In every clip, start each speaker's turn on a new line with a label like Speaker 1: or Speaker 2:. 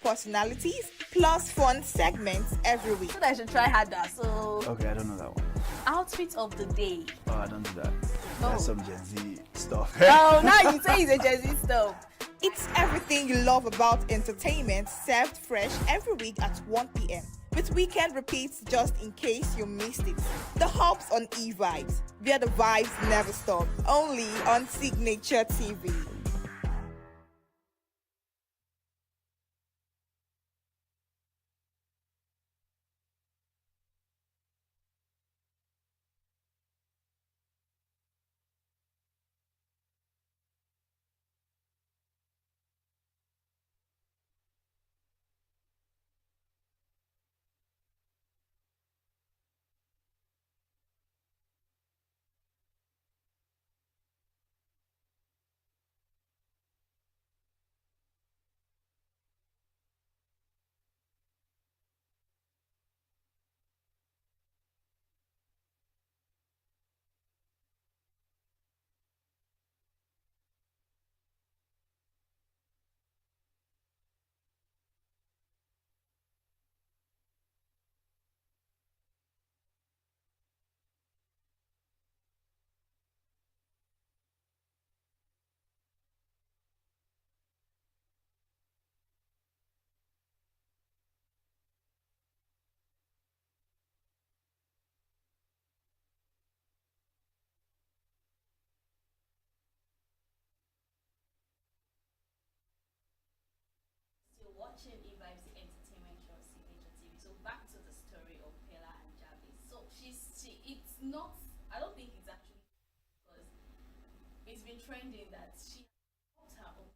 Speaker 1: personalities, plus fun segments every week.
Speaker 2: So I should try harder. So
Speaker 3: Okay, I don't know that one.
Speaker 2: outfit of the day.
Speaker 3: Oh, I don't do that.
Speaker 2: No.
Speaker 3: That's some Gen Z stuff.
Speaker 2: Oh, now you say it's a Gen Z stuff.
Speaker 1: It's everything you love about entertainment served fresh every week at 1 p.m. with weekend repeats just in case you missed it. The Hops on E-Vibes, where the vibes never stop. Only on Signature TV.
Speaker 2: Still watching E-Vibes, the entertainment show, Signature TV. So back to the story of Pella and Javis. So it's not, I don't think it's actually, because it's been trending that she helped her own.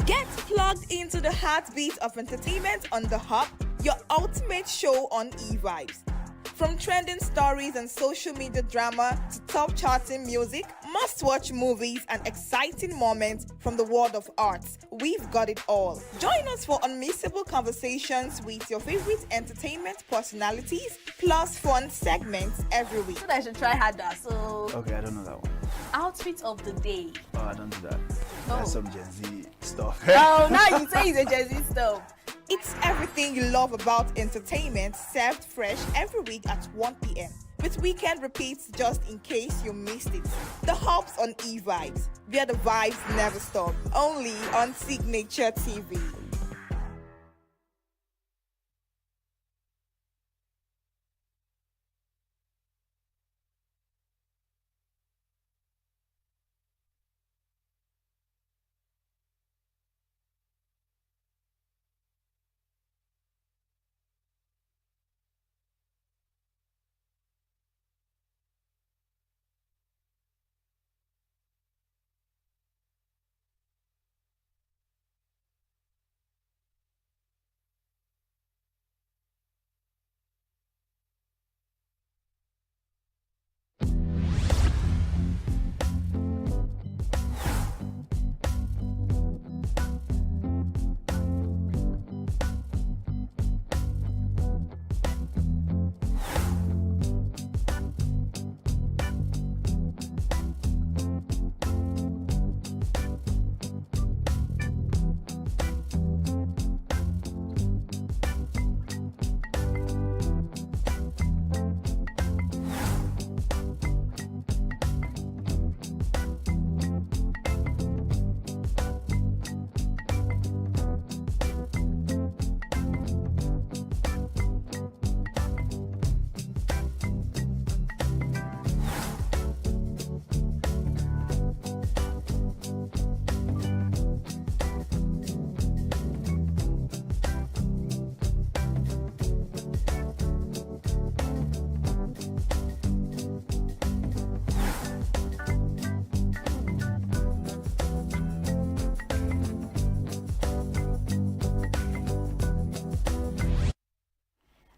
Speaker 1: Get plugged into the heartbeat of entertainment on The Hub, your ultimate show on E-Vibes. From trending stories and social media drama to top charting music, must-watch movies and exciting moments from the world of arts, we've got it all. Join us for unmissable conversations with your favorite entertainment personalities, plus fun segments every week.
Speaker 2: So I should try harder. So
Speaker 3: Okay, I don't know that one.
Speaker 2: outfit of the day.
Speaker 3: Oh, I don't do that.
Speaker 2: No.
Speaker 3: That's some Gen Z stuff.
Speaker 2: Oh, now you say it's a Gen Z stuff.
Speaker 1: It's everything you love about entertainment served fresh every week at 1 p.m. with weekend repeats just in case you missed it. The Hops on E-Vibes, where the vibes never stop. Only on Signature TV.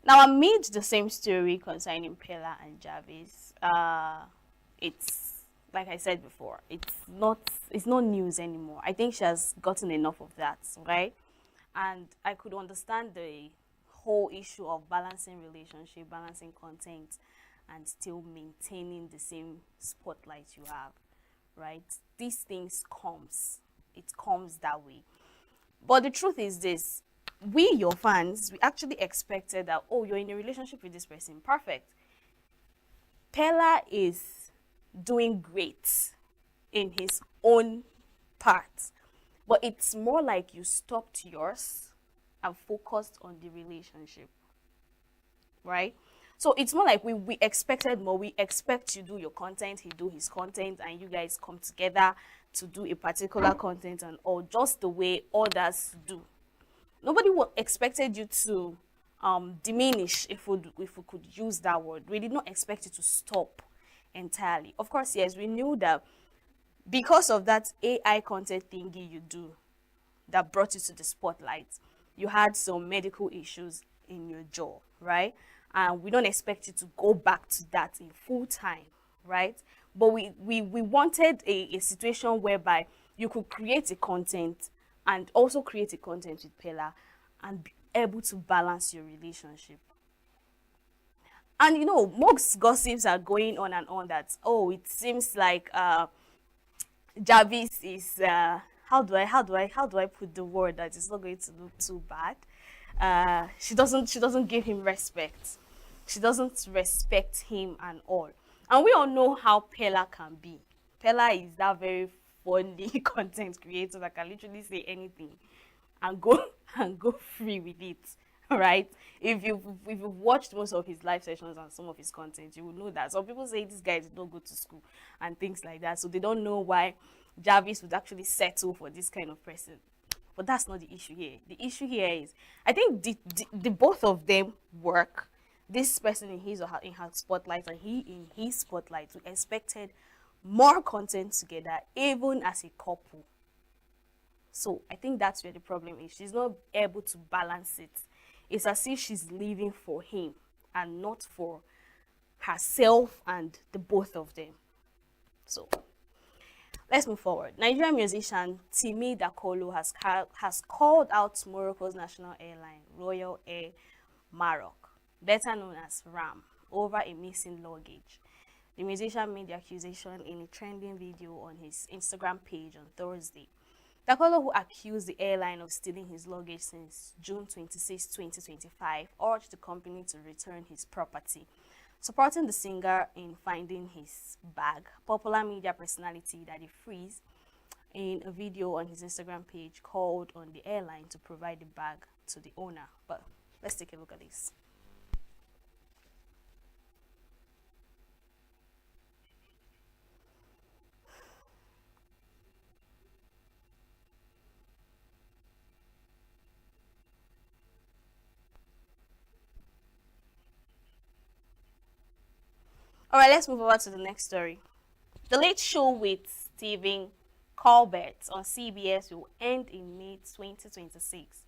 Speaker 2: Now, amid the same story concerning Pella and Jarvis, it's like I said before, it's not news anymore. I think she has gotten enough of that, right? And I could understand the whole issue of balancing relationship, balancing content, and still maintaining the same spotlight you have, right? These things comes. It comes that way. But the truth is this, we, your fans, we actually expected that, oh, you're in a relationship with this person. Perfect. Pella is doing great in his own part. But it's more like you stopped yours and focused on the relationship, right? So it's more like we expected more. We expect you do your content, he do his content, and you guys come together to do a particular content and all, just the way others do. Nobody expected you to diminish, if we could use that word. We did not expect you to stop entirely. Of course, yes, we knew that because of that AI content thingy you do that brought you to the spotlight, you had some medical issues in your jaw, right? And we don't expect you to go back to that in full time, right? But we wanted a situation whereby you could create a content and also create a content with Pella and be able to balance your relationship. And you know, most gossips are going on and on that, oh, it seems like Jarvis is how do I put the word that is not going to look too bad. She doesn't give him respect. She doesn't respect him and all. And we all know how Pella can be. Pella is that very funny content creator that can literally say anything and go and go free with it. Right? If you've watched most of his live sessions and some of his content, you will know that some people say this guy did not go to school and things like that. So they don't know why Jarvis would actually settle for this kind of person. But that's not the issue here. The issue here is, I think the both of them work. This person in his or her, in her spotlight, and he in his spotlight. We expected more content together, even as a couple. So I think that's where the problem is. She's not able to balance it. It's as if she's living for him and not for herself and the both of them. So let's move forward. Nigerian musician Timi Dakolo has called out Morocco's national airline, Royal Air Maroc, better known as RAM, over a missing luggage. The musician made the accusation in a trending video on his Instagram page on Thursday. Dakolo, who accused the airline of stealing his luggage since June 26, 2025, urged the company to return his property. Supporting the singer in finding his bag, popular media personality Daddy Freeze, in a video on his Instagram page, called on the airline to provide the bag to the owner. But let's take a look at this. All right, let's move over to the next story. The Late Show with Stephen Colbert on CBS will end in May 2026.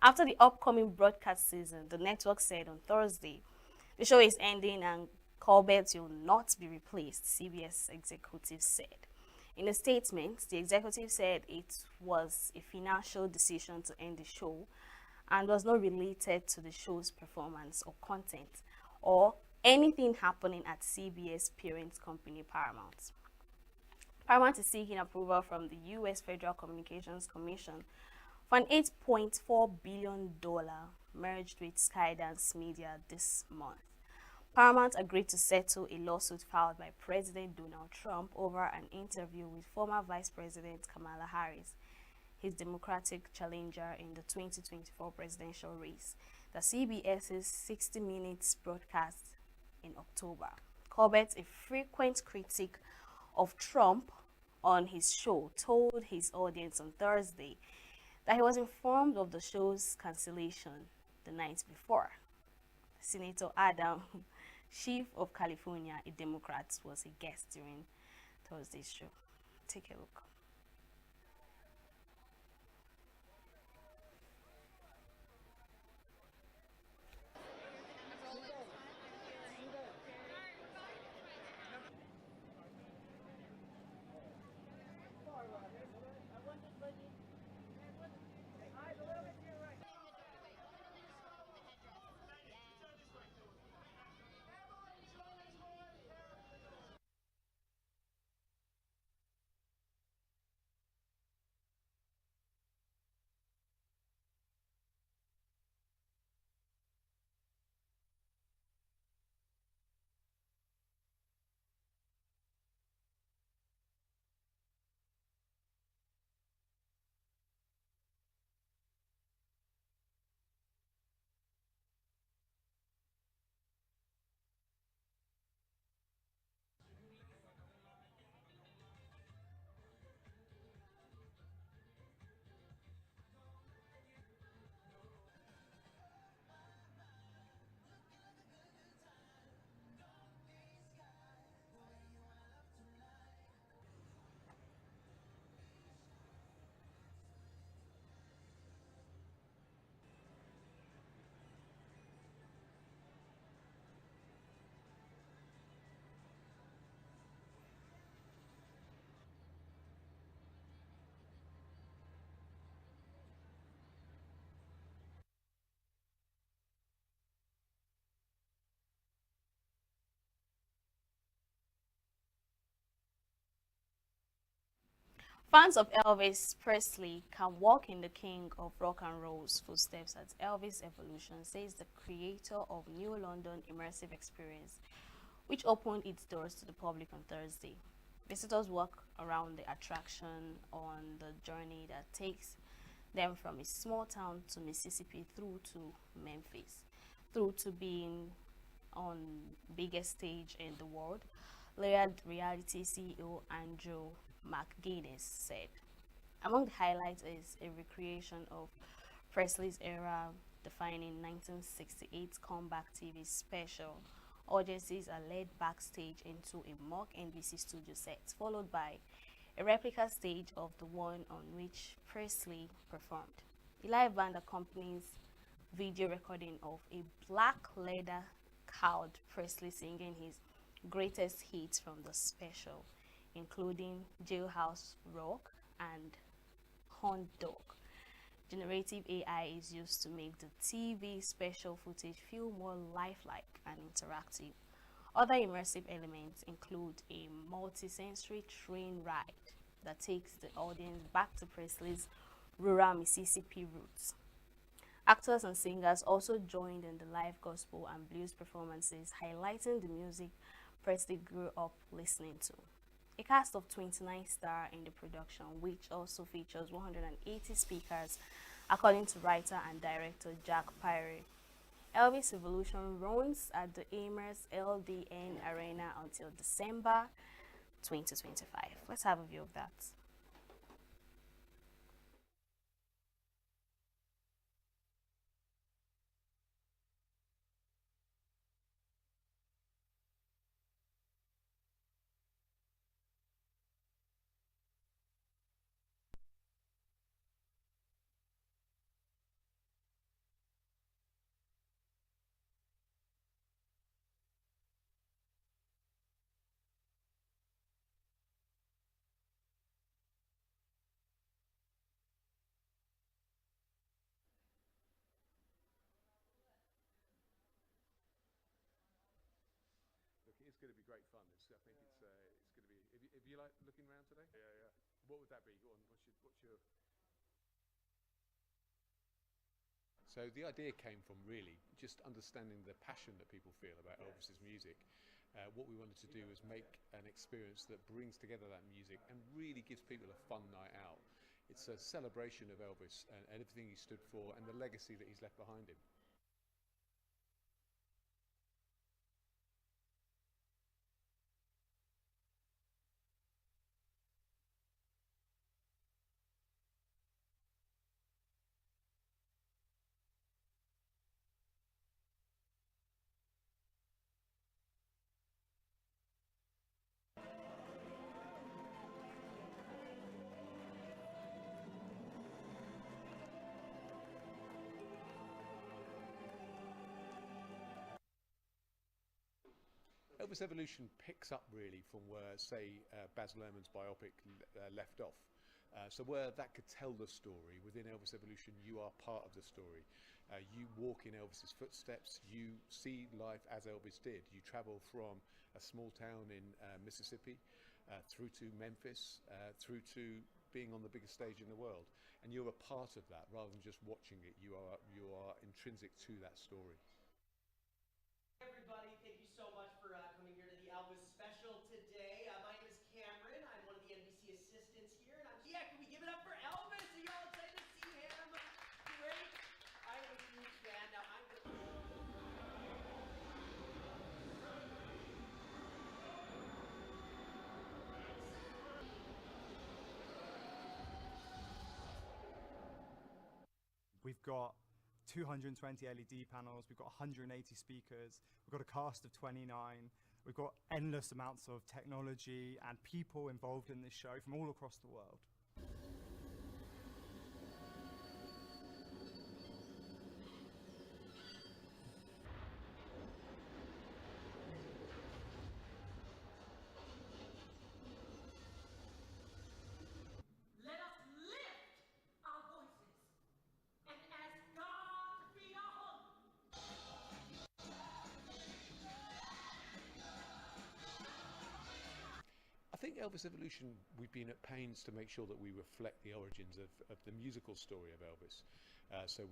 Speaker 2: After the upcoming broadcast season, the network said on Thursday, the show is ending and Colbert will not be replaced, CBS executive said. In a statement, the executive said it was a financial decision to end the show and was not related to the show's performance or content or anything happening at CBS parent company Paramount. Paramount is seeking approval from the U.S. Federal Communications Commission for an $8.4 billion merged with Skydance Media this month. Paramount agreed to settle a lawsuit filed by President Donald Trump over an interview with former Vice President Kamala Harris, his Democratic challenger in the 2024 presidential race. The CBS's 60 Minutes broadcast in October. Colbert, a frequent critic of Trump on his show, told his audience on Thursday that he was informed of the show's cancellation the night before. Senator Adam Schiff of California, a Democrat, was a guest during Thursday's show. Take a look. Fans of Elvis Presley can walk in the king of rock and roll's footsteps as Elvis Evolution, says the creator of New London Immersive Experience, which opened its doors to the public on Thursday. Visitors walk around the attraction on the journey that takes them from a small town to Mississippi through to Memphis, through to being on biggest stage in the world, Layered Reality CEO Andrew McGuinness said. Among the highlights is a recreation of Presley's era defining 1968 comeback TV special. Audiences are led backstage into a mock NBC studio set, followed by a replica stage of the one on which Presley performed. A live band accompanies video recording of a black leather cowed Presley singing his greatest hits from the special, including Jailhouse Rock and Hound Dog. Generative AI is used to make the TV special footage feel more lifelike and interactive. Other immersive elements include a multi-sensory train ride that takes the audience back to Presley's rural Mississippi roots. Actors and singers also joined in the live gospel and blues performances, highlighting the music Presley grew up listening to. A cast of 29 star in the production, which also features 180 speakers, according to writer and director Jack Pyre. Elvis Evolution runs at the Amers LDN Arena until December 2025. Let's have a view of that.
Speaker 4: Look, it's going to be great fun. I think it's going to be. If you like looking around today, yeah. What would that be? Go on. What's your? So the idea came from really just understanding the passion that people feel about Elvis's music. What we wanted to do was make an experience that brings together that music and really gives people a fun night out. It's a celebration of Elvis and everything he stood for and the legacy that he's left behind him. Elvis Evolution picks up really from where, say, Baz Luhrmann's biopic left off. So where that could tell the story, within Elvis Evolution you are part of the story. You walk in Elvis's footsteps, you see life as Elvis did. You travel from a small town in Mississippi through to Memphis, through to being on the biggest stage in the world. And you're a part of that rather than just watching it. You are intrinsic to that story.
Speaker 5: Everybody, thank you so much for coming here to the Elvis special today. My name is Cameron. I'm one of the NBC assistants here, and yeah, can we give it up for Elvis? Are you all excited to see him? Great. I am a huge fan. Now I'm gonna.
Speaker 6: We've got 220 LED panels, we've got 180 speakers, we've got a cast of 29, we've got endless amounts of technology and people involved in this show from all across the world.
Speaker 5: Let us lift our voices and ask God to feed our hunger.
Speaker 4: I think think Elvis Evolution, we've been at pains to make sure that we reflect the origins of the musical story of Elvis. So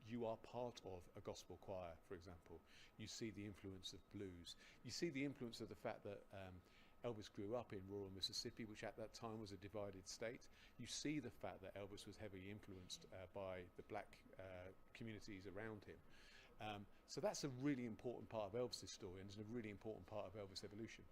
Speaker 4: you are part of a gospel choir, for example. You see the influence of blues. You see the influence of the fact that Elvis grew up in rural Mississippi, which at that time was a divided state. You see the fact that Elvis was heavily influenced by the black communities around him. So that's a really important part of Elvis's story, and it's a really important part of Elvis Evolution.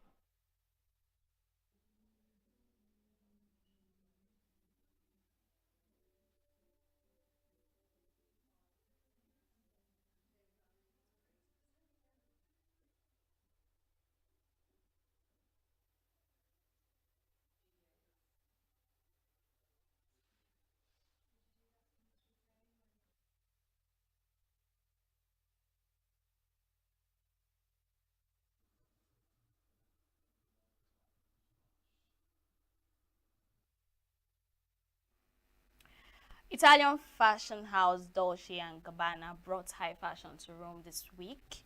Speaker 2: Italian fashion house Dolce & Gabbana brought high fashion to Rome this week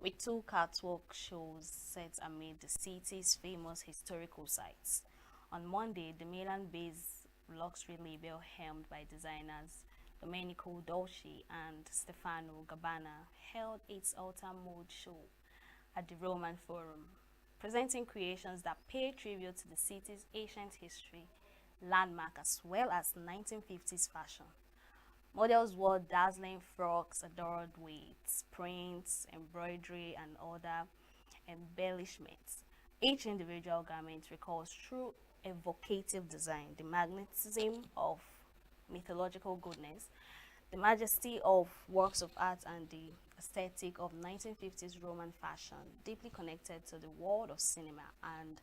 Speaker 2: with two catwalk shows set amid the city's famous historical sites. On Monday, the Milan-based luxury label helmed by designers Domenico Dolce and Stefano Gabbana held its autumn mode show at the Roman Forum, presenting creations that pay tribute to the city's ancient history, landmark, as well as 1950s fashion. Models wore dazzling frocks adorned with prints, embroidery, and other embellishments. Each individual garment recalls true evocative design, the magnetism of mythological goodness, the majesty of works of art, and the aesthetic of 1950s Roman fashion, deeply connected to the world of cinema and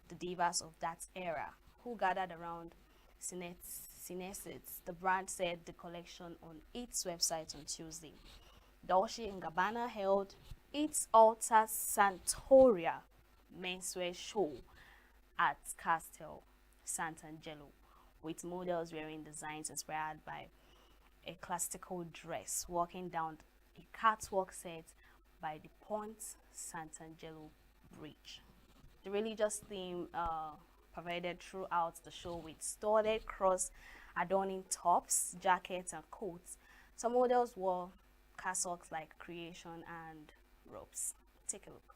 Speaker 2: the divas of that era, who gathered around Cinesis. The brand said the collection on its website on Tuesday. Dolce & Gabbana held its Alta Santoria menswear show at Castel Sant'Angelo, with models wearing designs inspired by a classical dress walking down a catwalk set by the Ponte Sant'Angelo Bridge. The religious theme provided throughout the show with studded cross adorning tops, jackets, and coats. Some models wore cassocks like creation and robes. Take a look.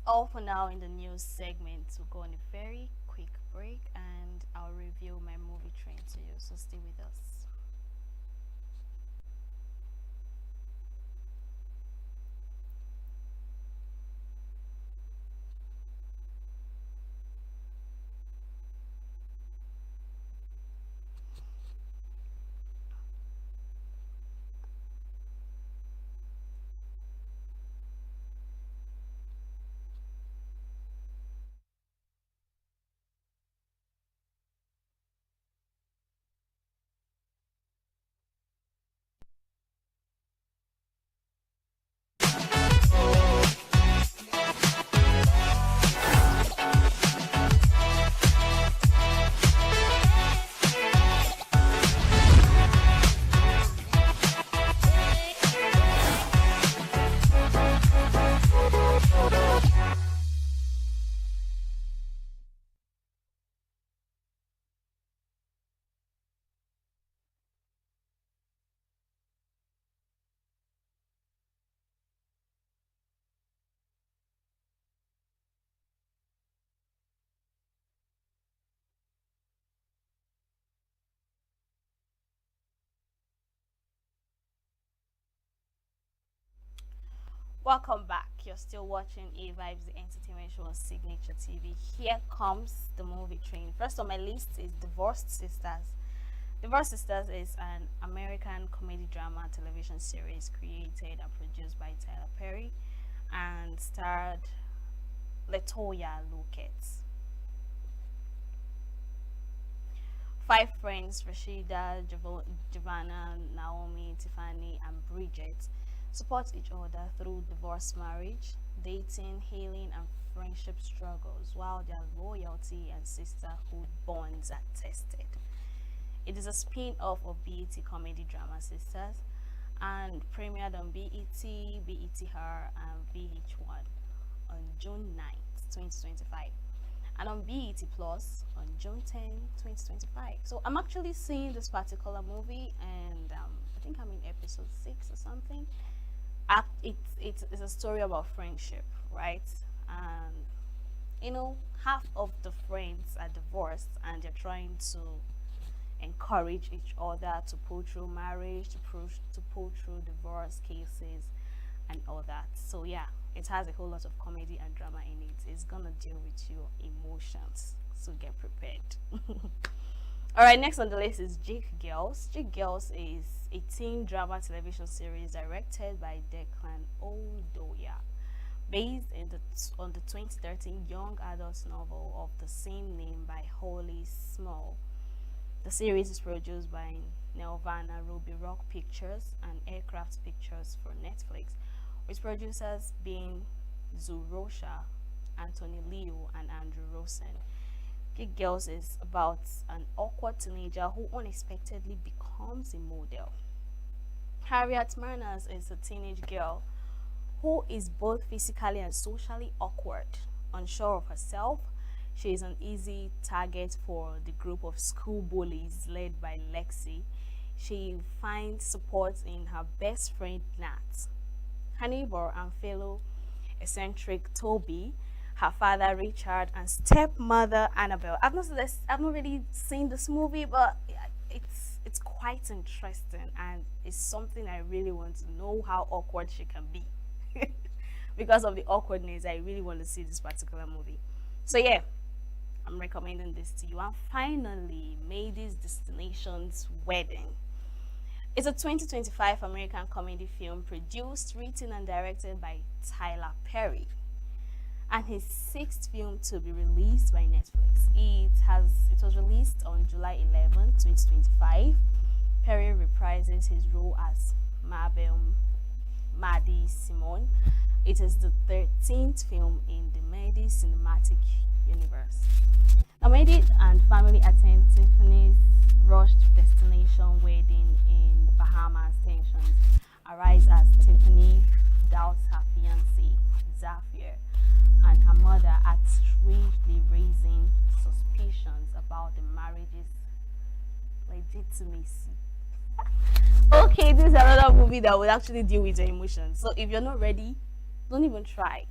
Speaker 2: all for now in the news segment. We'll go on a very quick break and I'll reveal my movie train to you. So stay with us. Welcome back. You're still watching A Vibes, the entertainment show on Signature TV. Here comes the movie train. First on my list is Divorced Sisters. Divorced Sisters is an American comedy drama television series created and produced by Tyler Perry and starred Latoya Luckett. Five friends, Rashida, Giovanna, Naomi, Tiffany, and Bridget, support each other through divorce, marriage, dating, healing, and friendship struggles, while their loyalty and sisterhood bonds are tested. It is a spin-off of BET comedy drama Sisters and premiered on BET, BETR, and VH1 on June 9th, 2025, and on BET Plus on June 10th, 2025. So I'm actually seeing this particular movie, and I think I'm in episode 6 or something. It's a story about friendship, right? And half of the friends are divorced and they're trying to encourage each other to pull through marriage, to pull through divorce cases and all that. So yeah, it has a whole lot of comedy and drama in it. It's gonna deal with your emotions, so get prepared. All right, next on the list is Jake Girls. Jake Girls is a teen drama television series directed by Declan O'Doya, based on the 2013 young adult novel of the same name by Holly Small. The series is produced by Nelvana Ruby Rock Pictures and Aircraft Pictures for Netflix, with producers being Zurosha, Anthony Liu, and Andrew Rosen. Geek Girls is about an awkward teenager who unexpectedly becomes a model. Harriet Manners is a teenage girl who is both physically and socially awkward. Unsure of herself, she is an easy target for the group of school bullies led by Lexi. She finds support in her best friend Nat, her neighbor and fellow eccentric Toby, her father Richard, and stepmother Annabelle. I've not really seen this movie, but it's quite interesting, and it's something I really want to know how awkward she can be. Because of the awkwardness, I really want to see this particular movie. So yeah, I'm recommending this to you. And finally, Mady's Destination's Wedding. It's a 2025 American comedy film produced, written, and directed by Tyler Perry, and his 6th film to be released by Netflix. It was released on July 11, 2025. Perry reprises his role as Maddie Simone. It is the 13th film in the Maddie cinematic universe. Now, Maddie and family attend Tiffany's rushed destination wedding in Bahamas. Tensions arise as Tiffany doubts her fiancé, Zafir, and her mother are strangely raising suspicions about the marriage's legitimacy. Okay, this is another movie that would actually deal with your emotions. So if you're not ready, don't even try.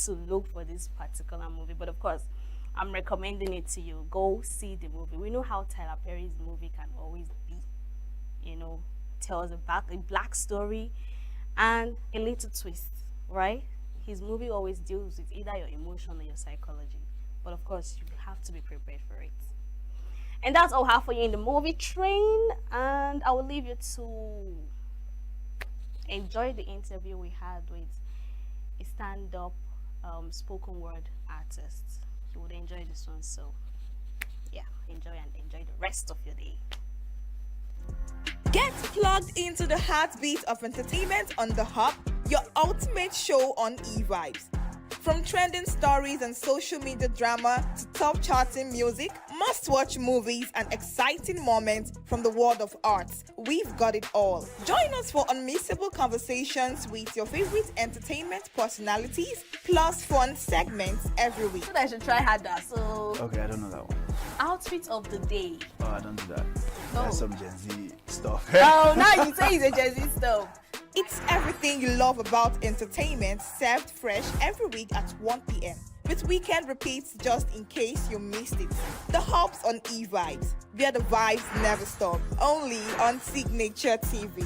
Speaker 2: to look for this particular movie. But of course, I'm recommending it to you. Go see the movie. We know how Tyler Perry's movie can always be. You know, tells a black story and a little twist, right? His movie always deals with either your emotion or your psychology. But of course, you have to be prepared for it. And that's all I have for you in the movie train. And I will leave you to enjoy the interview we had with a stand-up spoken word artist. You would enjoy this one. So yeah, enjoy and enjoy the rest of your day.
Speaker 1: Get plugged into the heartbeat of entertainment on The Hub, your ultimate show on e-vibes. From trending stories and social media drama to top charting music, must-watch movies and exciting moments from the world of arts, we've got it all. Join us for unmissable conversations with your favorite entertainment personalities, plus fun segments every week.
Speaker 2: So I should try harder. So
Speaker 3: Okay, I don't know that one.
Speaker 2: outfit of the day.
Speaker 3: Oh, I don't do that.
Speaker 2: No.
Speaker 3: That's some Gen Z stuff.
Speaker 2: Oh, now you say it's a Gen Z stuff.
Speaker 1: It's everything you love about entertainment served fresh every week at 1 p.m. with weekend repeats just in case you missed it. The Hub's on eVibes, where the vibes never stop. Only on Signature TV.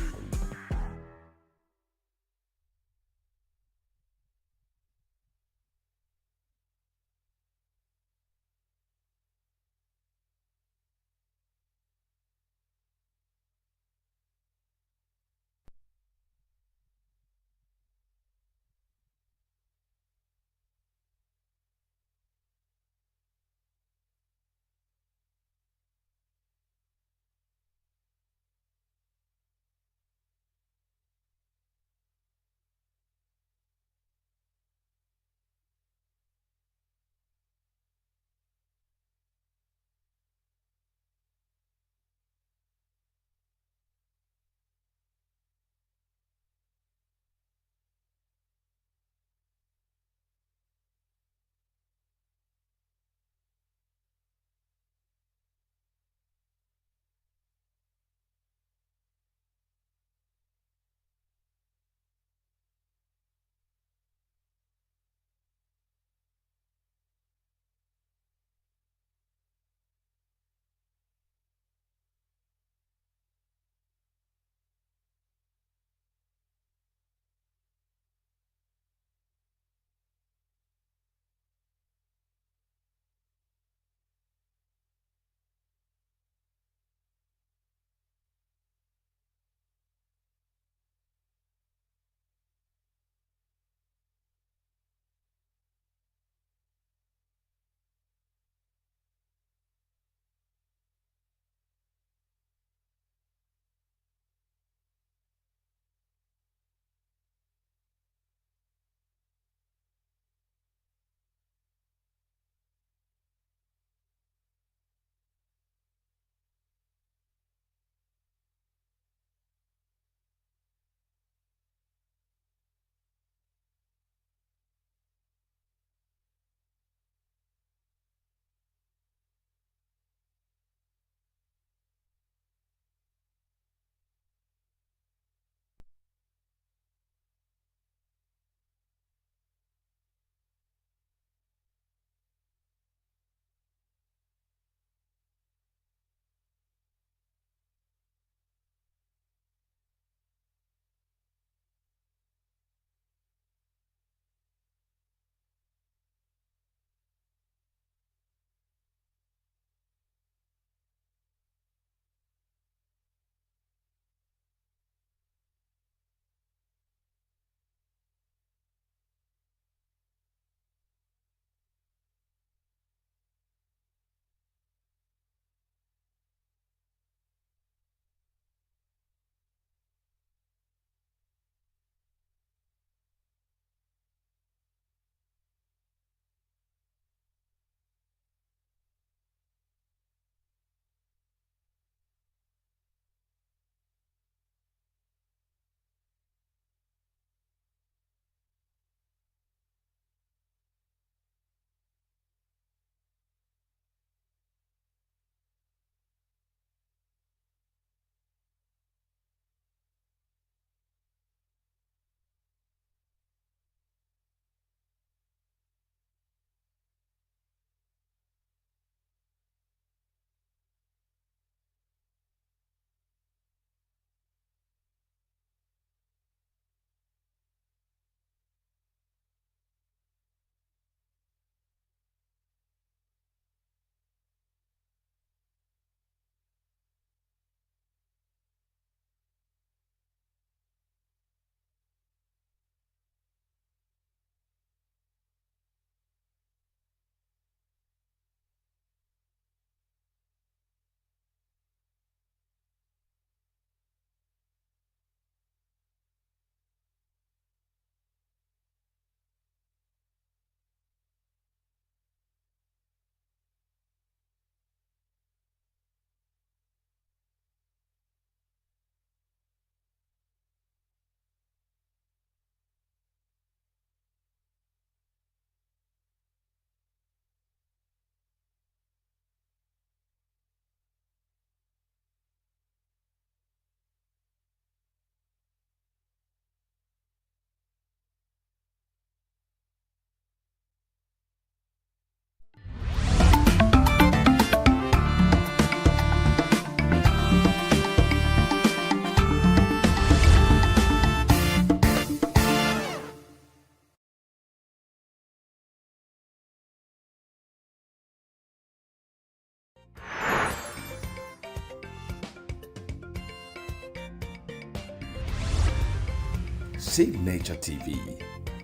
Speaker 7: Signature TV,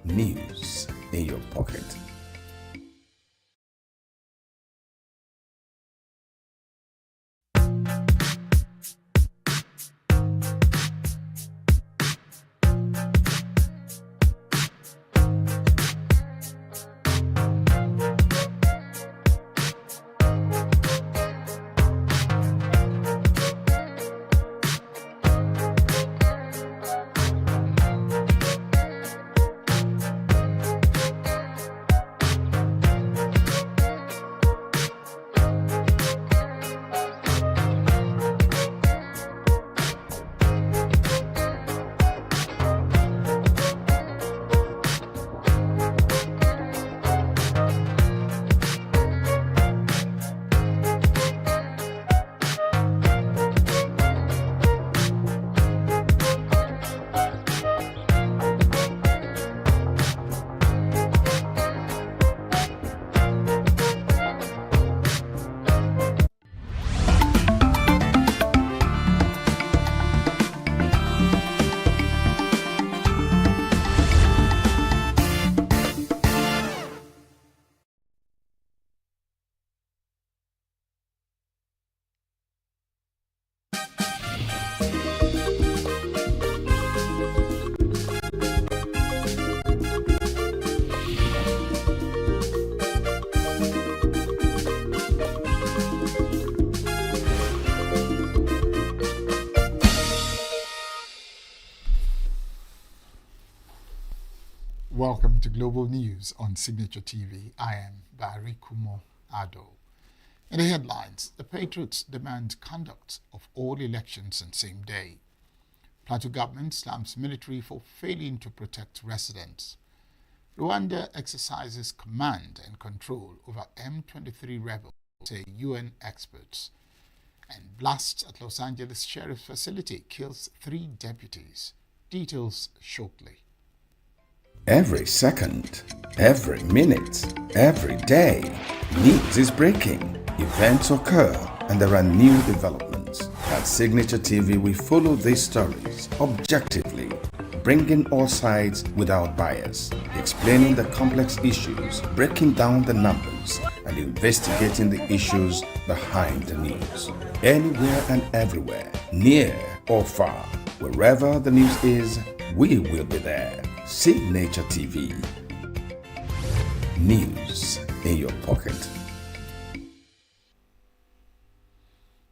Speaker 7: news in your pocket.
Speaker 8: Welcome to Global News on Signature TV. I am Barry Kumo Ado. In the headlines, the Patriots demand conduct of all elections on same day. Plateau government slams military for failing to protect residents. Rwanda exercises command and control over M23 rebels, say UN experts. And blast at Los Angeles Sheriff's facility kills 3 deputies. Details shortly.
Speaker 7: Every second, every minute, every day, news is breaking, events occur, and there are new developments. At Signature TV, we follow these stories objectively, bringing all sides without bias, explaining the complex issues, breaking down the numbers, and investigating the issues behind the news. Anywhere and everywhere, near or far, wherever the news is, we will be there. Signature TV, news in your pocket.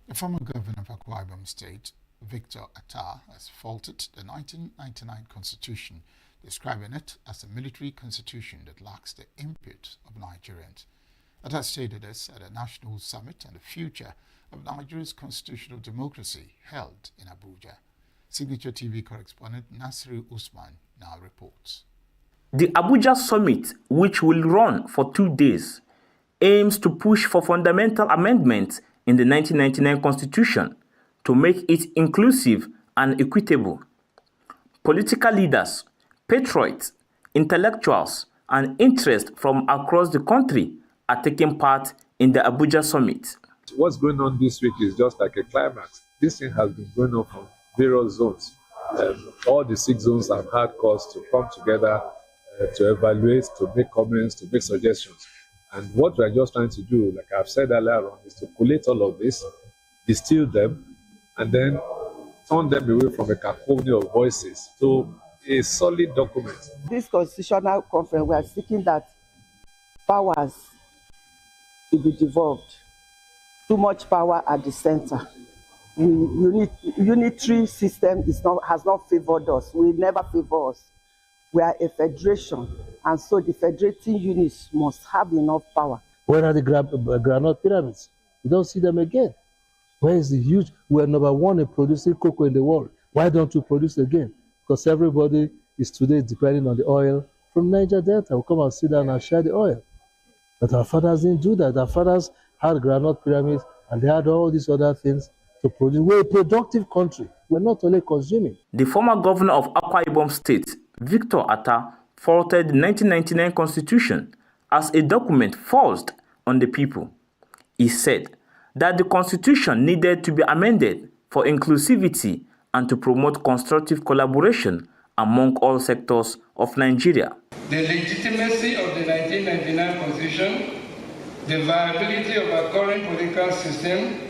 Speaker 8: The former governor of Akwa Ibom State, Victor Atta, has faulted the 1999 constitution, describing it as a military constitution that lacks the input of Nigerians. Atta stated this at a national summit on the future of Nigeria's constitutional democracy held in Abuja. Signature TV correspondent Nasiru Usman now reports.
Speaker 9: The Abuja summit, which will run for 2 days, aims to push for fundamental amendments in the 1999 Constitution to make it inclusive and equitable. Political leaders, patriots, intellectuals, and interests from across the country are taking part in the Abuja summit.
Speaker 10: What's going on this week is just like a climax. This thing has been going on from various zones. All the 6 zones have had cause to come together to evaluate, to make comments, to make suggestions. And what we're just trying to do, like I've said earlier on, is to collate all of this, distill them, and then turn them away from a cacophony of voices to a solid document.
Speaker 11: This constitutional conference, we are seeking that powers to be devolved. Too much power at the center. Unitary system has not favored us. We never favor us. We are a federation, and so the federating units must have enough power.
Speaker 12: Where are the granite pyramids? We don't see them again. Where is the huge? We are number 1 in producing cocoa in the world. Why don't we produce again? Because everybody is today depending on the oil from Niger Delta. We come and sit down and share the oil. But our fathers didn't do that. Our fathers had granite pyramids, and they had all these other things to produce. We're a productive country. We're not only consuming.
Speaker 9: The former governor of Akwa Ibom State, Victor Atta, faulted the 1999 Constitution as a document forced on the people. He said that the Constitution needed to be amended for inclusivity and to promote constructive collaboration among all sectors of Nigeria.
Speaker 13: The legitimacy of the 1999 Constitution, the viability of our current political system,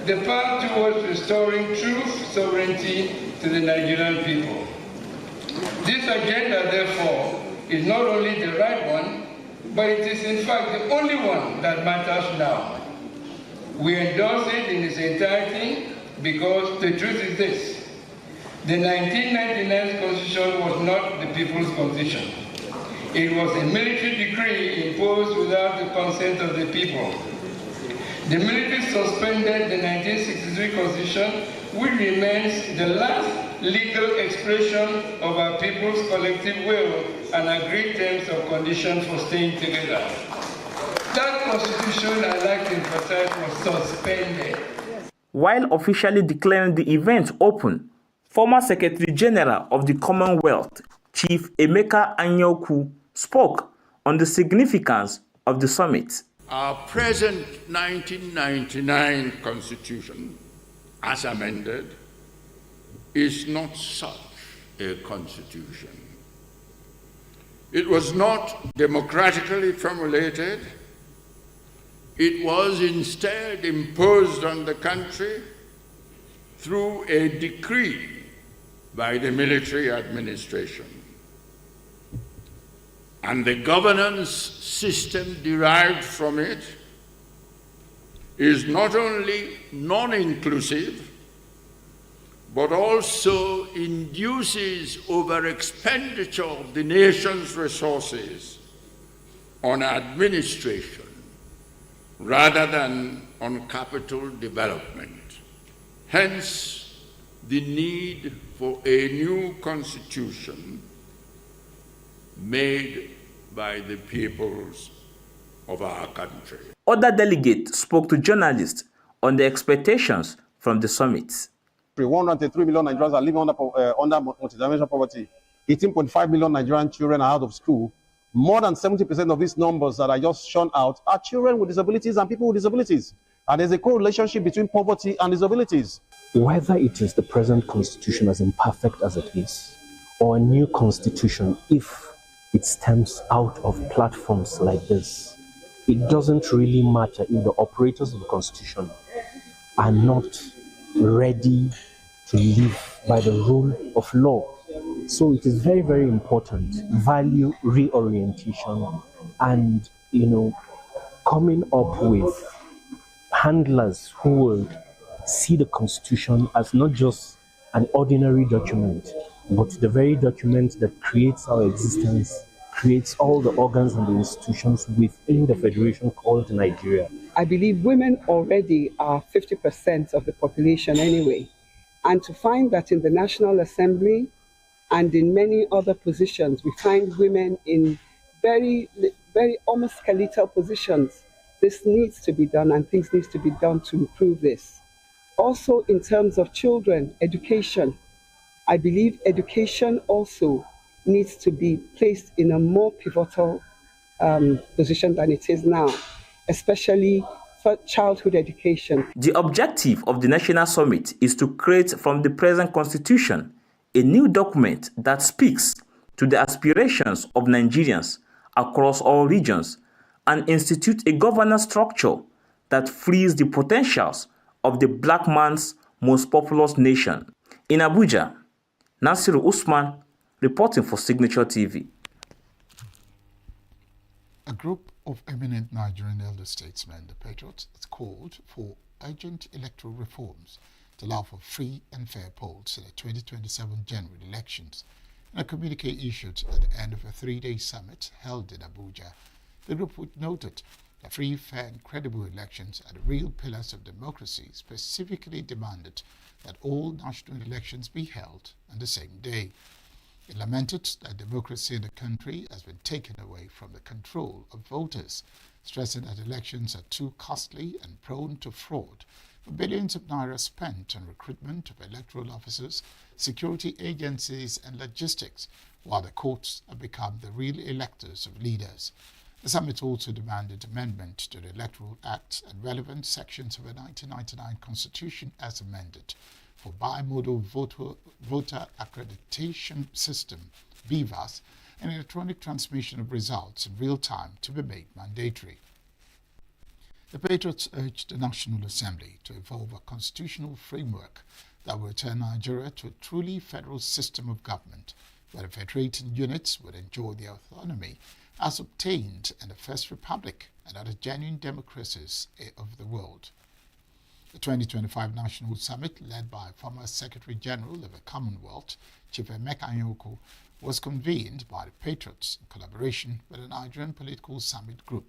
Speaker 13: the path towards restoring true sovereignty to the Nigerian people. This agenda, therefore, is not only the right one, but it is in fact the only one that matters now. We endorse it in its entirety because the truth is this: the 1999 Constitution was not the people's constitution. It was a military decree imposed without the consent of the people. The military suspended the 1963 Constitution, which remains the last legal expression of our people's collective will and agreed terms of conditions for staying together. That Constitution, I like to emphasize, was suspended.
Speaker 9: While officially declaring the event open, former Secretary General of the Commonwealth, Chief Emeka Anyaoku, spoke on the significance of the summit.
Speaker 14: Our present 1999 Constitution, as amended, is not such a constitution. It was not democratically formulated. It was instead imposed on the country through a decree by the military administration. And the governance system derived from it is not only non-inclusive, but also induces over-expenditure of the nation's resources on administration rather than on capital development. Hence, the need for a new constitution made by the peoples of our country.
Speaker 9: Other delegates spoke to journalists on the expectations from the summit.
Speaker 15: 103 million Nigerians are living under multidimensional poverty. 18.5 million Nigerian children are out of school. More than 70% of these numbers that I just shown out are children with disabilities and people with disabilities. And there's a correlationship between poverty and disabilities.
Speaker 16: Whether it is the present constitution, as imperfect as it is, or a new constitution, if it stems out of platforms like this, it doesn't really matter if the operators of the constitution are not ready to live by the rule of law. So it is very, very important, value reorientation and, coming up with handlers who will see the Constitution as not just an ordinary document, but the very document that creates our existence, creates all the organs and the institutions within the federation called Nigeria.
Speaker 11: I believe women already are 50% of the population anyway. And to find that in the National Assembly and in many other positions, we find women in very almost skeletal positions. This needs to be done, and things need to be done to improve this. Also, in terms of children, education, I believe education also needs to be placed in a more pivotal position than it is now, especially for childhood education.
Speaker 9: The objective of the National Summit is to create from the present Constitution a new document that speaks to the aspirations of Nigerians across all regions and institute a governance structure that frees the potentials of the black man's most populous nation. In Abuja, Nasiru Usman reporting for Signature TV.
Speaker 8: A group of eminent Nigerian elder statesmen, the Patriots, has called for urgent electoral reforms to allow for free and fair polls in the 2027 general elections. In a communique issued at the end of a three-day summit held in Abuja, the group noted that free, fair and credible elections are the real pillars of democracy, specifically demanded that all national elections be held on the same day. It lamented that democracy in the country has been taken away from the control of voters, stressing that elections are too costly and prone to fraud, with billions of naira spent on recruitment of electoral officers, security agencies and logistics, while the courts have become the real electors of leaders. The summit also demanded amendment to the Electoral Act and relevant sections of the 1999 Constitution as amended, for Bimodal Voter Accreditation System, BVAS, and electronic transmission of results in real time to be made mandatory. The Patriots urged the National Assembly to evolve a constitutional framework that will return Nigeria to a truly federal system of government, where the federating units would enjoy their autonomy as obtained in the First Republic and other genuine democracies of the world. The 2025 National Summit, led by former Secretary General of the Commonwealth, Chief Emeka Anyoko, was convened by the Patriots in collaboration with the Nigerian Political Summit Group,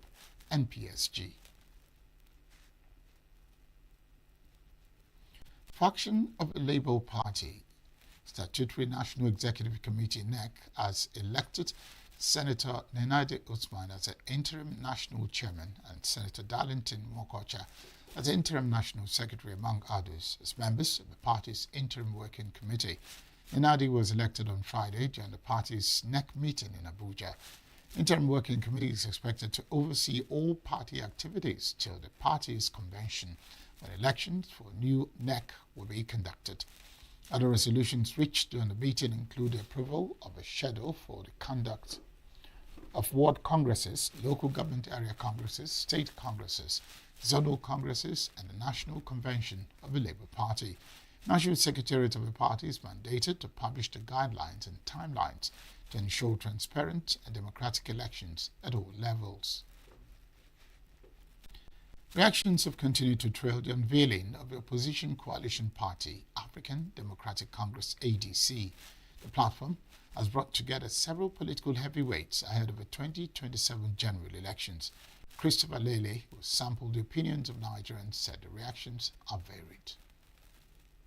Speaker 8: NPSG. Faction of the Labour Party Statutory National Executive Committee (NEC) has elected Senator Nenade Usman as the interim national chairman and Senator Darlington Mokocha as the interim national secretary, among others, as members of the party's interim working committee. Nenade was elected on Friday during the party's NEC meeting in Abuja. Interim working committee is expected to oversee all party activities till the party's convention, when elections for a new NEC will be conducted. Other resolutions reached during the meeting include the approval of a schedule for the conduct of ward congresses, local government area congresses, state congresses, zonal congresses, and the National Convention of the Labour Party. National Secretariat of the party is mandated to publish the guidelines and timelines to ensure transparent and democratic elections at all levels. Reactions have continued to trail the unveiling of the opposition coalition party, African Democratic Congress ADC. The platform has brought together several political heavyweights ahead of the 2027 general elections. Christopher Lele, who sampled the opinions of Nigerians, said the reactions are varied.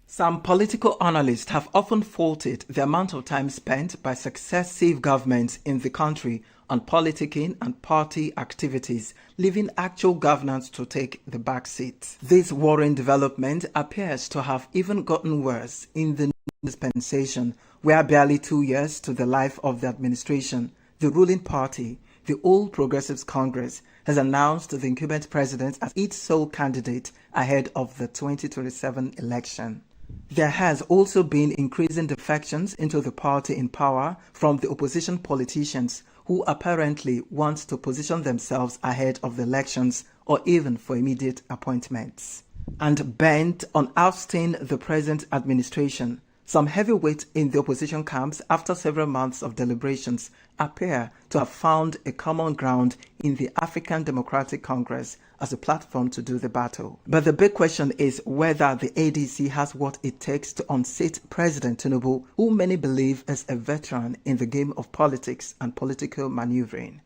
Speaker 17: Some political analysts have often faulted the amount of time spent by successive governments in the country on politicking and party activities, leaving actual governance to take the back seat. This worrying development appears to have even gotten worse in the dispensation, where barely 2 years to the life of the administration, the ruling party, the All Progressives Congress, has announced the incumbent president as its sole candidate ahead of the 2027 election. There has also been increasing defections into the party in power from the opposition politicians who apparently want to position themselves ahead of the elections or even for immediate appointments. And bent on ousting the present administration, some heavyweights in the opposition camps, after several months of deliberations, appear to have found a common ground in the African Democratic Congress as a platform to do the battle. But the big question is whether the ADC has what it takes to unseat President Tinubu, who many believe is a veteran in the game of politics and political maneuvering.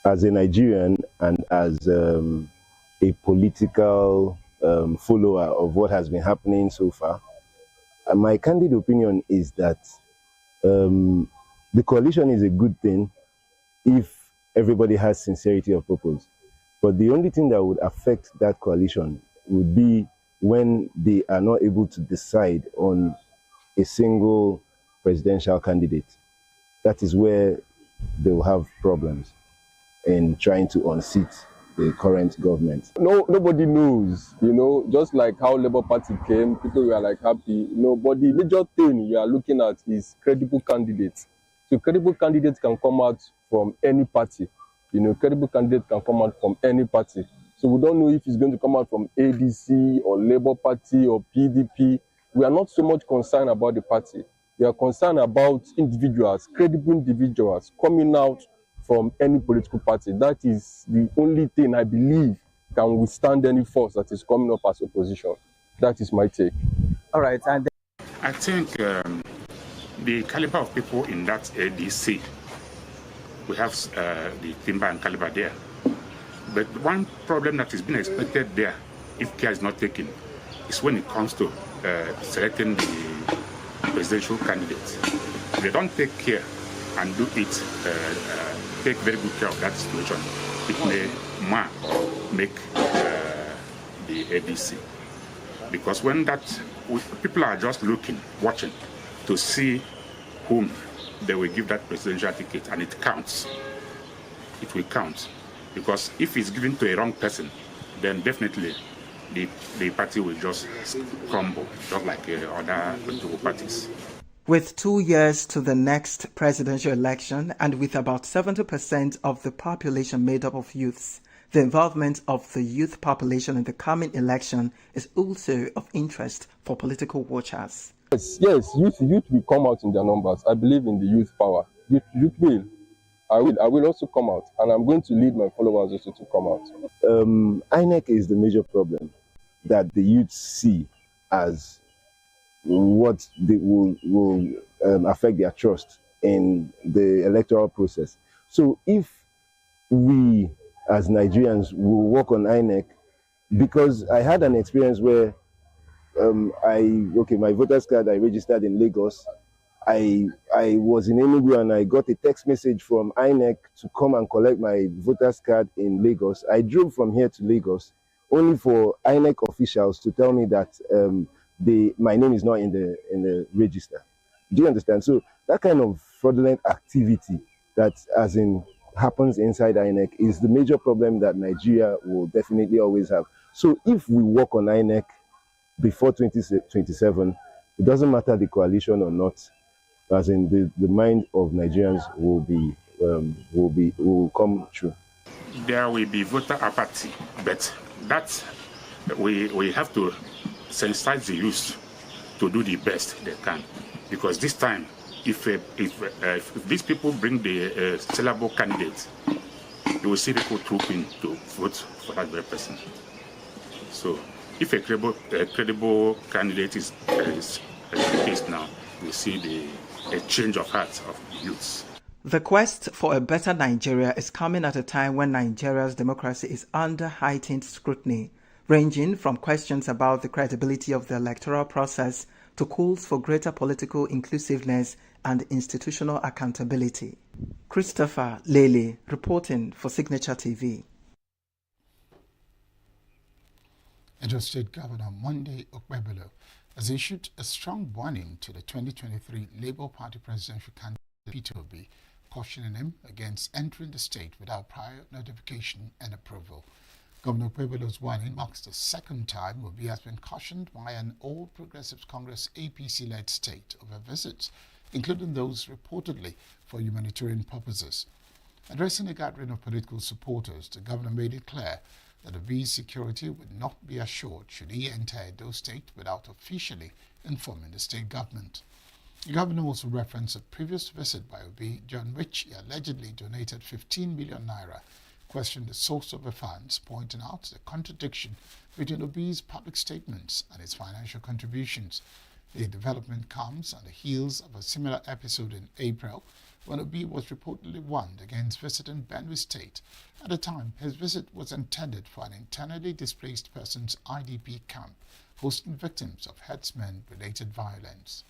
Speaker 18: As a Nigerian and as a political follower of what has been happening so far, my candid opinion is that the coalition is a good thing if everybody has sincerity of purpose. But the only thing that would affect that coalition would be when they are not able to decide on a single presidential candidate. That is where they will have problems in trying to unseat the current government.
Speaker 19: Nobody knows, just like how Labour Party came, people were like happy, but the major thing you are looking at is credible candidates. So credible candidates can come out from any party. Credible candidates can come out from any party. So we don't know if it's going to come out from ADC or Labour Party or PDP. We are not so much concerned about the party. We are concerned about individuals, credible individuals coming out from any political party. That is the only thing I believe can withstand any force that is coming up as opposition. That is my take.
Speaker 17: All right. And
Speaker 14: I think the caliber of people in that ADC, we have the timber and caliber there. But one problem that is being expected there, if care is not taken, is when it comes to selecting the presidential candidates. If they don't take care and do it, take very good care of that situation, it may make the ADC. Because when people are just looking, watching to see whom they will give that presidential ticket, and it counts. It will count. Because if it's given to a wrong person, then definitely the party will just crumble, just like other political parties.
Speaker 17: With 2 years to the next presidential election and with about 70% of the population made up of youths, the involvement of the youth population in the coming election is also of interest for political watchers.
Speaker 19: Yes, youth will come out in their numbers. I believe in the youth power. Youth will. I will also come out, and I'm going to lead my followers also to come out.
Speaker 18: INEC is the major problem that the youth see as what they will affect their trust in the electoral process. So if we as Nigerians will work on INEC, because I had an experience where my voter's card I registered in Lagos. I was in ENUGU and I got a text message from INEC to come and collect my voter's card in Lagos. I drove from here to Lagos only for INEC officials to tell me that my name is not in the register. Do you understand? So that kind of fraudulent activity that happens inside INEC is the major problem that Nigeria will definitely always have. So if we work on INEC before 2027, it doesn't matter the coalition or not, as in the mind of Nigerians will come true.
Speaker 14: There will be voter apathy, but that we have to sensitize the youth to do the best they can, because this time, if these people bring the sellable candidates, you will see people trooping to vote for that very person. So, if a credible candidate is the case now, we see a change of heart of youths.
Speaker 17: The quest for a better Nigeria is coming at a time when Nigeria's democracy is under heightened scrutiny, ranging from questions about the credibility of the electoral process to calls for greater political inclusiveness and institutional accountability. Christopher Lele reporting for Signature TV.
Speaker 8: Edo State Governor Monday Okpebholo has issued a strong warning to the 2023 Labour Party presidential candidate Peter Obi, cautioning him against entering the state without prior notification and approval. Governor Okpebholo's warning marks the second time Obi has been cautioned by an All Progressives Congress APC-led state over visits, including those reportedly for humanitarian purposes. Addressing a gathering of political supporters, the governor made it clear that Obi's security would not be assured should he enter Edo State without officially informing the state government. The governor also referenced a previous visit by Obi, during which he allegedly donated 15 million naira, questioned the source of the funds, pointing out the contradiction between Obi's public statements and his financial contributions. The development comes on the heels of a similar episode in April, when Obi was reportedly warned against visiting Benue State. At the time, his visit was intended for an internally displaced persons IDP camp, hosting victims of herdsmen-related violence.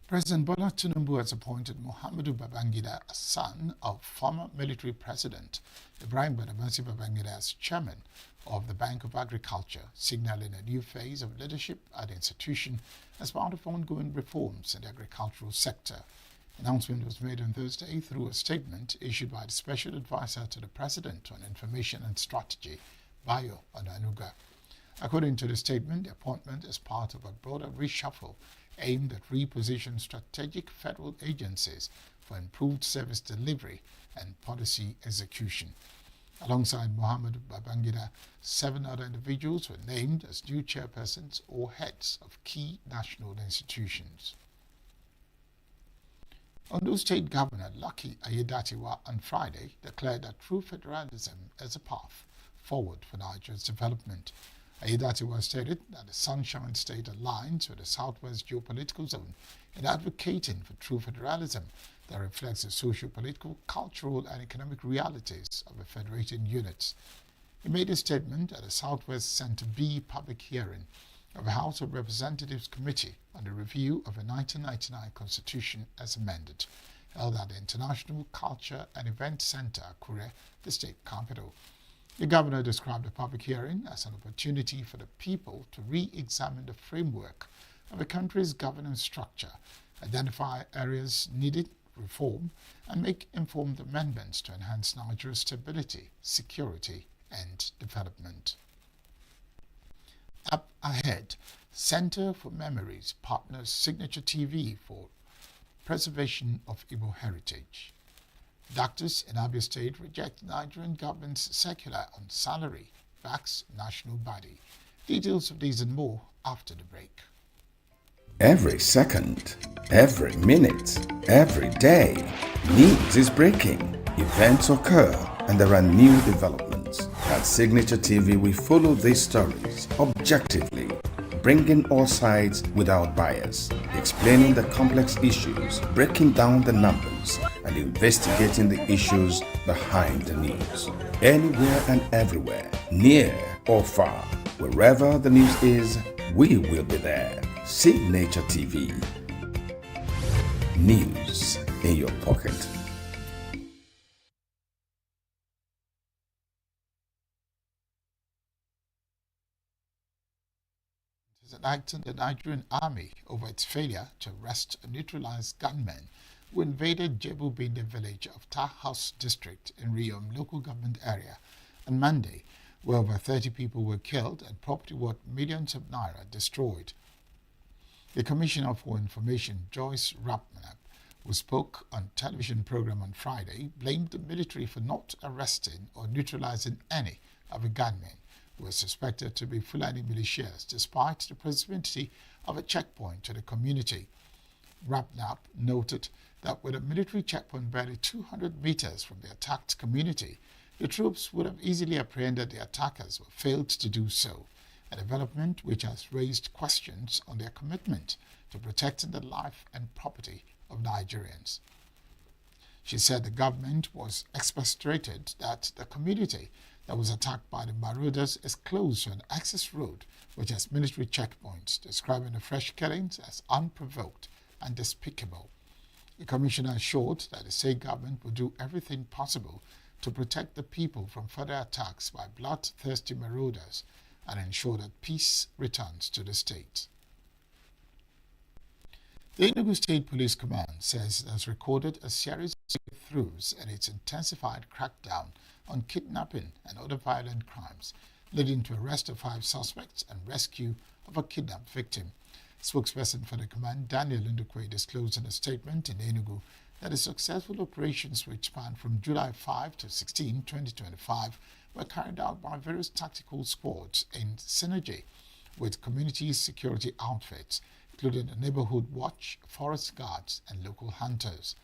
Speaker 8: President Bola Tinubu has appointed Muhammadu Babangida, a son of former military president Ibrahim Badamasi Babangida, as chairman of the Bank of Agriculture, signaling a new phase of leadership at the institution as part of ongoing reforms in the agricultural sector. Announcement was made on Thursday through a statement issued by the Special Advisor to the President on Information and Strategy, Bayo Onanuga. According to the statement, the appointment is part of a broader reshuffle aimed at repositioning strategic federal agencies for improved service delivery and policy execution. Alongside Muhammad Babangida, 7 other individuals were named as new chairpersons or heads of key national institutions. Ondo State Governor Lucky Ayedatiwa on Friday declared that true federalism is a path forward for Nigeria's development. Ayedatiwa stated that the Sunshine State aligns with the Southwest geopolitical zone in advocating for true federalism that reflects the socio-political, cultural and economic realities of the federated units. He made a statement at the Southwest Center B public hearing of the House of Representatives Committee on the review of the 1999 Constitution as amended, held at the International Culture and Event Center, Akure, the state capital. The governor described the public hearing as an opportunity for the people to re-examine the framework of the country's governance structure, identify areas needed reform, and make informed amendments to enhance Nigeria's stability, security, and Development. Up ahead, Center for Memories partners Signature TV for preservation of Igbo heritage. Doctors in Abia State reject Nigerian government's circular on salary, backs national body. Details of these and more after the break.
Speaker 7: Every second, every minute, every day, news is breaking, events occur, and there are new developments. At Signature TV, we follow these stories objectively, bringing all sides without bias, explaining the complex issues, breaking down the numbers, and investigating the issues behind the news. Anywhere and everywhere, near or far, wherever the news is, we will be there. Signature TV. News in your pocket.
Speaker 8: Acting the Nigerian army over its failure to arrest and neutralize gunmen who invaded Jebu Binde village of Tahouse district in Riyom local government area on Monday, where over 30 people were killed and property worth millions of naira destroyed. The Commissioner for Information, Joyce Rapmanap, who spoke on television program on Friday, blamed the military for not arresting or neutralizing any of the gunmen who were suspected to be Fulani militias despite the proximity of a checkpoint to the community. Rapnap noted that with a military checkpoint barely 200 meters from the attacked community, the troops would have easily apprehended the attackers but failed to do so, a development which has raised questions on their commitment to protecting the life and property of Nigerians. She said the government was expectorated that the community that was attacked by the marauders is close to an access road which has military checkpoints, describing the fresh killings as unprovoked and despicable. The commissioner assured that the state government will do everything possible to protect the people from further attacks by bloodthirsty marauders and ensure that peace returns to the state. The ENUGU State Police Command says it has recorded a series of breakthroughs in its intensified crackdown on kidnapping and other violent crimes, leading to arrest of 5 suspects and rescue of a kidnapped victim. Spokesperson for the command, Daniel Ndukwe, disclosed in a statement in ENUGU that the successful operations, which spanned from July 5 to 16, 2025, were carried out by various tactical squads in synergy with community security outfits, including the Neighborhood Watch, forest guards, and local hunters.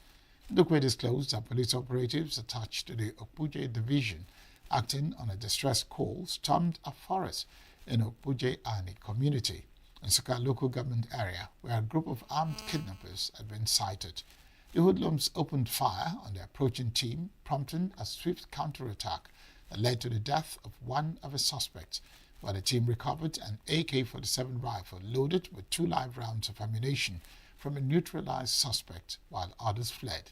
Speaker 8: Ndukwe disclosed that police operatives attached to the Okpuje division, acting on a distress call, stormed a forest in Okpuje Ani community in Soka local government area where a group of armed kidnappers had been sighted. The hoodlums opened fire on the approaching team, prompting a swift counterattack that led to the death of one of the suspects, while the team recovered an AK-47 rifle loaded with 2 live rounds of ammunition from a neutralized suspect, while others fled.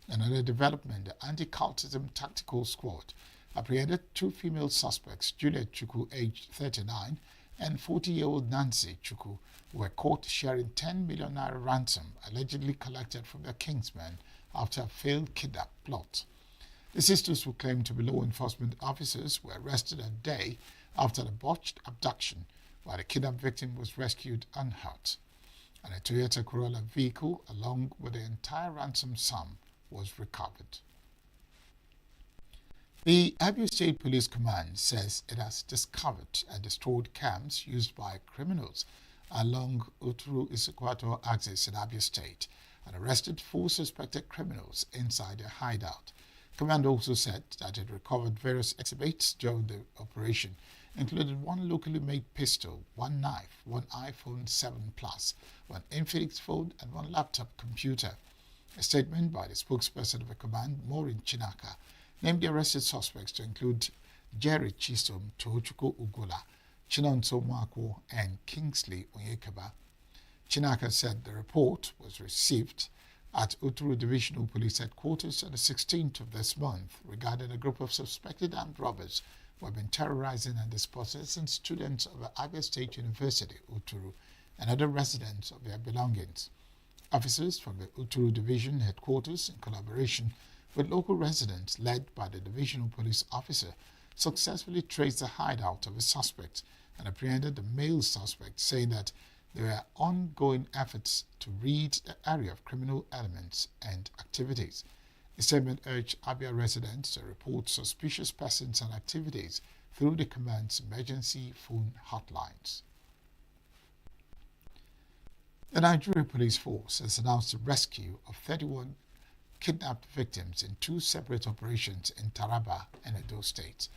Speaker 8: Another development, the Anti-Cultism Tactical Squad apprehended 2 female suspects, Juliet Chuku, aged 39, and 40-year-old Nancy Chuku, who were caught sharing 10 million naira ransom allegedly collected from their kingsmen after a failed kidnap plot. The sisters, who claimed to be law enforcement officers, were arrested a day after the botched abduction, while the kidnapped victim was rescued unhurt. And a Toyota Corolla vehicle, along with the entire ransom sum, was recovered. The Abia State Police Command says it has discovered and destroyed camps used by criminals along Uturu-Isukwato axis in Abia State and arrested 4 suspected criminals inside their hideout. Command also said that it recovered various exhibits during the operation, including 1 locally made pistol, 1 knife, 1 iPhone 7 Plus, 1 Infinix phone, and 1 laptop computer. A statement by the spokesperson of the command, Maureen Chinaka, named the arrested suspects to include Jerry Chisom Tohochukwu Ugola, Chinonso Mwako, and Kingsley Onyekaba. Chinaka said the report was received at Uturu Divisional Police Headquarters on the 16th of this month regarding a group of suspected armed robbers who have been terrorizing and dispossessing students of Abia State University, Uturu, and other residents of their belongings. Officers from the Uturu Division Headquarters, in collaboration with local residents led by the Divisional Police Officer, successfully traced the hideout of a suspect and apprehended the male suspect, saying that there were ongoing efforts to rid the area of criminal elements and activities. The statement urged Abia residents to report suspicious persons and activities through the command's emergency phone hotlines. The Nigerian Police Force has announced the rescue of 31 kidnapped victims in 2 separate operations in Taraba and Edo states.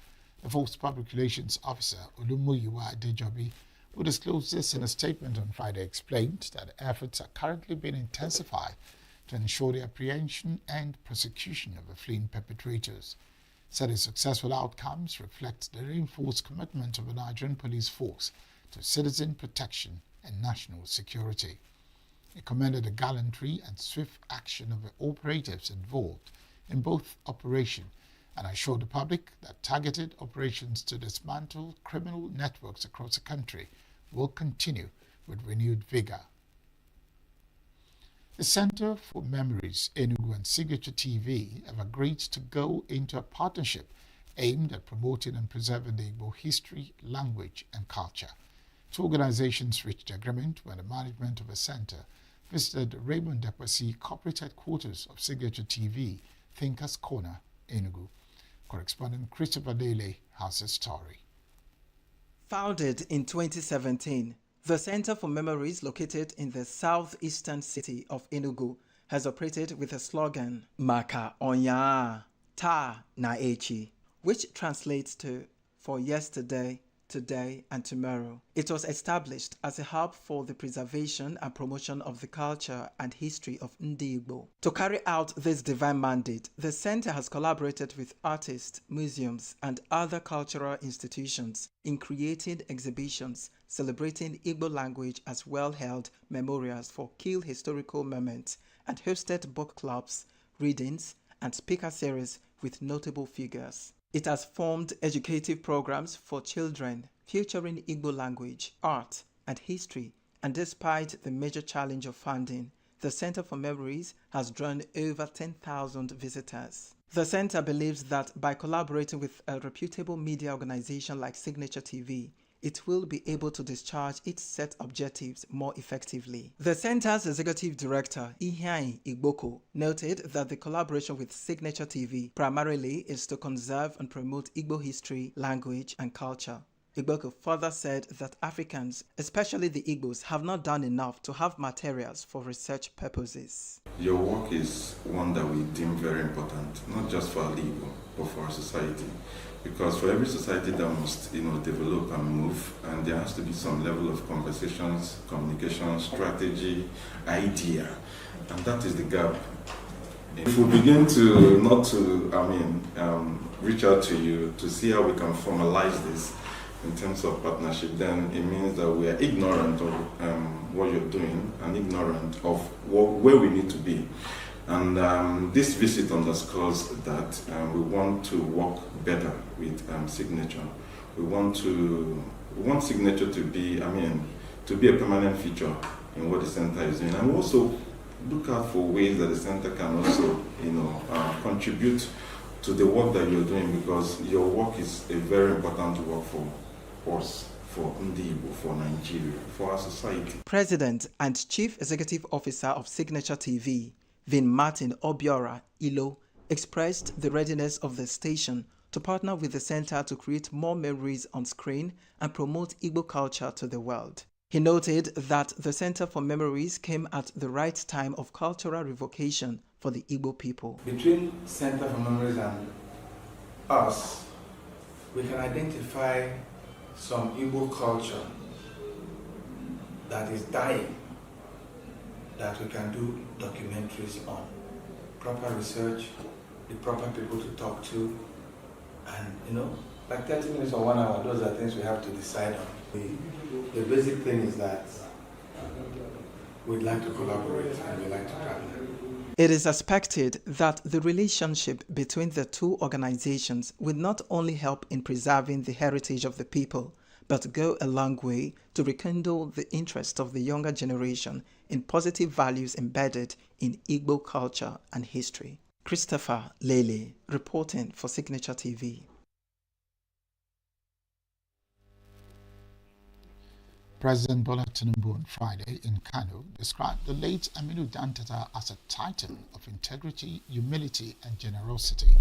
Speaker 8: The Force Public Relations Officer, Olumuyiwa Adejobi, who disclosed this in a statement on Friday, explained that efforts are currently being intensified to ensure the apprehension and prosecution of the fleeing perpetrators. Said the successful outcomes reflect the reinforced commitment of the Nigerian Police Force to citizen protection and national security. He commended the gallantry and swift action of the operatives involved in both operations and assured the public that targeted operations to dismantle criminal networks across the country will continue with renewed vigor. The Center for Memories, ENUGU and Signature TV have agreed to go into a partnership aimed at promoting and preserving the Igbo history, language and culture. 2 organizations reached agreement when the management of the center visited Raymond Dekwesi corporate headquarters of Signature TV, Thinkers Corner, ENUGU. Correspondent Christopher Lele has a story.
Speaker 17: Founded in 2017, the Center for Memories, located in the southeastern city of ENUGU, has operated with a slogan, Maka Onya Ta Na Echi, which translates to for yesterday, today and tomorrow. It was established as a hub for the preservation and promotion of the culture and history of Ndi Igbo. To carry out this divine mandate, the center has collaborated with artists, museums and other cultural institutions in creating exhibitions celebrating Igbo language as well-held memorials for key historical moments and hosted book clubs, readings and speaker series with notable figures. It has formed educative programs for children featuring Igbo language, art, and history, and despite the major challenge of funding, the Center for Memories has drawn over 10,000 visitors. The center believes that by collaborating with a reputable media organization like Signature TV, it will be able to discharge its set objectives more effectively. The center's executive director, Ihai Igboko, noted that the collaboration with Signature TV primarily is to conserve and promote Igbo history, language, and culture. Igboko further said that Africans, especially the Igbos, have not done enough to have materials for research purposes.
Speaker 20: Your work is one that we deem very important, not just for our Igbo, but for our society. Because for every society that must, develop and move, and there has to be some level of conversations, communication, strategy, idea, and that is the gap. If we begin to reach out to you to see how we can formalize this in terms of partnership, then it means that we are ignorant of what you're doing and ignorant of where we need to be. And this visit underscores that we want to work better with Signature. We want Signature to be, to be a permanent feature in what the center is doing, and we also look out for ways that the center can also, contribute to the work that you're doing, because your work is a very important work for us, for Ndi Igbo, for Nigeria, for our society.
Speaker 17: President and Chief Executive Officer of Signature TV, Vin Martin Obiora Ilo, expressed the readiness of the station to partner with the center to create more memories on screen and promote Igbo culture to the world. He noted that the Center for Memories came at the right time of cultural revocation for the Igbo people.
Speaker 21: Between Center for Memories and us, we can identify some Igbo culture that is dying, that we can do documentaries on. Proper research, the proper people to talk to, and like 30 minutes or 1 hour, those are things we have to decide on. The basic thing is that we'd like to collaborate and we'd like to partner.
Speaker 17: It is expected that the relationship between the two organizations will not only help in preserving the heritage of the people, but go a long way to rekindle the interest of the younger generation in positive values embedded in Igbo culture and history. Christopher Lele, reporting for Signature TV.
Speaker 8: President Bola Tinubu on Friday in Kano described the late Aminu Dantata as a titan of integrity, humility and generosity,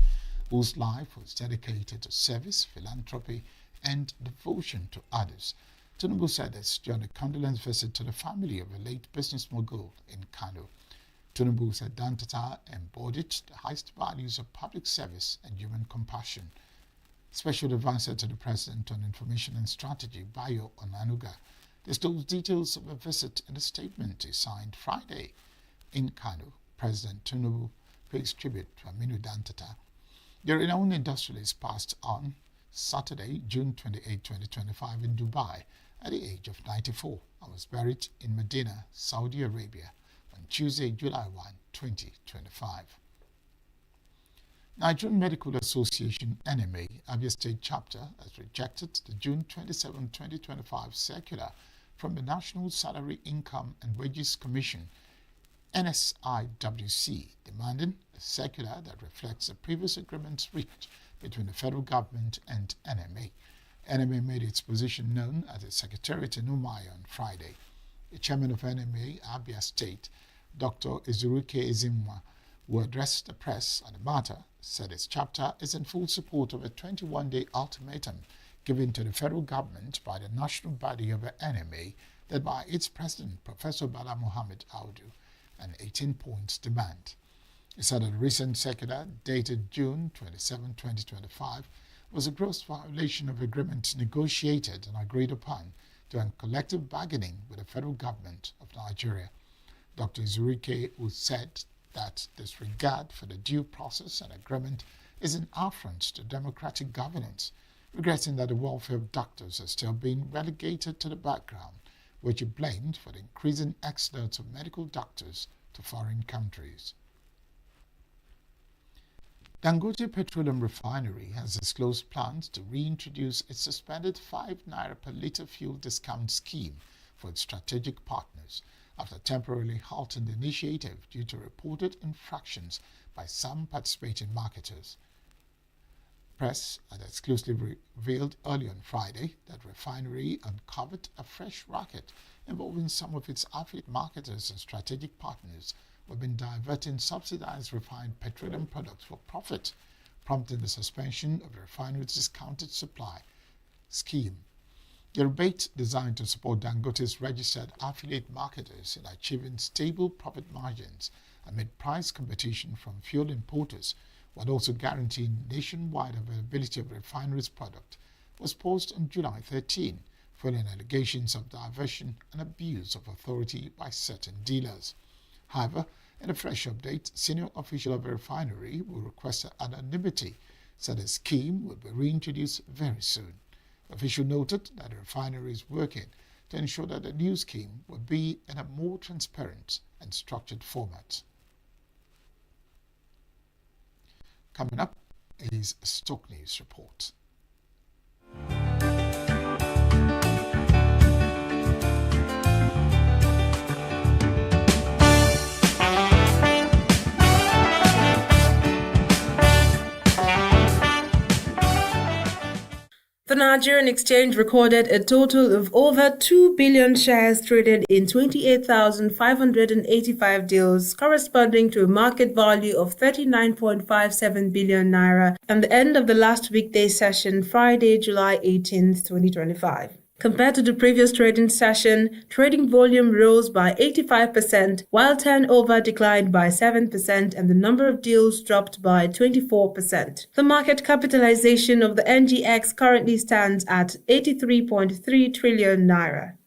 Speaker 8: whose life was dedicated to service, philanthropy and devotion to others. Tinubu said this during a condolence visit to the family of a late business mogul in Kano. Tinubu said Dantata embodied the highest values of public service and human compassion. Special advisor to the President on Information and Strategy, Bayo Onanuga, disclosed details of a visit in a statement he signed Friday in Kano. President Tinubu pays tribute to Aminu Dantata. The renowned industrialist passed on Saturday, June 28, 2025 in Dubai at the age of 94 and was buried in Medina, Saudi Arabia on Tuesday, July 1, 2025. Nigerian Medical Association NMA Abia State Chapter has rejected the June 27, 2025 circular from the National Salary, Income and Wages Commission NSIWC, demanding a circular that reflects the previous agreements reached between the federal government and NMA. NMA made its position known at its secretariat in Umuahia on Friday. The chairman of NMA Abia State, Dr. Izuruke Ezimwa, who addressed the press on the matter, said its chapter is in full support of a 21-day ultimatum given to the federal government by the national body of the NMA, led by its president, Professor Bala Mohammed Audu, an 18-point demand. He said that the recent circular, dated June 27, 2025, was a gross violation of agreements negotiated and agreed upon during collective bargaining with the federal government of Nigeria. Dr. Izurike, who said that disregard for the due process and agreement is an affront to democratic governance, regretting that the welfare of doctors has still been relegated to the background, which he blamed for the increasing exodus of medical doctors to foreign countries. Dangote Petroleum Refinery has disclosed plans to reintroduce its suspended 5 naira per litre fuel discount scheme for its strategic partners, after temporarily halting the initiative due to reported infractions by some participating marketers. Press had exclusively revealed early on Friday that refinery uncovered a fresh racket involving some of its affiliate marketers and strategic partners who have been diverting subsidized refined petroleum products for profit, prompting the suspension of the refinery's discounted supply scheme. The rebate, designed to support Dangote's registered affiliate marketers in achieving stable profit margins amid price competition from fuel importers, while also guaranteeing nationwide availability of the refinery's product, was paused on July 13, following allegations of diversion and abuse of authority by certain dealers. However, in a fresh update, senior official of the refinery, who requested anonymity, said the scheme will be reintroduced very soon. The official noted that the refinery is working to ensure that the new scheme will be in a more transparent and structured format. Coming up is a Stock News report.
Speaker 6: The Nigerian exchange recorded a total of over 2 billion shares traded in 28,585 deals, corresponding to a market value of 39.57 billion naira at the end of the last weekday session, Friday, July 18, 2025. Compared to the previous trading session, trading volume rose by 85%, while turnover declined by 7% and the number of deals dropped by 24%. The market capitalization of the NGX currently stands at 83.3 trillion naira.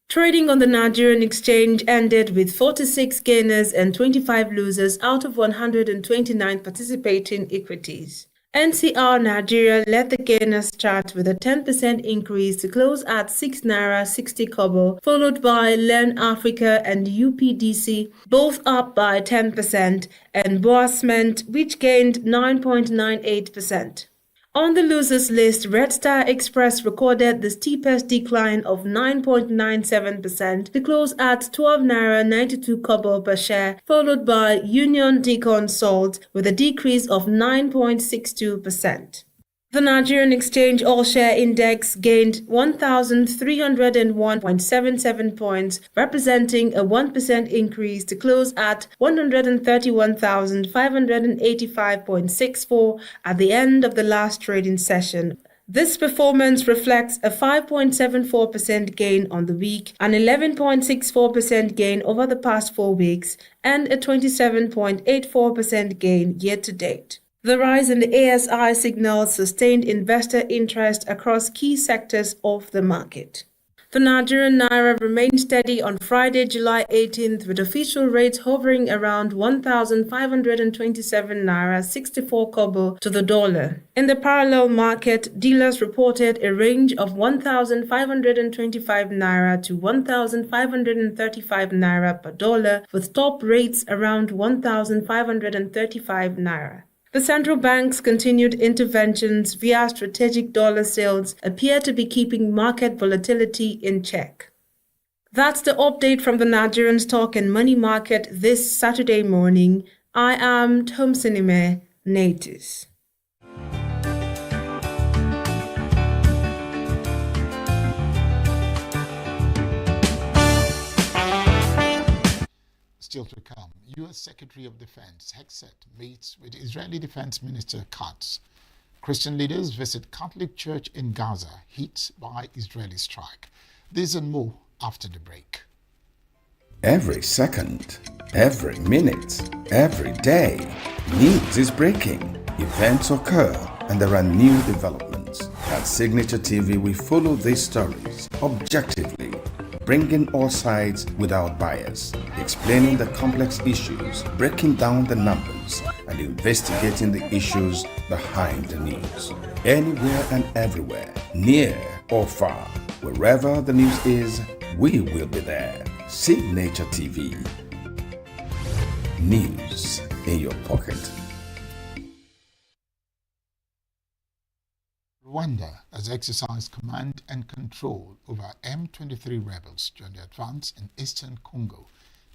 Speaker 6: Trading on the Nigerian exchange ended with 46 gainers and 25 losers out of 129 participating equities. NCR Nigeria led the gainers chart with a 10% increase to close at 6 naira 60 kobo, followed by LEN Africa and UPDC, both up by 10%, and Boa Cement, which gained 9.98%. On the losers list, Red Star Express recorded the steepest decline of 9.97% to close at 12 naira 92 kobo per share, followed by Union Deacon Salt with a decrease of 9.62%. The Nigerian Exchange All-Share Index gained 1,301.77 points, representing a 1% increase to close at 131,585.64 at the end of the last trading session. This performance reflects a 5.74% gain on the week, an 11.64% gain over the past 4 weeks, and a 27.84% gain year to date. The rise in the ASI signals sustained investor interest across key sectors of the market. The Nigerian Naira remained steady on Friday, July 18th, with official rates hovering around 1,527 Naira 64 kobo to the dollar. In the parallel market, dealers reported a range of 1,525 Naira to 1,535 Naira per dollar, with top rates around 1,535 Naira. The central bank's continued interventions via strategic dollar sales appear to be keeping market volatility in check. That's the update from the Nigerian stock and money market this Saturday morning. I am Tomsinime Natus.
Speaker 8: Still to come, U.S. Secretary of Defense Hexet meets with Israeli Defense Minister Katz. Christian leaders visit Catholic Church in Gaza, hit by Israeli strike. This and more after the break.
Speaker 7: Every second, every minute, every day, news is breaking, events occur, and there are new developments. At Signature TV, we follow these stories objectively, bringing all sides without bias, explaining the complex issues, breaking down the numbers, and investigating the issues behind the news. Anywhere and everywhere, near or far, wherever the news is, we will be there. Signature TV. News in your pocket.
Speaker 8: Rwanda has exercised command and control over M23 rebels during the advance in eastern Congo,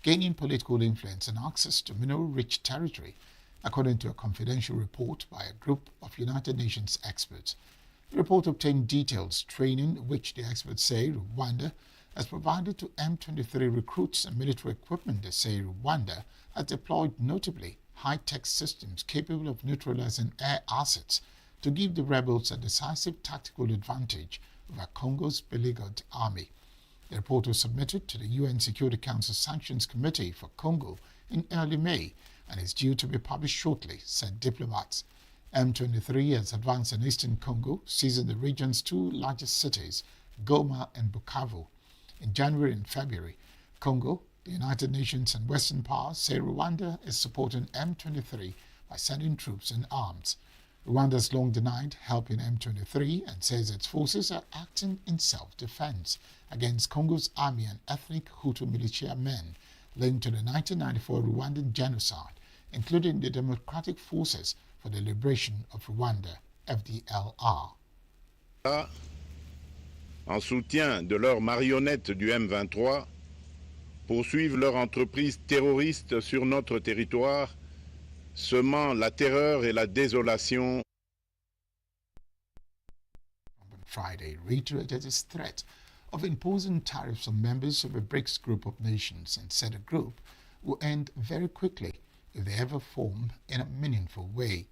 Speaker 8: gaining political influence and access to mineral-rich territory, according to a confidential report by a group of United Nations experts. The report obtained details training which the experts say Rwanda has provided to M23 recruits and military equipment. They say Rwanda has deployed notably high-tech systems capable of neutralizing air assets to give the rebels a decisive tactical advantage over Congo's beleaguered army. The report was submitted to the UN Security Council Sanctions Committee for Congo in early May and is due to be published shortly, said diplomats. M23 has advanced in eastern Congo, seizing the region's two largest cities, Goma and Bukavu. In January and February, Congo, the United Nations and Western powers say Rwanda is supporting M23 by sending troops and arms. Rwanda has long denied helping M23 and says its forces are acting in self-defense against Congo's army and ethnic Hutu militia men linked to the 1994 Rwandan genocide, including the Democratic Forces for the Liberation of Rwanda, FDLR.
Speaker 5: En soutien de leurs marionnettes du M23, poursuivent leur entreprise terroriste sur notre territoire, semant la terreur et la désolation.
Speaker 8: On Friday, reiterated its threat of imposing tariffs on members of a BRICS group of nations and said the group will end very quickly if they ever form in a meaningful way.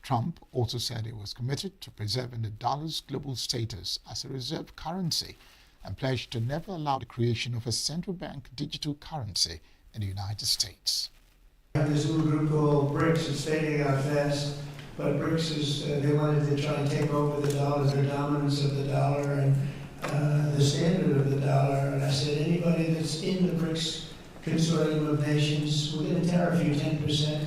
Speaker 8: Trump also said he was committed to preserving the dollar's global status as a reserve currency and pledged to never allow the creation of a central bank digital currency in the United States.
Speaker 22: This little group called BRICS is fading out fast, but BRICS is, they wanted to try and take over the dollar, their dominance of the dollar and the standard of the dollar. And I said, anybody that's in the BRICS consortium of nations, we're going to tariff you 10%.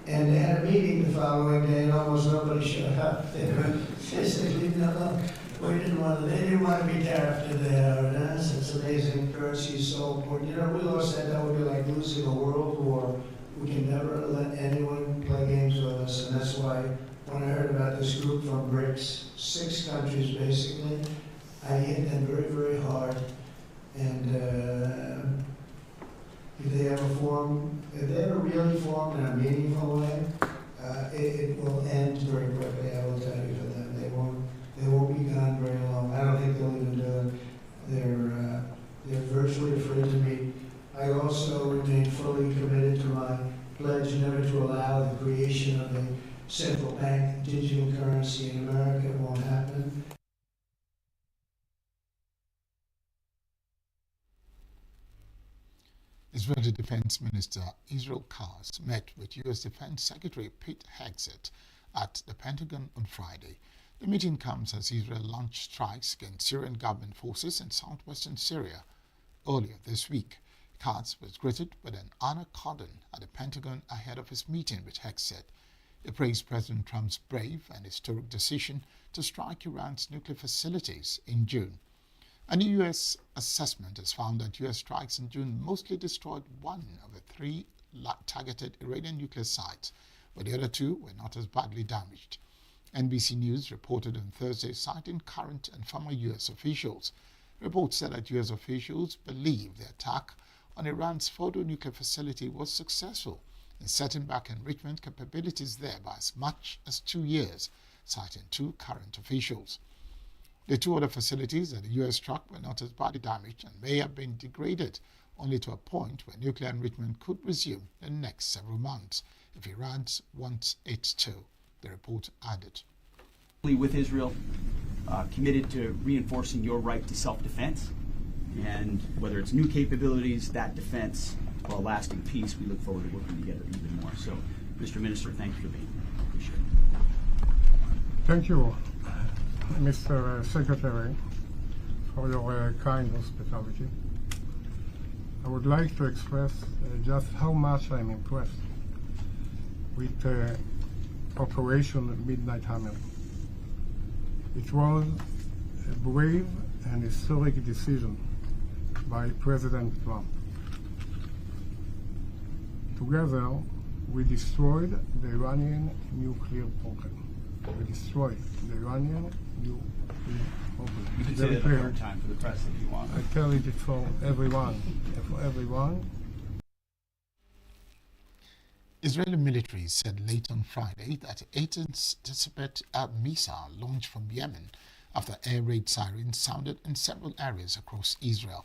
Speaker 22: And they had a meeting the following day and almost nobody showed up. They said, no, we didn't want to, they didn't want to be tariffed in there. And it's amazing, currency is so important. You know, we lost that would be like losing a world war. We can never let anyone play games with us, and that's why when I heard about this group from BRICS, 6 countries basically, I hit them very, very hard. And if they ever really form in a meaningful way, it will end very quickly, I will tell you for that. They're virtually afraid to meet. I also remain fully committed to my pledge never to allow the creation of a central bank digital currency in America. It won't happen.
Speaker 8: Israeli Defense Minister Israel Katz met with U.S. Defense Secretary Pete Hegseth at the Pentagon on Friday. The meeting comes as Israel launched strikes against Syrian government forces in southwestern Syria earlier this week. Katz was greeted with an honor cordon at the Pentagon ahead of his meeting with Hegseth. He praised President Trump's brave and historic decision to strike Iran's nuclear facilities in June. A new U.S. assessment has found that U.S. strikes in June mostly destroyed one of the three targeted Iranian nuclear sites, but the other two were not as badly damaged. NBC News reported on Thursday, citing current and former U.S. officials. Reports said that U.S. officials believe the attack on Iran's Fordo nuclear facility was successful in setting back enrichment capabilities there by as much as 2 years, citing two current officials. The two other facilities that the U.S. struck were not as badly damaged and may have been degraded only to a point where nuclear enrichment could resume in the next several months if Iran wants it to, the report added.
Speaker 3: With Israel, committed to reinforcing your right to self-defense, and whether it's new capabilities, that defense, or a lasting peace, we look forward to working together even more. So, Mr. Minister, thank you for being here. Appreciate it.
Speaker 4: Thank you, Mr. Secretary, for your kind hospitality. I would like to express just how much I'm impressed with Operation Midnight Hammer. It was a brave and historic decision by President Trump. Together, we destroyed the Iranian nuclear program. We destroyed the Iranian nuclear program.
Speaker 3: You can say that a third time for the press if you want.
Speaker 4: I tell it for everyone.
Speaker 8: Israeli military said late on Friday that it anticipated a missile launched from Yemen after air raid sirens sounded in several areas across Israel.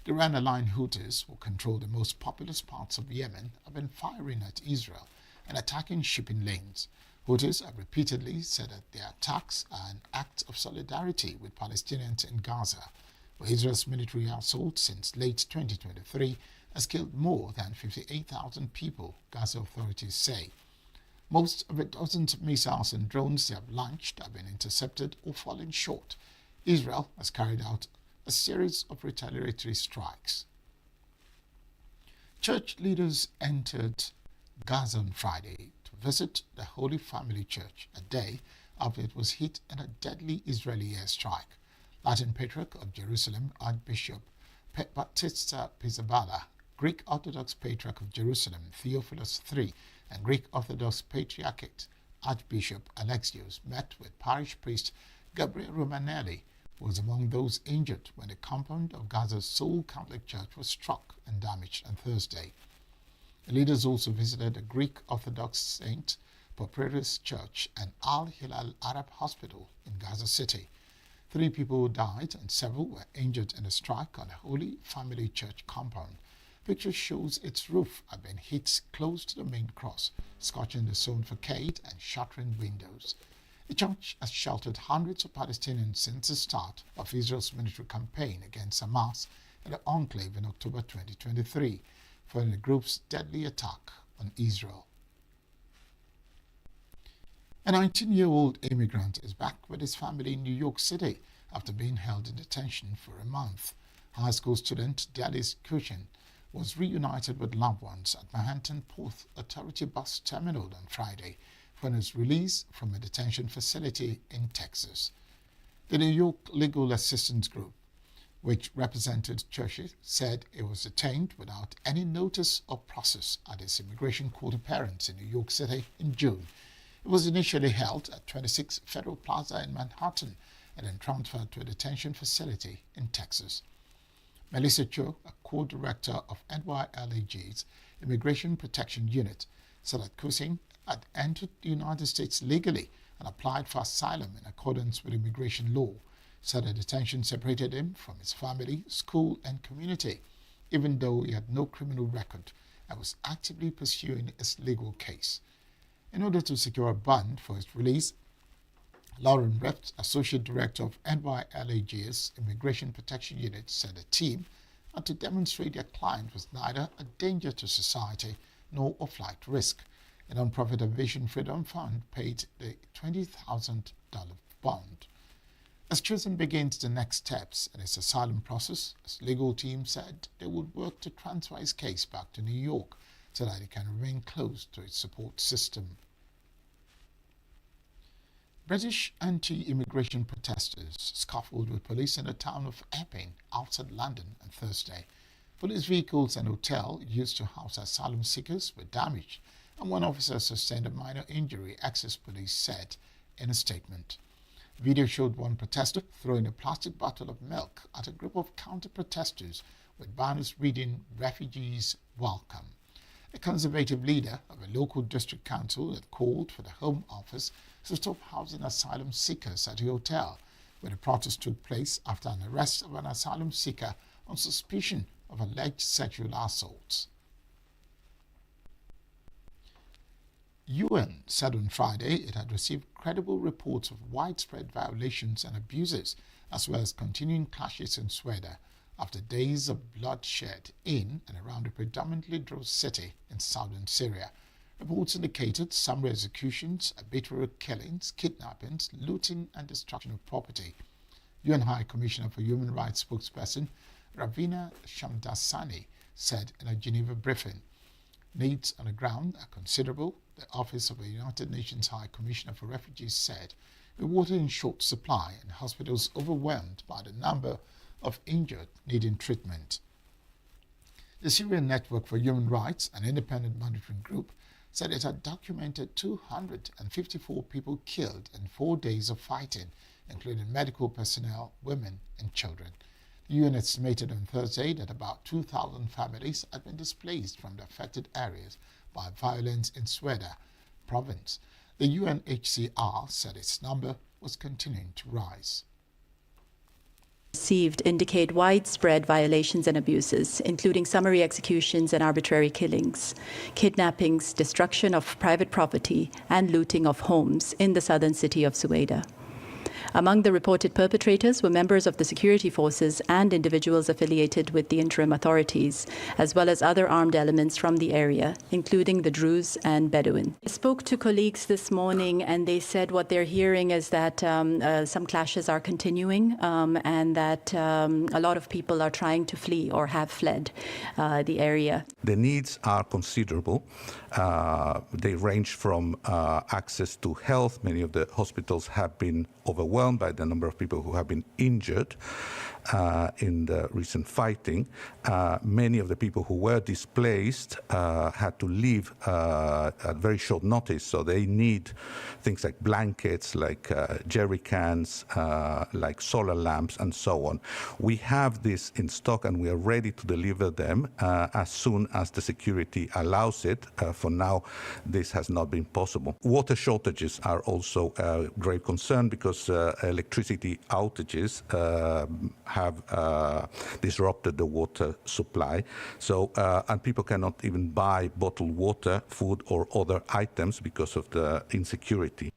Speaker 8: The Iran-aligned Houthis, who control the most populous parts of Yemen, have been firing at Israel and attacking shipping lanes. Houthis have repeatedly said that their attacks are an act of solidarity with Palestinians in Gaza, where Israel's military assault since late 2023 has killed more than 58,000 people, Gaza authorities say. Most of the dozens of missiles and drones they have launched have been intercepted or fallen short. Israel has carried out a series of retaliatory strikes. Church leaders entered Gaza on Friday to visit the Holy Family Church a day after it was hit in a deadly Israeli airstrike. Latin Patriarch of Jerusalem, Archbishop Baptista Pizzaballa, Greek Orthodox Patriarch of Jerusalem, Theophilus III, and Greek Orthodox Patriarchate, Archbishop Alexios, met with parish priest Gabriel Romanelli, who was among those injured when the compound of Gaza's sole Catholic Church was struck and damaged on Thursday. The leaders also visited the Greek Orthodox St. Porphyrius Church and Al-Hilal Arab Hospital in Gaza City. 3 people died and several were injured in a strike on the Holy Family Church compound. Picture shows its roof had been hit close to the main cross, scorching the stone facade and shattering windows. The church has sheltered hundreds of Palestinians since the start of Israel's military campaign against Hamas in the enclave in October 2023, following the group's deadly attack on Israel. A 19-year-old immigrant is back with his family in New York City after being held in detention for a month. High school student Dallas Cushin was reunited with loved ones at Manhattan Port Authority bus terminal on Friday when his release from a detention facility in Texas. The New York Legal Assistance Group, which represented Churchill, said it was detained without any notice or process at his immigration court appearance in New York City in June. It was initially held at 26 Federal Plaza in Manhattan and then transferred to a detention facility in Texas. Melissa Cho, a co-director of NYLAG's Immigration Protection Unit, said that Cushing had entered the United States legally and applied for asylum in accordance with immigration law. said the detention separated him from his family, school and community, even though he had no criminal record and was actively pursuing his legal case. In order to secure a bond for his release, Lauren Rept, Associate Director of NYLAG's Immigration Protection Unit, said the team had to demonstrate their client was neither a danger to society nor a flight risk. A non-profit Aviation Freedom Fund paid the $20,000 bond. As Chisholm begins the next steps in his asylum process, his legal team said they would work to transfer his case back to New York so that he can remain close to its support system. British anti-immigration protesters scuffled with police in the town of Epping outside London on Thursday. Police vehicles and hotel used to house asylum seekers were damaged, and one officer sustained a minor injury, Access Police said in a statement. Video showed one protester throwing a plastic bottle of milk at a group of counter-protesters with banners reading "Refugees Welcome." A conservative leader of a local district council had called for the Home Office to stop housing asylum seekers at the hotel, where the protest took place after an arrest of an asylum seeker on suspicion of alleged sexual assaults. UN said on Friday it had received credible reports of widespread violations and abuses, as well as continuing clashes in Sweden after days of bloodshed in and around a predominantly Druze city in southern Syria. Reports indicated summary executions, arbitrary killings, kidnappings, looting and destruction of property. UN High Commissioner for Human Rights spokesperson Ravina Shamdasani said in a Geneva briefing, "Needs on the ground are considerable." The Office of the United Nations High Commissioner for Refugees said, "With water in short supply and hospitals overwhelmed by the number of injured needing treatment." The Syrian Network for Human Rights, an independent monitoring group, said it had documented 254 people killed in 4 days of fighting, including medical personnel, women and children. The UN estimated on Thursday that about 2,000 families had been displaced from the affected areas by violence in Sweden province. The UNHCR said its number was continuing to rise.
Speaker 1: Received indicate widespread violations and abuses, including summary executions and arbitrary killings, kidnappings, destruction of private property, and looting of homes in the southern city of Sueda. Among the reported perpetrators were members of the security forces and individuals affiliated with the interim authorities, as well as other armed elements from the area, including the Druze and Bedouin. I spoke to colleagues this morning, and they said what they're hearing is that some clashes are continuing and that a lot of people are trying to flee or have fled the area.
Speaker 2: The needs are considerable. They range from access to health. Many of the hospitals have been overwhelmed by the number of people who have been injured in the recent fighting. Many of the people who were displaced had to leave at very short notice, so they need things like blankets, like jerry cans, like solar lamps, and so on. We have this in stock, and we are ready to deliver them as soon as the security allows it. For now, this has not been possible. Water shortages are also a great concern because electricity outages have disrupted the water supply. So, and people cannot even buy bottled water, food, or other items because of the insecurity.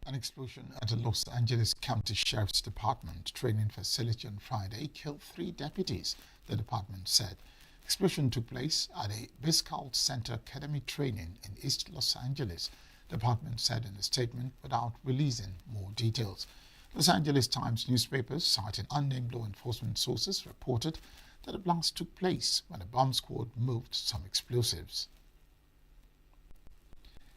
Speaker 8: An explosion at the Los Angeles County Sheriff's Department training facility on Friday killed 3 deputies, the department said. Explosion took place at a Biscayne Center Academy training in East Los Angeles, the department said in a statement without releasing more details. Los Angeles Times newspapers, citing unnamed law enforcement sources, reported that the blast took place when a bomb squad moved some explosives.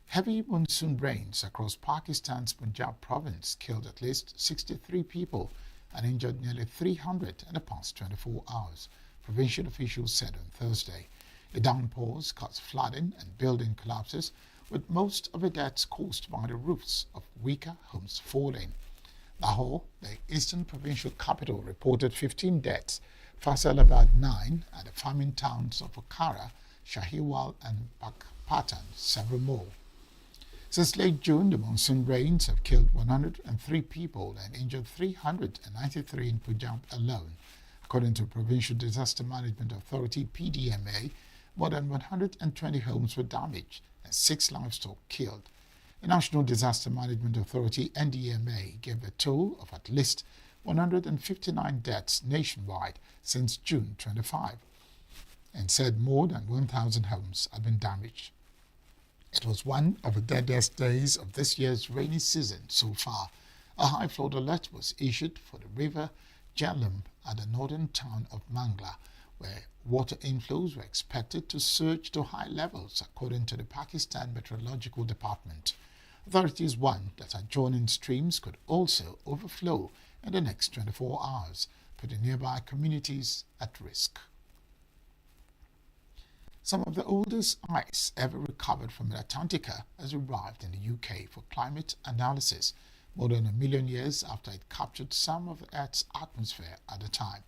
Speaker 8: Heavy monsoon rains across Pakistan's Punjab province killed at least 63 people and injured nearly 300 in the past 24 hours, provincial officials said on Thursday. The downpours caused flooding and building collapses, with most of the deaths caused by the roofs of weaker homes falling. Lahore, the eastern provincial capital, reported 15 deaths, Faisalabad 9, and the farming towns of Okara, Shahiwal and Pakpatan, several more. Since late June, the monsoon rains have killed 103 people and injured 393 in Punjab alone. According to Provincial Disaster Management Authority (PDMA), more than 120 homes were damaged and 6 livestock killed. The National Disaster Management Authority (NDMA) gave a toll of at least 159 deaths nationwide since June 25 and said more than 1,000 homes have been damaged. It was one of the deadliest days of this year's rainy season so far. A high flood alert was issued for the river Jhelum at the northern town of Mangla, where water inflows were expected to surge to high levels, according to the Pakistan Meteorological Department. Authorities warned that adjoining streams could also overflow in the next 24 hours, putting nearby communities at risk. Some of the oldest ice ever recovered from Antarctica has arrived in the UK for climate analysis, more than 1 million years after it captured some of the Earth's atmosphere at the time.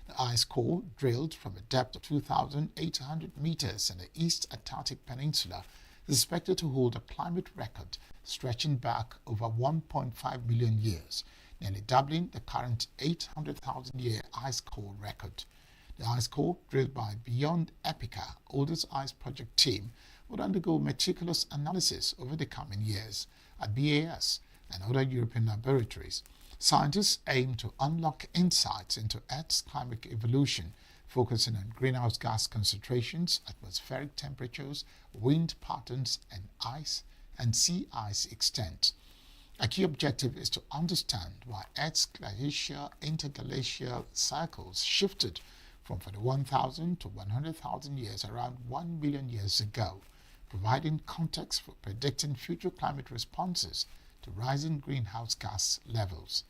Speaker 8: The ice core, drilled from a depth of 2,800 meters in the East Antarctic Peninsula, is expected to hold a climate record stretching back over 1.5 million years, nearly doubling the current 800,000-year ice core record. The ice core, drilled by Beyond Epica, oldest ice project team, would undergo meticulous analysis over the coming years at BAS and other European laboratories. Scientists aim to unlock insights into Earth's climate evolution, focusing on greenhouse gas concentrations, atmospheric temperatures, wind patterns, and ice and sea ice extent. A key objective is to understand why Earth's glacial interglacial cycles shifted from 41,000 to 100,000 years around 1 million years ago, providing context for predicting future climate responses to rising greenhouse gas levels.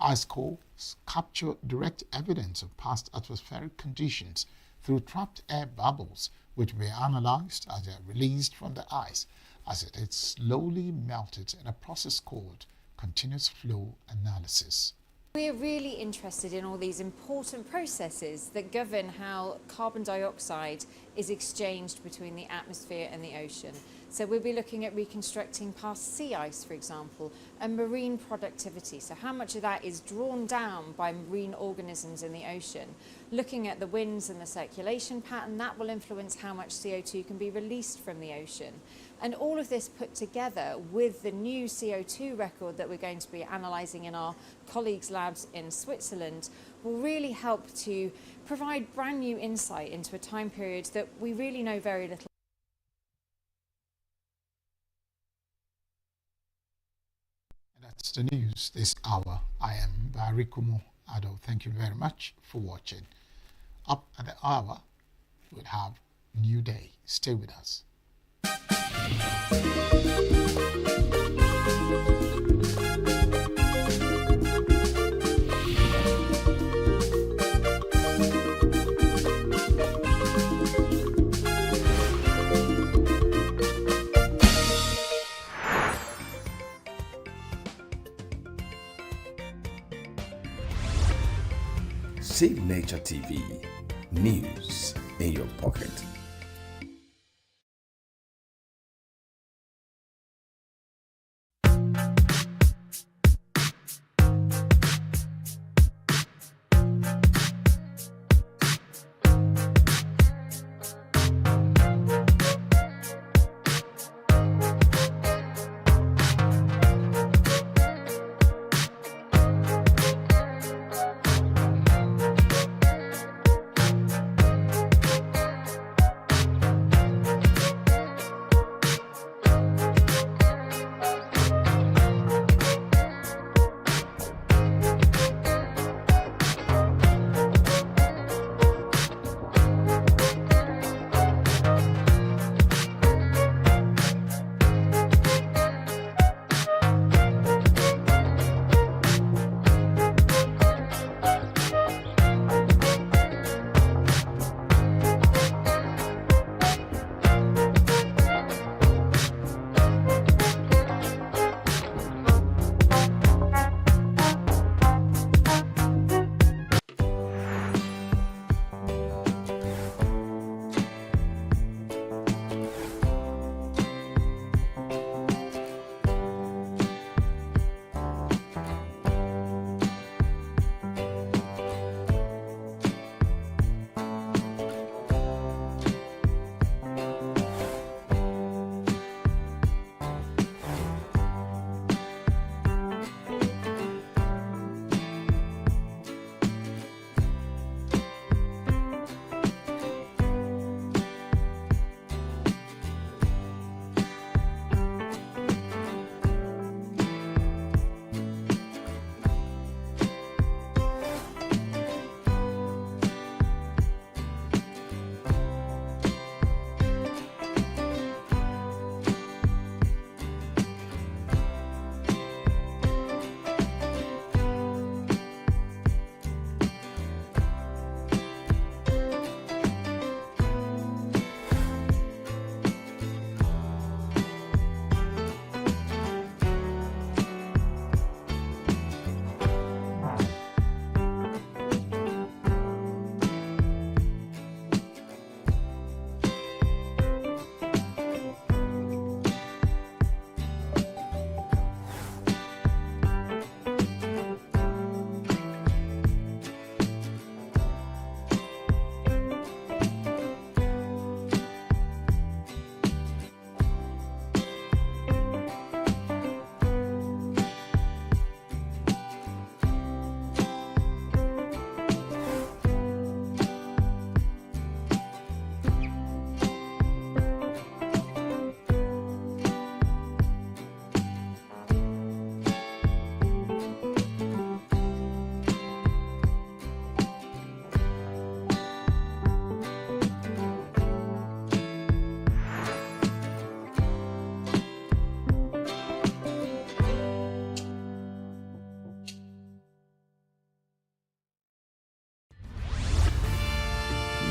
Speaker 8: Ice cores capture direct evidence of past atmospheric conditions through trapped air bubbles, which were analyzed as they are released from the ice as it is slowly melted in a process called continuous flow analysis.
Speaker 10: We are really interested in all these important processes that govern how carbon dioxide is exchanged between the atmosphere and the ocean. So we'll be looking at reconstructing past sea ice, for example, and marine productivity. So how much of that is drawn down by marine organisms in the ocean. Looking at the winds and the circulation pattern, that will influence how much CO2 can be released from the ocean. And all of this put together with the new CO2 record that we're going to be analysing in our colleagues' labs in Switzerland will really help to provide brand new insight into a time period that we really know very little.
Speaker 8: That's the news this hour. I am Barry Kumo Ado. Thank you very much for watching. Up at the hour, we'll have New Day. Stay with us.
Speaker 7: Signature TV, news in your pocket.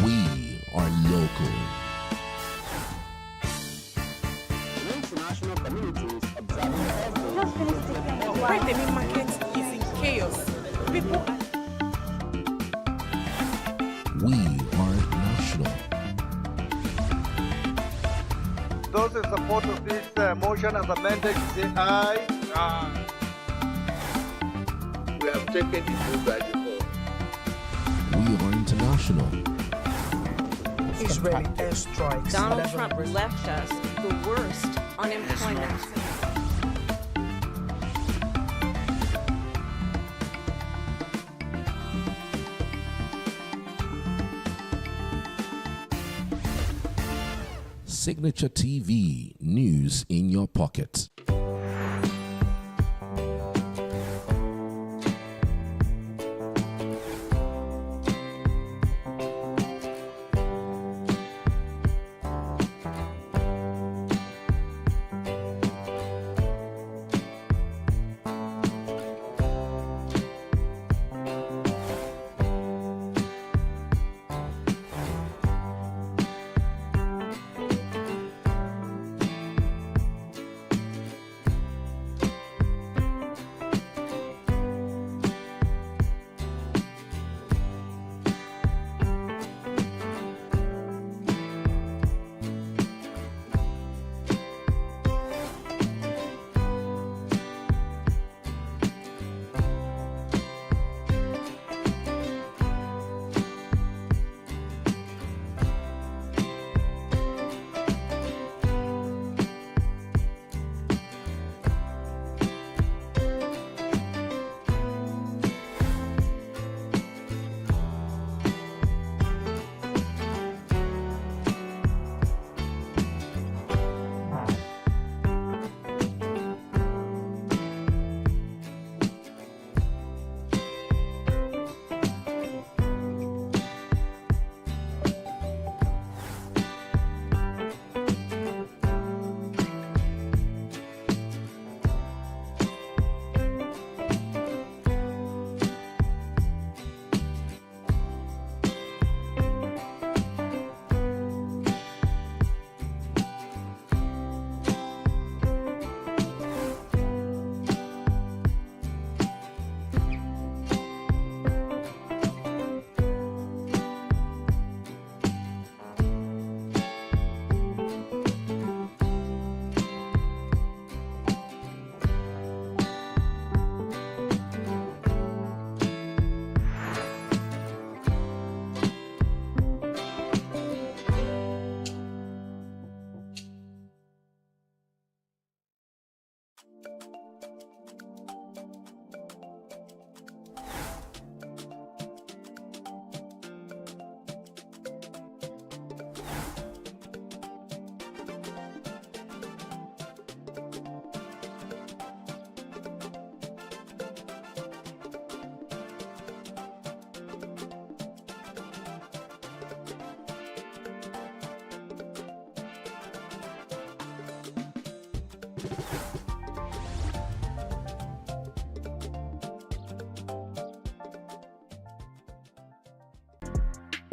Speaker 12: We are local.
Speaker 13: International communities observing every
Speaker 23: market is in chaos. People
Speaker 12: We are national.
Speaker 24: Those in support of this motion as amended, say aye. Aye.
Speaker 25: We have taken the vote by default.
Speaker 12: We are international.
Speaker 23: Israeli airstrikes.
Speaker 26: Donald Trump left us the worst unemployment.
Speaker 12: Signature TV, news in your pocket.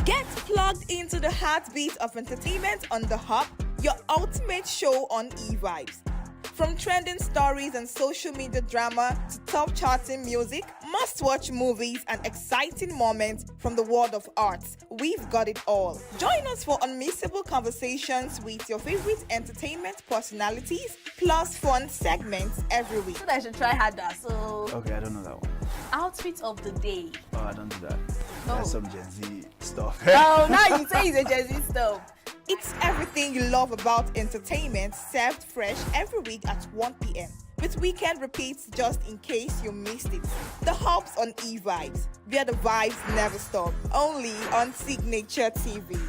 Speaker 23: Get plugged into the heartbeat of entertainment on The Hub, your ultimate show on eVibes. From trending stories and social media drama to top charting music, must-watch movies and exciting moments from the world of arts, we've got it all. Join us for unmissable conversations with your favorite entertainment personalities, plus fun segments every week.
Speaker 27: I should try harder, so...
Speaker 28: Okay, I don't know that one.
Speaker 27: Outfit of the day.
Speaker 28: Oh, I don't do that. That's some Gen Z stuff.
Speaker 27: Oh, now you say it's a Gen Z stuff.
Speaker 23: It's everything you love about entertainment, served fresh every week at 1 p.m. with weekend repeats just in case you missed it. The Hub's on eVibes, where the vibes never stop. Only on Signature TV.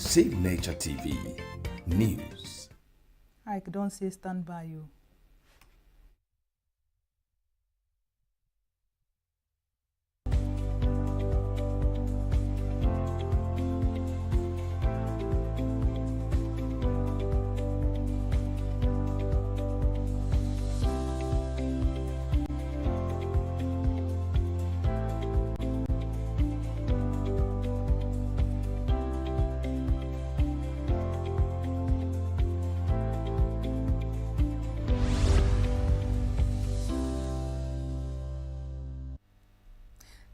Speaker 7: Signature TV News.
Speaker 9: I don't say stand by you.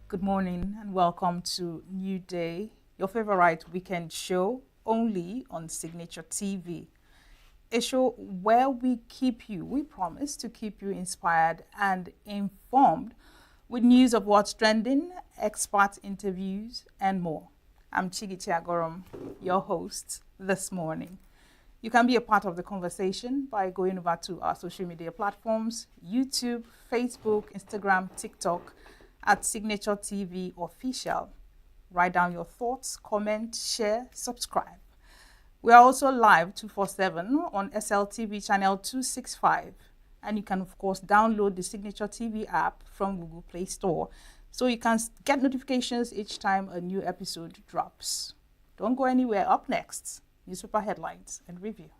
Speaker 9: Good morning and welcome to New Day, your favorite weekend show only on Signature TV. A show where we promise to keep you inspired and informed with news of what's trending, expert interviews, and more. I'm Chigi Chiagorom, your host this morning. You can be a part of the conversation by going over to our social media platforms, YouTube, Facebook, Instagram, TikTok, at Signature TV Official. Write down your thoughts, comment, share, subscribe. We are also live 24/7 on SLTV channel 265. And you can, of course, download the Signature TV app from Google Play Store so you can get notifications each time a new episode drops. Don't go anywhere. Up next, newspaper headlines and review.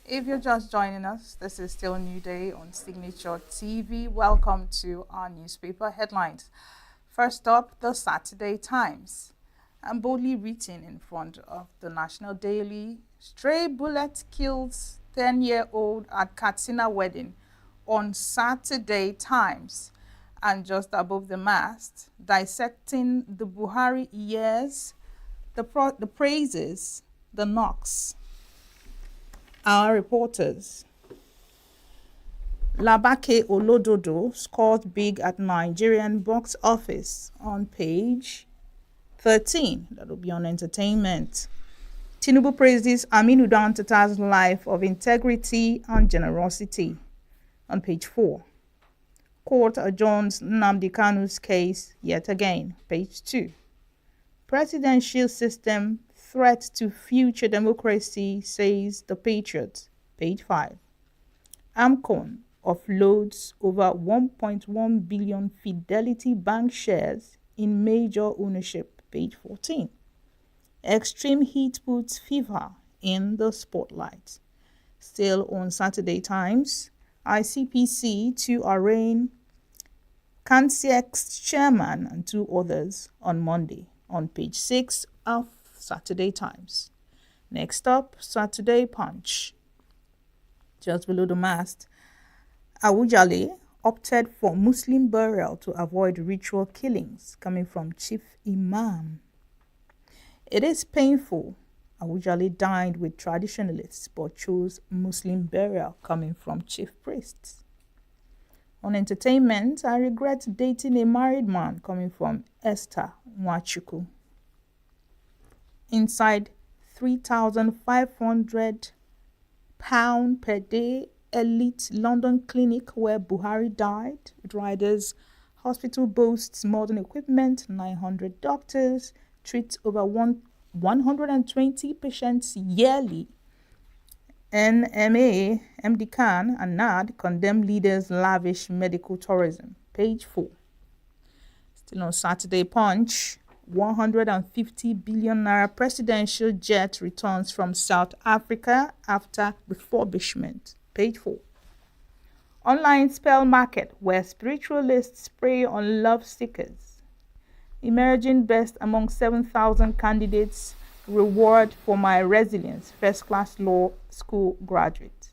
Speaker 9: If you're just joining us, this is still New Day on Signature TV. Welcome to our newspaper headlines. First up, the Saturday Times. And boldly written in front of the National Daily, stray bullet kills 10-year-old at Katsina wedding on Saturday Times. And just above the mast, dissecting the Buhari years, the praises, the knocks. Our reporters. Labake Olododo scored big at Nigerian box office on page 13. That will be on entertainment. Tinubu praises Aminu Dantata's life of integrity and generosity on page 4. Court adjourns Nnamdi Kanu's case yet again, page 2. Presidential system threat to future democracy, says the Patriots, page 5. AMCON offloads over 1.1 billion Fidelity Bank shares in major ownership, page 14. Extreme heat puts FIFA in the spotlight. Still on Saturday Times, ICPC to arraign Kansiek's chairman and 2 others on Monday, on page 6 of Saturday Times. Next up, Saturday Punch. Just below the mast, Awujale opted for Muslim burial to avoid ritual killings, coming from Chief Imam. It is painful. Awujale dined with traditionalists but chose Muslim burial, coming from chief priests. On entertainment, I regret dating a married man, coming from Esther Nwachukwu. Inside £3,500 per day elite London clinic where Buhari died. It riders hospital boasts modern equipment, 900 doctors, treats over 120 patients yearly. NMA, MD Khan, and NAD condemn leaders' lavish medical tourism. Page 4. Still on Saturday Punch, 150 billion naira presidential jet returns from South Africa after refurbishment. Page 4. Online spell market where spiritualists prey on love seekers. Emerging best among 7,000 candidates. Reward for my resilience. First class law school graduate.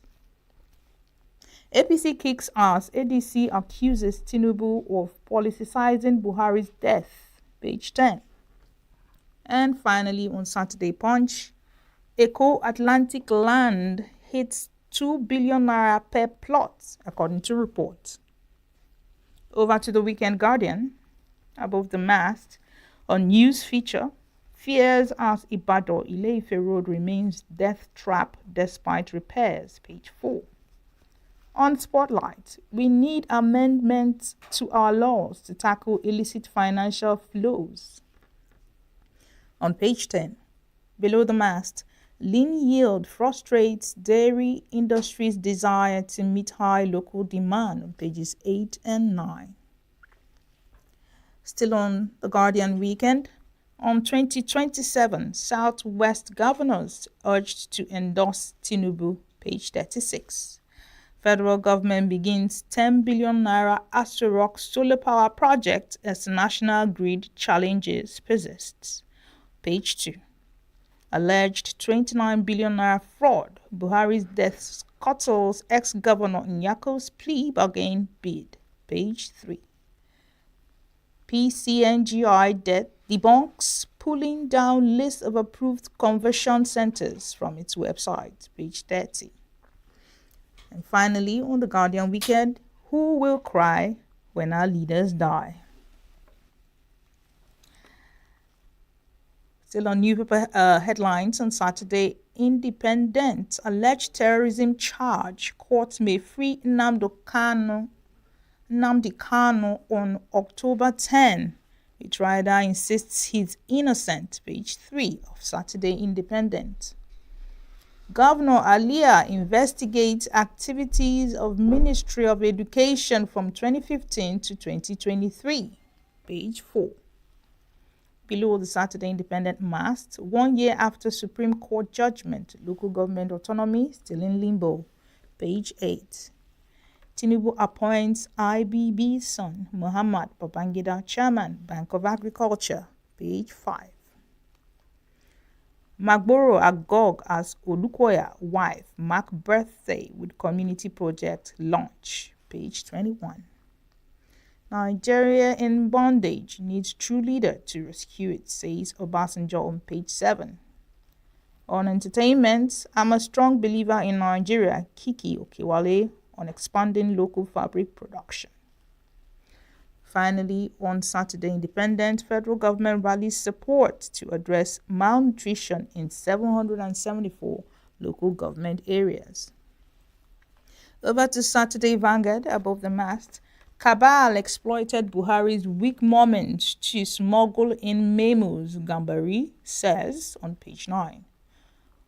Speaker 9: APC kicks ass. ADC accuses Tinubu of politicizing Buhari's death. Page 10. And finally, on Saturday Punch, Eco Atlantic land hits 2 billion naira per plot, according to reports. Over to the Weekend Guardian. Above the mast, on news feature, fears as Ibadan Ile-Ife Road remains death trap despite repairs. Page 4. On Spotlight, we need amendments to our laws to tackle illicit financial flows. On page 10, below the mast, lean yield frustrates dairy industry's desire to meet high local demand. On pages 8 and 9. Still on the Guardian Weekend, on 2027, Southwest governors urged to endorse Tinubu. Page 36. Federal government begins 10 billion naira Aso Rock solar power project as national grid challenges persists. Page 2. Alleged 29 billion naira fraud. Buhari's death scuttles ex-governor Nyako's plea bargain bid. Page 3. PCNGI debt debunks pulling down list of approved conversion centers from its website. Page 30. And finally, on the Guardian Weekend, who will cry when our leaders die? Still on newspaper headlines on Saturday, Independent, alleged terrorism charge, court may free Nnamdi Kanu on October 10. Its rider insists he's innocent. Page 3 of Saturday Independent. Governor Alia investigates activities of Ministry of Education from 2015 to 2023. Page 4. Below the Saturday Independent mast, 1 year after Supreme Court judgment, local government autonomy still in limbo. Page 8. Tinubu appoints IBB son, Muhammad Babangida, chairman, Bank of Agriculture. Page 5. Magboro agog as Olukoya wife mark birthday with community project launch. Page 21. Nigeria in bondage needs true leader to rescue it, says Obasanjo on page 7. On entertainment, I'm a strong believer in Nigeria, Kiki Okewale, on expanding local fabric production. Finally, on Saturday Independent, federal government rallies support to address malnutrition in 774 local government areas. Over to Saturday Vanguard, above the mast, Cabal exploited Buhari's weak moments to smuggle in memos, Gambari says on page 9.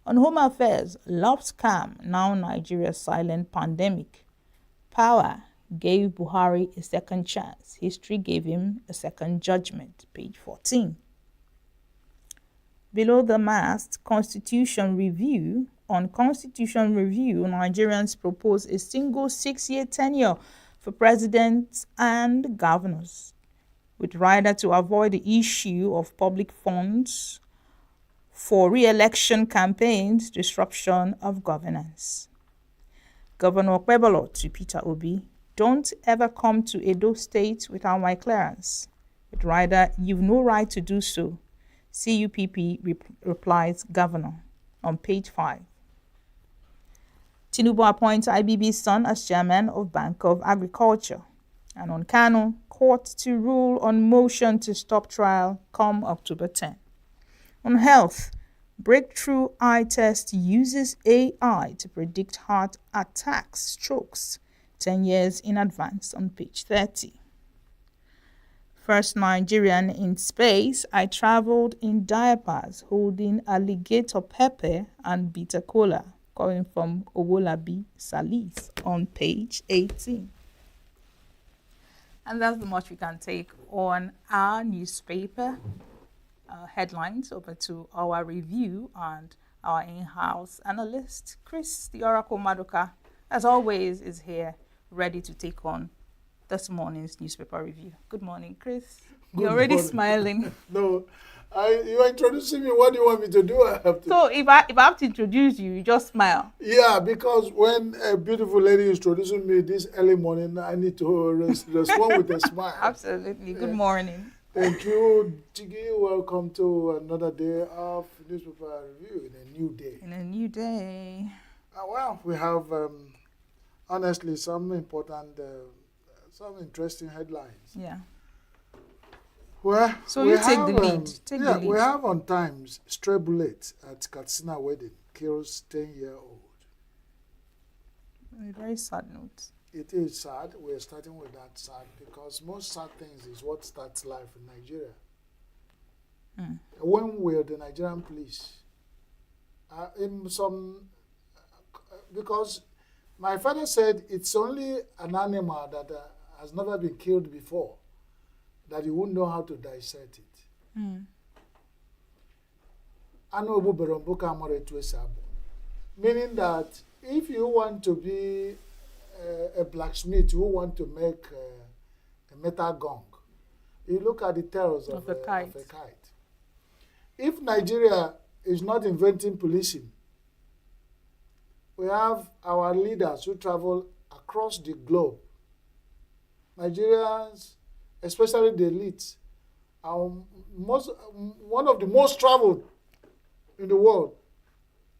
Speaker 9: On Home Affairs, love scam, now Nigeria's silent pandemic. Power gave Buhari a second chance. History gave him a second judgment. Page 14. Below the mast, Constitution Review. On Constitution Review, Nigerians propose a single 6-year tenure for presidents and governors, with rider to avoid the issue of public funds for re-election campaigns, disruption of governance. Governor Kwebolo to Peter Obi, don't ever come to Edo State without my clearance. With rider, you've no right to do so. CUPP replies governor on page 5. Tinubu appoints IBB's son as chairman of Bank of Agriculture. And on Kano, court to rule on motion to stop trial come October 10. On health, Breakthrough eye test uses AI to predict heart attacks, strokes, 10 years in advance on page 30. First Nigerian in space, I traveled in diapers holding alligator pepper and bitter cola, coming from Owolabi Salis on page 18. And that's the much we can take on our newspaper headlines. Over to our review and our in-house analyst, Chris, the Oracle Madoka, as always, is here ready to take on this morning's newspaper review. Good morning, Chris. You're already smiling.
Speaker 11: No, you are introducing me. What do you want me to do? I have to.
Speaker 9: So if I have to introduce you, you just smile.
Speaker 11: Yeah, because when a beautiful lady is introducing me this early morning, I need to respond with a smile.
Speaker 9: Absolutely. Good morning.
Speaker 11: Thank you, Chigi. Welcome to another day of newspaper review in a new day.
Speaker 9: In a new day.
Speaker 11: Well, we have honestly some important, some interesting headlines.
Speaker 9: Yeah.
Speaker 11: Well,
Speaker 9: so you take the lead. Take the lead.
Speaker 11: We have on Times, stray bullet at Katsina wedding kills 10-year-old.
Speaker 9: A very sad note.
Speaker 11: It is sad. We're starting with that sad because most sad things is what starts life in Nigeria. When we're the Nigerian police, because my father said it's only an animal that has never been killed before that you wouldn't know how to dissect it. Meaning that if you want to be a blacksmith who want to make a metal gong, you look at the tails of a kite. If Nigeria is not inventing policing, we have our leaders who travel across the globe. Nigerians, especially the elites, are one of the most traveled in the world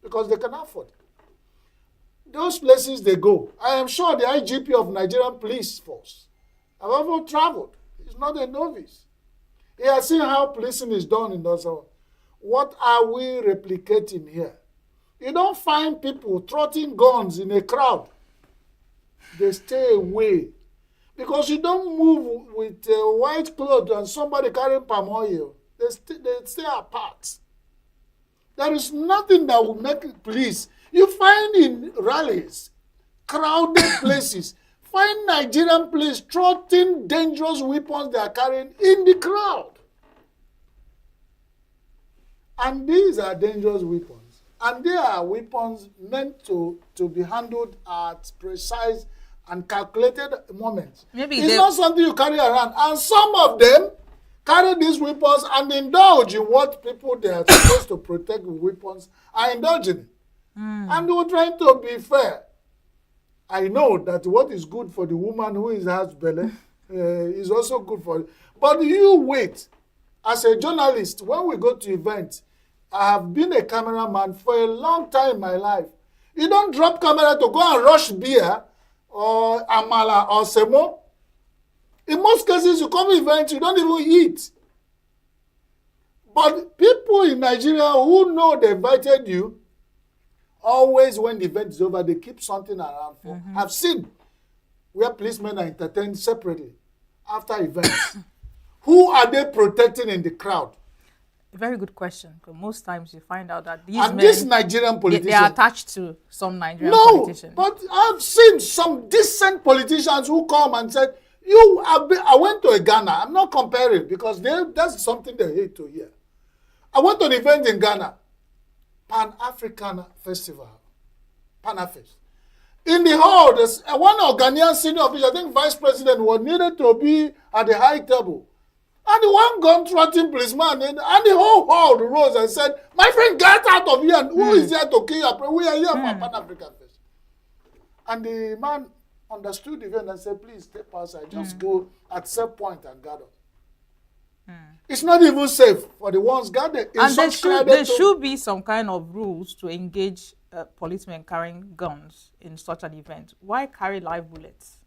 Speaker 11: because they can afford. Those places they go, I am sure the IGP of Nigerian Police Force have ever traveled. He's not a novice. He has seen how policing is done in those. What are we replicating here? You don't find people trotting guns in a crowd. They stay away. Because you don't move with white clothes and somebody carrying palm oil. They stay apart. There is nothing that will make police. You find in rallies, crowded places, find Nigerian police trotting dangerous weapons they are carrying in the crowd. And these are dangerous weapons. And they are weapons meant to be handled at precise and calculated moments. It's not something you carry around. And some of them carry these weapons and indulge in what people they are supposed to protect with weapons are indulging in. And we're trying to be fair. I know that what is good for the woman who has belly is also good for you. But you wait. As a journalist, when we go to events, I have been a cameraman for a long time in my life. You don't drop camera to go and rush beer or amala or semo. In most cases, you come to events, you don't even eat. But people in Nigeria who know they invited you, always when the event is over, they keep something around for. I've seen where policemen are entertained separately after events. Who are they protecting in the crowd?
Speaker 9: A very good question. Because most times you find out that
Speaker 11: these Nigerian politicians,
Speaker 9: they are attached to some Nigerian politicians.
Speaker 11: No, but I've seen some decent politicians who come and said, I went to Ghana. I'm not comparing because that's something they hate to hear. I went to an event in Ghana. Pan-African Festival, Pan-Afest. In the hall, there's one Ghanaian senior official, I think vice president, was needed to be at the high table. And the one gun-trotting policeman, and the whole hall rose and said, my friend, get out of here. And who is here to kill you? We are here for Pan-African Fest. And the man understood the event and said, please step outside. Just go at some point and gather. It's not even safe for the ones gathered.
Speaker 9: And there should be some kind of rules to engage policemen carrying guns in such an event. Why carry live bullets?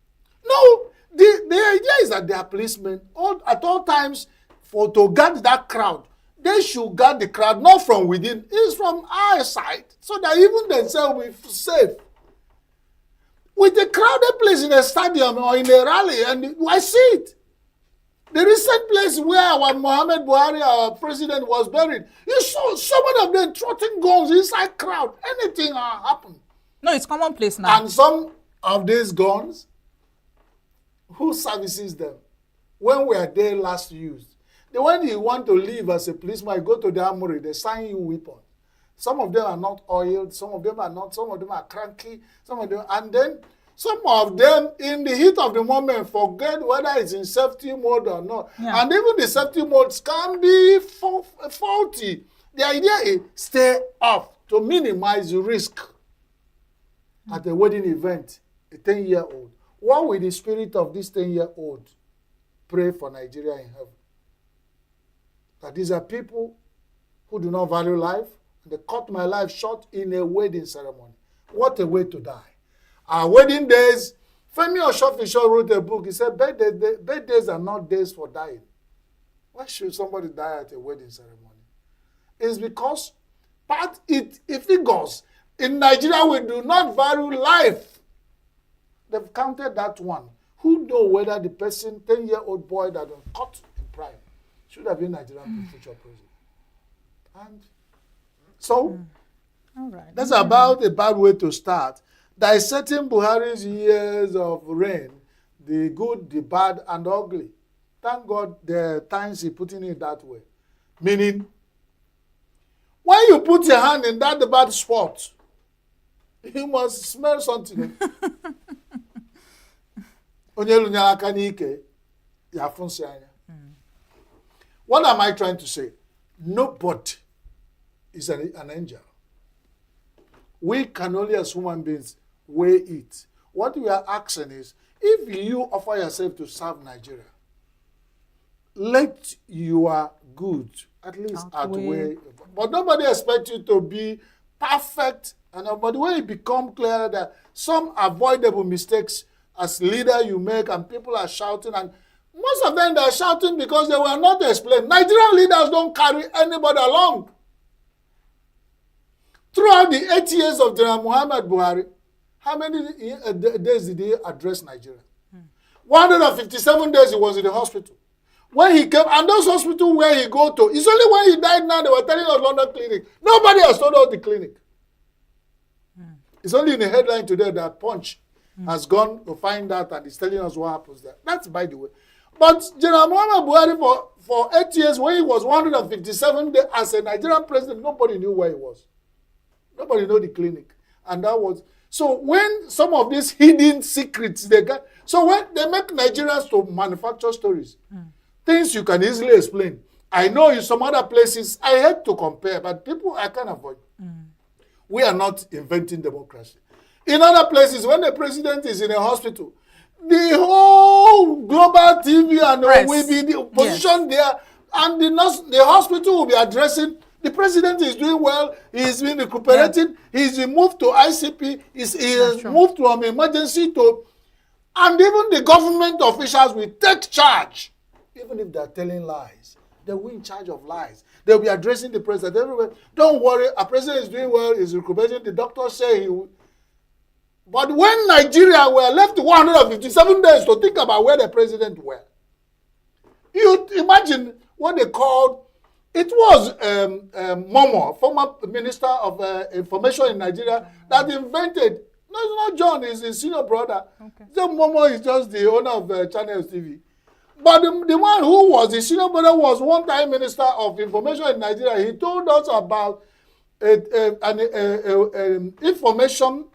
Speaker 11: No, the idea is that they are policemen at all times to guard that crowd. they should guard the crowd, not from within. It's from our side, so that even themselves will be safe. With a crowded place in a stadium or in a rally, and I see it. The recent place where our Muhammad Buhari, our president, was buried, you saw so many of them trotting guns inside crowd. Anything happen.
Speaker 9: No, it's commonplace now.
Speaker 11: And some of these guns, who services them? When we are there last used, the one you want to leave as a policeman, you go to the armory, they sign you weapons. Some of them are not oiled, some of them are not, some of them are cranky, some of them, and then some of them, in the heat of the moment, forget whether it's in safety mode or not.
Speaker 9: Yeah.
Speaker 11: And even the safety modes can be faulty. The idea is stay off to minimize the risk at a wedding event, a 10-year-old. What will the spirit of this 10-year-old pray for Nigeria in heaven? That these are people who do not value life. They cut my life short in a wedding ceremony. What a way to die. Our wedding days, Femi Osofisho wrote a book. He said, birthdays are not days for dying. Why should somebody die at a wedding ceremony? It's because it figures in Nigeria we do not value life. They've counted that one. Who knows whether the person, 10-year-old boy that was caught in prime, should have been Nigerian future president. And so,
Speaker 9: all right.
Speaker 11: That's about a bad way to start. Dissecting Buhari's years of reign, the good, the bad, and ugly. Thank God there are times he putting it that way. Meaning, when you put your hand in that bad spot, you must smell something. What am I trying to say? Nobody is an angel. We can only, as human beings, weigh it. What we are asking is, if you offer yourself to serve Nigeria, let your good at least outweigh. But nobody expects you to be perfect. But when it becomes clear that some avoidable mistakes as leader you make and people are shouting, and most of them they are shouting because they were not explained. Nigerian leaders don't carry anybody along. Throughout the 8 years of General Muhammad Buhari, how many days did he address Nigeria? 157 days he was in the hospital. When he came, and those hospitals where he go to, it's only when he died now they were telling us London Clinic. Nobody has told us the clinic. It's only in the headline today that Punch has gone to find out and is telling us what happens there. That's by the way. But General Muhammad Buhari for 8 years, when he was 157 days as a Nigerian president, nobody knew where he was. Nobody knew the clinic. And that was, so when some of these hidden secrets they got, so when they make Nigerians to manufacture stories, things you can easily explain. I know in some other places, I hate to compare, but people I can avoid. We are not inventing democracy. In other places, when the president is in a hospital, the whole global TV and will be positioned there, and the hospital will be addressing. The president is doing well. He's been recuperating. He's been moved to ICP. He has moved from emergency to, and even the government officials will take charge, even if they're telling lies. They will in charge of lies. They'll be addressing the president everywhere. Don't worry, our president is doing well. He's recuperating. The doctors say he will. But when Nigeria were left 157 days to think about where the president were, you imagine what they called. It was Momo, former minister of information in Nigeria, that invented. No, it's not John. It's his senior brother. Okay. So Momo is just the owner of Channels TV. But the one who was his senior brother was one-time minister of information in Nigeria. He told us about an information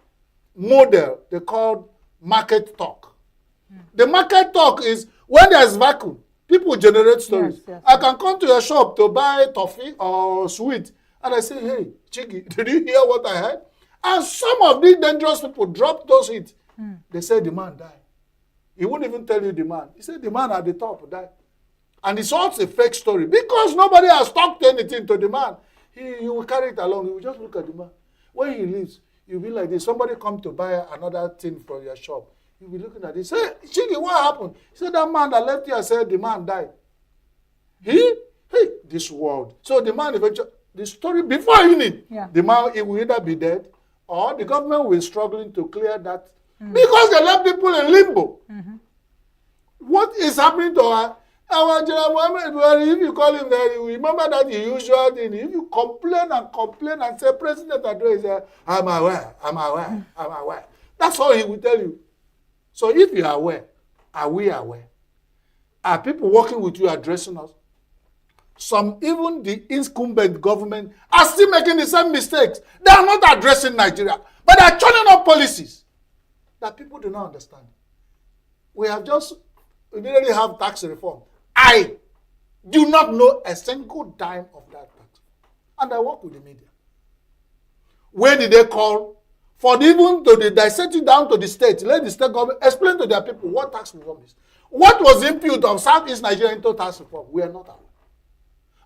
Speaker 11: model they called market talk. The market talk is when there's vacuum, people generate stories. Yes. I can come to your shop to buy toffee or sweet, and I say, hey, Chigi, did you hear what I heard? And some of these dangerous people drop those hits. They say the man died. He won't even tell you the man. He said the man at the top died. And it's also a fake story because nobody has talked anything to the man. He will carry it along. He will just look at the man. When he leaves, you'll be like this. Somebody come to buy another thing from your shop. You'll be looking at this. Say, Chigi, what happened? He said, that man that left here said the man died. He hey, this world. So the man eventually, the story before evening, the man he will either be dead or the government will be struggling to clear that because they left people in limbo. What is happening to our General Muhammad Buhari? If you call him there, you remember that the usual thing. If you complain and say, President Adre, I'm aware. That's all he will tell you. So if you are aware, are we aware? Are people working with you addressing us? Some, even the incumbent government, are still making the same mistakes. They are not addressing Nigeria, but they are churning up policies that people do not understand. We didn't have tax reform. I do not know a single dime of that tax. And I work with the media. Where did they call for even to the dissecting down to the state? Let the state government explain to their people what tax reform is. What was the input of Southeast Nigeria into tax reform? We are not aware.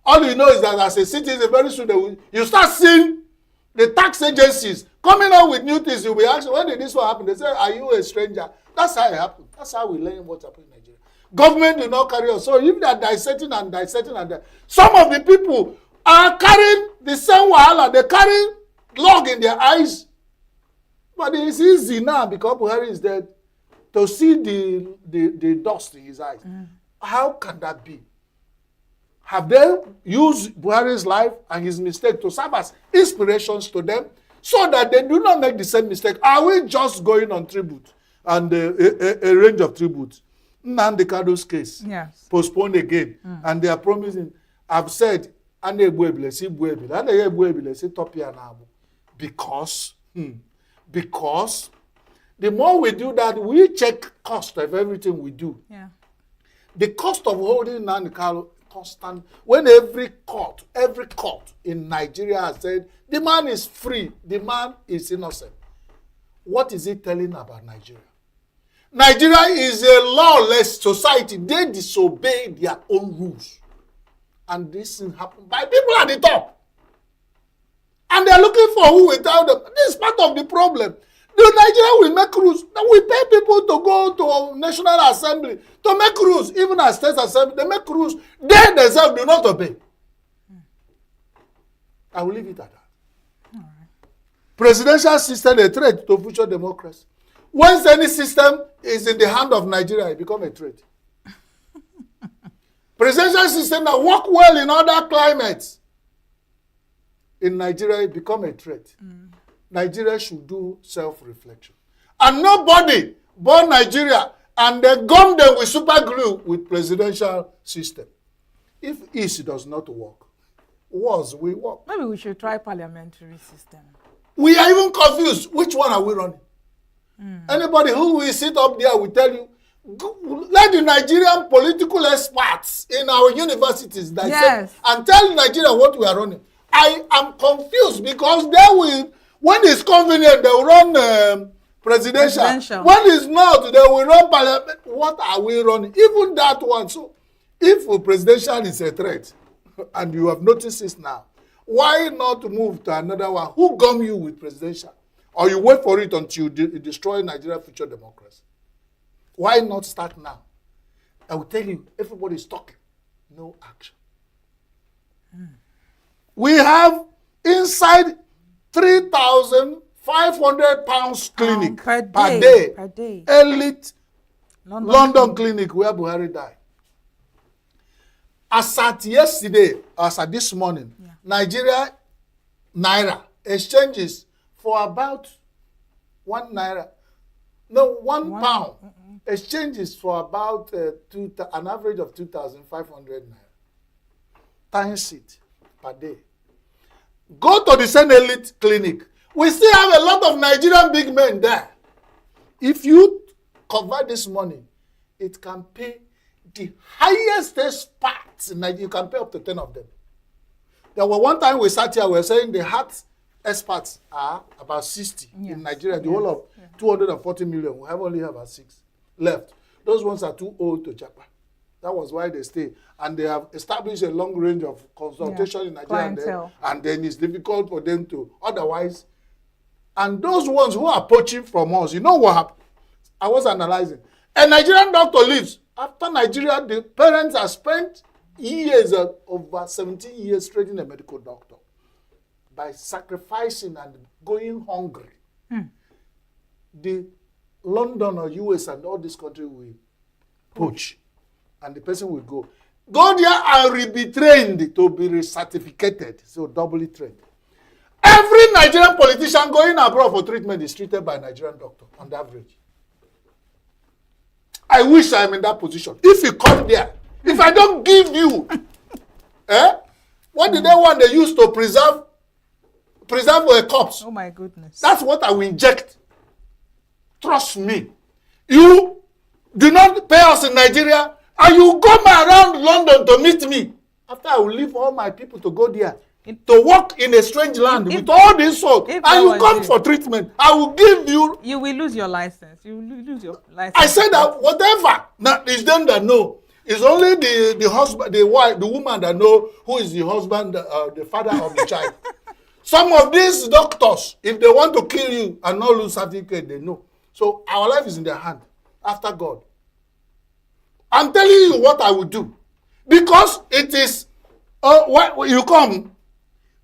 Speaker 11: All you know is that as a citizen, very soon you start seeing the tax agencies coming out with new things. You'll be asking, when did this one happen? They say, are you a stranger? That's how it happened. That's how we learn what's happening in Nigeria. Government do not carry on. So if they are dissecting, some of the people are carrying the same wahala. They carry log in their eyes. But it's easy now because Buhari is dead to see the dust in his eyes. How can that be? Have they used Buhari's life and his mistake to serve as inspirations to them so that they do not make the same mistake? Are we just going on tribute and a range of tributes? Nnamdi Kanu's case postponed again, and they are promising. I've said, because the more we do that, we check cost of everything we do. The cost of holding Nnamdi Kanu constant. When every court in Nigeria has said the man is free, the man is innocent. What is it telling about Nigeria? Nigeria is a lawless society. They disobey their own rules. And this thing happened by people at the top. And they're looking for who will tell them. This is part of the problem. The Nigeria will make rules. We pay people to go to National Assembly to make rules. Even at State Assembly, they make rules. They themselves do not obey. I will leave it at that. Presidential system is a threat to future democracy. Once any system is in the hand of Nigeria, it becomes a threat. Presidential system that work well in other climates, in Nigeria, it becomes a threat. Nigeria should do self-reflection. And nobody born Nigeria and they gum them with super glue with presidential system. If East does not work, was we work.
Speaker 9: Maybe we should try parliamentary system.
Speaker 11: We are even confused. Which one are we running? Anybody who will sit up there will tell you, let the Nigerian political experts in our universities dissect and tell Nigeria what we are running. I am confused because they will, when it's convenient, they will run presidential. When it's not, they will run parliament. What are we running? Even that one. So if presidential is a threat, and you have noticed this now, why not move to another one? Who gum you with presidential? Or you wait for it until you destroy Nigeria's future democracy? Why not start now? I will tell you, everybody is talking. No action. We have inside 3,500 pounds clinic per day. Elite London clinic where Buhari died. As at yesterday, as at this morning, Nigeria Naira exchanges for about 1 naira. No, one pound exchanges for about an average of 2,500 naira. Times it per day. Go to the same elite clinic. We still have a lot of Nigerian big men there. If you convert this money, it can pay the highest experts in Nigeria. You can pay up to 10 of them. There was one time we sat here, we were saying the heart experts are about 60 in Nigeria. The whole of 240 million. We only have about 6 left. Those ones are too old to japa. That was why they stay. And they have established a long range of consultation in Nigeria. And then it's difficult for them to, otherwise. And those ones who are poaching from us, you know what happened? I was analyzing. A Nigerian doctor leaves. After Nigeria, the parents have spent years, over 17 years training a medical doctor by sacrificing and going hungry. The London or US and all this country will poach, and the person will go there and be trained to be recertificated, so doubly trained. Every Nigerian politician going abroad for treatment is treated by a Nigerian doctor on the average. I wish I'm in that position. If you come there, if I don't give you, what did they want? They used to preserve a corpse.
Speaker 9: Oh my goodness.
Speaker 11: That's what I will inject. Trust me. You do not pay us in Nigeria, and you go around London to meet me. After I will leave all my people to go there, to work in a strange land with all this salt, and you come for treatment. I will give you.
Speaker 9: You will lose your license. You will lose your license.
Speaker 11: I said that whatever. Now it's them that know. It's only the husband, the wife, the woman that know who is the husband, the father of the child. Some of these doctors, if they want to kill you and not lose certificate, they know. So our life is in their hand after God. I'm telling you what I will do. Because it is, when you come,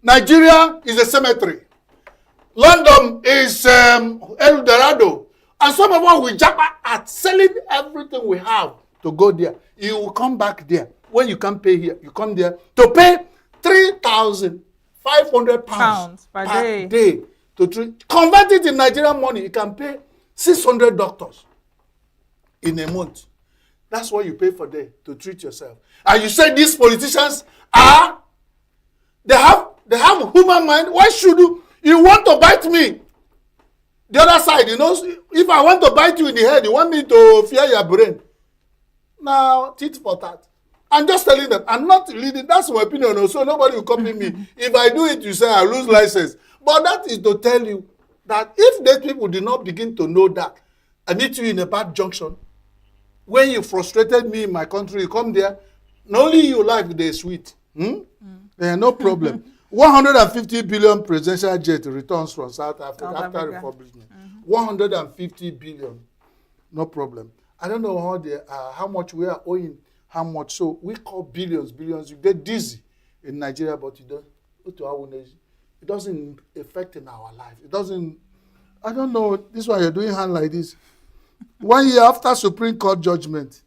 Speaker 11: Nigeria is a cemetery. London is El Dorado. And some of us will jump at selling everything we have to go there. You will come back there. When you can't pay here, you come there to pay 3,500 pounds per day to treat. Convert it in Nigerian money. You can pay 600 doctors in a month. That's what you pay for there to treat yourself. And you say these politicians they have human mind. Why should you want to bite me? The other side, if I want to bite you in the head, you want me to fear your brain. Now, tit for tat. I'm just telling them. I'm not leading. That's my opinion. So nobody will copy me. If I do it, you say I lose license. But that is to tell you that if these people do not begin to know that, I meet you in a bad junction. When you frustrated me in my country, you come there. Not only you life, they're sweet. No problem. 150 billion presidential jet returns from South Africa after refurbishment. 150 billion. No problem. I don't know how much we are owing, how much. So we call billions. You get dizzy in Nigeria, but you don't. It doesn't affect in our life. It doesn't. I don't know. This is why you're doing hand like this. 1 year after Supreme Court judgment,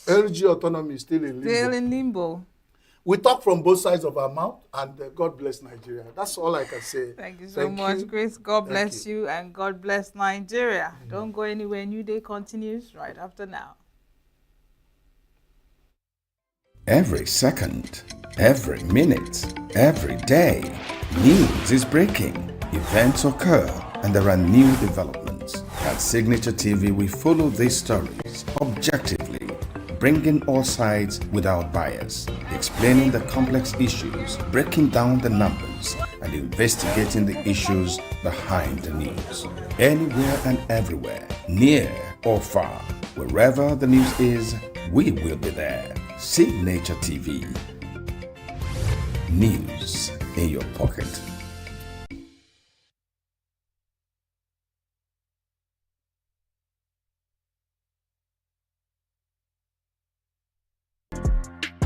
Speaker 11: LG autonomy is still in limbo.
Speaker 9: Still in limbo.
Speaker 11: We talk from both sides of our mouth, and God bless Nigeria. That's all I can say.
Speaker 9: Thank you so much, Chris. God bless you, and God bless Nigeria. Don't go anywhere. New Day continues right after now.
Speaker 7: Every second, every minute, every day, news is breaking, events occur, and there are new developments. At Signature TV, we follow these stories objectively, bringing all sides without bias, explaining the complex issues, breaking down the numbers, and investigating the issues behind the news. Anywhere and everywhere, near or far, wherever the news is, we will be there. Signature TV. News in your pocket.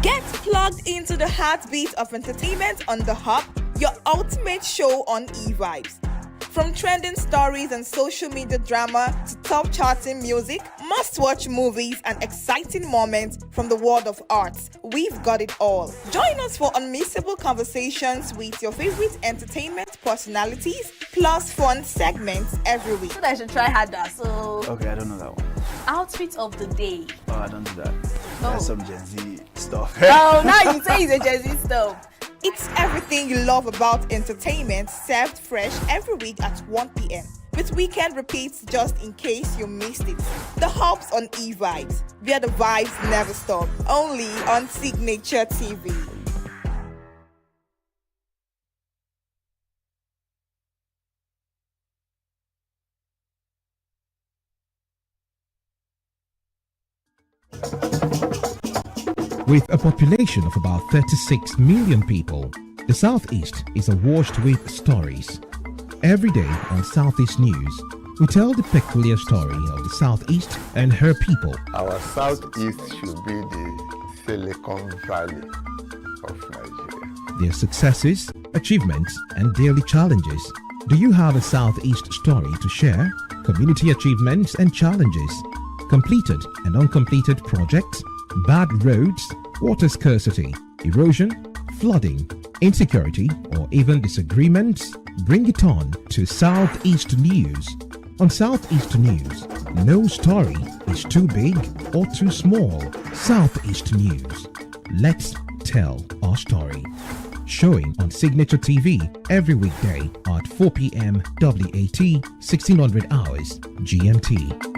Speaker 23: Get plugged into the heartbeat of entertainment on The Hub, your ultimate show on eVibes. From trending stories and social media drama to top charting music, must-watch movies and exciting moments from the world of arts, we've got it all. Join us for unmissable conversations with your favorite entertainment personalities, plus fun segments every week.
Speaker 27: So I should try harder. So
Speaker 28: Okay, I don't know that one.
Speaker 27: outfit of the day.
Speaker 28: Oh, I don't do that. That's some Gen Z stuff.
Speaker 27: Oh, now you say it's a Gen Z stuff.
Speaker 23: It's everything you love about entertainment, served fresh every week at 1 p.m. with weekend repeats just in case you missed it. The Hub's on eVibes, where the vibes never stop. Only on Signature TV.
Speaker 12: With a population of about 36 million people, the Southeast is awash with stories. Every day on Southeast News, we tell the peculiar story of the Southeast and her people.
Speaker 25: Our Southeast should be the
Speaker 14: Silicon Valley of Nigeria.
Speaker 12: Their successes, achievements, and daily challenges. Do you have a Southeast story to share? Community achievements and challenges, completed and uncompleted projects, bad roads, water scarcity, erosion, flooding, insecurity, or even disagreements? Bring it on to Southeast News. On Southeast News, no story is too big or too small. Southeast News. Let's tell our story. Showing on Signature TV every weekday at 4 p.m. WAT, 1600 hours GMT.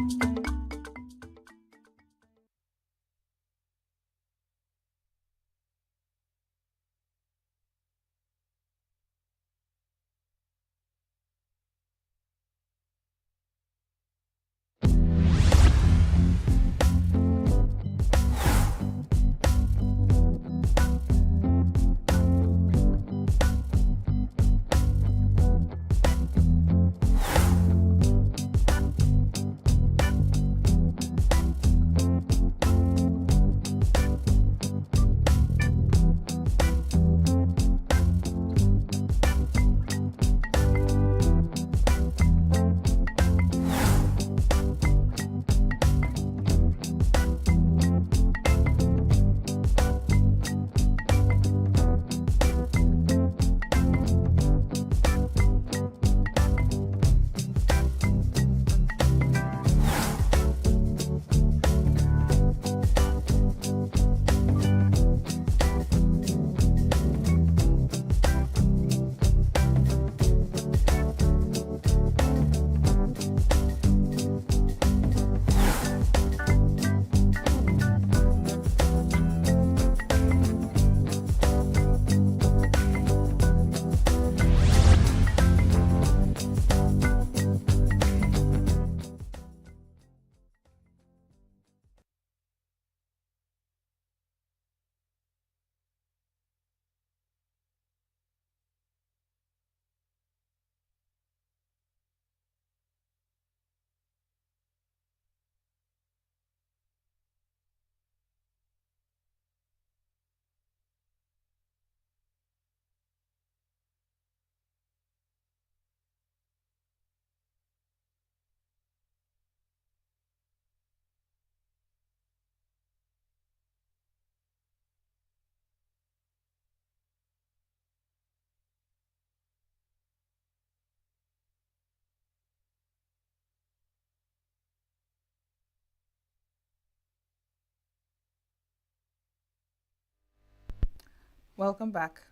Speaker 9: Welcome back.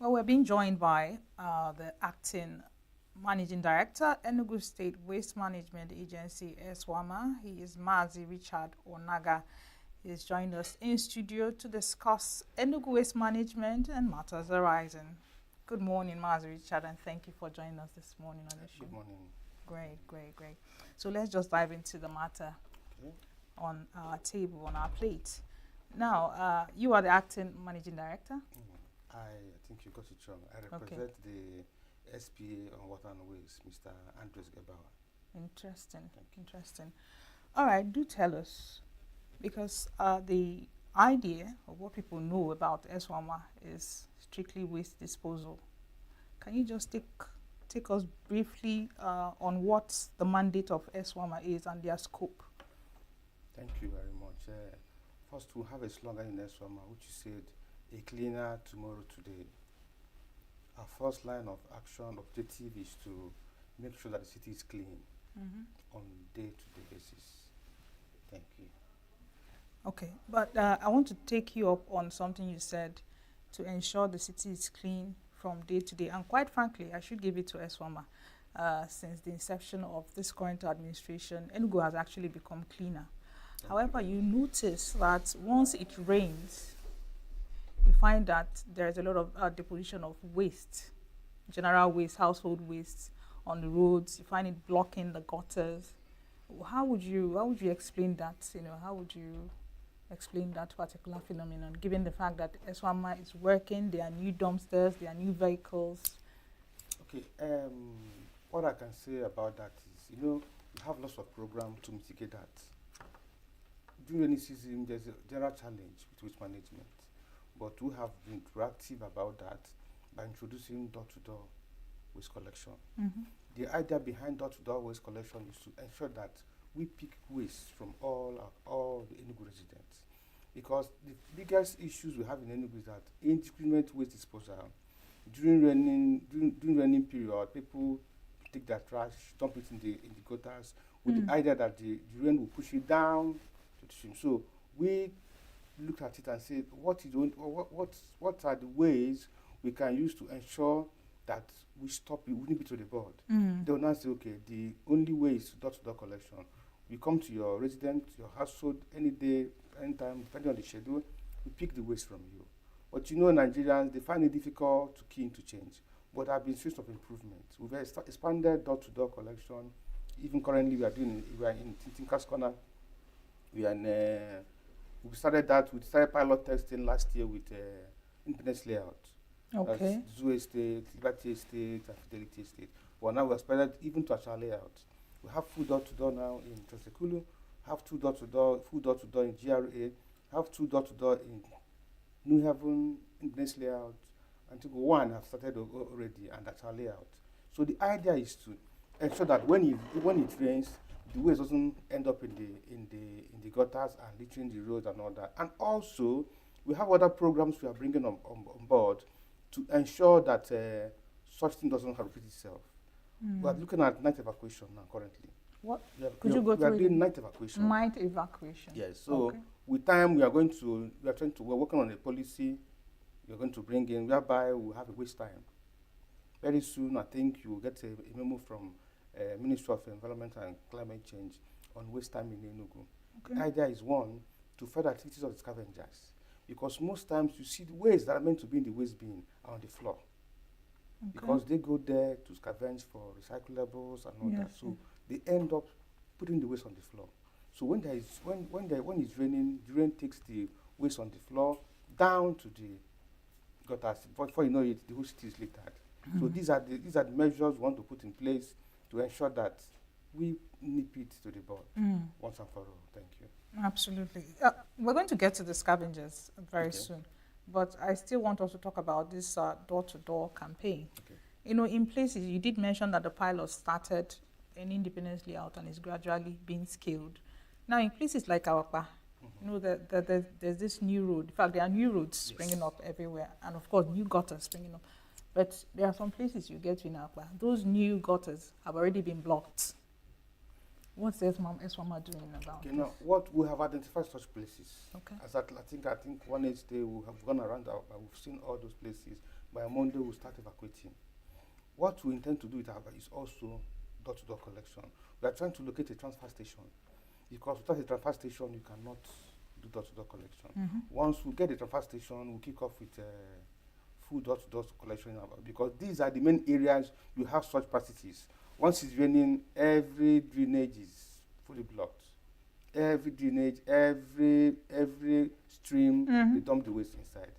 Speaker 9: Well, we're being joined by the acting Managing Director, ENUGU State Waste Management Agency, ESWAMA. He is Mazi Richard Onaga. He has joined us in studio to discuss ENUGU Waste Management and matters arising. Good morning, Mazi Richard, and thank you for joining us this morning on the show.
Speaker 15: Good morning.
Speaker 9: Great. So let's just dive into the matter on our table, on our plate. Now, you are the acting Managing Director?
Speaker 15: I think you got it wrong. I represent the SPA on Water and Waste, Mr. Andres Gebauer.
Speaker 9: Interesting. All right, do tell us, because the idea of what people know about ESWAMA is strictly waste disposal. Can you just take us briefly on what the mandate of ESWAMA is and their scope?
Speaker 15: Thank you very much. First, we have a slogan in ESWAMA which said, "A cleaner tomorrow today." Our first line of action, objective, is to make sure that the city is clean on day-to-day basis. Thank you.
Speaker 9: Okay, but I want to take you up on something you said, to ensure the city is clean from day to day. And quite frankly, I should give it to ESWAMA. Since the inception of this current administration, ENUGU has actually become cleaner. However, you notice that once it rains, you find that there is a lot of deposition of waste, general waste, household waste on the roads. You find it blocking the gutters. How would you explain that? How would you explain that particular phenomenon, given the fact that ESWAMA is working, there are new dumpsters, there are new vehicles?
Speaker 15: Okay, what I can say about that is, we have lots of programs to mitigate that. during rainy season, there's a general challenge with waste management, but we have been proactive about that by introducing door-to-door waste collection. The idea behind door-to-door waste collection is to ensure that we pick waste from all the ENUGU residents, because the biggest issues we have in ENUGU is that indiscriminate waste disposal. During raining period, people take their trash, dump it in the gutters, with the idea that the rain will push it down to the stream. So we looked at it and said, what are the ways we can use to ensure that we stop it, we nip it to the bud. They will now say, okay, the only way is door-to-door collection. We come to your residence, your household, any day, anytime, depending on the schedule, we pick the waste from you. But you know, Nigerians, they find it difficult to key into change. But there have been series of improvements. We've expanded door-to-door collection. Even currently, we are in Tinker's Corner. We started pilot testing last year with Independence Layout.
Speaker 9: Okay.
Speaker 15: That's Zoo Estate, Liberty Estate, and Fidelity Estate. Well, now we have expanded even to Achara Layout. We have full door-to-door now in Transekulu, have full door-to-door in GRA, have two door-to-door in New Haven, Independence Layout, and to go one have started already, and Achara Layout. So the idea is to ensure that when it rains, the waste doesn't end up in the gutters and littering the roads and all that. And also, we have other programs we are bringing on board to ensure that such thing doesn't repeat itself. We are looking at night evacuation now currently.
Speaker 9: What?
Speaker 15: We are doing night evacuation.
Speaker 9: Night evacuation.
Speaker 15: Yes. So
Speaker 9: okay.
Speaker 15: With time, we're working on a policy we're going to bring in whereby we'll have a waste time. Very soon, I think you will get a memo from Ministry of Environment and Climate Change on waste time in ENUGU. Okay. The idea is, one, to further activities of the scavengers, because most times you see the waste that are meant to be in the waste bin are on the floor. Okay. Because they go there to scavenge for recyclables and all that. So they end up putting the waste on the floor. So when it's raining, the rain takes the waste on the floor down to the gutters. Before you know it, the whole city is littered. So these are the measures we want to put in place to ensure that we nip it to the bud once and for all. Thank you.
Speaker 9: Absolutely. We're going to get to the scavengers very soon, but I still want us to talk about this door-to-door campaign. Okay. You know, in places, you did mention that the pilot started in Independence Layout and is gradually being scaled. Now, in places like Awapa, you know, there's this new road. In fact, there are new roads springing up everywhere, and of course, new gutters springing up. But there are some places you get to in Awapa, those new gutters have already been blocked. What's ESWAMA doing about this?
Speaker 15: Now, what we have identified such places.
Speaker 9: Okay.
Speaker 15: As I think one each day we have gone around, we've seen all those places. By Monday, we'll start evacuating. What we intend to do with Awapa is also door-to-door collection. We are trying to locate a transfer station, because without a transfer station, you cannot do door-to-door collection. Once we get a transfer station, we'll kick off with full door-to-door collection, because these are the main areas you have such practices. Once it's raining, every drainage is fully blocked. Every drainage, every stream, they dump the waste inside.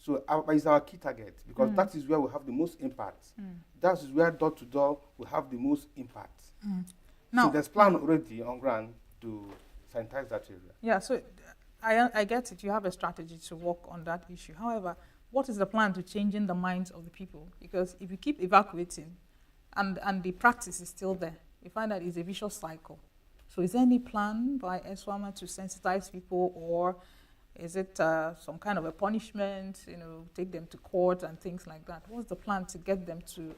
Speaker 15: So it's our key target, because that is where we have the most impact. That is where door-to-door will have the most impact. Now, so there's plan already on ground to sanitize that area.
Speaker 9: Yeah, so I get it. You have a strategy to work on that issue. However, what is the plan to changing the minds of the people? Because if you keep evacuating and the practice is still there, you find that it's a vicious cycle. So is there any plan by ESWAMA to sensitize people, or is it some kind of a punishment, take them to court and things like that? What's the plan to get them to,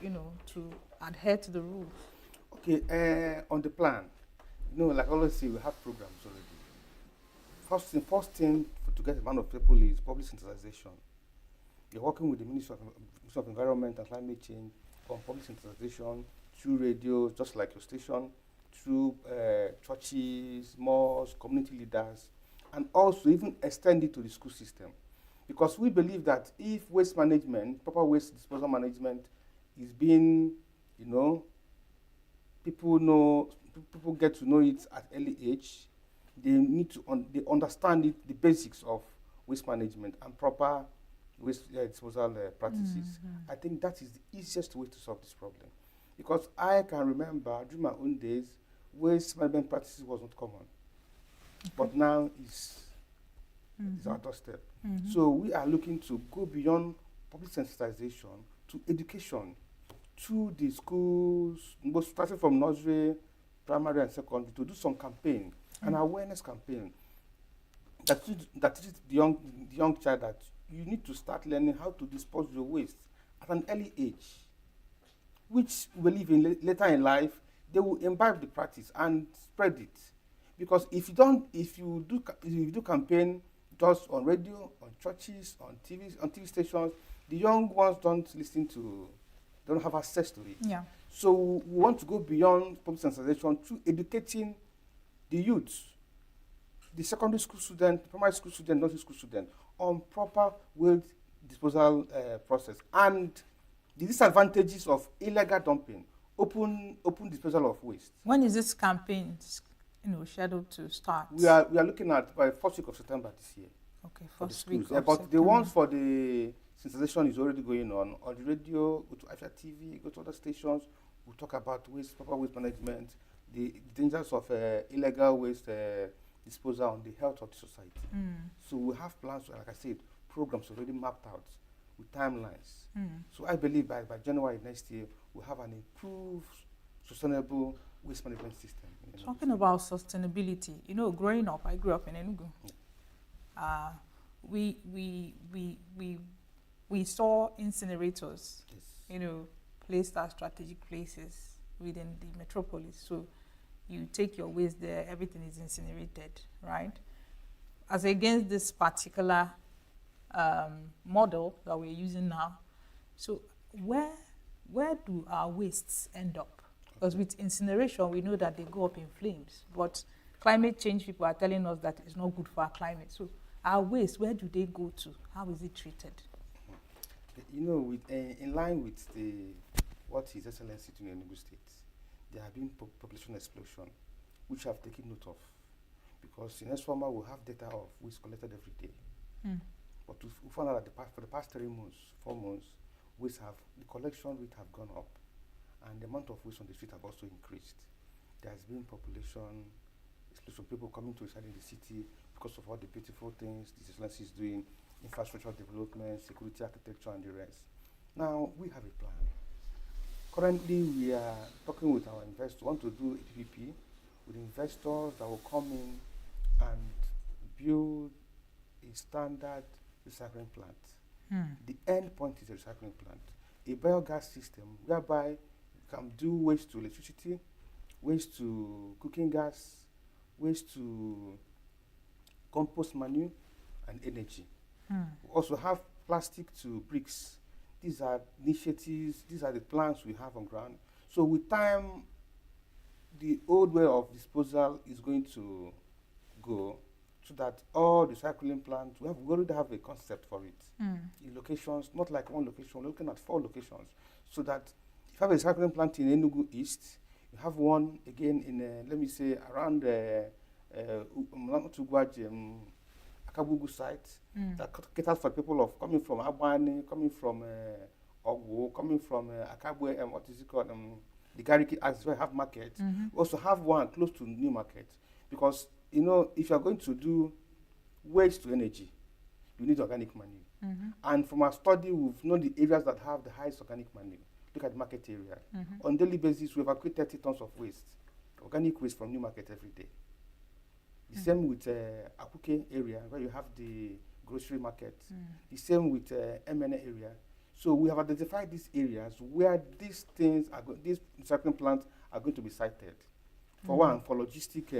Speaker 9: to adhere to the rules?
Speaker 15: Okay, on the plan, like I always say, we have programs already. First thing to get amount of people is public sensitization. You're working with the Ministry of Environment and Climate Change on public sensitization through radio, just like your station, through churches, mosques, community leaders, and also even extend it to the school system. Because we believe that if waste management, proper waste disposal management is being, people get to know it at early age, they need to they understand it, the basics of waste management and proper waste disposal practices. I think that is the easiest way to solve this problem. Because I can remember during my own days, waste management practices was not common. but now it's our doorstep. So we are looking to go beyond public sensitization to education, to the schools, both starting from nursery, primary and secondary, to do some campaign, an awareness campaign that teaches the young child that you need to start learning how to dispose your waste at an early age, which we believe in later in life, they will imbibe the practice and spread it. Because if you do campaign just on radio, on churches, on TV stations, the young ones don't have access to it.
Speaker 9: Yeah.
Speaker 15: So we want to go beyond public sensitization to educating the youth, the secondary school student, primary school student, nursery school student, on proper waste disposal process and the disadvantages of illegal dumping, open disposal of waste.
Speaker 9: When is this campaign scheduled to start?
Speaker 15: We are looking at by first week of September this year.
Speaker 9: Okay,
Speaker 15: for
Speaker 9: first
Speaker 15: the
Speaker 9: week
Speaker 15: schools.
Speaker 9: of
Speaker 15: But
Speaker 9: September.
Speaker 15: the ones for the sensitization is already going on the radio, go to Afia TV, go to other stations. We'll talk about waste, proper waste management, the dangers of illegal waste disposal on the health of the society. So we have plans, like I said, programs already mapped out with timelines. So I believe by January next year, we'll have an improved, sustainable waste management system.
Speaker 9: Talking about sustainability, growing up, I grew up in Enugu. We saw incinerators, placed at strategic places within the metropolis. So you take your waste there, everything is incinerated, right? As against this particular model that we're using now. So where do our wastes end up? Because with incineration, we know that they go up in flames. But climate change people are telling us that it's not good for our climate. So our waste, where do they go to? How is it treated?
Speaker 15: In line with what His Excellency to Enugu State, there have been population explosion, which I've taken note of. Because in Eswama, we have data of waste collected every day. But we found out that for the past 4 months, the collection rate have gone up. And the amount of waste on the street have also increased. There has been population explosion, people coming to reside in the city because of all the beautiful things His Excellency is doing, infrastructure development, security architecture, and the rest. Now, we have a plan. Currently, we are talking with our investors, want to do a PPP with investors that will come in and build a standard recycling plant. The end point is a recycling plant, a biogas system whereby you can do waste to electricity, waste to cooking gas, waste to compost manure, and energy. We also have plastic to bricks. These are initiatives, these are the plans we have on ground. So with time, the old way of disposal is going to go, so that all the recycling plants, we already have a concept for it. In locations, not like one location, we're looking at 4 locations. So that if you have a recycling plant in Enugu East, you have one again in, let me say, around Akabugu site, that caters for people coming from Abani, coming from Ogwo, coming from Akabwe, what is it called? The Gariki, as well, have market. We also have one close to New Market. Because, if you're going to do waste to energy, you need organic manure. And from our study, we've known the areas that have the highest organic manure. Look at the market area. On a daily basis, we evacuate 30 tons of waste, organic waste from New Market every day. The same with Akuke area, where you have the grocery market. The same with MNA area. So we have identified these areas where these things these recycling plants are going to be sited. For one, for logistic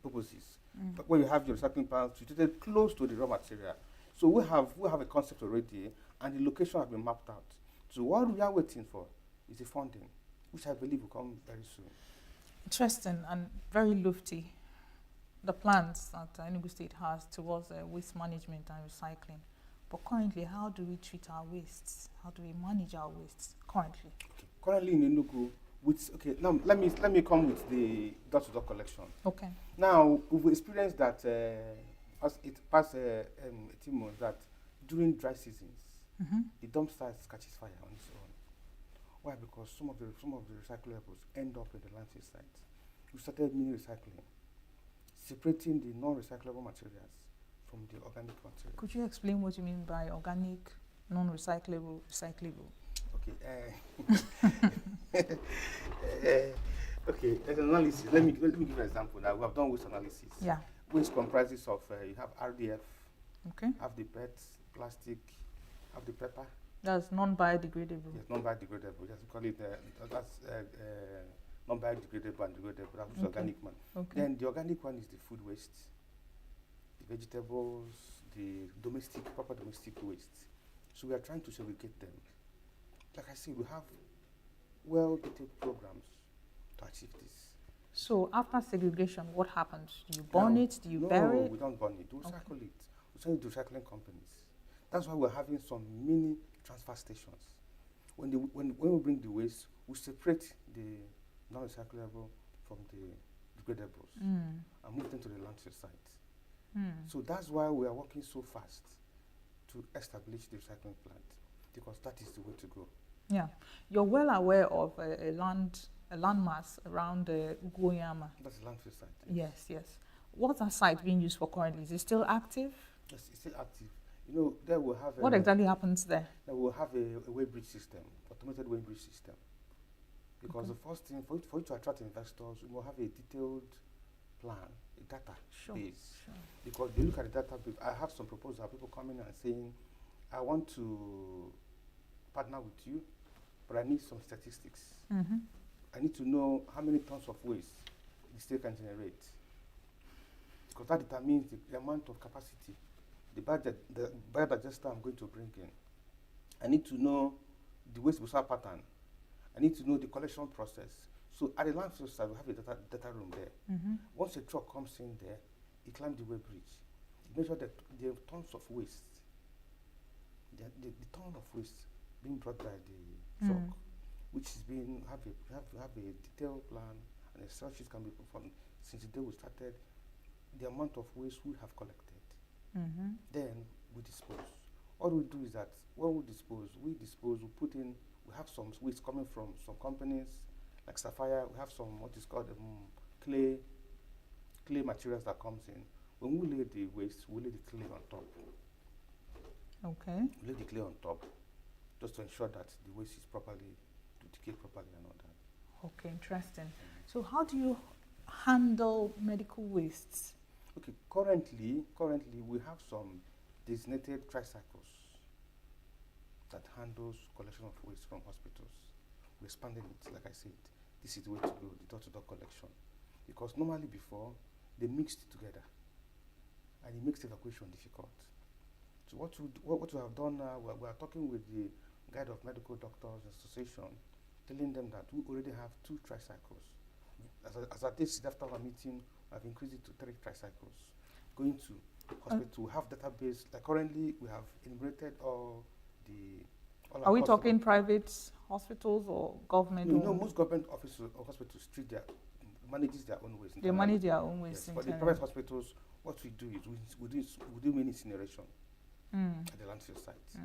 Speaker 15: purposes. But where you have your recycling plants situated close to the raw material. So we have a concept already, and the location has been mapped out. So what we are waiting for is the funding, which I believe will come very soon.
Speaker 9: Interesting and very lofty, the plans that Enugu State has towards waste management and recycling. But currently, how do we treat our wastes? How do we manage our wastes currently?
Speaker 15: Okay. Currently in Enugu, now let me come with the door-to-door collection.
Speaker 9: Okay.
Speaker 15: Now we've experienced that past 18 months that during dry seasons, the dumpster catches fire on its own. Why? Because some of the recyclables end up in the landfill site. we started mini recycling, separating the non-recyclable materials from the organic materials.
Speaker 9: Could you explain what you mean by organic, non-recyclable, recyclable?
Speaker 15: Okay. Okay, as an analysis, let me give you an example. Now, we have done waste analysis.
Speaker 9: Yeah.
Speaker 15: Waste comprises of, you have RDF,
Speaker 9: okay,
Speaker 15: have the PET, plastic, have the paper.
Speaker 9: That's non-biodegradable.
Speaker 15: Yes, non-biodegradable. Just call it, that's non-biodegradable and degradable. That's
Speaker 9: Okay.
Speaker 15: organic one.
Speaker 9: Okay.
Speaker 15: Then the organic one is the food waste, the vegetables, the proper domestic waste. So we are trying to segregate them. Like I said, we have well-detailed programs to achieve this.
Speaker 9: So after segregation, what happens? Do you burn it? Do you bury
Speaker 15: No,
Speaker 9: it?
Speaker 15: we don't burn it. We recycle it. We send it to recycling companies. That's why we're having some mini transfer stations. When we bring the waste, we separate the non-recyclable from the degradables and move them to the landfill site. So that's why we are working so fast to establish the recycling plant, because that is the way to go.
Speaker 9: Yeah, you're well aware of a landmass around Ugoyama.
Speaker 15: That's the landfill site.
Speaker 9: Yes, yes. What's that site being used for currently? Is it still active?
Speaker 15: Yes, it's still active. You know, there we'll have
Speaker 9: what exactly happens there?
Speaker 15: There we'll have a weighbridge system, automated weighbridge system. Because the first thing, for you to attract investors, we will have a detailed plan, a data base.
Speaker 9: Sure.
Speaker 15: Because they look at the data base. I have some proposals, people coming and saying, I want to partner with you, but I need some statistics. I need to know how many tons of waste the state can generate. Because that determines the amount of capacity, the biodigester I'm going to bring in. I need to know the waste disposal pattern. I need to know the collection process. So at the landfill side, we have a data room there. Once a truck comes in there, it climbs the weighbridge. It measures the tons of waste, the ton of waste being brought by the truck, which is being have a detailed plan, and a search can be performed since the day we started. The amount of waste we have collected, then we dispose. All we do is that when we dispose, we put in. We have some waste coming from some companies like Sapphire. We have some what is called clay materials that comes in. When we lay the waste, we lay the clay on top.
Speaker 9: Okay.
Speaker 15: We lay the clay on top just to ensure that the waste is properly to decay properly and all that.
Speaker 9: Okay, interesting. So how do you handle medical wastes?
Speaker 15: Okay, currently we have some designated tricycles that handles collection of waste from hospitals. We're expanding it, like I said. This is the way to go, the door-to-door collection. Because normally before, they mixed together, and it makes evacuation difficult. So what we have done now, we are talking with the Guide of Medical Doctors Association, telling them that we already have 2 tricycles. As at this, after our meeting, we have increased it to 3 tricycles. Going to hospital, we have database. Like currently, we have enumerated all
Speaker 9: Are we talking private hospitals or government?
Speaker 15: No, most government offices or hospitals manages their own waste.
Speaker 9: They manage their own waste.
Speaker 15: Yes, but the private hospitals, what we do is we do mini incineration at the landfill sites.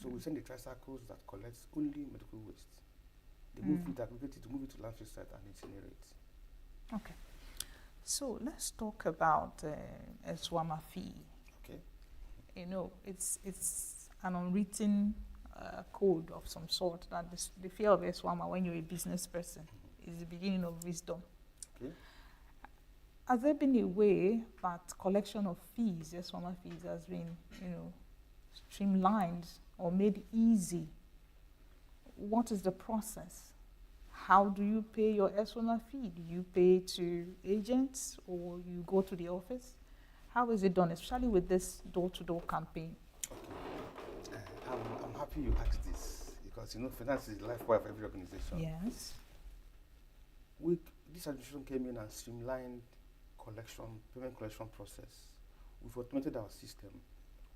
Speaker 15: So we send the tricycles that collects only medical waste. They move it, aggregate it, move it to landfill site and incinerate.
Speaker 9: Okay. So let's talk about a SWAMA fee.
Speaker 15: Okay.
Speaker 9: You know, it's an unwritten code of some sort that the fee of SWAMA when you're a business person is the beginning of wisdom.
Speaker 15: Okay.
Speaker 9: Has there been a way that collection of fees, SWAMA fees, has been, streamlined or made easy? What is the process? How do you pay your SWAMA fee? Do you pay to agents or you go to the office? How is it done, especially with this door-to-door campaign?
Speaker 15: Okay. I'm happy you asked this because, finance is the lifeblood of every organization.
Speaker 9: Yes.
Speaker 15: This administration came in and streamlined payment collection process. We've automated our system.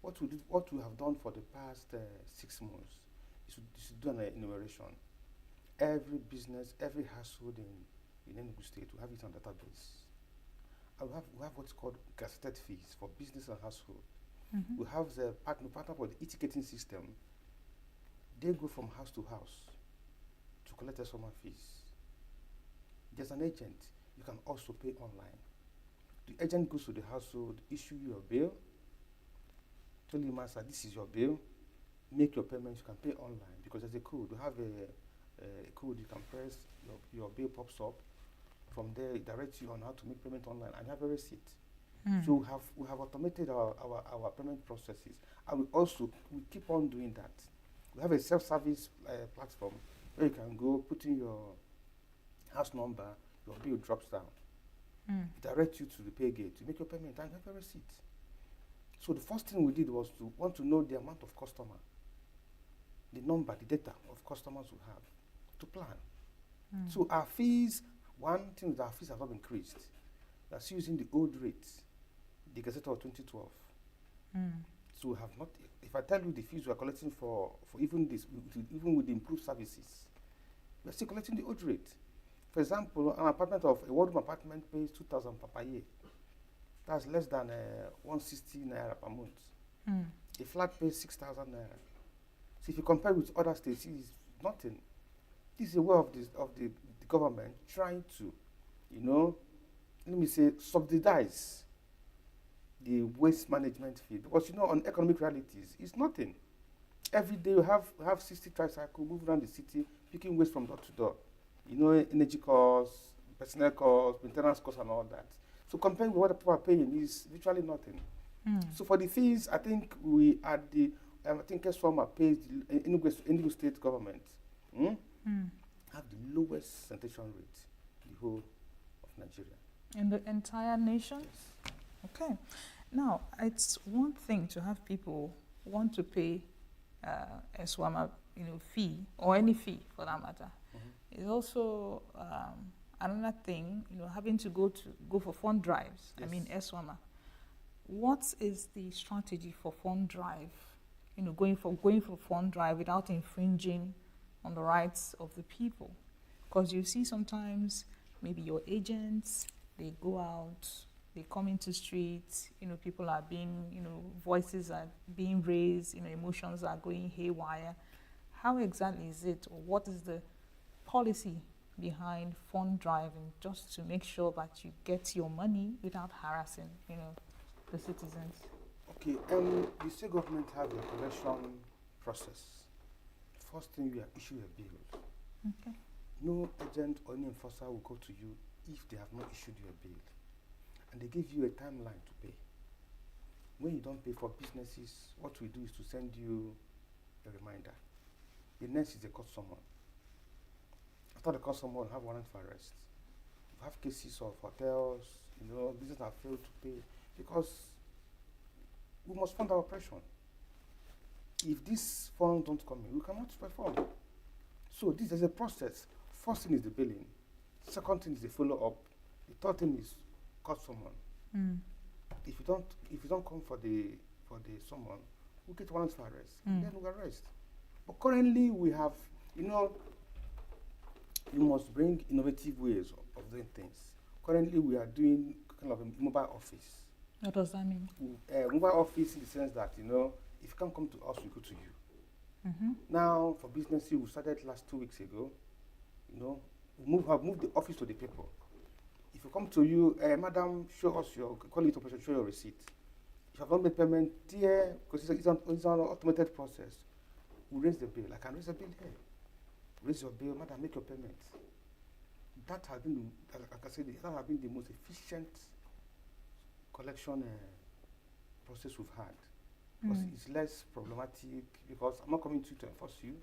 Speaker 15: What we have done for the past 6 months is to do an enumeration. Every business, every household in ENUGU state, we have it on database. And we have what's called gazetted fees for business and household. We have the partner for the e-ticketing system. They go from house to house to collect SWAMA fees. There's an agent. You can also pay online. The agent goes to the household, issue you a bill, tell you, master, this is your bill, make your payments, you can pay online because there's a code. You have a code you can press, your bill pops up. From there, it directs you on how to make payment online, and you have a receipt. So we have automated our payment processes, and we keep on doing that. We have a self-service platform where you can go, put in your house number, your bill drops down. It directs you to the pay gate. You make your payment and you have a receipt. So the first thing we did was to want to know the amount of customer, the number, the data of customers we have to plan. So our fees, one thing is our fees have not increased. That's using the old rates, the Gazette of 2012. So we have not, if I tell you the fees we are collecting for even this, even with the improved services, we are still collecting the old rate. For example, an apartment of a one-room apartment pays 2,000 per year. That's less than 160 naira per month. A flat pays 6,000 naira. So if you compare with other states, it's nothing. This is a way of the government trying to, let me say, subsidize the waste management fee. Because on economic realities, it's nothing. Every day we have 60 tricycles moving around the city, picking waste from door to door. Energy costs, personnel costs, maintenance costs, and all that. So comparing with what people are paying is virtually nothing. So for the fees, I think we at the, I think Eswama pays the ENUGU state government have the lowest sanitation rate in the whole of Nigeria.
Speaker 9: In the entire nation? Okay. Now, it's one thing to have people want to pay Eswama, fee, or any fee for that matter. It's also another thing, having to go for fund drives. Yes. I mean, Eswama. What is the strategy for fund drive? Going for fund drive without infringing on the rights of the people, because you see sometimes maybe your agents, they go out, they come into streets, people are being, voices are being raised, emotions are going haywire. How exactly is it, or what is the policy behind fund driving, just to make sure that you get your money without harassing, the citizens?
Speaker 15: Okay, the state government have a collection process. First thing, you issue a bill.
Speaker 9: Okay.
Speaker 15: No agent or any enforcer will go to you if they have not issued you a bill. And they give you a timeline to pay. When you don't pay for businesses, what we do is to send you a reminder. The next is they caught someone. After they caught someone, have warrant for arrest. We have cases of hotels, businesses have failed to pay because we must fund our operation. If these funds don't come in, we cannot perform. So this is a process. First thing is the billing. Second thing is the follow-up. The third thing is caught someone. If you don't come for the someone, we get warrants for arrest. And then we arrest. But currently we have, you must bring innovative ways of doing things. Currently we are doing kind of a mobile office.
Speaker 9: What does that mean?
Speaker 15: Mobile office in the sense that, if you can't come to us, we go to you. Now, for businesses, we started last 2 weeks ago. We have moved the office to the people. If you come to you, madam, show us your, call it operation, show your receipt. If you have not made payment here, because it's an automated process, we raise the bill. I can raise the bill here. Raise your bill, madam, make your payment. That has been, like I said, that has been the most efficient collection process we've had. Because it's less problematic, because I'm not coming to you to enforce you.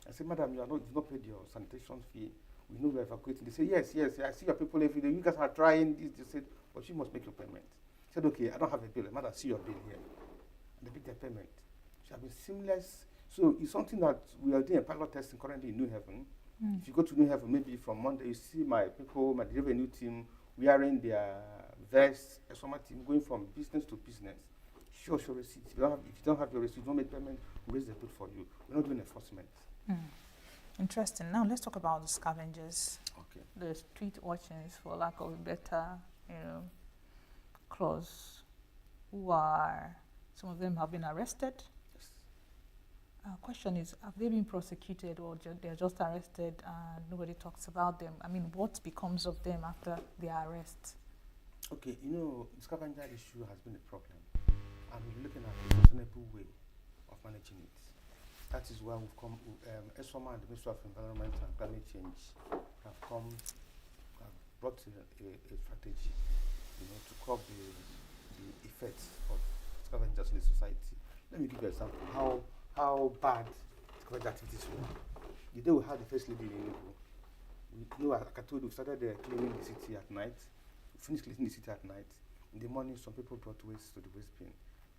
Speaker 15: I say, madam, you've not paid your sanitation fee. We know we're evacuating. They say, yes, I see your people every day. You guys are trying this. They said, but you must make your payment. I said, okay, I don't have a bill. Madam, see your bill here. And they make their payment. It shall be seamless. So it's something that we are doing a pilot testing currently in New Haven. If you go to New Haven, maybe from Monday, you see my people, my revenue team, wearing their vests, a summer team, going from business to business. Show receipt. If you don't have your receipt, don't make payment, we raise the bill for you. We're not doing enforcement.
Speaker 9: Interesting. Now let's talk about the scavengers.
Speaker 15: Okay.
Speaker 9: The street urchins, for lack of a better, clause, who are, some of them have been arrested.
Speaker 15: Yes.
Speaker 9: Question is, have they been prosecuted or they're just arrested and nobody talks about them? I mean, what becomes of them after their arrest?
Speaker 15: Okay, you know, the scavenger issue has been a problem, and we're looking at a sustainable way of managing it. That is why we've come, ESWAMA and the Ministry of Environment and Climate Change have brought a strategy, you know, to curb the effects of scavengers in the society. Let me give you an example how bad scavenger activities were. The day we had the first lady in ENUGU, like I told you, we started cleaning the city at night. We finished cleaning the city at night. In the morning, some people brought waste to the waste bin.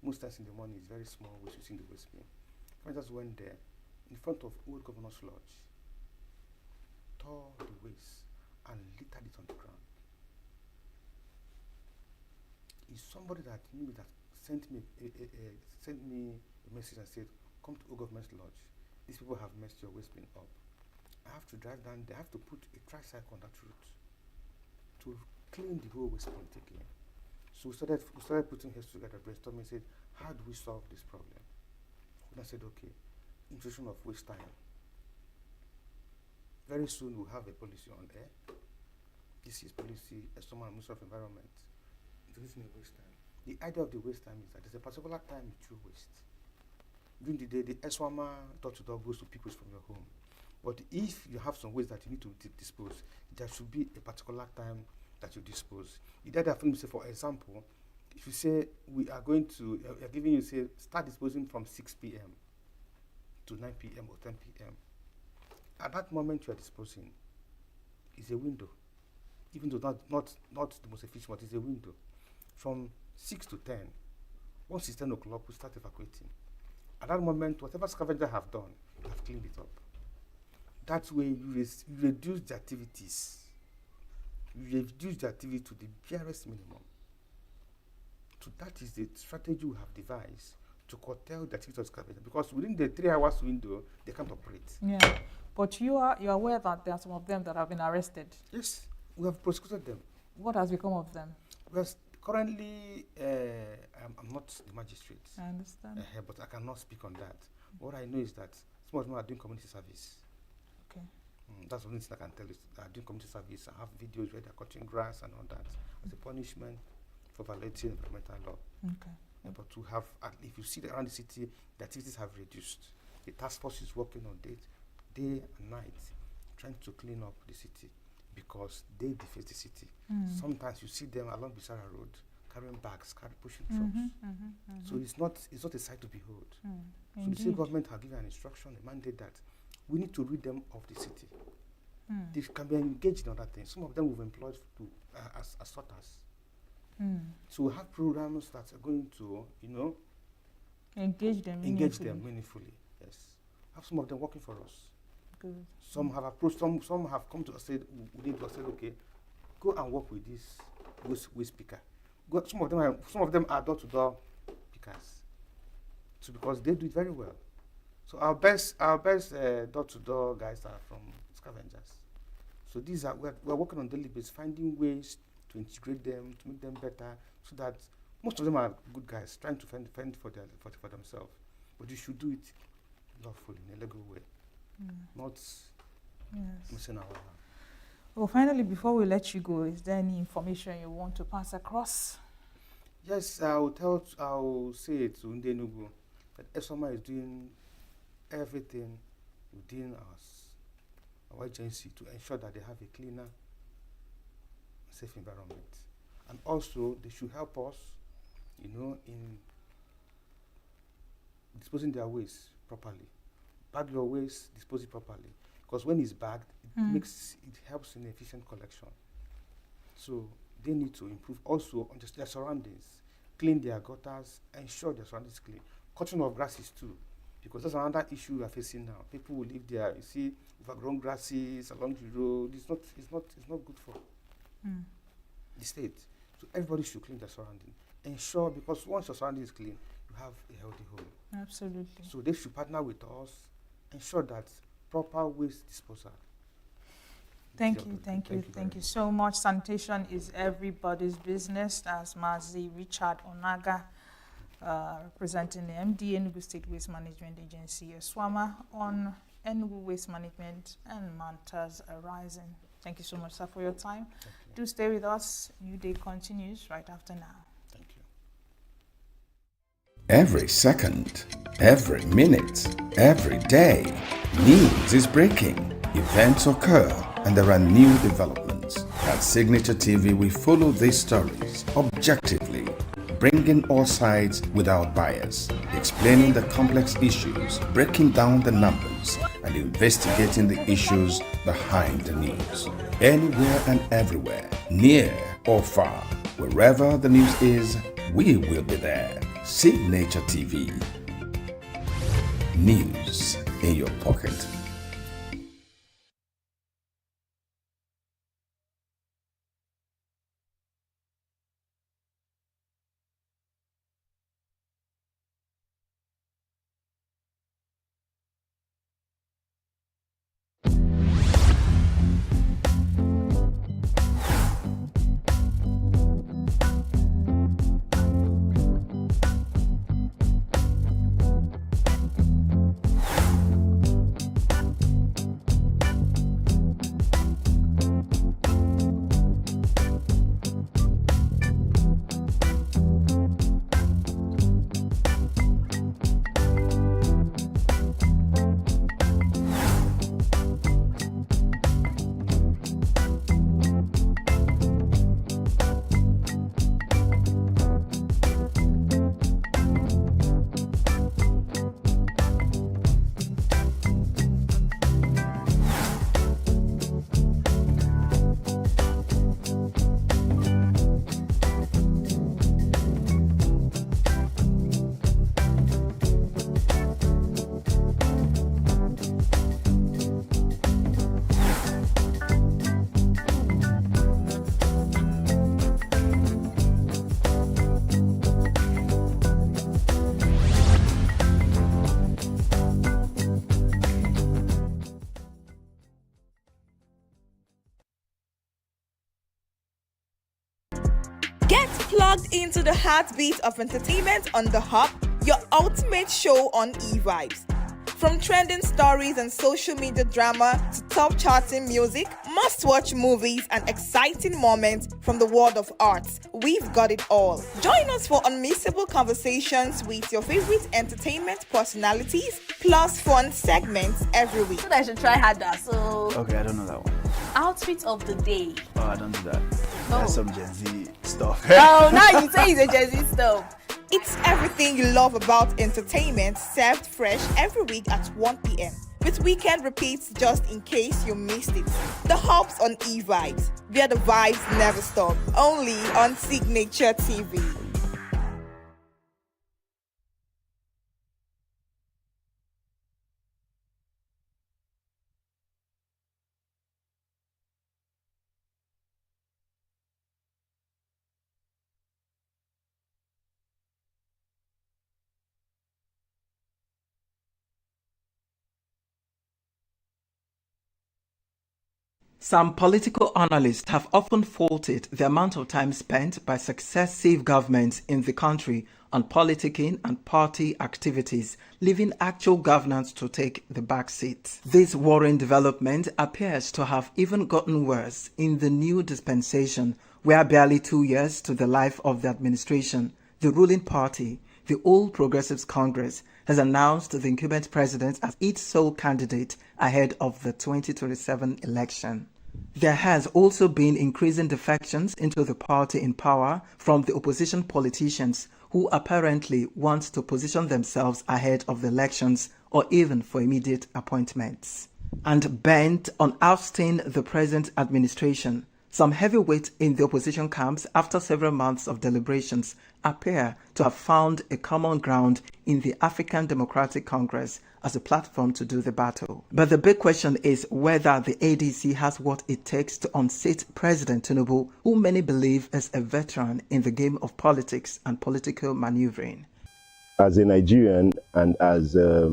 Speaker 15: Most times in the morning, it's very small waste you see in the waste bin. Scavengers went there in front of Old Governor's Lodge, tore the waste, and littered it on the ground. It's somebody that knew that sent me a message and said, "Come to Old Governor's Lodge. These people have messed your waste bin up. I have to drive down. They have to put a tricycle on that route to clean the whole waste point again." So we started putting heads together, brainstorming, said, "How do we solve this problem?" And I said, "Okay, introduction of waste time. Very soon we'll have a policy on air. This is policy, ESWAMA and Ministry of Environment. Introducing a waste time. The idea of the waste time is that there's a particular time you throw waste. During the day, the ESWAMA door-to-door goes to pick waste from your home. But if you have some waste that you need to dispose, there should be a particular time that you dispose. The idea, for example, if you say we are going to, we are giving you, say, start disposing from 6 p.m. to 9 p.m. or 10 p.m. At that moment you are disposing, is a window. Even though not the most efficient, but it's a window. From 6 to 10, once it's 10 o'clock, we start evacuating. At that moment, whatever scavenger have done, you have cleaned it up. That way you reduce the activities. You reduce the activity to the barest minimum. So that is the strategy we have devised to curtail the activity of scavenger, because within the 3 hours window, they can't operate.
Speaker 9: Yeah, but you're aware that there are some of them that have been arrested?
Speaker 15: Yes, we have prosecuted them.
Speaker 9: What has become of them?
Speaker 15: Well, currently, I'm not the magistrate.
Speaker 9: I understand.
Speaker 15: But I cannot speak on that. What I know is that some of them are doing community service.
Speaker 9: Okay.
Speaker 15: That's the only thing I can tell you. They are doing community service. I have videos where they're cutting grass and all that as a punishment for violating environmental law.
Speaker 9: Okay.
Speaker 15: But to have, if you see that around the city, the activities have reduced. The task force is working on day and night, trying to clean up the city, because they deface the city. Sometimes you see them along Bisara Road carrying bags, pushing trucks. So it's not a sight to behold. So the state government have given an instruction, a mandate that we need to rid them of the city. They can be engaged in other things. Some of them we've employed as sorters. So we have programs that are going to,
Speaker 9: engage them
Speaker 15: meaningfully. Yes, have some of them working for us.
Speaker 9: Good.
Speaker 15: Some have approached. Some have come to us said, okay, go and work with this waste picker. Some of them are door-to-door pickers. So because they do it very well. So our best door-to-door guys are from scavengers. So we're working on daily basis, finding ways to integrate them, to make them better, so that most of them are good guys trying to fend for themselves. But you should do it lawfully, in a legal way, not missing our life.
Speaker 9: Well, finally, before we let you go, is there any information you want to pass across?
Speaker 15: Yes, I will say it to ENUGU that ESWAMA is doing everything within our agency to ensure that they have a cleaner, safe environment. And also, they should help us, in disposing their waste properly. Bag your waste, dispose it properly. Because when it's bagged, it helps in efficient collection. So they need to improve also on just their surroundings, clean their gutters, ensure their surroundings clean. Cutting of grasses too, because that's another issue we are facing now. People will live there. You see, overgrown grasses along the road. It's not good for the state. So everybody should clean their surrounding. Ensure, because once your surrounding is clean, you have a healthy home.
Speaker 9: Absolutely.
Speaker 15: So they should partner with us, ensure that proper waste disposal.
Speaker 9: Thank you so much. Sanitation is everybody's business, as Mazi Richard Onaga representing the MD ENUGU State Waste Management Agency, SWAMA, on ENUGU Waste Management and matters arising. Thank you so much, sir, for your time. Do stay with us. New Day continues right after now.
Speaker 15: Thank you.
Speaker 7: Every second, every minute, every day, news is breaking, events occur, and there are new developments. At Signature TV, we follow these stories objectively, bringing all sides without bias, explaining the complex issues, breaking down the numbers, and investigating the issues behind the news. Anywhere and everywhere, near or far, wherever the news is, we will be there. Signature TV. News in your pocket.
Speaker 23: Get plugged into the heartbeat of entertainment on The Hub, your ultimate show on eVibes. From trending stories and social media drama to top charting music, must-watch movies and exciting moments from the world of arts, we've got it all. Join us for unmissable conversations with your favorite entertainment personalities, plus fun segments every week.
Speaker 27: So I should try harder. So
Speaker 28: Okay, I don't know that one.
Speaker 27: outfit of the day.
Speaker 28: Oh, I don't do that.
Speaker 27: No.
Speaker 28: That's some Gen Z stuff.
Speaker 27: Oh, now you say it's a Gen Z stuff.
Speaker 23: It's everything you love about entertainment, served fresh every week at 1 p.m. with weekend repeats just in case you missed it. The Hub's on eVibes, where the vibes never stop. Only on Signature TV.
Speaker 5: Some political analysts have often faulted the amount of time spent by successive governments in the country on politicking and party activities, leaving actual governance to take the back seat. This worrying development appears to have even gotten worse in the new dispensation, where barely 2 years to the life of the administration, the ruling party, the All Progressives Congress, has announced the incumbent president as its sole candidate ahead of the 2027 election. There has also been increasing defections into the party in power from the opposition politicians who apparently want to position themselves ahead of the elections or even for immediate appointments. And bent on ousting the present administration, some heavyweights in the opposition camps, after several months of deliberations, appear to have found a common ground in the African Democratic Congress as a platform to do the battle. But the big question is whether the ADC has what it takes to unseat President Tinubu, who many believe is a veteran in the game of politics and political maneuvering.
Speaker 6: As a Nigerian and as a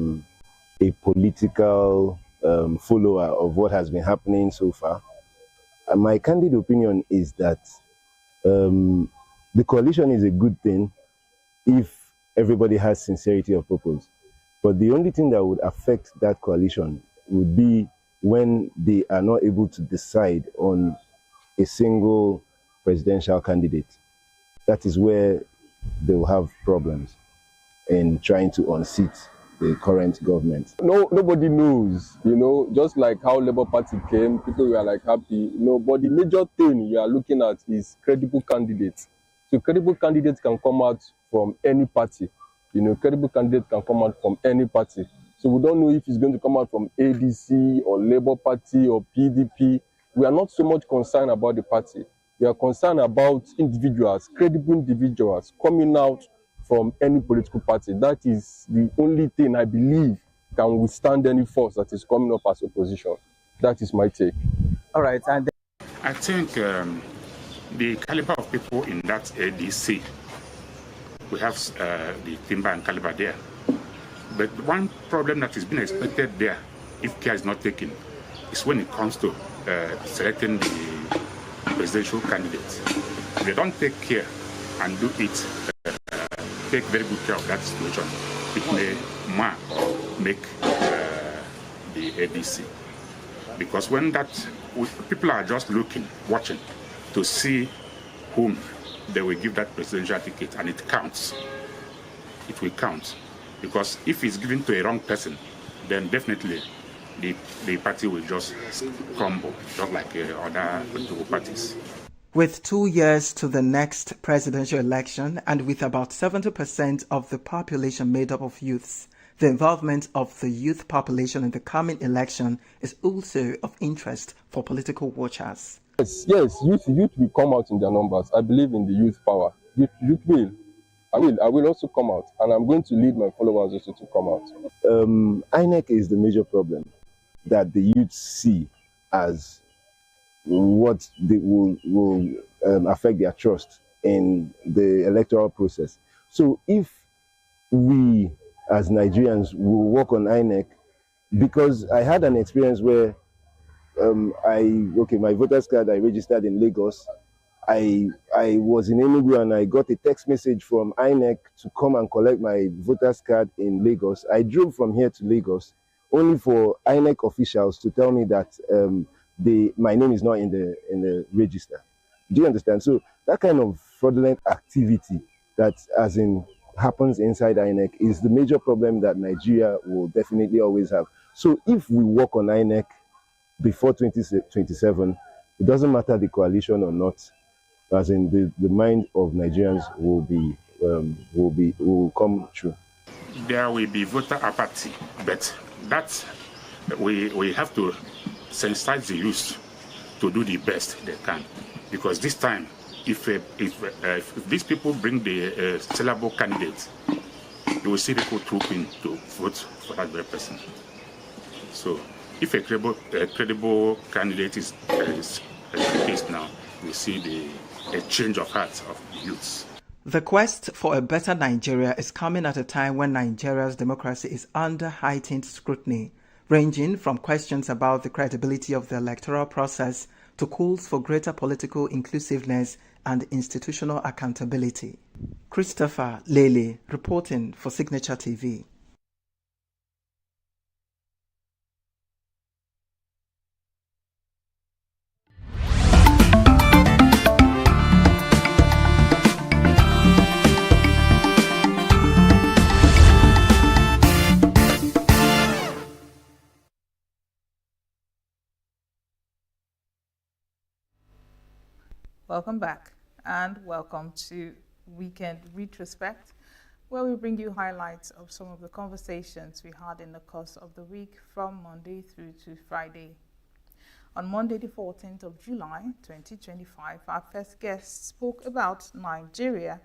Speaker 6: political follower of what has been happening so far, my candid opinion is that the coalition is a good thing if everybody has sincerity of purpose. But the only thing that would affect that coalition would be when they are not able to decide on a single presidential candidate. That is where they will have problems in trying to unseat the current government.
Speaker 3: No, nobody knows, just like how Labour Party came, people were like happy, but the major thing we are looking at is credible candidates. So credible candidates can come out from any party, credible candidates can come out from any party. So we don't know if it's going to come out from ADC or Labour Party or PDP. We are not so much concerned about the party. We are concerned about individuals, credible individuals coming out from any political party. That is the only thing I believe can withstand any force that is coming up as opposition. That is my take.
Speaker 16: All right. And
Speaker 17: I think the caliber of people in that ADC, we have the timber and caliber there. But one problem that is being expected there, if care is not taken, is when it comes to selecting the presidential candidates. If they don't take care and do it, take very good care of that situation, it may make the ADC. Because when people are just looking, watching to see whom they will give that presidential ticket, and it counts. It will count. Because if it's given to a wrong person, then definitely the party will just crumble, just like other political parties.
Speaker 5: With 2 years to the next presidential election and with about 70% of the population made up of youths, the involvement of the youth population in the coming election is also of interest for political watchers.
Speaker 3: Yes, youth will come out in their numbers. I believe in the youth power. Youth will. I will also come out, and I'm going to lead my followers also to come out.
Speaker 6: INEC is the major problem that the youth see as what they will affect their trust in the electoral process. So if we as Nigerians will work on INEC, because I had an experience where my voter's card I registered in Lagos. I was in ENUGU and I got a text message from INEC to come and collect my voter's card in Lagos. I drove from here to Lagos only for INEC officials to tell me that my name is not in the register. Do you understand? So that kind of fraudulent activity that happens inside INEC is the major problem that Nigeria will definitely always have. So if we work on INEC before 2027, it doesn't matter the coalition or not, as in the mind of Nigerians will come true.
Speaker 17: There will be voter apathy, but that we have to sensitize the youth to do the best they can, because this time, if these people bring the sellable candidates, you will see people trooping to vote for that very person. So, if a credible candidate is the case now, we see a change of heart of youths.
Speaker 5: The quest for a better Nigeria is coming at a time when Nigeria's democracy is under heightened scrutiny, ranging from questions about the credibility of the electoral process to calls for greater political inclusiveness and institutional accountability. Christopher Lele reporting for Signature TV.
Speaker 9: Welcome back and welcome to Weekend Retrospect, where we bring you highlights of some of the conversations we had in the course of the week from Monday through to Friday. On Monday, the 14th of July, 2025, our first guest spoke about Nigeria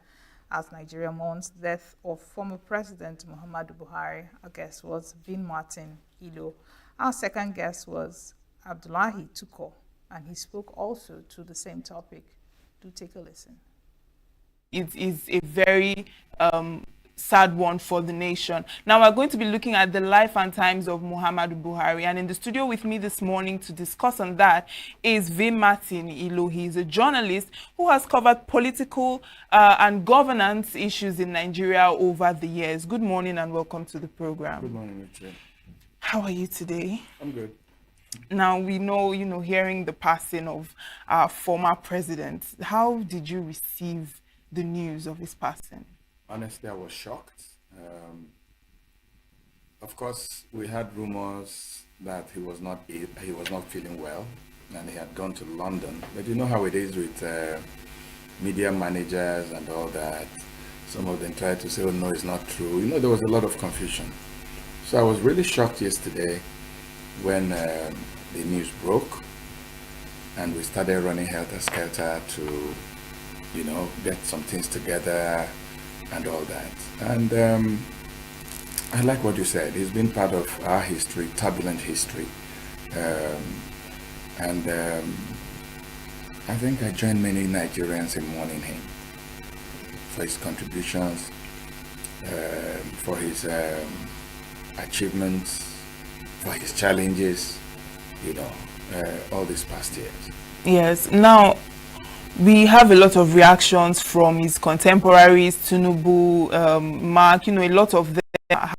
Speaker 9: as Nigeria mourns the death of former President Muhammadu Buhari. Our guest was Bin Martin Ilo. Our second guest was Abdullahi Tuko, and he spoke also to the same topic. Do take a listen.
Speaker 18: It is a very
Speaker 1: sad one for the nation. Now we're going to be looking at the life and times of Muhammadu Buhari, and in the studio with me this morning to discuss on that is V. Martin Ilo. He's a journalist who has covered political and governance issues in Nigeria over the years. Good morning and welcome to the program.
Speaker 28: Good morning, Richard.
Speaker 1: How are you today?
Speaker 28: I'm good.
Speaker 1: Now we know, hearing the passing of our former president, how did you receive the news of his passing?
Speaker 7: Honestly, I was shocked. Of course, we had rumors that he was not feeling well, and he had gone to London. But you know how it is with media managers and all that. Some of them tried to say, "Oh no, it's not true." There was a lot of confusion. So I was really shocked yesterday when the news broke, and we started running helter-skelter to, get some things together and all that. And I like what you said. He's been part of our history, turbulent history. And I think I join many Nigerians in mourning him for his contributions, for his achievements, for his challenges, all these past years.
Speaker 1: Yes. Now, we have a lot of reactions from his contemporaries, Tinubu, Mark, a lot of them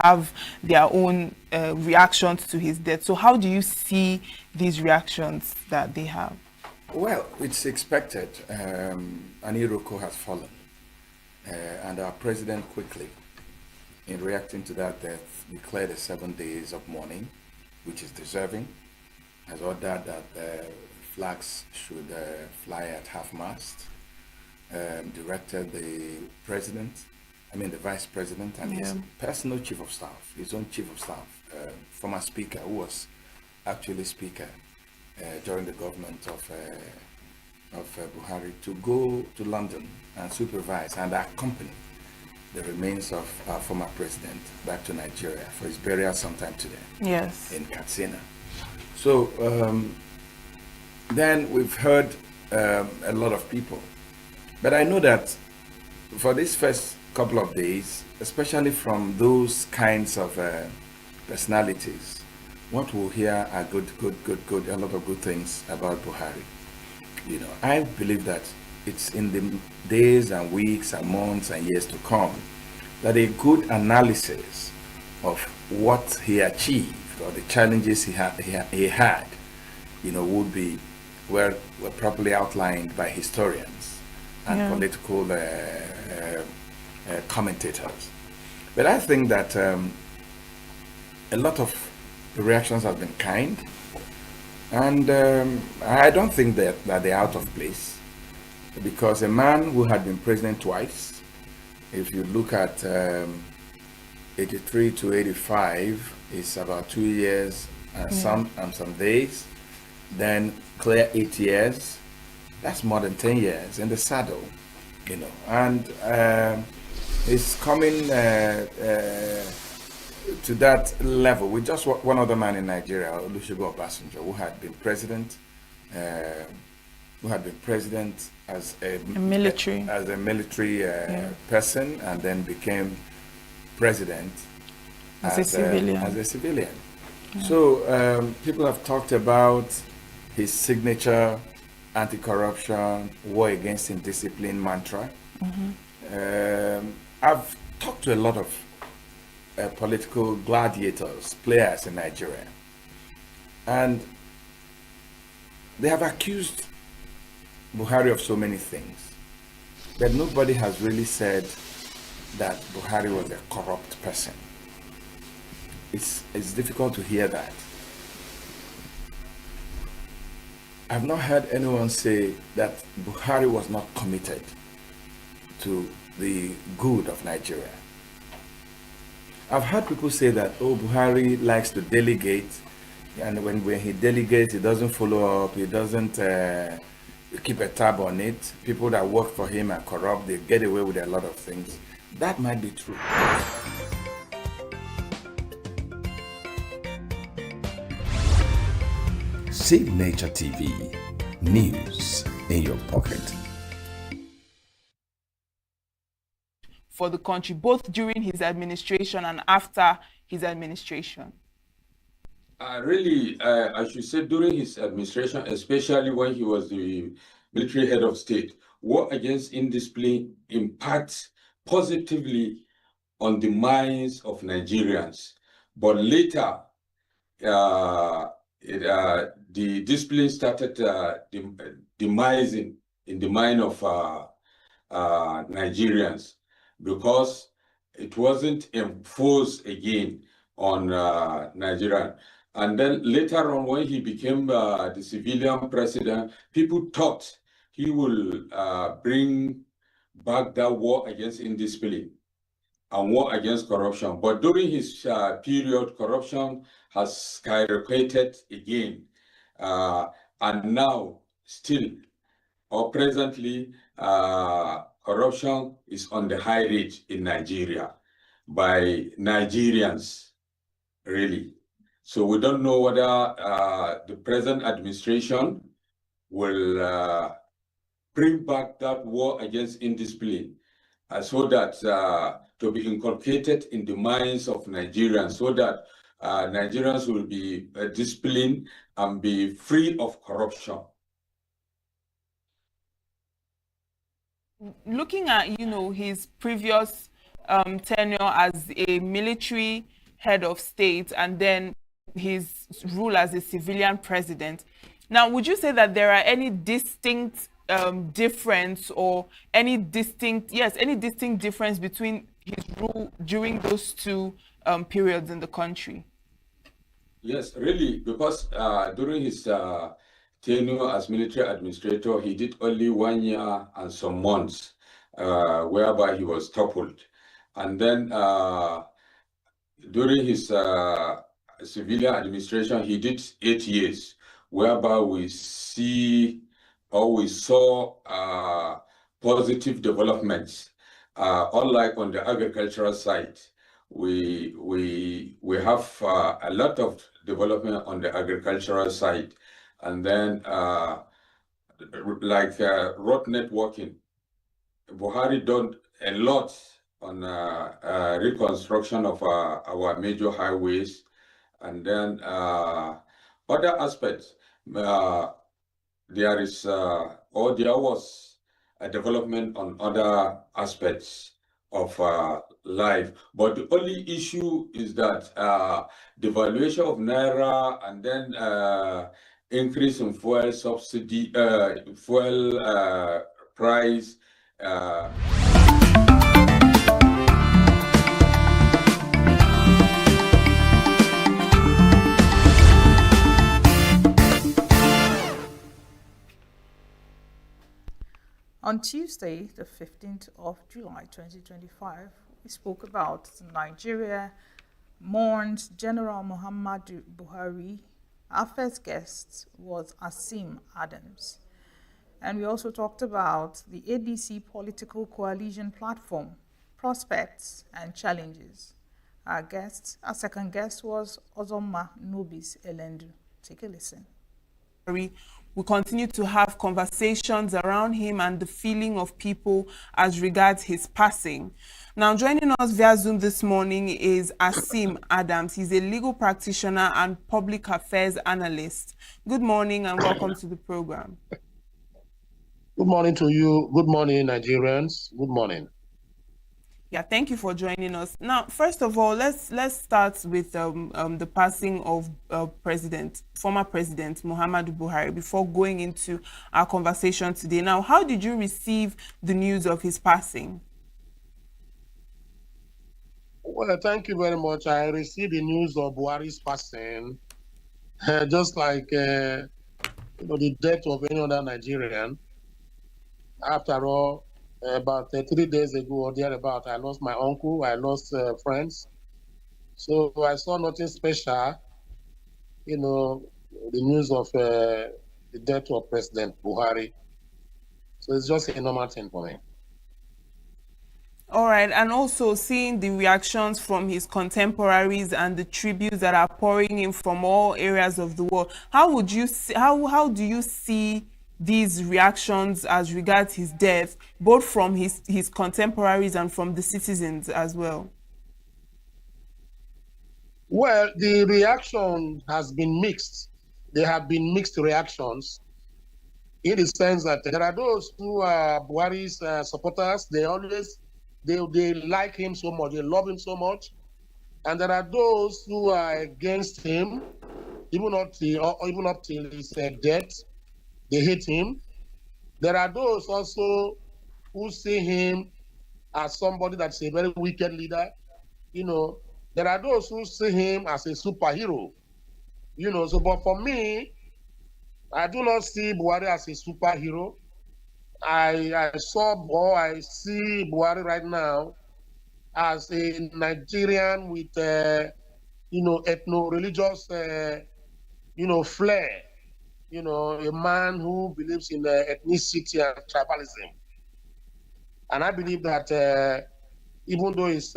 Speaker 1: have their own reactions to his death. So how do you see these reactions that they have?
Speaker 7: Well, it's expected. An Iroko has fallen. And our president quickly, in reacting to that death, declared 7 days of mourning, which is deserving, has ordered that flags should fly at half-mast, directed the vice president and his personal chief of staff, his own chief of staff, former speaker, who was actually speaker during the government of Buhari, to go to London and supervise and accompany the remains of our former president back to Nigeria for his burial sometime today.
Speaker 1: Yes.
Speaker 7: In Katsina. So then we've heard a lot of people. But I know that for these first couple of days, especially from those kinds of personalities, what we'll hear are good, a lot of good things about Buhari. I believe that it's in the days and weeks and months and years to come that a good analysis of what he achieved or the challenges he had, would be were properly outlined by historians and political commentators. But I think that a lot of the reactions have been kind, and I don't think that they're out of place, because a man who had been president twice, if you look at 83 to 85, it's about 2 years and some days, then clear 8 years, that's more than 10 years in the saddle, and it's coming to that level with just one other man in Nigeria, Olusegun Obasanjo, who had been president as a military person, and then became president as a civilian. Yeah. So people have talked about his signature anti-corruption, war against indiscipline mantra. I've talked to a lot of political gladiators, players in Nigeria, and they have accused Buhari of so many things, but nobody has really said that Buhari was a corrupt person. It's difficult to hear that. I've not heard anyone say that Buhari was not committed to the good of Nigeria. I've heard people say that, Buhari likes to delegate, and when he delegates, he doesn't follow up, he doesn't keep a tab on it. People that work for him are corrupt, they get away with a lot of things. That might be true.
Speaker 4: Signature TV, news in your pocket.
Speaker 1: for the country, both during his administration and after his administration?
Speaker 2: Really, I should say during his administration, especially when he was the military head of state, war against indiscipline impacts positively on the minds of Nigerians. But later, the discipline started demising in the mind of Nigerians because it wasn't enforced again on Nigeria. And then later on, when he became the civilian president, people thought he will bring back that war against indiscipline and war against corruption. But during his period, corruption has skyrocketed again. And now, still, or presently, corruption is on the high rate in Nigeria by Nigerians, really. So we don't know whether the present administration will bring back that war against indiscipline so that to be inculcated in the minds of Nigerians so that Nigerians will be disciplined and be free of corruption.
Speaker 1: Looking at, his previous tenure as a military head of state and then his rule as a civilian president. Now, would you say that there are any distinct difference or any distinct difference between his rule during those two periods in the country?
Speaker 2: Yes, really, because during his tenure as military administrator, he did only 1 year and some months, whereby he was toppled. And then during his civilian administration, he did 8 years, whereby we saw positive developments. Unlike on the agricultural side, we have a lot of development on the agricultural side, and then like road networking, Buhari done a lot on reconstruction of our major highways, and then other aspects. There was a development on other aspects of life, but the only issue is that the valuation of naira and then increase in fuel subsidy, fuel price.
Speaker 9: On Tuesday, the 15th of July 2025, we spoke about Nigeria mourns General Muhammadu Buhari. Our first guest was Asim Adams. And we also talked about the ADC political coalition platform, prospects and challenges. Our second guest was Ozoma Nobis Elendu. Take a listen.
Speaker 1: We continue to have conversations around him and the feeling of people as regards his passing. Now, joining us via Zoom this morning is Asim Adams. He's a legal practitioner and public affairs analyst. Good morning and welcome to the program.
Speaker 10: Good morning to you. Good morning, Nigerians. Good morning.
Speaker 1: Yeah, thank you for joining us. Now, first of all, let's start with the passing of former President Muhammadu Buhari before going into our conversation today. Now, how did you receive the news of his passing?
Speaker 10: Well, thank you very much. I received the news of Buhari's passing, just like the death of any other Nigerian. After all, about 3 days ago or thereabout, I lost my uncle, I lost friends. So I saw nothing special, the news of the death of President Buhari. So it's just a normal thing for me.
Speaker 1: All right, and also seeing the reactions from his contemporaries and the tributes that are pouring in from all areas of the world, how do you see these reactions as regards his death, both from his contemporaries and from the citizens as well?
Speaker 10: Well, the reaction has been mixed. There have been mixed reactions in the sense that there are those who are Buhari's supporters. They like him so much, they love him so much, and there are those who are against him, even up till his death. They hate him. There are those also who see him as somebody that's a very wicked leader. There are those who see him as a superhero. So but for me, I do not see Buhari as a superhero. I see Buhari right now as a Nigerian with ethno-religious flair. A man who believes in ethnicity and tribalism. And I believe that even though he's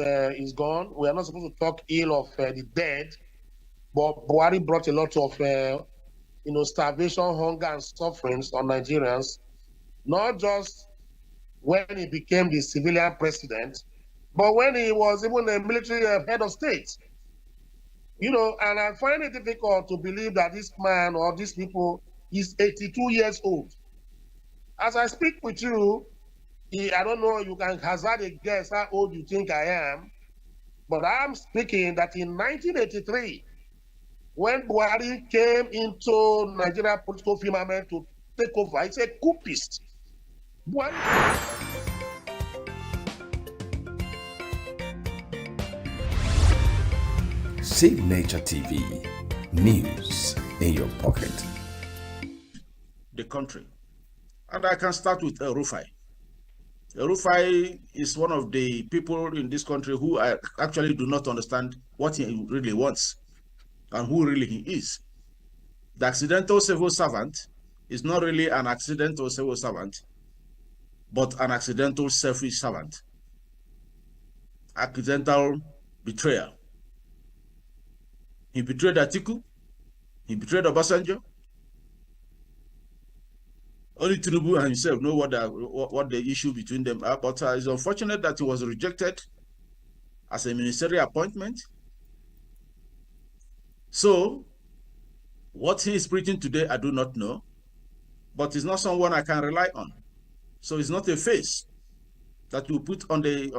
Speaker 10: gone, we are not supposed to talk ill of the dead. But Buhari brought a lot of starvation, hunger, and sufferings on Nigerians, not just when he became the civilian president, but when he was even the military head of state. And I find it difficult to believe that this man or these people is 82 years old. As I speak with you, I don't know, you can hazard a guess how old you think I am, but I'm speaking that in 1983, when Buhari came into Nigeria political firmament to take over, he's a coupist.
Speaker 7: Signature TV, news in your pocket.
Speaker 8: The country. And I can start with Rufai. Rufai is one of the people in this country who actually do not understand what he really wants and who really he is. The accidental civil servant is not really an accidental civil servant, but an accidental selfish servant. Accidental betrayer. He betrayed Atiku. He betrayed Obasanjo. Only Tinubu and himself know what the issue between them are, but it's unfortunate that he was rejected as a ministerial appointment. So, what he is preaching today, I do not know, but it's not someone I can rely on. So it's not a face that you put on the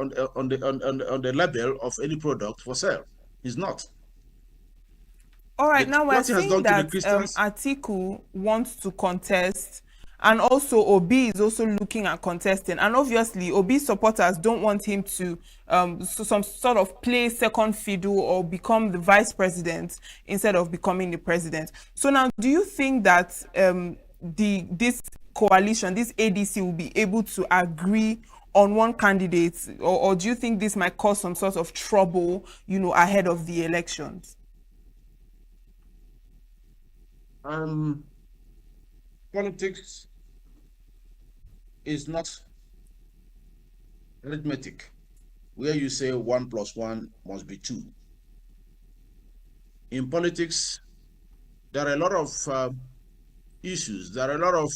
Speaker 8: label of any product for sale. It's not.
Speaker 1: All right, now we're seeing that Atiku wants to contest, and also Obi is also looking at contesting. And obviously, Obi's supporters don't want him to some sort of play second fiddle or become the vice president instead of becoming the president. So now, do you think that this coalition, this ADC, will be able to agree on one candidate, or do you think this might cause some sort of trouble, ahead of the elections?
Speaker 8: Politics is not arithmetic, where you say 1 + 1 must be 2. In politics, there are a lot of issues. There are a lot of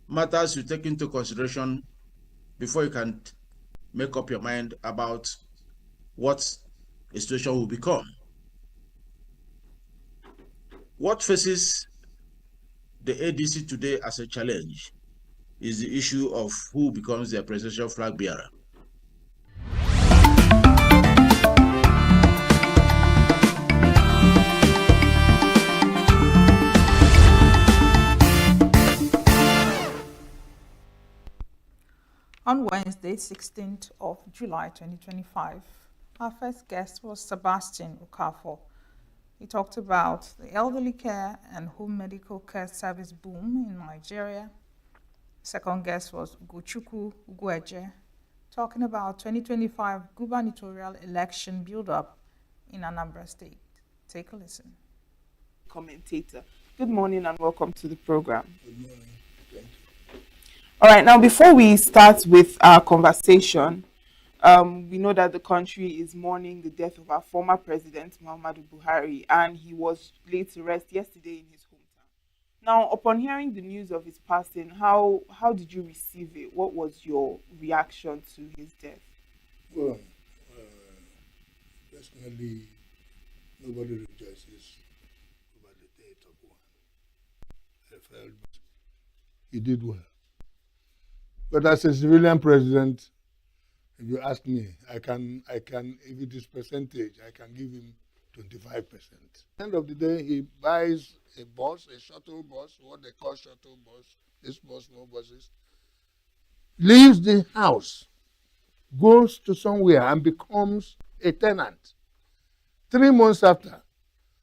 Speaker 8: matters you take into consideration before you can make up your mind about what a situation will become. What faces the ADC today as a challenge is the issue of who becomes their presidential flag bearer.
Speaker 9: On Wednesday, 16th of July 2025, our first guest was Sebastian Okafor. He talked about the elderly care and home medical care service boom in Nigeria. Second guest was Ugochukwu Ugweje, talking about 2025 gubernatorial election build-up in Anambra State. Take a listen.
Speaker 1: Commentator. Good morning and welcome to the program. Good morning. Thank you. All right, now before we start with our conversation, we know that the country is mourning the death of our former president, Muhammadu Buhari, and he was laid to rest yesterday in his hometown. Now, upon hearing the news of his passing, how did you receive it? What was your reaction to his death?
Speaker 13: Well, personally, nobody rejoices over the death of one. I felt he did well. But as a civilian president, if you ask me, I can, if it is percentage, I can give him 25%. At the end of the day, he buys a bus, a shuttle bus, what they call shuttle bus, this bus, small buses, leaves the house, goes to somewhere and becomes a tenant. 3 months after,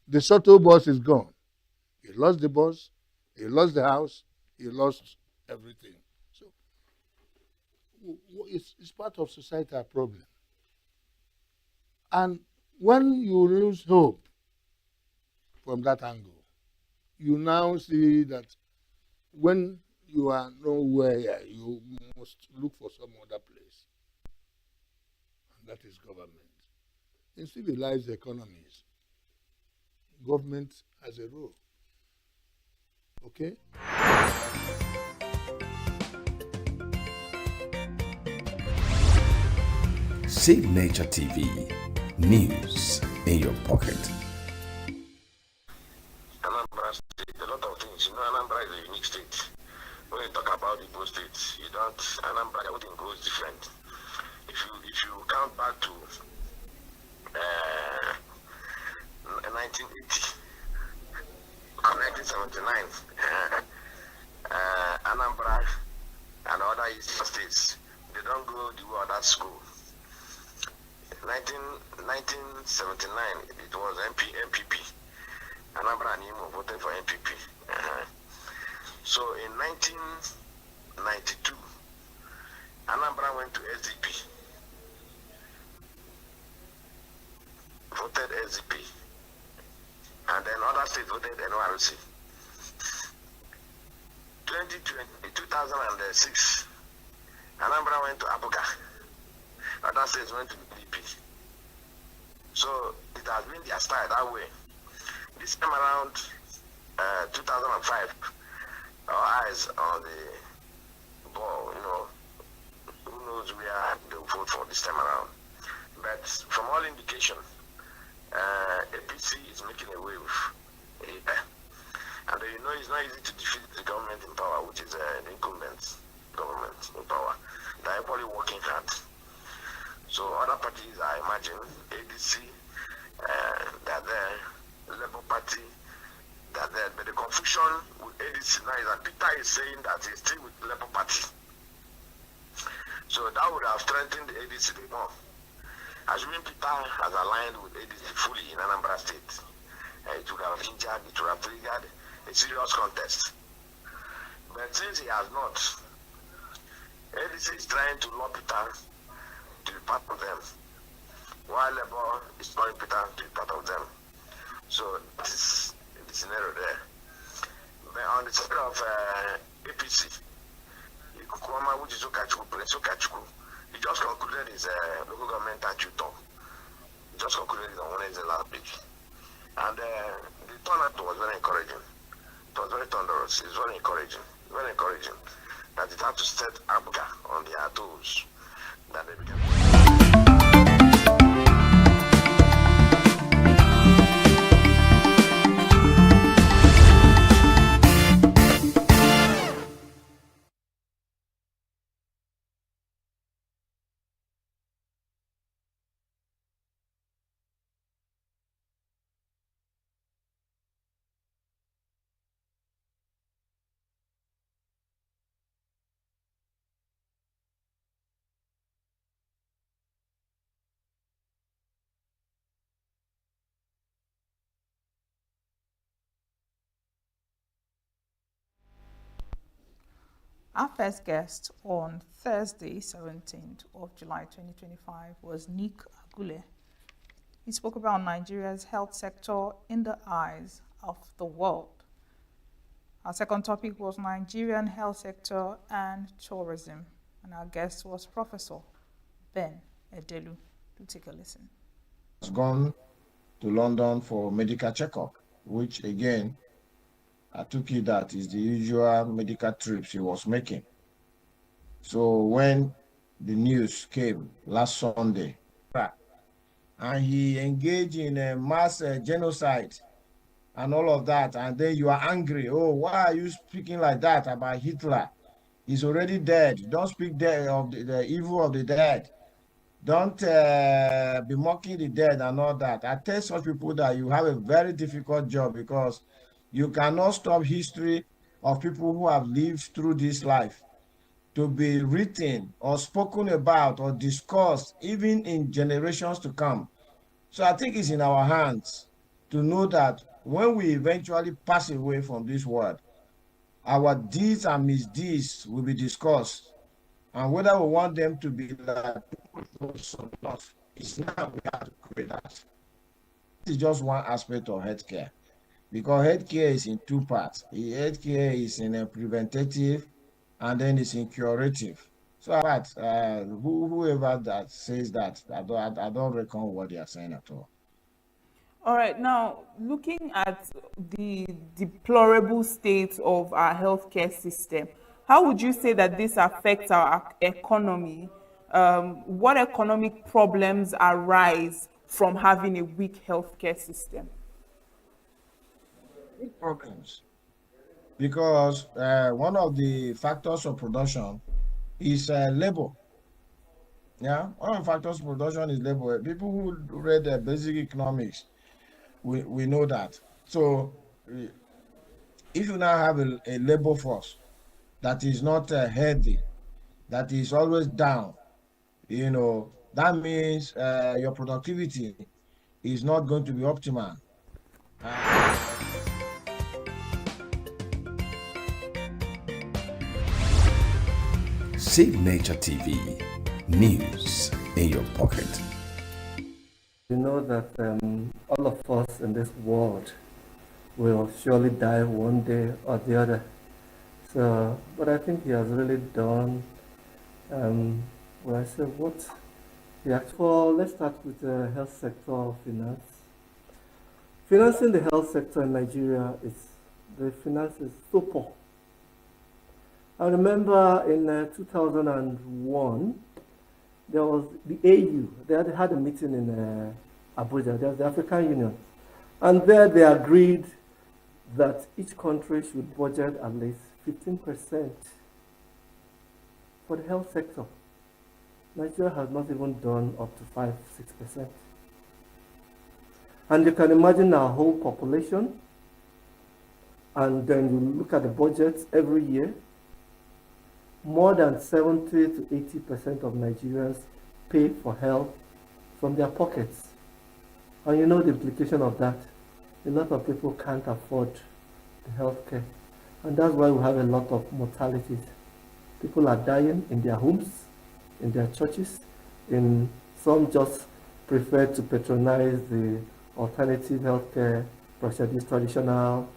Speaker 13: the shuttle bus is gone. He lost the bus, he lost the house, he lost everything. So it's part of societal problem. And when you lose hope from that angle, you now see that when you are nowhere, you must look for some other place. And that is government. In civilized economies, government has a role. Okay?
Speaker 7: Signature TV, news in your pocket.
Speaker 16: Anambra State, a lot of things. Anambra is a unique state. When you talk about the both states, you don't. Anambra, everything goes different. If you count back to 1980 or 1979, Anambra and other eastern states, they don't go the way of that school. 1979, it was MPP. Anambra and Imo voted for MPP. So in 1992, Anambra went to SDP, voted SDP, and then other states voted NRC. 2006, Anambra went to Abuja, other states went to BDP. So it has been their style that way. This time around, 2005, our eyes on the ball, who knows where they'll vote for this time around. But from all indication, APC is making a wave. And it's not easy to defeat the government in power, which is the incumbent government in power. They're equally working hard. So other parties, I imagine, ADC, they're there, Labour Party, they're there. But the confusion with ADC now is that Peter is saying that he's still with the Labour Party. So that would have strengthened the ADC more. Assuming Peter has aligned with ADC fully in Anambra State, it would have injured, it would have triggered a serious contest. But since he has not, ADC is trying to lure Peter to be part of them, while Labour is trying Peter to be part of them. So that is the scenario there. But on the side of APC, Ikukwama, which is Okachukwu, Prince Okachukwu, he just concluded his local government tutor. He just concluded it on Wednesday last week. And the turnout was very encouraging. It was very thunderous. It's very encouraging. Very encouraging. That it had to set Abuja on their toes. That they began.
Speaker 9: Our first guest on Thursday, 17th of July 2025 was Nick Agule. He spoke about Nigeria's health sector in the eyes of the world. Our second topic was Nigerian health sector and tourism. And our guest was Professor Ben Edelu. Do take a listen.
Speaker 18: Has gone to London for medical checkup, which again
Speaker 11: I took it that is the usual medical trips he was making. So when the news came last Sunday, and he engaged in a mass genocide and all of that, and then you are angry. Oh, why are you speaking like that about Hitler? He's already dead. Don't speak there of the evil of the dead. Don't be mocking the dead and all that. I tell such people that you have a very difficult job because you cannot stop history of people who have lived through this life to be written or spoken about or discussed even in generations to come. So I think it's in our hands to know that when we eventually pass away from this world, our deeds and misdeeds will be discussed. And whether we want them to be like or not, it's now we have to create that. This is just one aspect of healthcare. Because healthcare is in two parts. Healthcare is in a preventative and then it's in curative. So whoever that says that, I don't reckon what they are saying at all.
Speaker 1: All right, now looking at the deplorable state of our healthcare system, how would you say that this affects our economy? What economic problems arise from having a weak healthcare system?
Speaker 11: Big problems. Because one of the factors of production is labor. Yeah, one of the factors of production is labor. People who read basic economics, we know that. So if you now have a labor force that is not healthy, that is always down, that means your productivity is not going to be optimal.
Speaker 7: Signature TV, news in your pocket.
Speaker 18: You know that all of us in this world will surely die one day or the other. So, but I think he has really done, well, I said, what? Yeah, well, let's start with the health sector finance. Financing the health sector in Nigeria, the finance is so poor. I remember in 2001, there was the AU. They had a meeting in Abuja. There was the African Union. And there they agreed that each country should budget at least 15% for the health sector. Nigeria has not even done up to 5-6%. And you can imagine our whole population, and then you look at the budgets every year, more than 70 to 80% of Nigerians pay for health from their pockets. And you know the implication of that. A lot of people can't afford the health care. And that's why we have a lot of mortalities. People are dying in their homes, in their churches, in some just prefer to patronize the alternative healthcare versus this traditional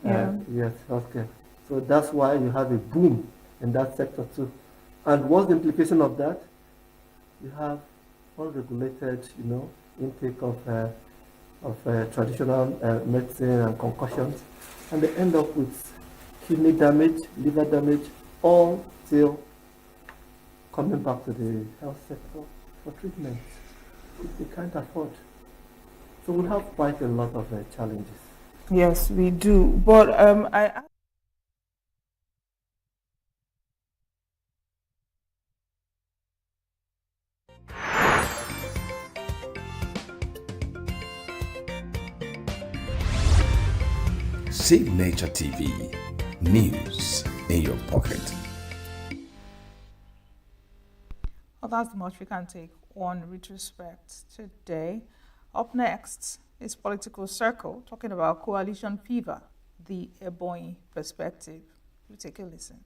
Speaker 18: healthcare. So that's why you have a boom in that sector too. And what's the implication of that? You have unregulated, intake of traditional medicine and concussions, and they end up with kidney damage, liver damage, all still coming back to the health sector for treatment, which they can't afford. So we have quite a lot of challenges.
Speaker 1: Yes, we do. But
Speaker 7: Signature TV, news in your pocket.
Speaker 9: Well, that's much we can take on retrospect today. Up next is Political Circle, talking about coalition fever, the Ebonyi perspective. You take a listen.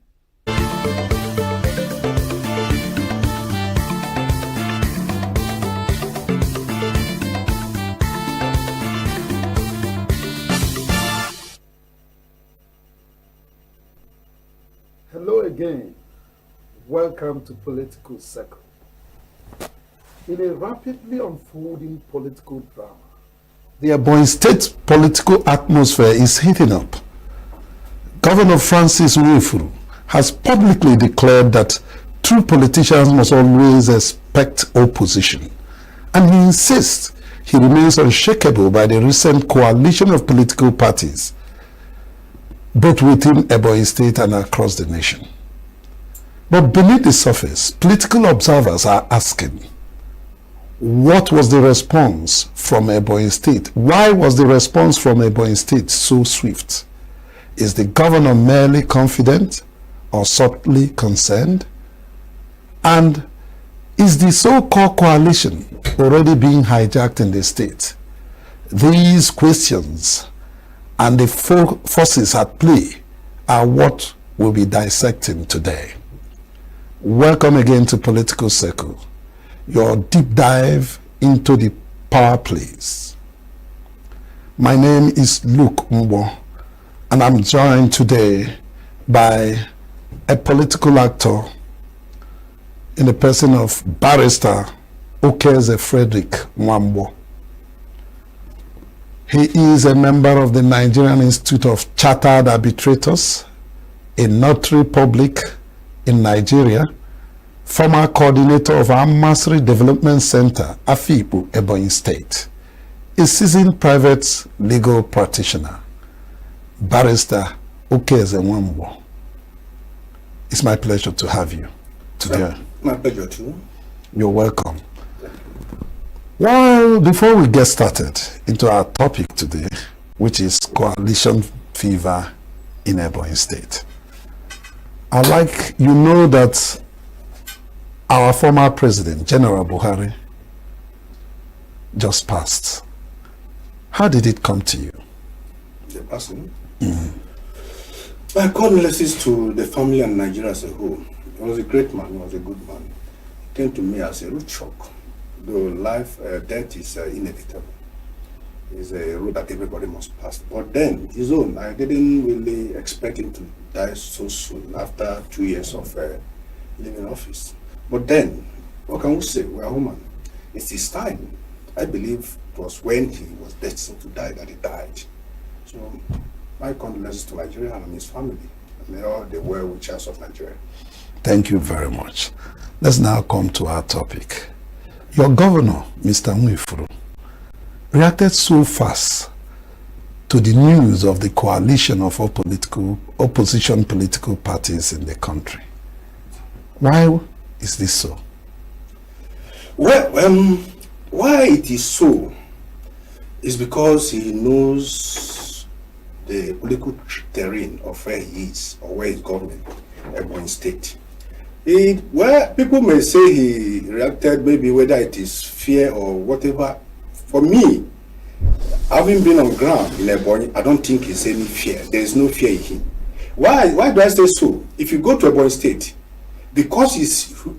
Speaker 19: Hello again. Welcome to Political Circle. In a rapidly unfolding political drama, the Ebonyi State political atmosphere is heating up.
Speaker 12: Governor Francis Nwifuru has publicly declared that true politicians must always expect opposition, and he insists he remains unshakable by the recent coalition of political parties, both within Ebonyi State and across the nation. But beneath the surface, political observers are asking, what was the response from Ebonyi State? Why was the response from Ebonyi State so swift? Is the governor merely confident or subtly concerned? And is the so-called coalition already being hijacked in the state? These questions and the forces at play are what we'll be dissecting today. Welcome again to Political Circle, your deep dive into the power plays. My name is Luke Mbo, and I'm joined today by a political actor in the person of Barrister Okeze Frederick Nwambo. He is a member of the Nigerian Institute of Chartered Arbitrators, a notary public in Nigeria, former coordinator of Amasri Development Center, Afipu, Ebonyi State, a seasoned private legal practitioner. Barrister Okeze Nwambo. It's my pleasure to have you today.
Speaker 14: My pleasure too.
Speaker 12: You're welcome. Well, before we get started into our topic today, which is coalition fever in Ebonyi State, I'd like you know that our former president, General Buhari, just passed. How did it come to you?
Speaker 14: The passing? My condolences to the family and Nigeria as a whole. He was a great man, he was a good man. It came to me as a road shock. Though death is inevitable. It's a road that everybody must pass. But then, his own, I didn't really expect him to die so soon after 2 years of leaving office. But then, what can we say? We are human. It's his time. I believe it was when he was destined to die that he died. So, my condolences to Nigeria and his family. And may all the well-wishers of Nigeria.
Speaker 12: Thank you very much. Let's now come to our topic. Your governor, Mr. Nwifuru, reacted so fast to the news of the coalition of all opposition political parties in the country. Why is this so?
Speaker 14: Well, why it is so is because he knows the political terrain of where he is or where his government, Ebonyi State. Well, people may say he reacted, maybe whether it is fear or whatever. For me, having been on ground in Ebonyi, I don't think it's any fear. There is no fear in him. Why do I say so? If you go to Ebonyi State, because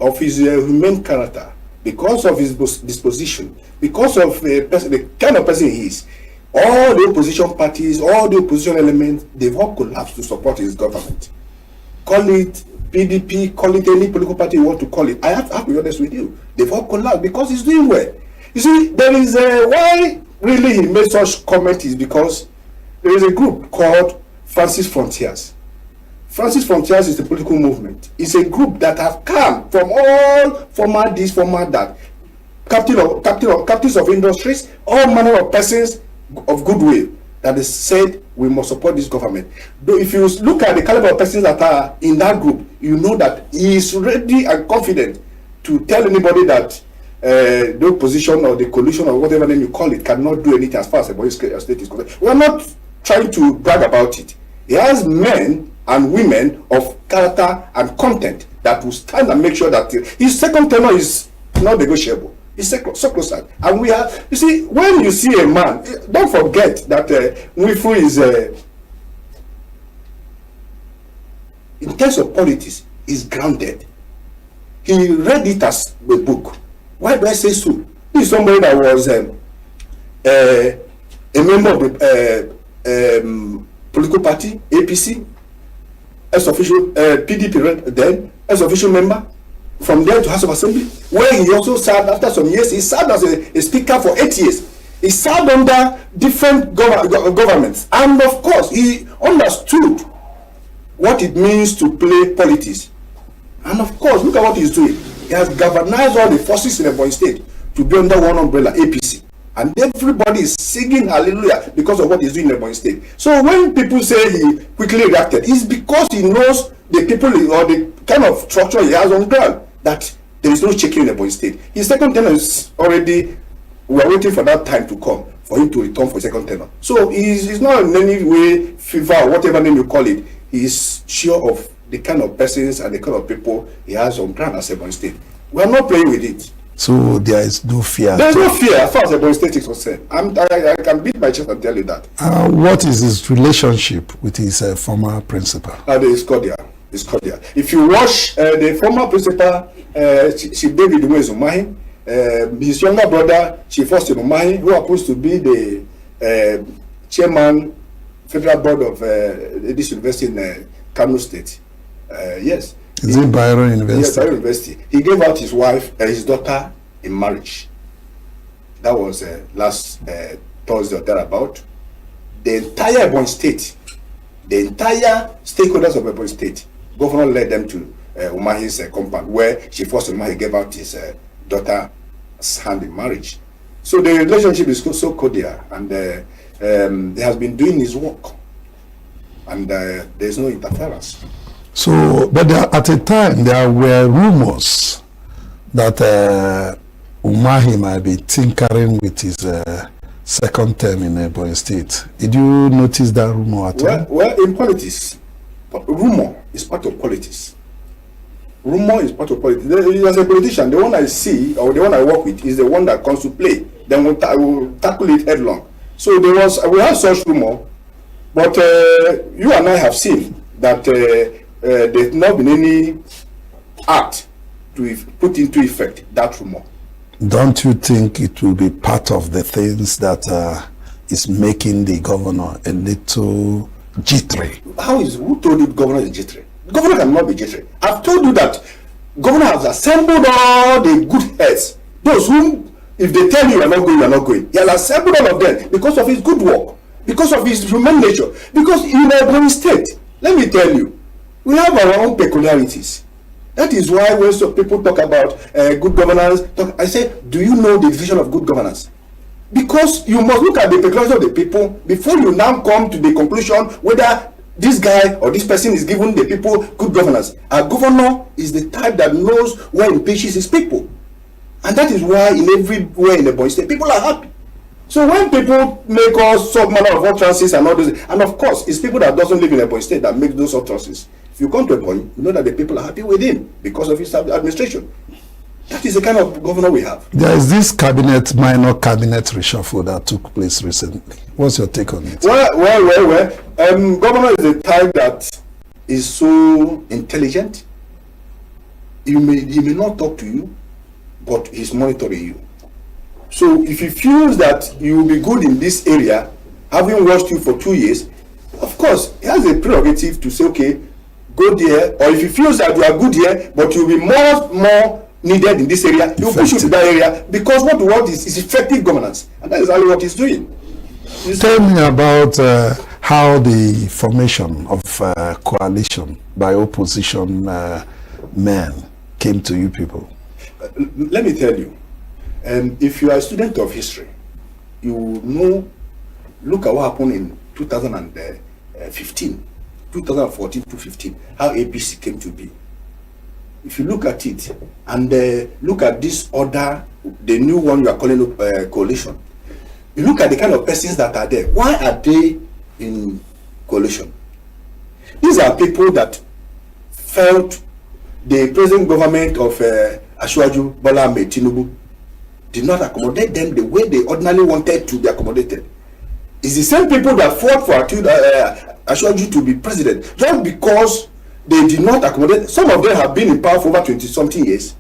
Speaker 14: of his humane character, because of his disposition, because of the kind of person he is, all the opposition parties, all the opposition elements, they've all collapsed to support his government. Call it PDP, call it any political party you want to call it. I have to be honest with you. They've all collapsed because he's doing well. You see, there is why really he made such comment is because there is a group called Francis Frontiers. Francis Frontiers is the political movement. It's a group that have come from all former this, former that, captains of industries, all manner of persons of goodwill that is said we must support this government. Though if you look at the caliber of persons that are in that group, you know that he is ready and confident to tell anybody that the opposition or the coalition or whatever name you call it cannot do anything as far as Ebonyi State is concerned. We are not trying to brag about it. He has men and women of character and content that will stand and make sure that his second tenure is not negotiable. It's sacrosanct. And we have, you see, when you see a man, don't forget that Nwifuru is, in terms of politics, is grounded. He read it as a book. Why do I say so? He's somebody that was a member of the political party, APC, as official, PDP then, as official member. From there to House of Assembly, where he also served after some years. He served as a speaker for 8 years. He served under different governments. And of course, he understood what it means to play politics. And of course, look at what he's doing. He has galvanized all the forces in Ebonyi State to be under one umbrella, APC. And everybody is singing hallelujah because of what he's doing in Ebonyi State. So when people say he quickly reacted, it's because he knows the people or the kind of structure he has on ground, that there is no shaking in Ebonyi State. His second tenure is already, we are waiting for that time to come for him to return for second tenure. So he's not in any way fever or whatever name you call it. He is sure of the kind of persons and the kind of people he has on ground as Ebonyi State. We are not playing with it.
Speaker 12: So there is no fear.
Speaker 14: There is no fear as far as Ebonyi State is concerned. I can beat my chest and tell you that.
Speaker 12: What is his relationship with his former principal?
Speaker 14: It's cordial. It's cordial. If you watch the former principal, Chief David Umezumahi, his younger brother, Chief Austin Umahi, who happens to be the chairman, Federal Board of this university in Kano State. Yes.
Speaker 12: Is it Byron University?
Speaker 14: Yes, Byron University. He gave out his wife, his daughter in marriage. That was last Thursday or thereabout. The entire Ebonyi State, the entire stakeholders of Ebonyi State, governor led them to Umahi's compound, where Chief Austin Umahi gave out his daughter's hand in marriage. So the relationship is so cordial, and he has been doing his work, and there is no interference.
Speaker 12: So, but at a time there were rumors that Umahi might be tinkering with his second term in Ebonyi State. Did you notice that rumor at all?
Speaker 14: Well, in politics, rumor is part of politics. Rumor is part of politics. As a politician, the one I see or the one I work with is the one that comes to play. Then we'll tackle it headlong. So we have such rumor, but you and I have seen that there's not been any act to put into effect that rumor.
Speaker 12: Don't you think it will be part of the things that is making the governor a little jittery?
Speaker 14: Who told you the governor is jittery? The governor cannot be jittery. I've told you that governor has assembled all the good heads. Those whom, if they tell you are not going, you are not going. He has assembled all of them because of his good work, because of his human nature, because in Ebonyi State, let me tell you, we have our own peculiarities. That is why when some people talk about good governance, I say, do you know the definition of good governance? Because you must look at the peculiarities of the people before you now come to the conclusion whether this guy or this person is giving the people good governance. A governor is the type that knows where he pitches his people. And that is why in everywhere in the Ebonyi State, people are happy. So when people make all sort manner of utterances and all those, and of course, it's people that doesn't live in Ebonyi State that make those utterances. If you come to Ebonyi, you know that the people are happy with him because of his administration. That is the kind of governor we have.
Speaker 12: There is this minor cabinet reshuffle that took place recently. What's your take on it?
Speaker 14: Well. Governor is the type that is so intelligent. He may not talk to you, but he's monitoring you. So if he feels that you will be good in this area, having watched you for 2 years, of course, he has a prerogative to say, okay, go there. Or if he feels that you are good here, but you'll be more needed in this area, he'll push you to that area, because what we want is effective governance. And that is exactly what he's doing.
Speaker 12: Tell me about how the formation of coalition by opposition men came to you people.
Speaker 14: Let me tell you, if you are a student of history, you know, look at what happened in 2015, 2014 to 15, how APC came to be. If you look at it and look at this order, the new one you are calling coalition, you look at the kind of persons that are there. Why are they in coalition? These are people that felt the present government of Asiwaju Bola Ahmed Tinubu did not accommodate them the way they ordinarily wanted to be accommodated. It's the same people that fought for Asiwaju to be president just because they did not accommodate. Some of them have been in power for over 20-something years.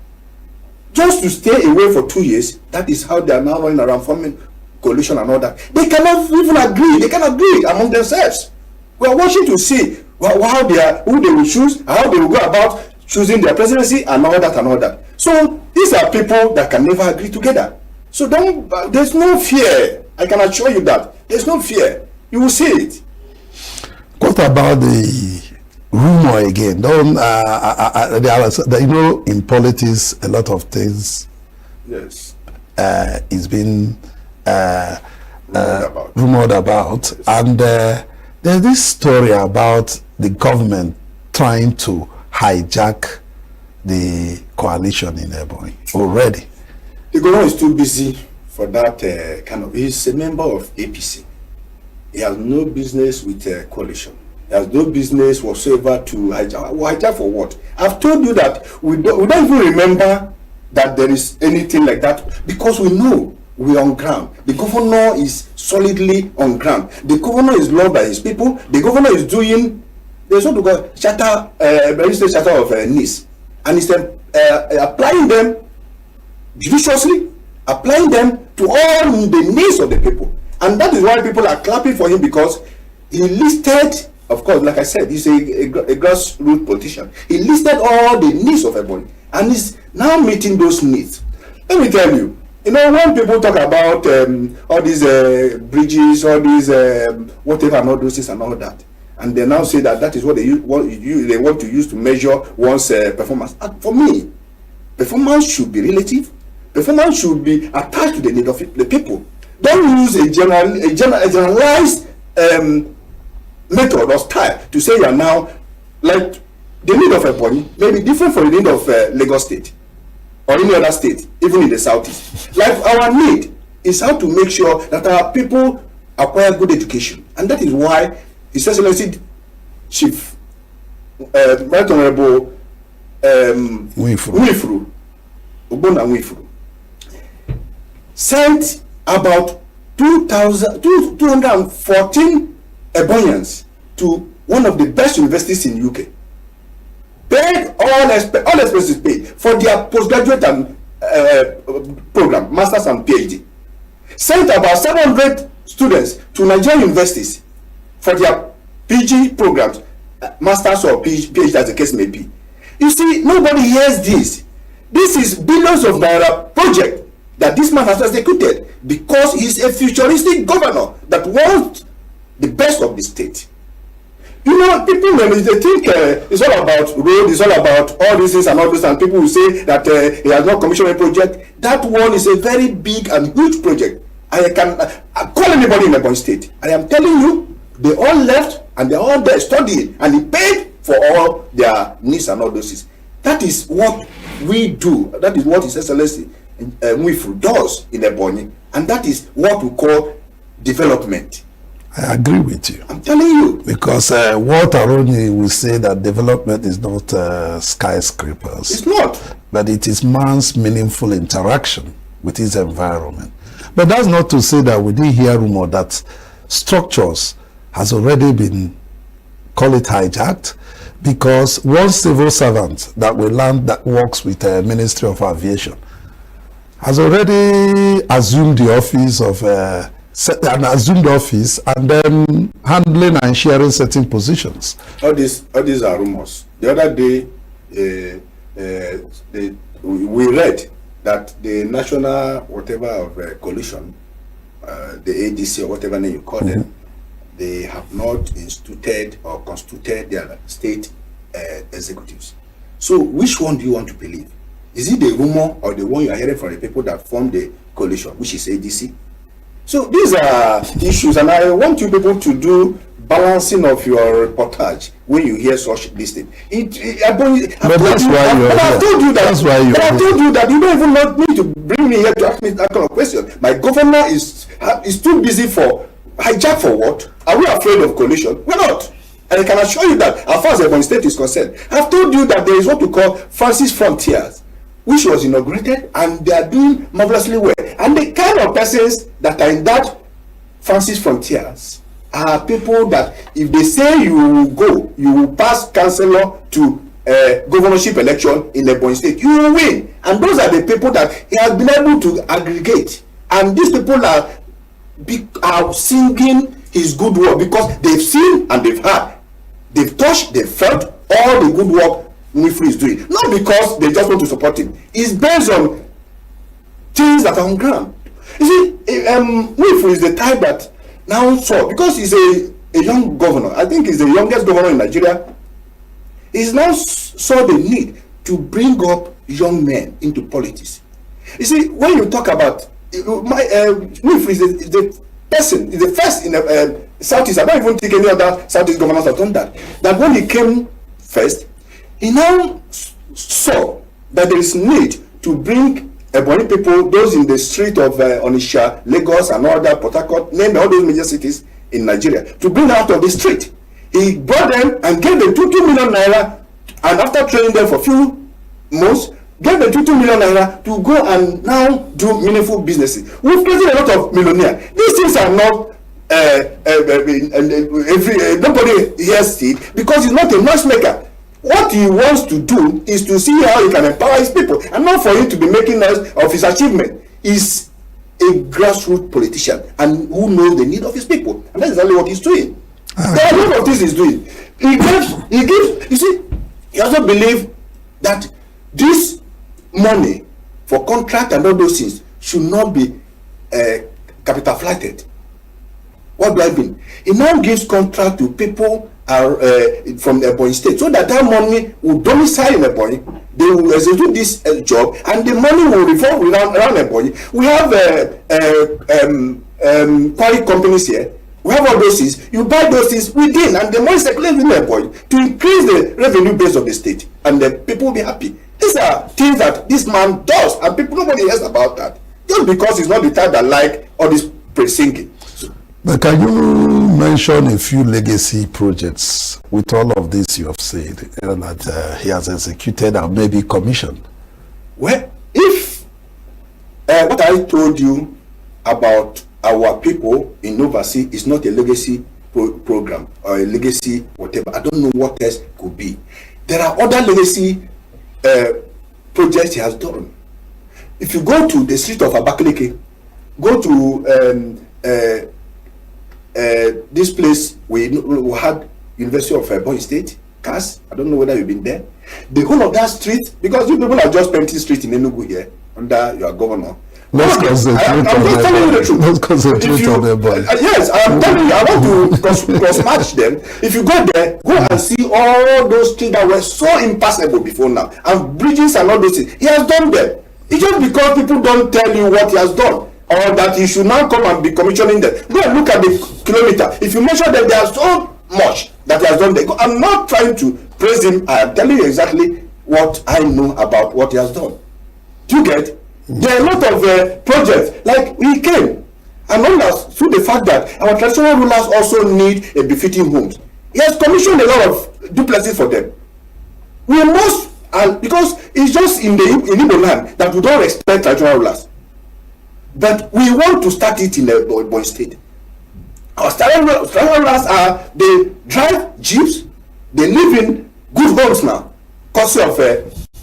Speaker 14: Just to stay away for 2 years, that is how they are now running around forming coalition and all that. They cannot even agree. They cannot agree among themselves. We are watching to see how they are, who they will choose, how they will go about choosing their presidency and all that and all that. So these are people that can never agree together. So there's no fear. I can assure you that. There's no fear. You will see it.
Speaker 12: What about the rumor again. Don't you know, in politics, a lot of things
Speaker 14: Yes.
Speaker 12: is being rumored about, and there's this story about the government trying to hijack the coalition in Ebonyi already.
Speaker 14: The government is too busy for that kind of. He's a member of APC. He has no business with coalition. He has no business whatsoever to hijack. Hijack for what? I've told you that we don't even remember that there is anything like that, because we know we're on ground. The governor is solidly on ground. The governor is loved by his people. The governor is doing, there's what we call charter of needs, and he's applying them judiciously, applying them to all the needs of the people. And that is why people are clapping for him, because he listed, of course, like I said, he's a grassroots politician. He listed all the needs of everybody, and he's now meeting those needs. Let me tell you, when people talk about all these bridges, all these whatever, and all those things and all that, and they now say that that is what they want to use to measure one's performance. And for me, performance should be relative. Performance should be attached to the need of the people. Don't use a generalized method or style to say you are now, like, the need of a body may be different from the need of Lagos State or any other state, even in the southeast. Like, our need is how to make sure that our people acquire good education, and that is why His Excellency Chief Right Honorable Nwifuru sent about 214 Ebonians to one of the best universities in UK. Paid all expenses paid for their postgraduate and program, masters and PhD. Sent about 700 students to Nigerian universities for their PG programs, masters or PhD, as the case may be. You see, nobody hears this. This is billions of naira project that this man has executed, because he's a futuristic governor that wants the best of the state. People, when they think it's all about road, it's all about all these things and all this, and people will say that he has not commissioned a project. That one is a very big and huge project. I can call anybody in Ebonyi State. I am telling you, they all left and they're all there studying, and he paid for all their needs and all those things. That is what we do. That is what His Excellency Nwifuru does in Ebonyi, and that is what we call development.
Speaker 12: I agree with you.
Speaker 14: I'm telling you.
Speaker 12: Because Walter Aroni will say that development is not skyscrapers.
Speaker 14: It's not.
Speaker 12: But it is man's meaningful interaction with his environment. But that's not to say that we didn't hear rumor that structures has already been, call it hijacked, because one civil servant that we learned that works with the Ministry of Aviation has already assumed the office of and then handling and sharing certain positions.
Speaker 14: All these are rumors. The other day, we read that the national whatever of coalition, the ADC or whatever name you call them, they have not instituted or constituted their state executives. So which one do you want to believe? Is it the rumor or the one you are hearing from the people that formed the coalition, which is ADC? So these are issues, and I want you people to do balancing of your reportage when you hear such this thing. I've told you that you don't even need to bring me here to ask me that kind of question. My governor is too busy for hijack for what? Are we afraid of coalition? We're not. And I can assure you that as far as Ebonyi State is concerned, I've told you that there is what we call Francis Frontiers, which was inaugurated, and they are doing marvelously well. And the kind of persons that are in that Francis Frontiers are people that if they say you will go, you will pass councillor to governorship election in Ebonyi State, you will win. And those are the people that he has been able to aggregate. And these people are singing his good work, because they've seen and they've heard, they've touched, they've felt all the good work Nwifuru is doing. Not because they just want to support him. It's based on things that are on ground. You see, Nwifuru is the type that now saw, because he's a young governor. I think he's the youngest governor in Nigeria. He's now saw the need to bring up young men into politics. You see, when you talk about Nwifuru is the person, is the first in the Southeast. I don't even think any other Southeast governors have done that. That when he came first, he now saw that there is need to bring Ebonyi people, those in the street of Onitsha, Lagos, and all that, Port Harcourt, name all those major cities in Nigeria, to bring them out of the street. He brought them and gave them 2 million naira, and after training them for a few months, gave them 2 million naira to go and now do meaningful businesses. We've created a lot of millionaires. These things are not nobody hears it because he's not a noisemaker. What he wants to do is to see how he can empower his people, and not for him to be making noise of his achievement. He's a grassroots politician and who knows the need of his people, and that's exactly what he's doing. There are a lot of things he's doing. He gives. You see, he also believes that this money for contract and all those things should not be capital flighted. What do I mean? He now gives contract to people from the Ebonyi state, so that money will domicile in Ebonyi. They will execute this job, and the money will revolve around Ebonyi. We have quarry companies here. We have all those things. You buy those things within, and the money circulates in Ebonyi to increase the revenue base of the state, and the people will be happy. These are things that this man does, and nobody hears about that, just because he's not the type that like all this praise-singing.
Speaker 12: But can you mention a few legacy projects with all of this you have said that he has executed and maybe commissioned?
Speaker 14: Well, if what I told you about our people in Overseas is not a legacy program or a legacy whatever, I don't know what else could be. There are other legacy projects he has done. If you go to the street of Abakaliki, go to this place we had University of Ebonyi State, CAS. I don't know whether you've been there. The whole of that street, because you people are just painting street in ENUGU here under your governor.
Speaker 12: Let's concentrate on the boy.
Speaker 14: Yes, I'm telling you, I want to cross-match them. If you go there, go and see all those streets that were so impassable before now, and bridges and all those things. He has done them. It's just because people don't tell you what he has done, or that he should now come and be commissioning them. Go and look at the kilometer. If you measure them, there are so much that he has done there. I'm not trying to praise him. I am telling you exactly what I know about what he has done. Do you get? There are a lot of projects, like we came, and known as through the fact that our traditional rulers also need a befitting homes. He has commissioned a lot of duplexes for them. We must, because it's just in Igbo land that we don't respect traditional rulers. But we want to start it in the Ebonyi state. Our traditional rulers they drive jeeps, they live in good homes now, courtesy of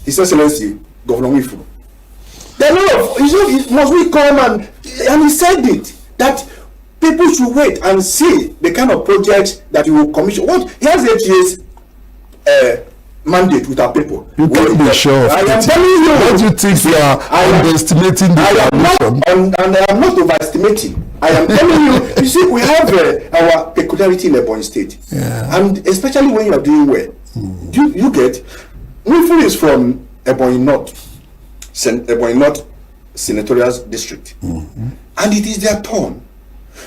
Speaker 14: His Excellency Governor Nwifuru. There are a lot of, must we come and he said it, that people should wait and see the kind of projects that he will commission. What he has 8 years mandate with our people.
Speaker 12: You can't be sure.
Speaker 14: I am telling you.
Speaker 12: What do you think you are underestimating the
Speaker 14: coalition? And I am not overestimating. I am telling you. You see, we have our peculiarity in Ebonyi State, and especially when you are doing well, you get. Nwifuru is from Ebonyi North Senatorial District, and it is their turn.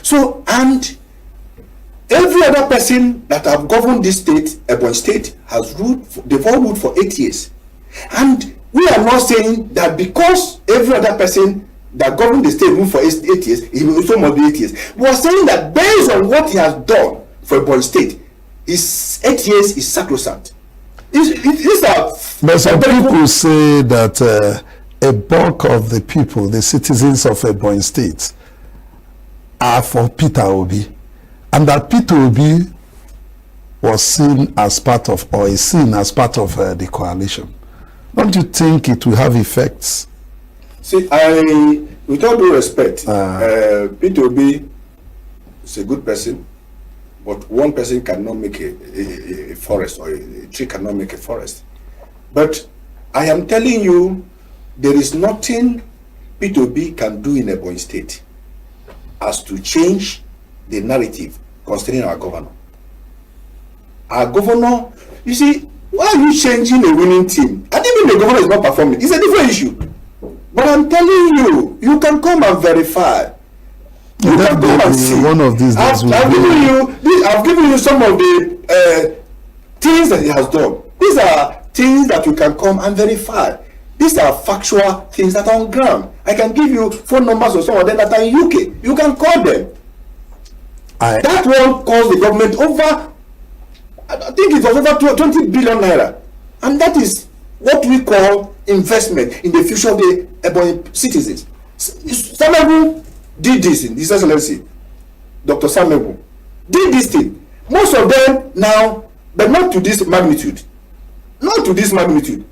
Speaker 14: So, and every other person that have governed this state, Ebonyi State, has ruled. They've all ruled for 8 years, and we are not saying that because every other person that governed the state ruled for 8 years, he will also must be 8 years. We are saying that based on what he has done for Ebonyi State, his 8 years is sacrosanct.
Speaker 12: But some people say that a bulk of the people, the citizens of Ebonyi State, are for Peter Obi, and that Peter Obi was seen as part of, or is seen as part of the coalition. Don't you think it will have effects?
Speaker 14: See, with all due respect, Peter Obi is a good person, but one person cannot make a forest, or a tree cannot make a forest. But I am telling you, there is nothing Peter Obi can do in Ebonyi State as to change the narrative concerning our governor. Our governor, you see, Why are you changing a winning team? And even the governor is not performing. It's a different issue. But I'm telling you, you can come and verify. You can come and see.
Speaker 12: One of these days
Speaker 14: I've given you some of the things that he has done. These are things that you can come and verify. These are factual things that are on ground. I can give you phone numbers of some of them that are in UK. You can call them. That one cost the government over, I think it was over 20 billion naira. And that is what we call investment in the future of the Ebonyi citizens. Samebu did this in His Excellency. Dr. Samebu did this thing. Most of them now, but not to this magnitude. Not to this magnitude.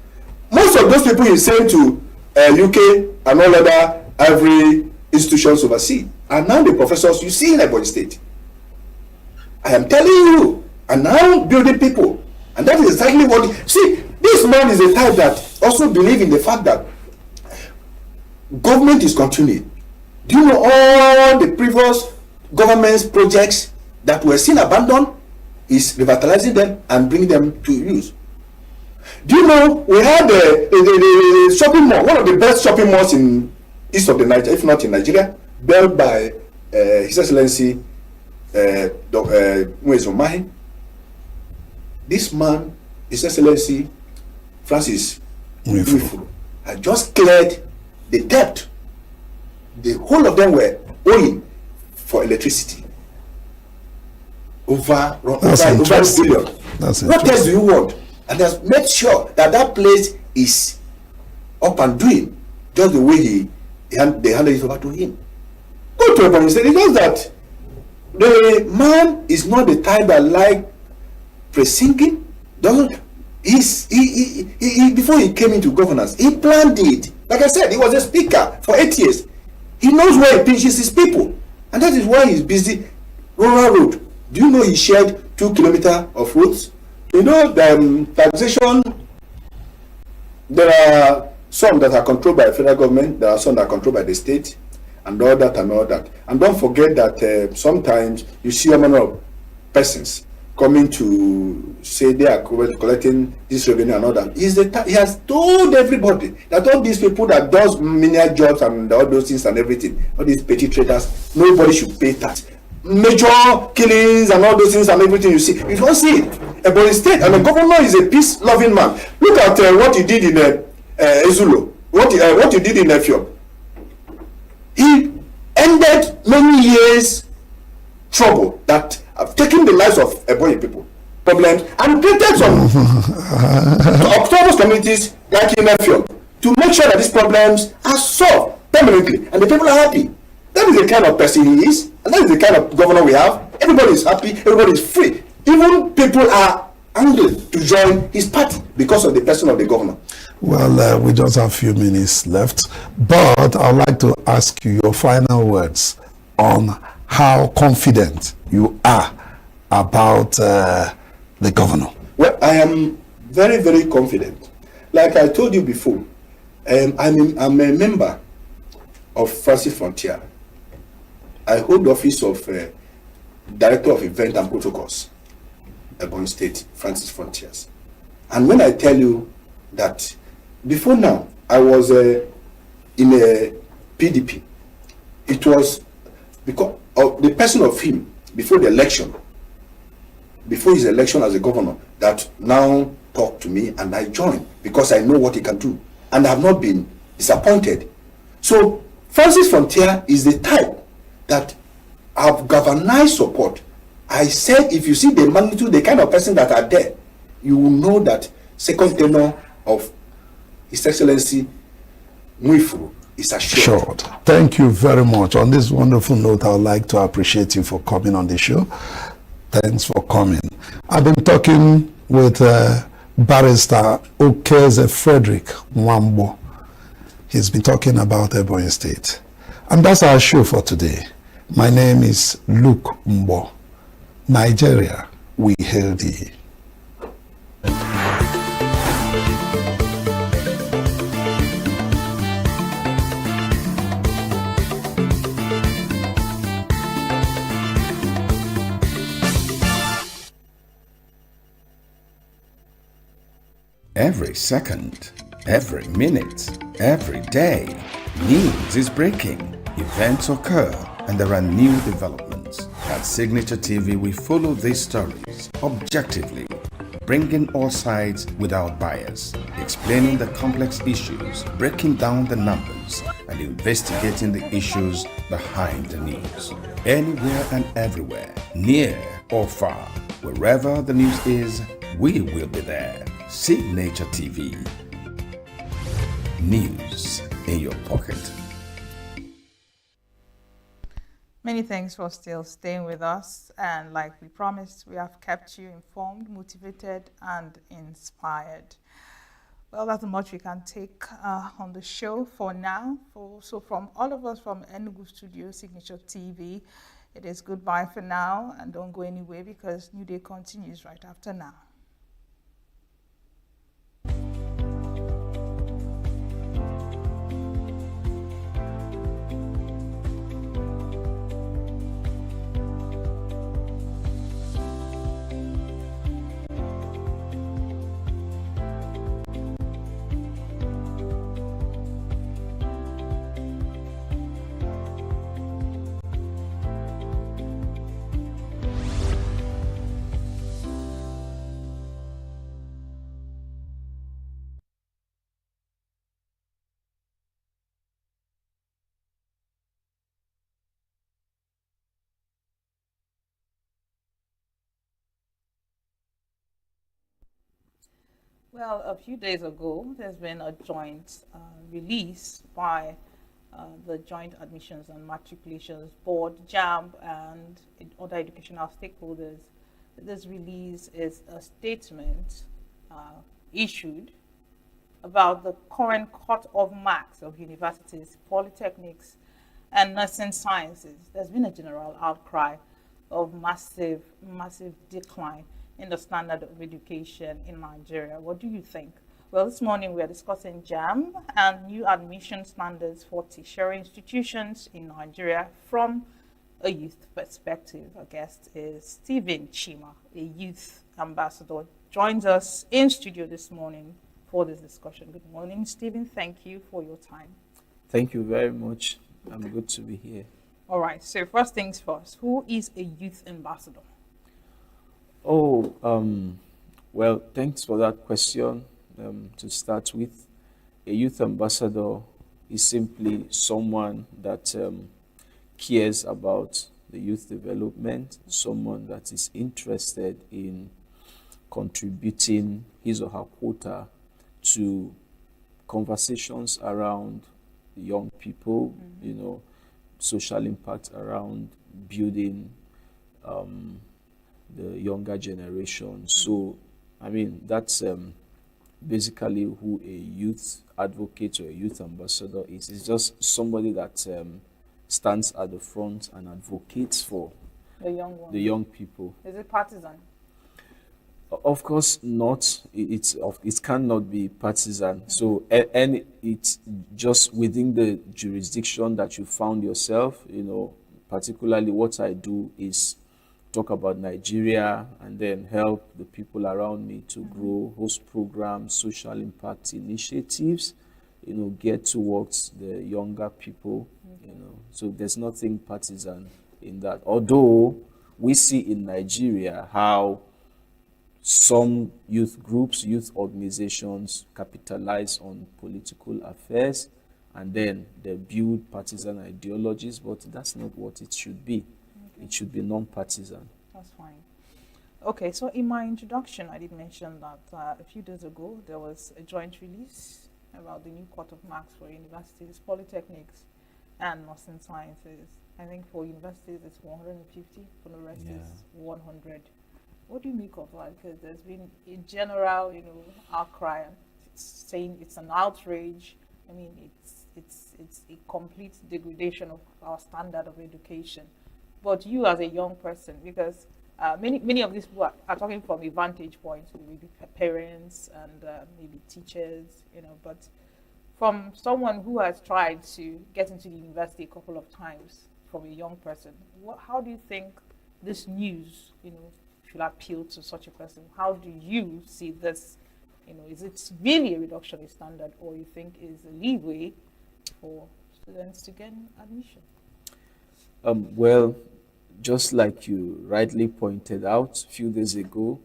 Speaker 14: Most of those people he sent to UK and all other every institutions overseas are now the professors you see in Ebonyi State. I am telling you, and now building people. And that is exactly what, see, this man is a type that also believe in the fact that government is continuing. Do you know all the previous government's projects that were seen abandoned is revitalizing them and bringing them to use? Do you know we had the shopping mall, one of the best shopping malls in east of the Nigeria, if not in Nigeria, built by His Excellency Umezomahi. This man, His Excellency Francis Nwifuru, had just cleared the debt. The whole of them were owing for electricity. Over $1 billion. What else do you want? And has made sure that that place is up and doing just the way they handed it over to him. Go to Ebonyi State. It knows that the man is not the type that like pre-singing. Doesn't he before he came into governance, he planned it. Like I said, he was a speaker for 8 years. He knows where he pinches his people, and that is why he's busy. Rural road. Do you know he shared 2 kilometers of roads? You know, the taxation, there are some that are controlled by the federal government, there are some that are controlled by the state, and all that and all that. And don't forget that sometimes you see a number of persons coming to say they are collecting this revenue and all that. He has told everybody that all these people that does menial jobs and all those things and everything, all these petty traders, nobody should pay tax. Major killings and all those things and everything you see, you don't see it. Ebonyi State, and the governor is a peace-loving man. Look at what he did in Ezulo, what he did in Efio. He ended many years trouble that have taken the lives of Ebonyi people, problems, and created some autonomous communities like in Efio to make sure that these problems are solved permanently and the people are happy. That is the kind of person he is, and that is the kind of governor we have. Everybody is happy, everybody is free. Even people are angry to join his party because of the person of the governor.
Speaker 12: Well, we just have a few minutes left, but I'd like to ask you your final words on how confident you are about the governor.
Speaker 14: Well, I am very, very confident. Like I told you before, I'm a member of Francis Frontier. I hold the office of Director of Event and Protocols, Ebonyi State, Francis Frontiers. And when I tell you that before now, I was in a PDP, it was because of the person of him before the election, before his election as a governor, that now talked to me and I joined because I know what he can do and I have not been disappointed. So Francis Frontier is the type that have galvanized support. I said, if you see the magnitude, the kind of person that are there, you will know that second tenure of His Excellency Nwifuru is assured.
Speaker 12: Thank you very much. On this wonderful note, I would like to appreciate you for coming on the show. Thanks for coming. I've been talking with Barrister Okeze Frederick Mwambo. He's been talking about Ebonyi State. And that's our show for today. My name is Luke Mbo. Nigeria, we hail thee.
Speaker 7: Every second, every minute, every day, news is breaking, events occur, and there are new developments. At Signature TV, we follow these stories objectively, bringing all sides without bias, explaining the complex issues, breaking down the numbers, and investigating the issues behind the news. Anywhere and everywhere, near or far, wherever the news is, we will be there. Signature TV. News in your pocket.
Speaker 9: Many thanks for still staying with us. And like we promised, we have kept you informed, motivated, and inspired. Well, that's much we can take on the show for now. So from all of us from ENUGU Studio, Signature TV, it is goodbye for now. And don't go anywhere because New Day continues right after now. Well, a few days ago, there's been a joint release by the Joint Admissions and Matriculations Board, JAMB, and other educational stakeholders. This release is a statement issued about the current cut-off marks of universities, polytechnics, and nursing sciences. There's been a general outcry of massive decline in the standard of education in Nigeria. What do you think? Well, this morning we are discussing JAMB and new admission standards for tertiary institutions in Nigeria from a youth perspective. Our guest is Stephen Chima, a youth ambassador, joins us in studio this morning for this discussion. Good morning, Stephen. Thank you for your time.
Speaker 15: Thank you very much. I'm good to be here.
Speaker 9: All right, so first things first, who is a youth ambassador?
Speaker 15: Oh, well, thanks for that question. To start with, a youth ambassador is simply someone that cares about the youth development, someone that is interested in contributing his or her quota to conversations around young people, you know, social impact around building the younger generation. So, I mean, that's basically who a youth advocate or a youth ambassador is. It's just somebody that stands at the front and advocates for the young people.
Speaker 9: Is it partisan?
Speaker 15: Of course not. It cannot be partisan. So, and it's just within the jurisdiction that you found yourself. You know, particularly what I do is talk about Nigeria and then help the people around me to grow, host programs, social impact initiatives, you know, get towards the younger people, you know. So there's nothing partisan in that. Although we see in Nigeria how some youth groups, youth organizations capitalize on political affairs and then they build partisan ideologies, but that's not what it should be. It should be non-partisan.
Speaker 9: That's fine. Okay, so in my introduction, I did mention that a few days ago, there was a joint release about the new cut-off marks for universities, polytechnics, and nursing sciences. I think for universities, it's 150, for the rest is 100. What do you make of that? Because there's been a general, you know, outcry saying it's an outrage. I mean, it's a complete degradation of our standard of education. But you as a young person, because many of these people are talking from a vantage point, maybe parents and maybe teachers, you know, but from someone who has tried to get into the university a couple of times, from a young person, how do you think this news, you know, should appeal to such a person? How do you see this You know, is it really a reduction in standard, or you think is a leeway for students to get admission?
Speaker 15: Well, just like you rightly pointed out a few days ago,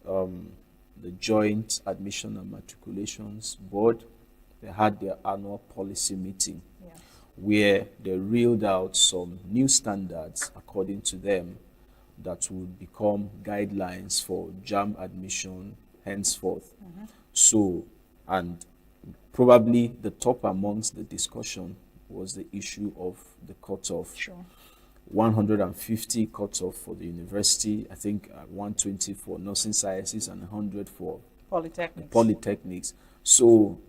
Speaker 15: the Joint Admission and Matriculations Board, they had their annual policy meeting where they reeled out some new standards, according to them, that would become guidelines for JAM admission henceforth. So, and probably the top amongst the discussion was the issue of the cutoff. 150 cutoff for the university, I think 120 for nursing sciences and 100 for polytechnics. So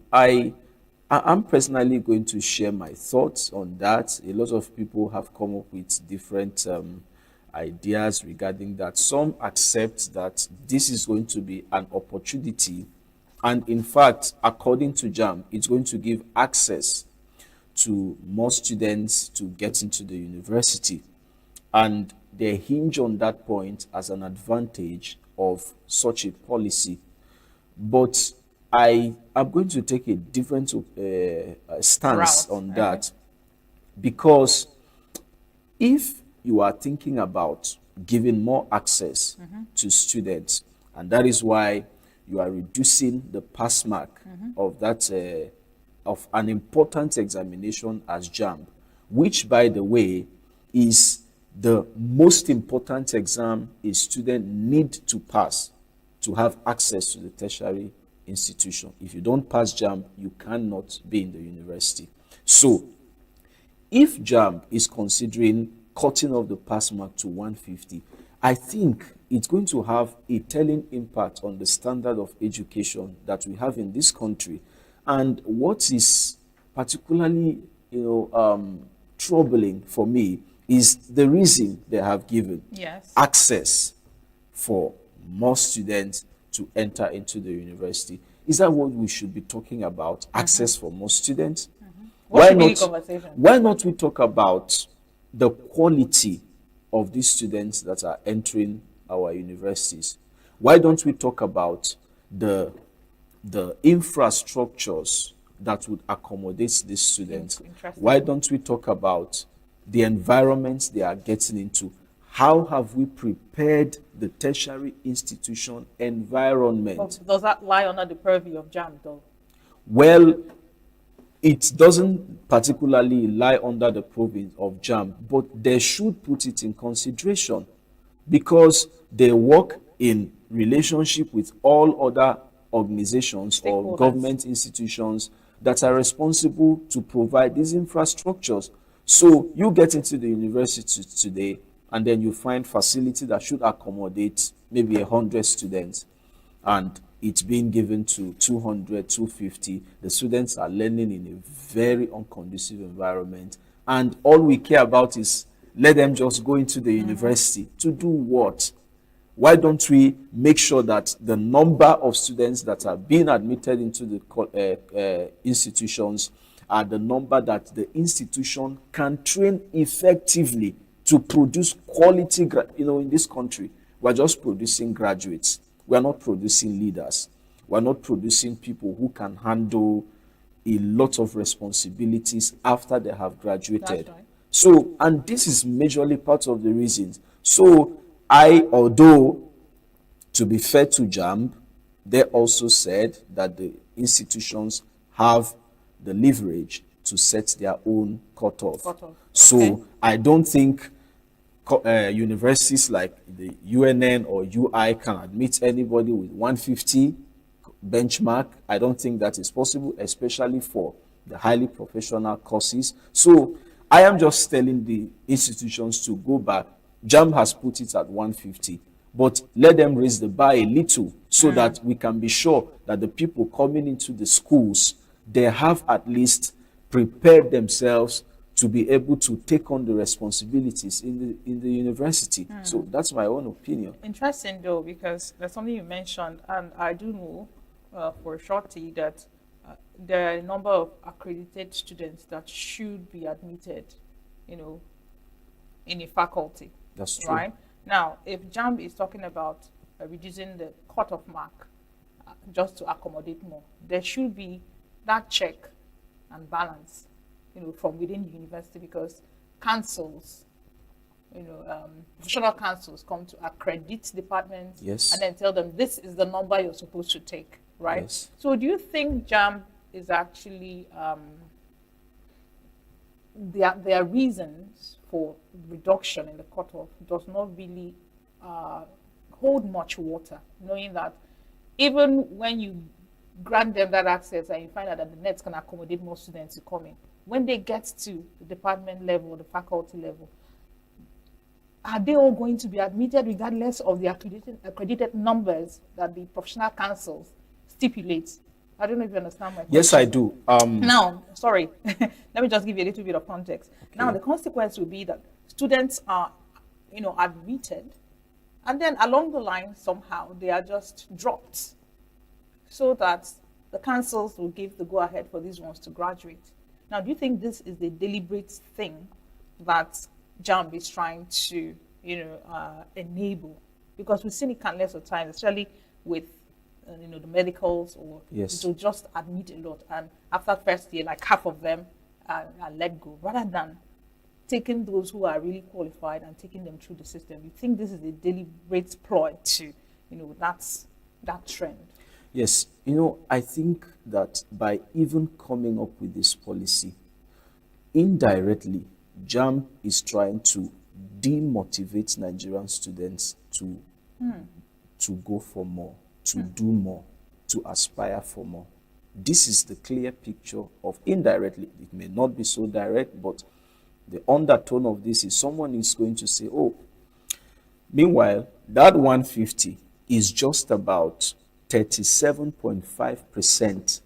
Speaker 15: I'm personally going to share my thoughts on that. A lot of people have come up with different ideas regarding that. Some accept that this is going to be an opportunity, and in fact, according to JAM, it's going to give access to more students to get into the university, and they hinge on that point as an advantage of such a policy. But I am going to take a different stance on that, because if you are thinking about giving more access to students, and that is why you are reducing the pass mark of that of an important examination as JAMB, which, by the way, is the most important exam a student need to pass to have access to the tertiary institution. If you don't pass JAMB, you cannot be in the university. So if JAMB is considering cutting off the pass mark to 150, I think it's going to have a telling impact on the standard of education that we have in this country. And what is particularly, troubling for me is the reason they have given: access for more students to enter into the university. Is that what we should be talking about? Access for more students? Why not we talk about the quality of these students that are entering our universities? Why don't we talk about the infrastructures that would accommodate these students? Why don't we talk about the environments they are getting into? How have we prepared the tertiary institution environment?
Speaker 9: But does that lie under the purview of JAMB, though?
Speaker 15: Well, it doesn't particularly lie under the purview of JAMB, but they should put it in consideration, because they work in relationship with all other organizations or government institutions that are responsible to provide these infrastructures. So you get into the university today, and then you find facility that should accommodate maybe 100 students, and it's being given to 200, 250. The students are learning in a very unconducive environment, and all we care about is let them just go into the university. To do what? Why don't we make sure that the number of students that are being admitted into the institutions are the number that the institution can train effectively to produce quality? In this country, we're just producing graduates. We're not producing leaders. We're not producing people who can handle a lot of responsibilities after they have graduated. Right. So, and this is majorly part of the reasons. So, although, to be fair to JAMB, they also said that the institutions have the leverage to set their own cutoff. So, I don't think universities like the UNN or UI can admit anybody with 150 benchmark. I don't think that is possible, especially for the highly professional courses. So I am just telling the institutions to go back. JAMB has put it at 150, but let them raise the bar a little so that we can be sure that the people coming into the schools, they have at least prepared themselves to be able to take on the responsibilities in the university. So that's my own opinion.
Speaker 9: Interesting, though, because there's something you mentioned, and I do know for a shorty that there are a number of accredited students that should be admitted, in a faculty.
Speaker 15: That's true.
Speaker 9: Right? Now, if JAMB is talking about reducing the cutoff mark, just to accommodate more. There should be that check and balance, from within the university, because councils, professional councils come to accredit departments,
Speaker 15: Yes.
Speaker 9: and then tell them this is the number you're supposed to take, right?
Speaker 15: Yes.
Speaker 9: So do you think JAMB is actually their reasons for reduction in the cutoff does not really hold much water, knowing that even when you grant them that access and you find out that the NET can accommodate more students to come in, when they get to the department level or the faculty level, are they all going to be admitted regardless of the accredited numbers that the professional councils stipulate? I don't know if you understand my question.
Speaker 15: Yes, I do.
Speaker 9: Now, sorry, let me just give you a little bit of context. Okay. Now, the consequence will be that students are, admitted, and then along the line, somehow, they are just dropped so that the councils will give the go-ahead for these ones to graduate. Now, do you think this is the deliberate thing that JAMB is trying to, enable? Because we've seen it countless of times, especially with, the medicals, or
Speaker 15: yes,
Speaker 9: to just admit a lot, and after first year, like half of them are let go, rather than taking those who are really qualified and taking them through the system. You think this is a deliberate ploy to, that's that trend?
Speaker 15: Yes, I think that by even coming up with this policy, indirectly, JAMB is trying to demotivate Nigerian students to go for more, to do more, to aspire for more. This is the clear picture of indirectly. It may not be so direct, but the undertone of this is someone is going to say, oh, meanwhile, that 150 is just about 37.5%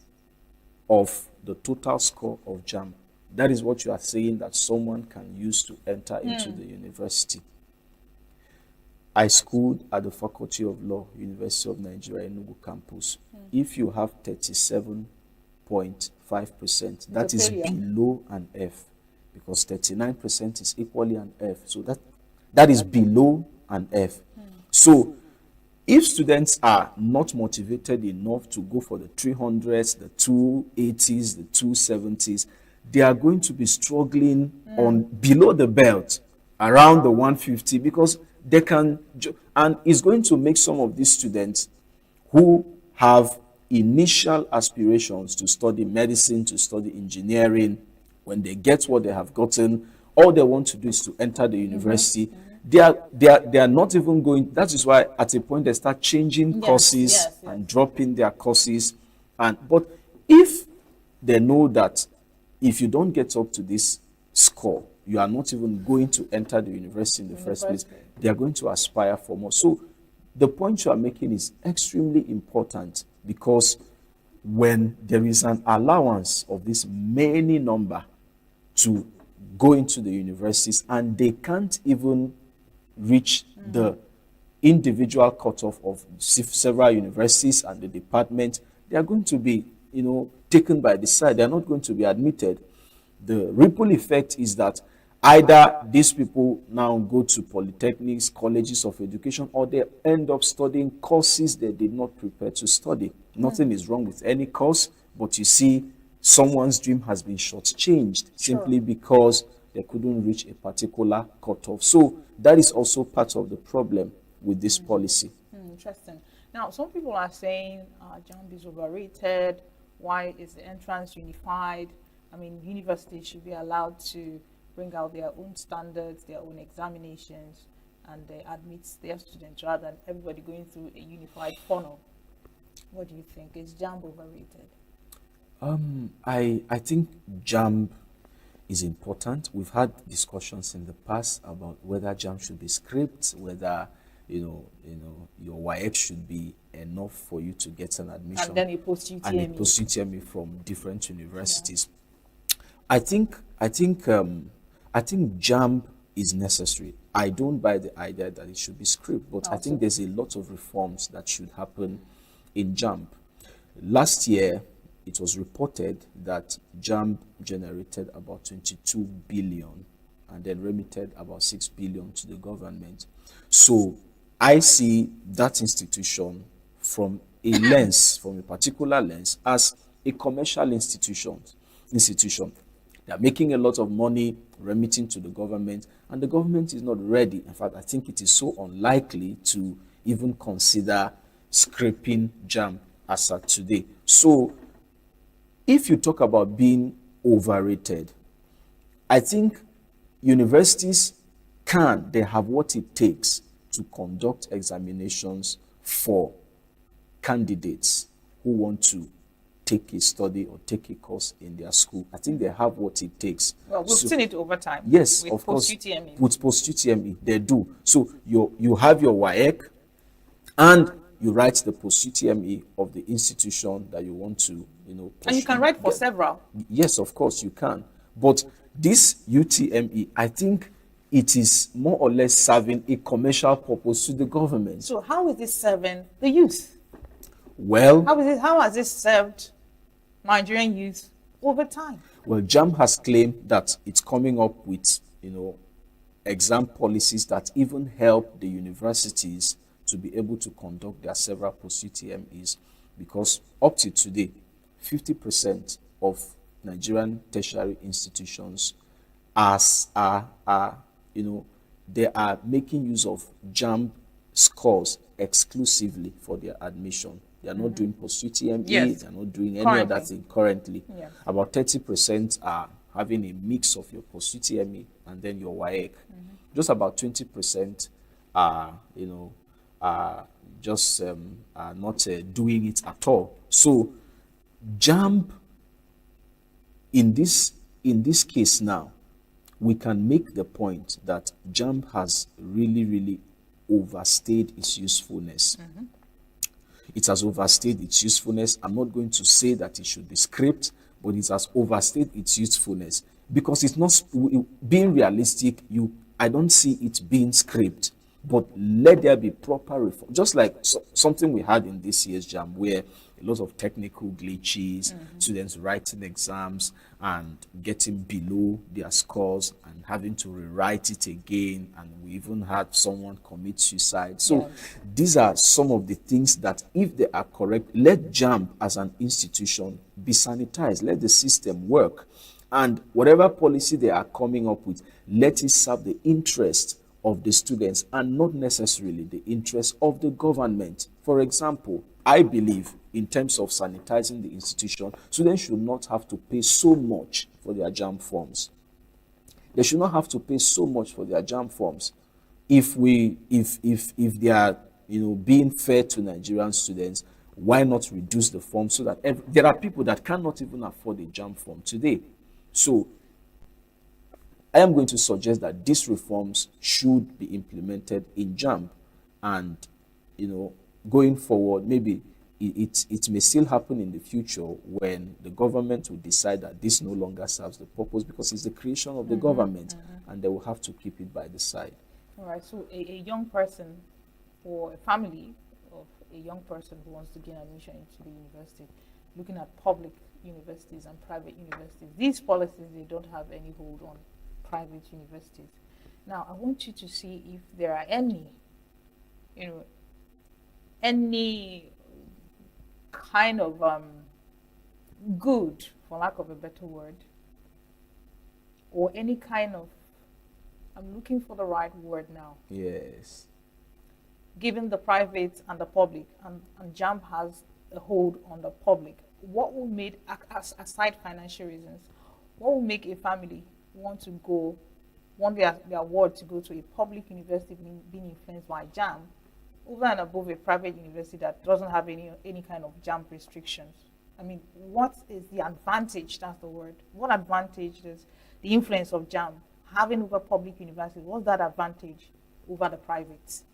Speaker 15: of the total score of JAMB. That is what you are saying that someone can use to enter into the university. I schooled at the Faculty of Law, University of Nigeria, ENUGU campus. If you have 37.5%, that is below an F, because 39% is equally an F. So that is below an F. So if students are not motivated enough to go for the 300s, the 280s, the 270s, they are going to be struggling on below the belt, around the 150, because they can, and it's going to make some of these students who have initial aspirations to study medicine, to study engineering, when they get what they have gotten, all they want to do is to enter the university. They are not even going. That is why at a point they start changing courses and dropping their courses. But if they know that if you don't get up to this score, you are not even going to enter the university in the first place, they are going to aspire for more. So the point you are making is extremely important, because when there is an allowance of this many number to go into the universities and they can't even reach the individual cutoff of several universities and the department, they are going to be, taken by the side. They are not going to be admitted. The ripple effect is that either these people now go to polytechnics, colleges of education, or they end up studying courses they did not prepare to study. Nothing is wrong with any course, but you see, someone's dream has been shortchanged simply because they couldn't reach a particular cutoff. So that is also part of the problem with this policy.
Speaker 9: Interesting. Now, some people are saying JAMB is overrated. Why is the entrance unified? I mean, universities should be allowed to bring out their own standards, their own examinations, and they admit their students rather than everybody going through a unified funnel. What do you think? Is JAMB overrated?
Speaker 15: I think JAMB is important. We've had discussions in the past about whether JAMB should be scrapped, whether your WAEC should be enough for you to get an admission,
Speaker 9: and then you post UTME,
Speaker 15: and post UTME from different universities. I think JAMB is necessary. I don't buy the idea that it should be scrapped, but I think there's a lot of reforms that should happen in JAMB. Last year, it was reported that JAMB generated about 22 billion and then remitted about 6 billion to the government. So I see that institution from a lens, from a particular lens, as a commercial institution. They are making a lot of money remitting to the government, and the government is not ready. In fact, I think it is so unlikely to even consider scraping JAMB as at today. So, if you talk about being overrated, I think universities they have what it takes to conduct examinations for candidates who want to take a study or take a course in their school. I think they have what it takes.
Speaker 9: Well, we've seen it over time.
Speaker 15: Yes,
Speaker 9: with
Speaker 15: of course.
Speaker 9: post-UTME.
Speaker 15: With post-UTME, they do. So you have your WAEC, and you write the post-UTME of the institution that you want to,
Speaker 9: And you can write for several.
Speaker 15: Yes, of course you can. But this UTME, I think it is more or less serving a commercial purpose to the government.
Speaker 9: So how is this serving the youth?
Speaker 15: Well,
Speaker 9: how has this served Nigerian youth over time?
Speaker 15: Well, JAMB has claimed that it's coming up with, exam policies that even help the universities to be able to conduct their several post-UTMEs, because up to today, 50% of Nigerian tertiary institutions they are making use of JAMB scores exclusively for their admission. They are not doing post-UTME,
Speaker 9: Yes.
Speaker 15: they are not doing any
Speaker 9: Currently.
Speaker 15: other thing currently.
Speaker 9: Yeah.
Speaker 15: About 30% are having a mix of your post-UTME and then your WAEC. Just about 20% are, are not doing it at all. So JAMB, in this case now, we can make the point that JAMB has really, really overstayed its usefulness. It has overstayed its usefulness. I'm not going to say that it should be scrapped, but it has overstayed its usefulness, because it's not, being realistic, I don't see it being scrapped, but let there be proper reform. Just like something we had in this year's JAMB, where a lot of technical glitches, students writing exams and getting below their scores and having to rewrite it again, and we even had someone commit suicide. So these are some of the things that, if they are correct, let JAMB as an institution be sanitized, let the system work, and whatever policy they are coming up with, let it serve the interest of the students and not necessarily the interest of the government. For example, I believe, in terms of sanitizing the institution, students should not have to pay so much for their JAMB forms. They should not have to pay so much for their JAMB forms. If they are, being fair to Nigerian students, why not reduce the form so that there are people that cannot even afford a JAMB form today. So I am going to suggest that these reforms should be implemented in JAMB, and going forward, maybe it may still happen in the future when the government will decide that this no longer serves the purpose, because it's the creation of the government, and they will have to keep it by the side.
Speaker 9: All right, so a young person, or a family of a young person who wants to gain admission into the university, looking at public universities and private universities, these policies, they don't have any hold on private universities. Now, I want you to see if there are any kind of good, for lack of a better word, or any kind of, I'm looking for the right word now.
Speaker 15: Yes.
Speaker 9: Given the private and the public, and JAMB has a hold on the public, what will make, aside financial reasons, what will make a family want their ward to go to a public university being influenced by JAMB over and above a private university that doesn't have any kind of JAMB restrictions? I mean, what is the advantage? That's the word. What advantage does the influence of JAMB having over public universities? What's that advantage over the privates?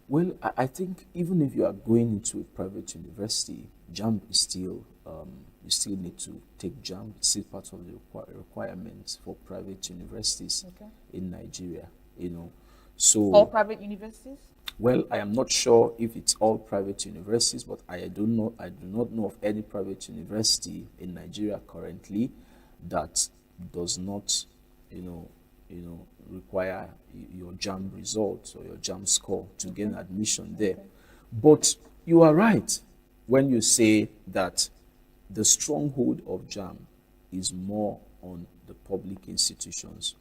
Speaker 15: Well, I think even if you are going into a private university, JAMB is still, you still need to take JAMB. It's still part of the requirements for private universities in Nigeria, So
Speaker 9: all private universities?
Speaker 15: Well, I am not sure if it's all private universities, but I do not know of any private university in Nigeria currently that does not, require your JAMB results or your JAMB score to gain admission there. But you are right. when you say that the stronghold of JAM is more on the public institutions,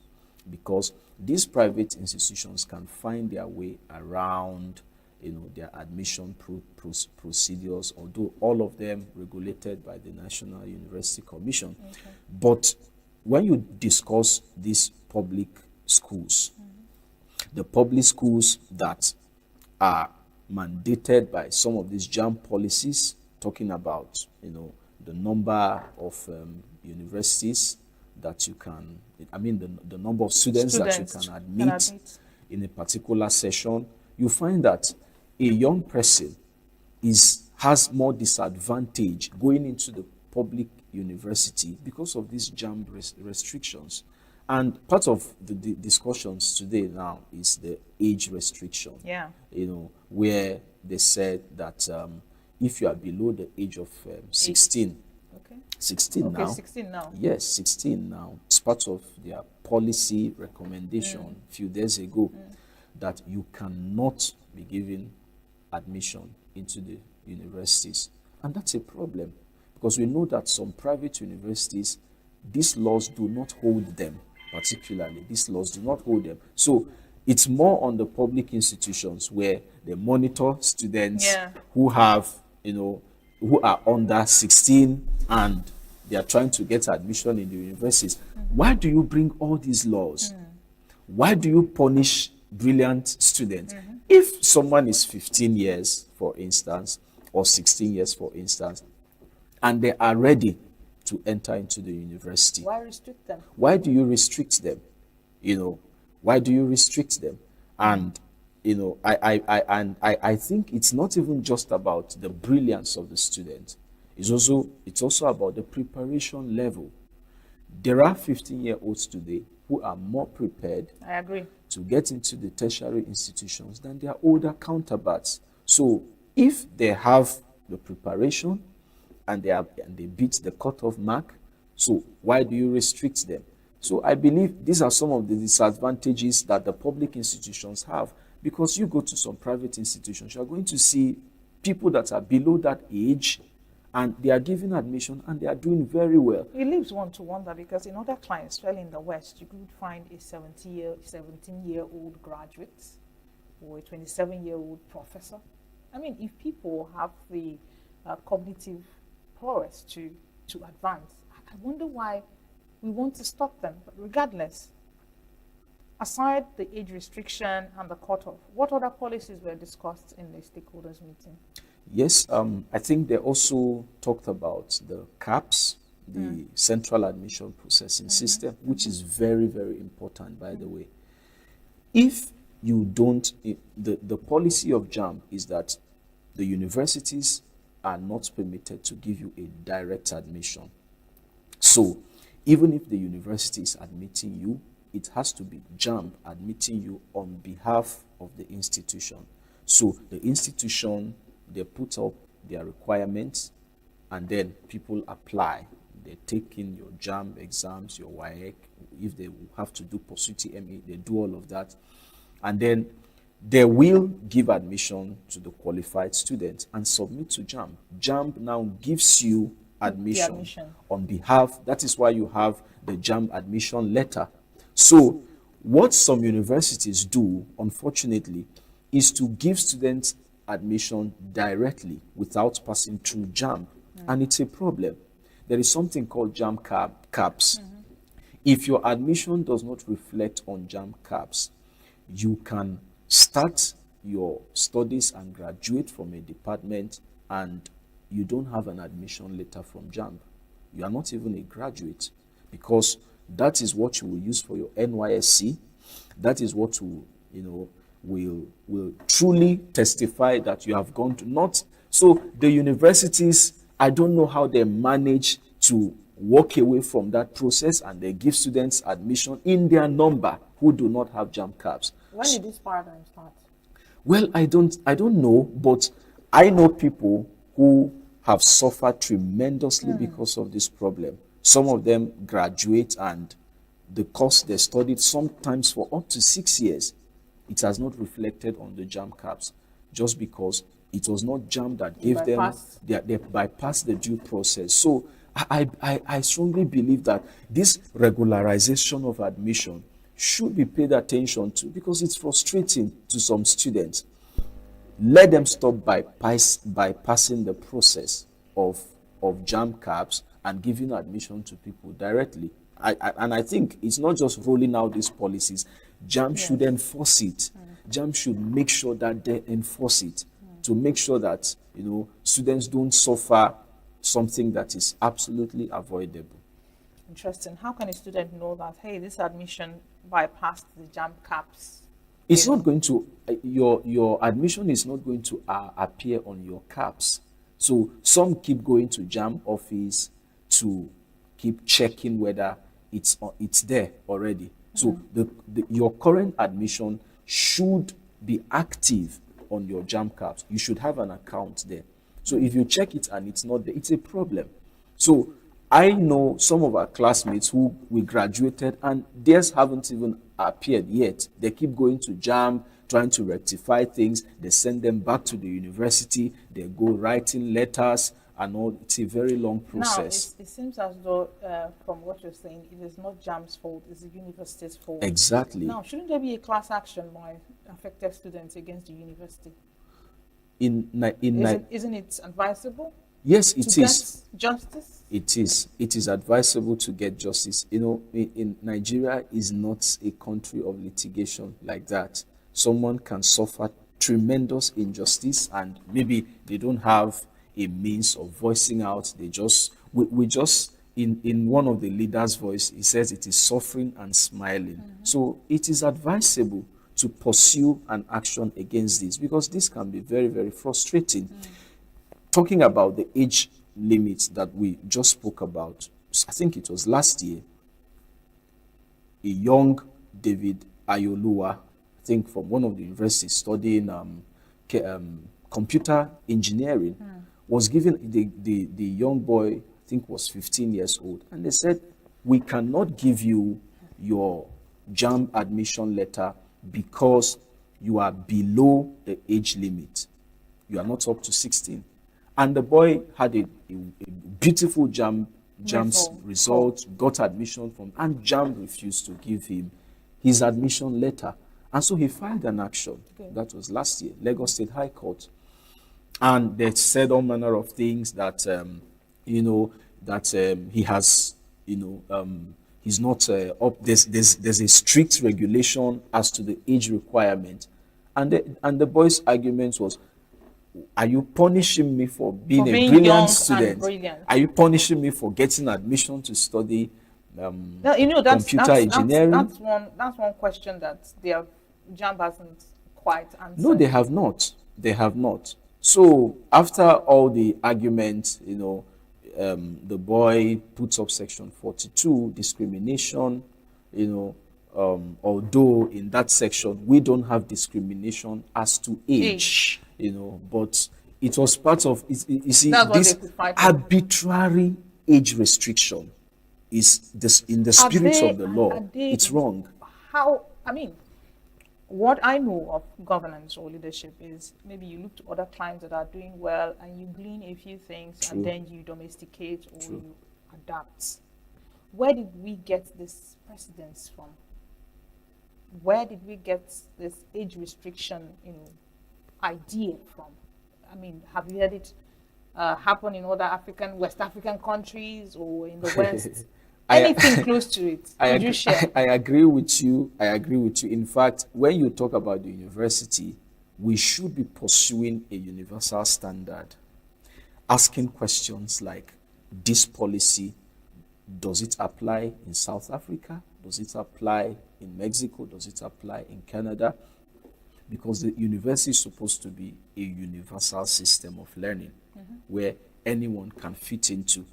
Speaker 15: because these private institutions can find their way around, their admission procedures, although all of them regulated by the National University Commission. Okay. But when you discuss these public schools, the public schools that are mandated by some of these JAM policies, talking about, the number of universities that you can, the number of students that you can admit in a particular session, you find that a young person has more disadvantage going into the public university because of these JAM restrictions. And part of the discussions today now is the age restriction.
Speaker 9: Yeah.
Speaker 15: Where they said that if you are below the age of 16,
Speaker 9: okay.
Speaker 15: 16 now.
Speaker 9: 16 now.
Speaker 15: Yes, 16 now. It's part of their policy recommendation a few days ago that you cannot be given admission into the universities. And that's a problem, because we know that some private universities, these laws do not hold them. Particularly, these laws do not hold them. So it's more on the public institutions where they monitor students who have, who are under 16 and they are trying to get admission in the universities. Why do you bring all these laws? Why do you punish brilliant students? If someone is 15 years, for instance, or 16 years, for instance, and they are ready to enter into the university,
Speaker 9: why restrict them?
Speaker 15: Why do you restrict them? Why do you restrict them? And I think it's not even just about the brilliance of the student. It's also about the preparation level. There are 15-year-olds today who are more prepared,
Speaker 9: I agree,
Speaker 15: to get into the tertiary institutions than their older counterparts. So if they have the preparation and they beat the cutoff mark, so why do you restrict them? So I believe these are some of the disadvantages that the public institutions have, because you go to some private institutions, you are going to see people that are below that age and they are given admission and they are doing very well.
Speaker 9: It leaves one to wonder, because in other clients, especially in the West, you could find a 17-year-old graduate or a 27-year-old professor. I mean, if people have the cognitive prowess to advance, I wonder why we want to stop them. But regardless, aside the age restriction and the cutoff, what other policies were discussed in the stakeholders meeting?
Speaker 15: Yes, I think they also talked about the CAPS, the Central Admission Processing System, which is very, very important, by the way. If you don't, the policy of JAM is that the universities are not permitted to give you a direct admission. So even if the university is admitting you, it has to be JAM admitting you on behalf of the institution. So the institution, they put up their requirements and then people apply. They take in your JAM exams, your WAEC. If they have to do pursuit ME, they do all of that. And then they will give admission to the qualified students and submit to JAM. JAM now gives you admission on behalf. That is why you have the JAM admission letter. So what some universities do, unfortunately, is to give students admission directly without passing through JAM. And it's a problem. There is something called JAM CAPS. If your admission does not reflect on JAM CAPS, you can start your studies and graduate from a department and you don't have an admission letter from JAM. You are not even a graduate, because that is what you will use for your NYSC. That is what will truly testify that you have gone to not. So the universities, I don't know how they manage to walk away from that process and they give students admission in their number who do not have JAM CAPS.
Speaker 9: When did this paradigm start?
Speaker 15: Well, I don't know, but I know people who have suffered tremendously because of this problem. Some of them graduate and the course they studied sometimes for up to 6 years, it has not reflected on the JAM CAPS just because It was not JAM that gave them, they bypassed the due process. So I strongly believe that this regularization of admission should be paid attention to, because it's frustrating to some students. Let them stop bypassing the process of JAM caps and giving admission to people directly. I think it's not just rolling out these policies. JAM should enforce it. JAM should make sure that they enforce it to make sure that, you know, students don't suffer something that is absolutely avoidable.
Speaker 9: Interesting. How can a student know that, hey, this admission bypassed the JAM caps?
Speaker 15: It's not going to, your admission is not going to appear on your caps. So some keep going to JAM office to keep checking whether it's there already. So your current admission should be active on your JAM caps. You should have an account there. So if you check it and it's not there, it's a problem. So I know some of our classmates who we graduated and theirs haven't even appeared yet. They keep going to JAM, trying to rectify things. They send them back to the university. They go writing letters and all. It's a very long process.
Speaker 9: Now, it seems as though, from what you're saying, it is not JAM's fault, it's the university's fault.
Speaker 15: Exactly.
Speaker 9: Now, shouldn't there be a class action by affected students against the university? Isn't it advisable?
Speaker 15: Yes, it
Speaker 9: to
Speaker 15: is.
Speaker 9: Get justice?
Speaker 15: It is. It is advisable to get justice. You know, in Nigeria is not a country of litigation like that. Someone can suffer tremendous injustice and maybe they don't have a means of voicing out. They just, we just, in one of the leaders' voice, he says it is suffering and smiling. So it is advisable to pursue an action against this, because this can be very, very frustrating. Talking about the age limits that we just spoke about, I think it was last year, a young David Ayoluwa, I think from one of the universities studying computer engineering, was given, the young boy, I think was 15 years old, and they said, we cannot give you your JAM admission letter because you are below the age limit. You are not up to 16. And the boy had a beautiful JAM's result, got admission from, and JAM refused to give him his admission letter. And so he filed an action. Okay. That was last year, Lagos State High Court. And they said all manner of things that, he has, he's not up. There's a strict regulation as to the age requirement. And the boy's argument was, are you punishing me for being a brilliant student? Are you punishing me for getting admission to study computer engineering?
Speaker 9: That's one question that JAMB hasn't quite answered.
Speaker 15: No, they have not. They have not. So after all the arguments, the boy puts up section 42, discrimination, although in that section we don't have discrimination as to age. But it was part of, you see, this arbitrary age restriction is this in the spirit of the law. It's wrong.
Speaker 9: What I know of governance or leadership is maybe you look to other clients that are doing well and you glean a few things. True. And then you domesticate or you adapt. Where did we get this precedence from? Where did we get this age restriction, idea from? Have you heard it happen in other West African countries or in the West? Anything close to it? Could you share?
Speaker 15: I agree with you. In fact, when you talk about the university, we should be pursuing a universal standard, asking questions like, this policy, does it apply in South Africa? Does it apply in Mexico? Does it apply in Canada? Because the university is supposed to be a universal system of learning where anyone can fit into.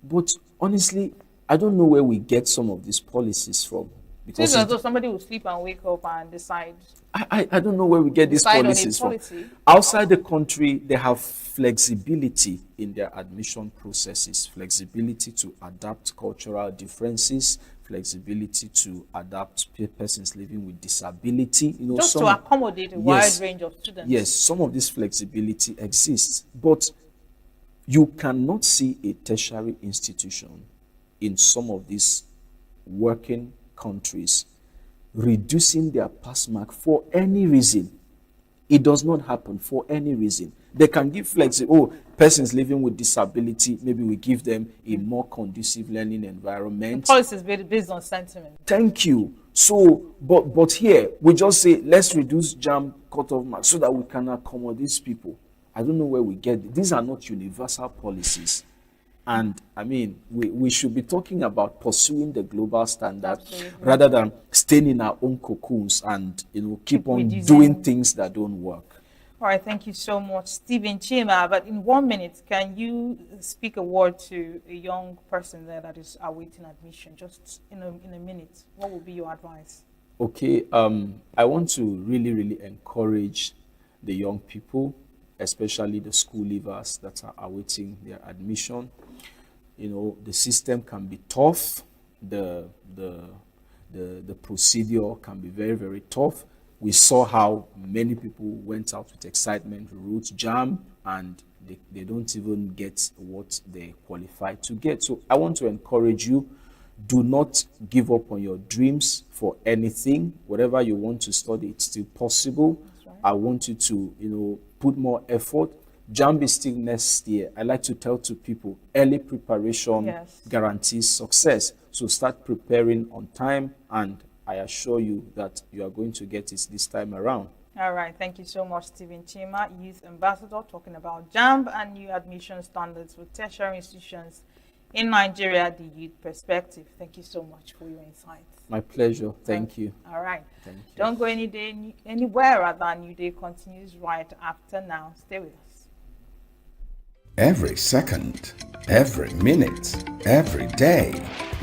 Speaker 15: But honestly, I don't know where we get some of these policies from. Because
Speaker 9: Seems as though somebody will sleep and wake up and decide.
Speaker 15: I don't know where we get these
Speaker 9: Decide on a
Speaker 15: policies from.
Speaker 9: policy.
Speaker 15: Outside the country, they have flexibility in their admission processes, flexibility to adapt cultural differences, flexibility to adapt persons living with disability. You know,
Speaker 9: Just to accommodate a wide range of students.
Speaker 15: Yes, some of this flexibility exists, but you cannot see a tertiary institution in some of these working countries reducing their pass mark for any reason. It does not happen for any reason. They can give persons living with disability, maybe we give them a more conducive learning environment.
Speaker 9: The policy is based on sentiment.
Speaker 15: Thank you. So, but here, we just say, let's reduce JAMB cutoff mark so that we can accommodate these people. I don't know where we get it. These are not universal policies. And I mean, we should be talking about pursuing the global standard rather than staying in our own cocoons and, you know, keep on doing things that don't work.
Speaker 9: All right, thank you so much, Stephen Chima. But in 1 minute, can you speak a word to a young person there that is awaiting admission? Just in a minute, what would be your advice?
Speaker 15: Okay, I want to really encourage the young people, especially the school leavers that are awaiting their admission. You know, the system can be tough. The procedure can be very tough. We saw how many people went out with excitement, wrote JAMB, and they don't even get what they qualified to get. So I want to encourage you, do not give up on your dreams for anything. Whatever you want to study, it's still possible. Right. I want you to, you know, put more effort. JAMB is still next year. I like to tell to people, early preparation guarantees success. So start preparing on time, and I assure you that you are going to get it this time around.
Speaker 9: All right. Thank you so much, Stephen Chima, Youth Ambassador, talking about JAMB and new admission standards for tertiary institutions in Nigeria, the youth perspective. Thank you so much for your insights.
Speaker 15: My pleasure. Thank you.
Speaker 9: All right.
Speaker 15: Thank you.
Speaker 9: Don't go anywhere rather. New Day continues right after now. Stay with us.
Speaker 7: Every second, every minute, every day,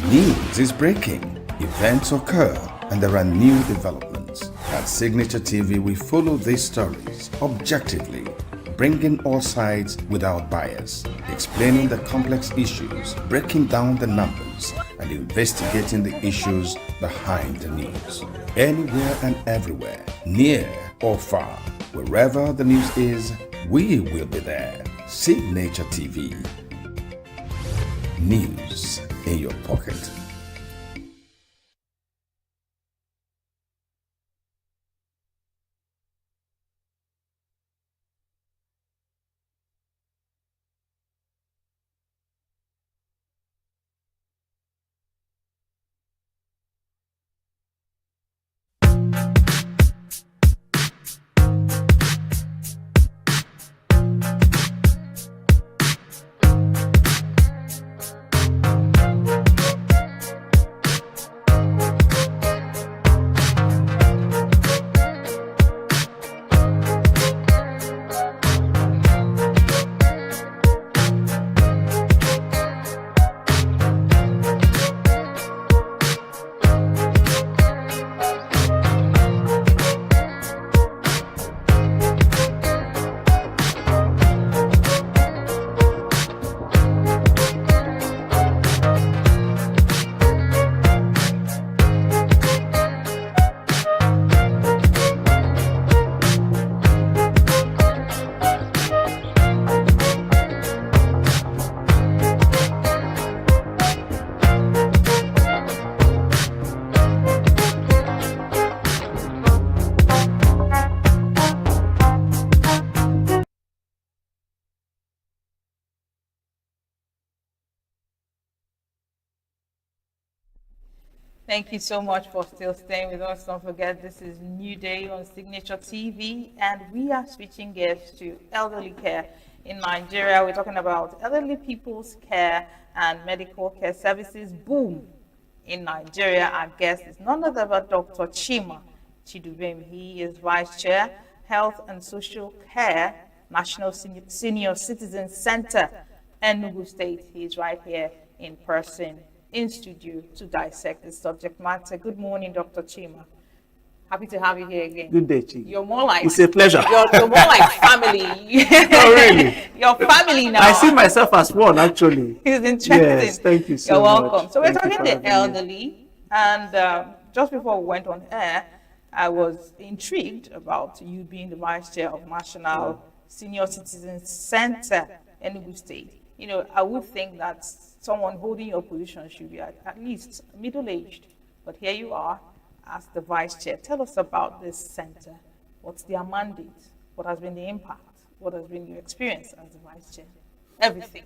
Speaker 7: news is breaking, events occur, and there are new developments. At Signature TV, we follow these stories objectively, bringing all sides without bias, explaining the complex issues, breaking down the numbers, and investigating the issues behind the news. Anywhere and everywhere, near or far, wherever the news is, we will be there. Signature TV. News in your pocket.
Speaker 9: Thank you so much for still staying with us. Don't forget, this is New Day on Signature TV, and we are switching gears to elderly care in Nigeria. We're talking about elderly people's care and medical care services boom in Nigeria. Our guest is none other but Dr. Chima Chidubem. He is Vice Chair, Health and Social Care, National Senior Citizen Center, ENUGU State. He is right here in person in studio to dissect the subject matter. Good morning, Dr. Chima. Happy to have you here again.
Speaker 15: Good day, Chief.
Speaker 9: You're more like
Speaker 15: it's a pleasure.
Speaker 9: You're more like family.
Speaker 15: Oh, really?
Speaker 9: You're family now.
Speaker 15: I see myself as one, actually.
Speaker 9: It's interesting.
Speaker 15: Yes, thank you so
Speaker 9: You're
Speaker 15: much.
Speaker 9: welcome. So we're
Speaker 15: Thank you
Speaker 9: talking
Speaker 15: for
Speaker 9: the
Speaker 15: having me.
Speaker 9: elderly, and just before we went on air, I was intrigued about you being the vice chair of National Senior Citizens Center, Enugu State. You know, I would think that someone holding your position should be at least middle-aged, but here you are as the vice chair. Tell us about this center. What's their mandate? What has been the impact? What has been your experience as the vice chair? Everything.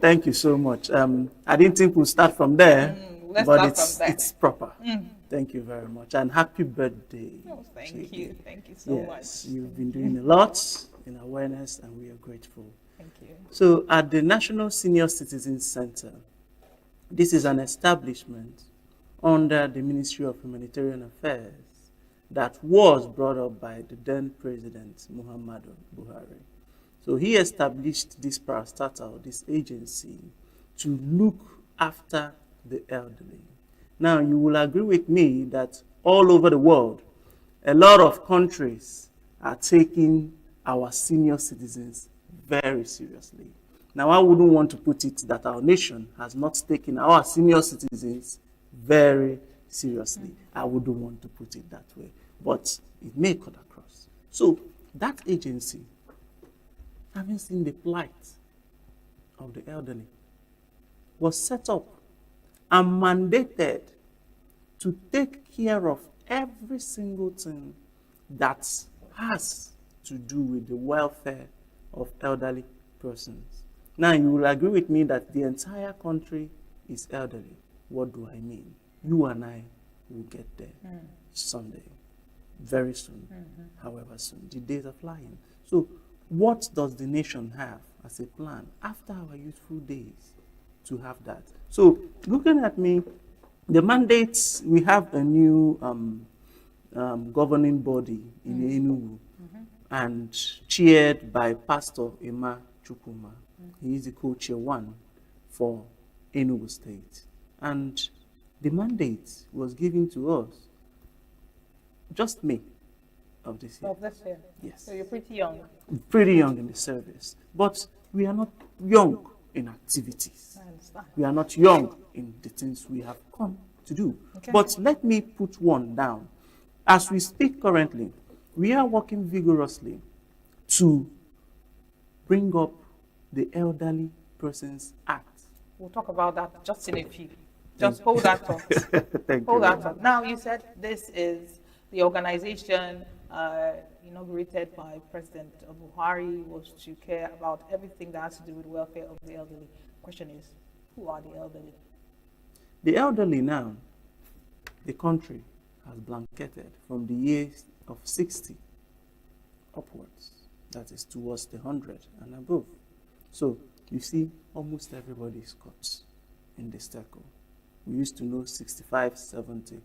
Speaker 15: Thank you so much. I didn't think we'll start from there,
Speaker 9: Let's
Speaker 15: but
Speaker 9: start from there.
Speaker 15: it's proper.
Speaker 9: Mm.
Speaker 15: Thank you very much, and happy birthday.
Speaker 9: Oh, thank you. Thank you so much.
Speaker 15: Yes, you've been doing a lot in awareness, and we are grateful.
Speaker 9: Thank you.
Speaker 15: So, at the National Senior Citizens Center, this is an establishment under the Ministry of Humanitarian Affairs that was brought up by the then President Muhammadu Buhari. So he established this parastatal, this agency, to look after the elderly. Now, you will agree with me that all over the world, a lot of countries are taking our senior citizens very seriously. Now, I wouldn't want to put it that our nation has not taken our senior citizens very seriously. I wouldn't want to put it that way, but it may cut across. So that agency, having seen the plight of the elderly, was set up and mandated to take care of every single thing that has to do with the welfare of elderly persons. Now, you will agree with me that the entire country is elderly. What do I mean? You and I will get there someday, very soon, however soon. The days are flying. So what does the nation have as a plan after our youthful days to have that? So looking at me, the mandates, we have a new governing body in ENUGU, and chaired by Pastor Emma Chukuma. He is the co-chair one for ENUGU State. And the mandate was given to us just May of this year.
Speaker 9: Of this year?
Speaker 15: Yes.
Speaker 9: So you're pretty young.
Speaker 15: Pretty young in the service. But we are not young in activities.
Speaker 9: I understand.
Speaker 15: We are not young in the things we have come to do.
Speaker 9: Okay.
Speaker 15: But let me put one down. As we speak currently, we are working vigorously to bring up the Elderly Persons Act.
Speaker 9: We'll talk about that just in a few. Just hold that thought.
Speaker 15: Thank
Speaker 9: Hold
Speaker 15: you.
Speaker 9: that thought. Now, you said this is the organization inaugurated by President Buhari, was to care about everything that has to do with welfare of the elderly. Question is, who are the elderly?
Speaker 15: The elderly now, the country has blanketed from the years of 60 upwards. That is towards the 100 and above. So you see, almost everybody is caught in the circle. We used to know 65, 70,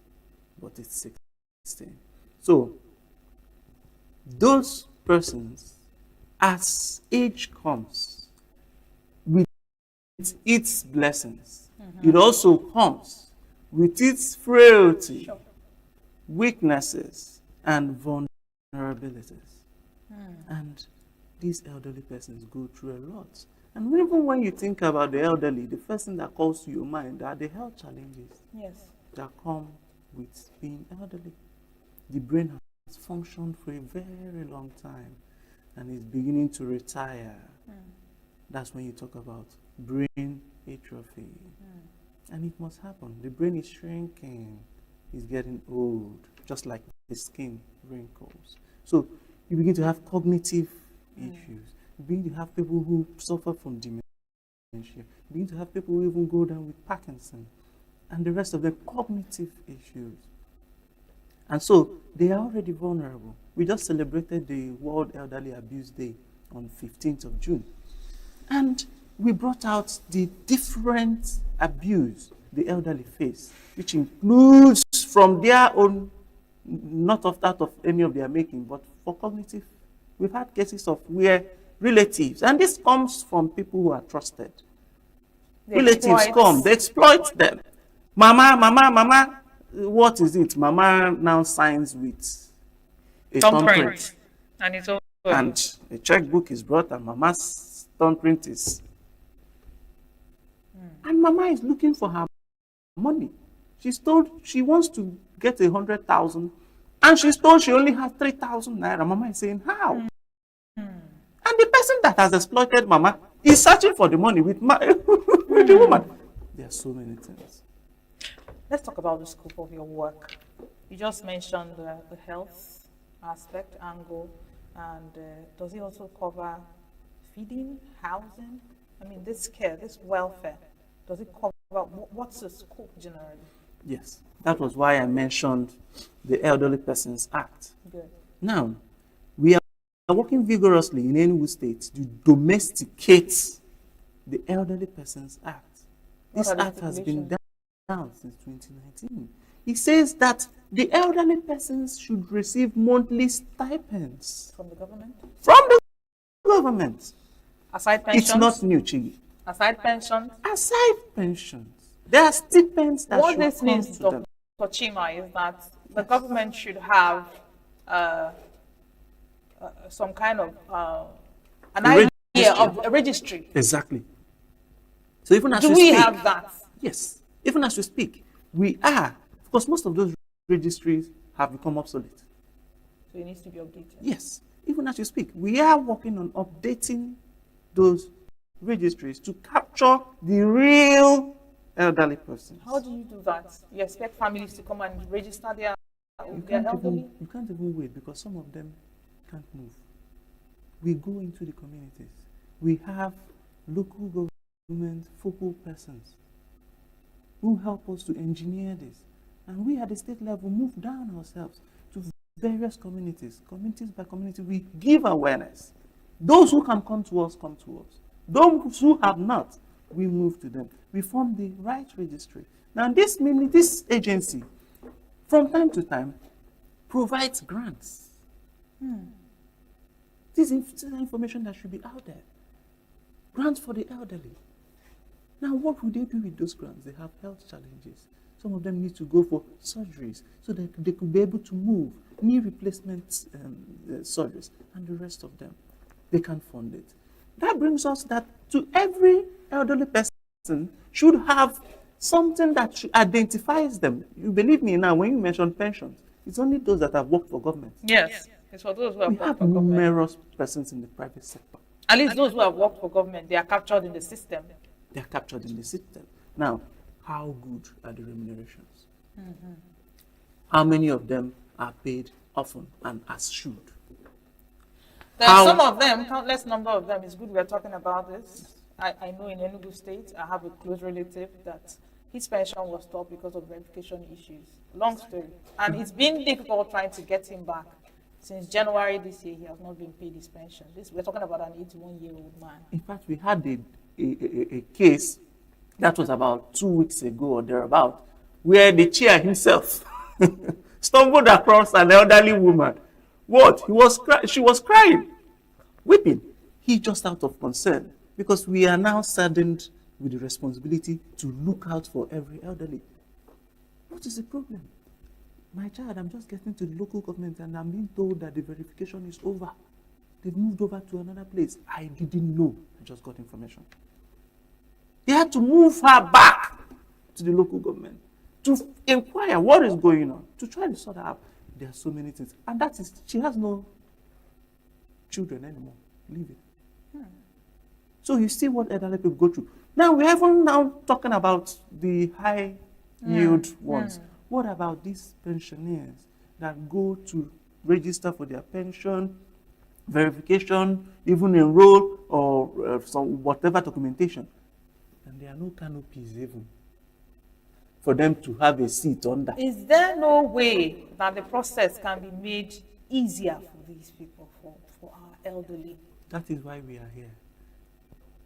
Speaker 15: but it's 60. So those persons, as age comes, with its blessings, it also comes with its frailty, weaknesses, and vulnerabilities. And these elderly persons go through a lot. And even when you think about the elderly, the first thing that calls to your mind are the health challenges that come with being elderly. The brain has functioned for a very long time and is beginning to retire. That's when you talk about brain atrophy. And it must happen. The brain is shrinking, it's getting old, just like the skin wrinkles. So you begin to have cognitive issues. You begin to have people who suffer from dementia. You begin to have people who even go down with Parkinson and the rest of the cognitive issues. And so they are already vulnerable. We just celebrated the World Elderly Abuse Day on 15th of June. And we brought out the different abuse the elderly face, which includes from their own, not of that of any of their making, but for cognitive. We've had cases of where relatives, and this comes from people who are trusted,
Speaker 9: Relatives
Speaker 11: come, they exploit them. Mama, what is it? Mama now signs with a thumbprint.
Speaker 9: And it's over.
Speaker 11: And a checkbook is brought and Mama's thumbprint is. And Mama is looking for her money. She's told she wants to get 100,000 and she's told she only has 3,000 naira. Mama is saying, how? And the person that has exploited Mama is searching for the money with the woman. There are so many things.
Speaker 9: Let's talk about the scope of your work. You just mentioned the health aspect, angle, and does it also cover feeding, housing? I mean, this care, this welfare, does it cover, what's the scope generally?
Speaker 11: Yes, that was why I mentioned the Elderly Persons Act.
Speaker 9: Good.
Speaker 11: Now, we are working vigorously in ENUGU State to domesticate the Elderly Persons Act. This act has been down since 2019. It says that the elderly persons should receive monthly stipends.
Speaker 9: From the government?
Speaker 11: From the government.
Speaker 9: Aside pensions?
Speaker 11: It's not new, Chigi.
Speaker 9: Aside pensions?
Speaker 11: Aside pensions. There are stipends that
Speaker 9: what
Speaker 11: should
Speaker 9: this
Speaker 11: come
Speaker 9: means,
Speaker 11: to
Speaker 9: Dr.
Speaker 11: them.
Speaker 9: Chima, is that the government should have some kind of an idea of a registry.
Speaker 11: Exactly. So even as
Speaker 9: Do
Speaker 11: we
Speaker 9: we
Speaker 11: speak,
Speaker 9: have that?
Speaker 11: Yes. Even as we speak, we are. Because most of those registries have become obsolete.
Speaker 9: So it needs to be updated.
Speaker 11: Yes. Even as we speak, we are working on updating those registries to capture the real elderly persons.
Speaker 9: How do you do that? You expect families to come and register their elderly?
Speaker 11: You can't even wait because some of them can't move. We go into the communities. We have local government focal persons who help us to engineer this. And we at the state level move down ourselves to various communities, communities by community. We give awareness. Those who can come to us, come to us. Those who have not, we move to them. We form the right registry. Now this agency, from time to time, provides grants. This is information that should be out there. Grants for the elderly. Now, what would they do with those grants? They have health challenges. Some of them need to go for surgeries so that they could be able to move, knee replacement surgeries, and the rest of them. They can fund it. That brings us that to every elderly person should have something that identifies them. You believe me now, when you mention pensions, it's only those that have worked for government.
Speaker 9: Yes, it's for those who have
Speaker 11: We
Speaker 9: worked
Speaker 11: have
Speaker 9: for government.
Speaker 11: numerous persons in the private sector.
Speaker 9: At least those who have worked for government, they are captured in the system.
Speaker 11: They are captured in the system. Now, how good are the remunerations? How many of them are paid often and as should?
Speaker 9: There are some of them, countless number of them. It's good we're talking about this. I know in Enugu State, I have a close relative that his pension was stopped because of verification issues. Long story. And it's been difficult trying to get him back. Since January this year, he has not been paid his pension. We're talking about an 81-year-old man.
Speaker 11: In fact, we had a case that was about 2 weeks ago or thereabout, where the chair himself stumbled across an elderly woman. What? She was crying, weeping. He just out of concern, because we are now saddened with the responsibility to look out for every elderly. What is the problem? My child, I'm just getting to the local government and I'm being told that the verification is over. They've moved over to another place. I didn't know. I just got information. They had to move her back to the local government to inquire what is going on, to try to sort her out. There are so many things. And that is, she has no children anymore. Leave it. So you see what elderly people go through. Now, we haven't now talking about the high yield ones. What about these pensioners that go to register for their pension, verification, even enroll, or some whatever documentation, and there are no canopies even for them to have a seat under?
Speaker 9: Is there no way that the process can be made easier for these people, for our elderly?
Speaker 11: That is why we are here.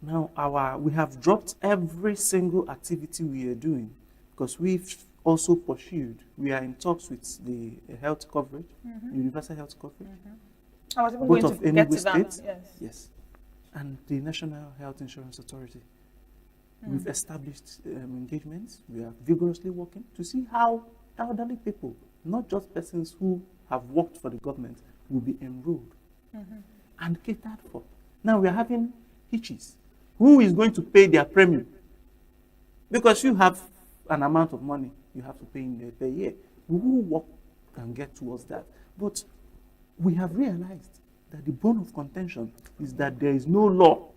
Speaker 11: Now, we have dropped every single activity we are doing because we've also pursued. We are in talks with the health coverage, universal health coverage,
Speaker 9: I was even
Speaker 11: both
Speaker 9: going
Speaker 11: of
Speaker 9: to get
Speaker 11: ENUGU
Speaker 9: to that.
Speaker 11: State, yes, and the National Health Insurance Authority.
Speaker 15: We've established engagements. We are vigorously working to see how elderly people, not just persons who have worked for the government, will be enrolled and catered for. Now we are having hitches. Who is going to pay their premium? Because you have an amount of money you have to pay in per year. We will work and get towards that. But we have realized that the bone of contention is that there is no law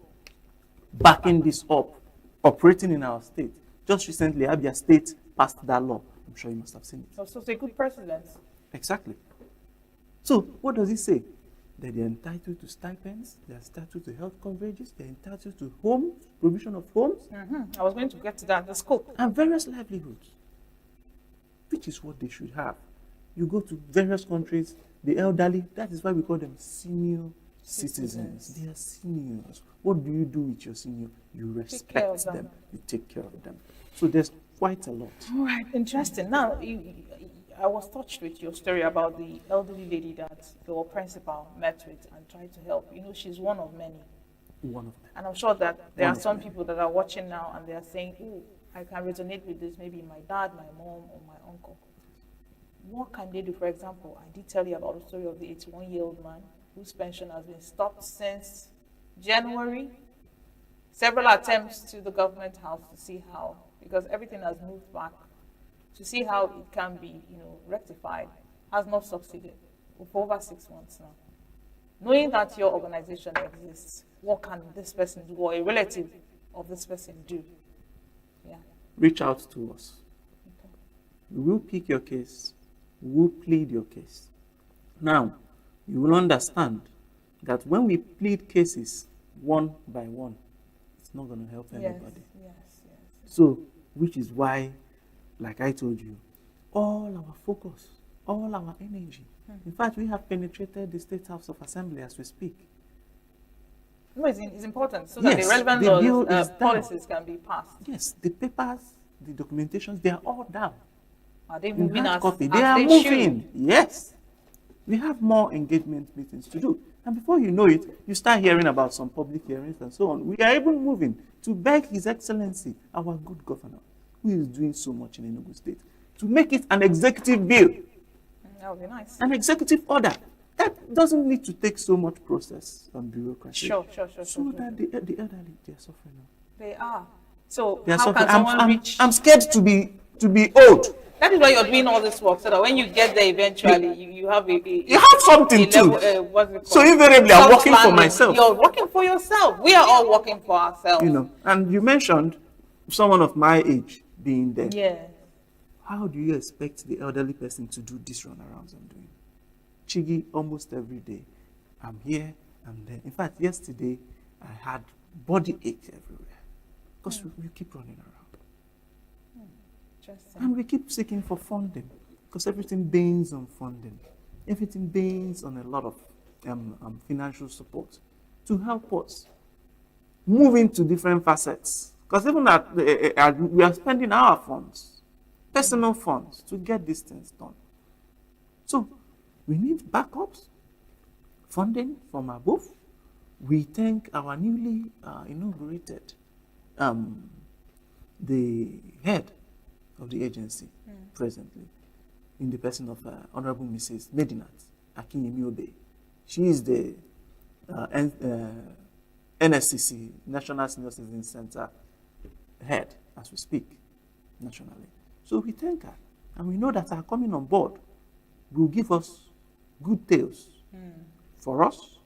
Speaker 15: backing this up, operating in our state. Just recently, Abia State passed that law. I'm sure you must have seen it.
Speaker 9: So it's a good precedent.
Speaker 15: Exactly. So what does it say? That they're entitled to stipends, they're entitled to health coverages, they're entitled to homes, provision of homes.
Speaker 9: I was going to get to that, the scope.
Speaker 15: And various livelihoods, which is what they should have. You go to various countries, the elderly, that is why we call them senior citizens. They are seniors. What do you do with your senior? You respect them. You take care of them. So there's quite a lot.
Speaker 9: All right, interesting. Now, I was touched with your story about the elderly lady that your principal met with and tried to help. You know, she's one of many.
Speaker 15: One of them.
Speaker 9: And I'm sure that there are some people that are watching now and they are saying, oh, I can resonate with this, maybe my dad, my mom, or my uncle. What can they do? For example, I did tell you about the story of the 81-year-old man whose pension has been stopped since January. Several attempts to the government house to see how, because everything has moved back, to see how it can be, rectified, has not succeeded for over 6 months now. Knowing that your organization exists, what can this person do, or a relative of this person do? Yeah.
Speaker 15: Reach out to us. Okay. We will pick your case. We will plead your case. Now, you will understand that when we plead cases one by one, it's not going to help anybody.
Speaker 9: Yes.
Speaker 15: So, which is why, like I told you, all our focus, all our energy. In fact, we have penetrated the State House of Assembly as we speak.
Speaker 9: No, it's important so that the relevant laws, policies can be passed.
Speaker 15: Yes, the papers, the documentations, they are all down.
Speaker 9: Are they moving as
Speaker 15: copy?
Speaker 9: They
Speaker 15: are moving.
Speaker 9: Should?
Speaker 15: Yes. We have more engagement meetings to do. And before you know it, you start hearing about some public hearings and so on. We are even moving to beg His Excellency, our good governor, who is doing so much in Enugu State, to make it an executive bill.
Speaker 9: That would be nice.
Speaker 15: An executive order. That doesn't need to take so much process and bureaucracy.
Speaker 9: Sure.
Speaker 15: So that the elderly, they are suffering now.
Speaker 9: They are. So
Speaker 15: they are
Speaker 9: how
Speaker 15: suffering.
Speaker 9: can someone reach?
Speaker 15: I'm scared to be old.
Speaker 9: That is why you're doing all this work, so that when you get there eventually, you have
Speaker 15: you have something
Speaker 9: level,
Speaker 15: too. So invariably, I'm working for myself.
Speaker 9: You're working for yourself. We are all working for ourselves.
Speaker 15: And you mentioned someone of my age being there.
Speaker 9: Yeah.
Speaker 15: How do you expect the elderly person to do this runarounds I'm doing? Chigi, almost every day. I'm here, I'm there. In fact, yesterday, I had body ache everywhere. Because we keep running around. And we keep seeking for funding. Because everything bends on funding. Everything bends on a lot of financial support to help us move into different facets. Because even we are spending our funds, personal funds, to get these things done. So, we need backups, funding from above. We thank our newly inaugurated, the head of the agency presently, in the person of Honorable Mrs. Medinat Akinyemi Obe. She is the NSCC, National Senior Citizen Center head, as we speak, nationally. So we thank her, and we know that her coming on board will give us good tales for us,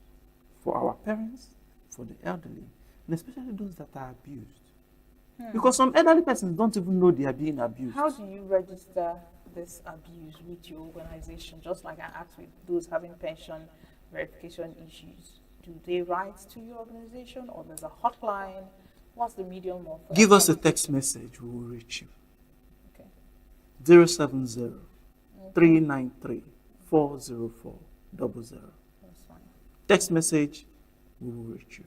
Speaker 15: for our parents, for the elderly, and especially those that are abused. Because some elderly persons don't even know they are being abused.
Speaker 9: How do you register this abuse with your organization? Just like I asked with those having pension verification issues. Do they write to your organization, or there's a hotline? What's the medium of?
Speaker 15: Give us a text message, we will reach you.
Speaker 9: Okay.
Speaker 15: 070 393 40400. That's
Speaker 9: fine.
Speaker 15: Text message, we will reach you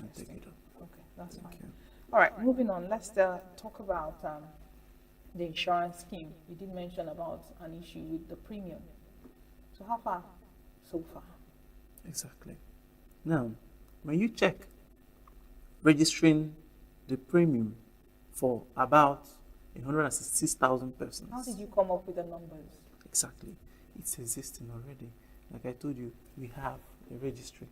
Speaker 15: and take it up.
Speaker 9: Okay, that's fine. All right, moving on. Let's talk about the insurance scheme. You did mention about an issue with the premium. So how far so far?
Speaker 15: Exactly. Now, when you check registering the premium for about 166,000 persons.
Speaker 9: How did you come up with the numbers?
Speaker 15: Exactly. It's existing already. Like I told you, we have a registry.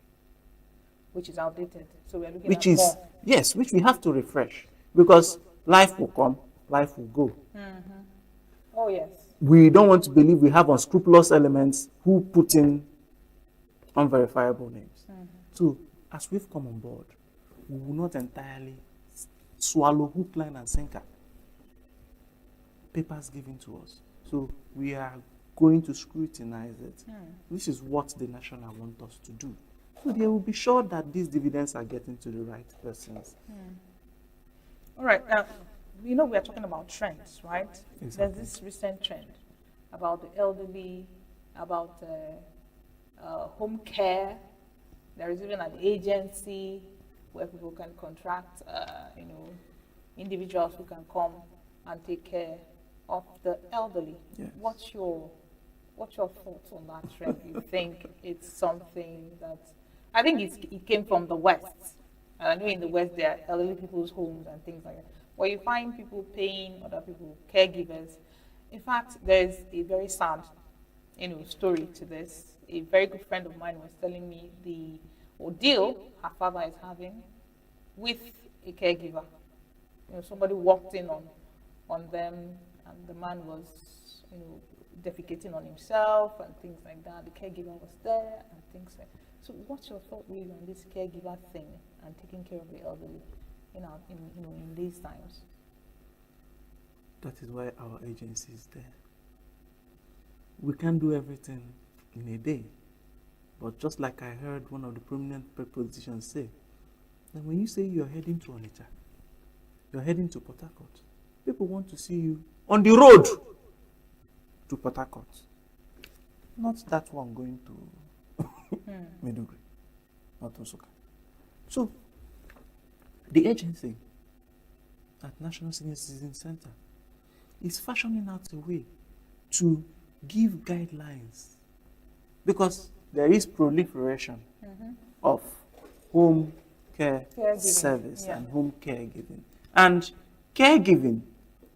Speaker 9: Which is outdated. So we're looking
Speaker 15: Which
Speaker 9: at
Speaker 15: is,
Speaker 9: more.
Speaker 15: yes, which we have to refresh. Because life will come, life will go.
Speaker 9: Mm-hmm. Oh, yes.
Speaker 15: We don't want to believe we have unscrupulous elements who put in unverifiable names.
Speaker 9: Mm-hmm.
Speaker 15: So, as we've come on board, we will not entirely swallow hook, line, and sinker papers given to us. So, we are going to scrutinize it. This is what the national want us to do. So, they will be sure that these dividends are getting to the right persons.
Speaker 9: All right. Now, we are talking about trends, right?
Speaker 15: Exactly.
Speaker 9: There's this recent trend about the elderly, about home care. There is even an agency where people can contract, individuals who can come and take care of the elderly.
Speaker 15: Yes.
Speaker 9: What's your thoughts on that trend? You think it's something that I think it came from the West. And I know in the West there are elderly people's homes and things like that, where you find people paying other people, caregivers. In fact, there's a very sad, story to this. A very good friend of mine was telling me the ordeal her father is having with a caregiver. Somebody walked in on them, and the man was, defecating on himself and things like that. The caregiver was there and things like that. So what's your thought really on this caregiver thing and taking care of the elderly, in these times?
Speaker 15: That is why our agency is there. We can't do everything in a day. But just like I heard one of the prominent politicians say, that when you say you're heading to Onitsha, you're heading to Port Harcourt, people want to see you on the road to Port Harcourt. Not that one going to Maiduguri, not Nsukka. So, the agency at National Senior Citizen Center is fashioning out a way to give guidelines, because there is proliferation of home care service and home caregiving and caregiving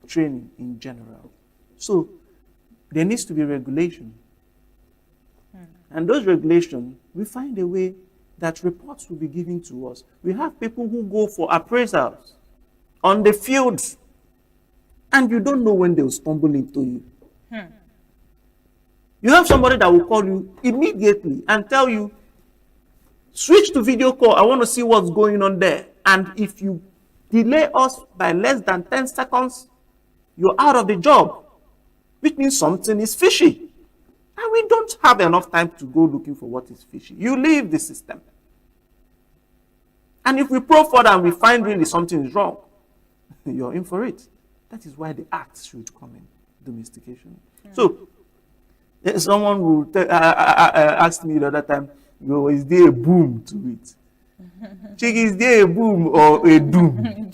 Speaker 15: training in general. So there needs to be regulation. And those regulations, we find a way that reports will be given to us. We have people who go for appraisals on the fields, and you don't know when they'll stumble into you. You have somebody that will call you immediately and tell you, switch to video call, I want to see what's going on there. And if you delay us by less than 10 seconds, you're out of the job, which means something is fishy. And we don't have enough time to go looking for what is fishy. You leave the system. And if we probe further and we find really something is wrong, you're in for it. That is why the act should come in, domestication. So, someone will asked me the other time, is there a boom to it? Chick, is there a boom or a doom?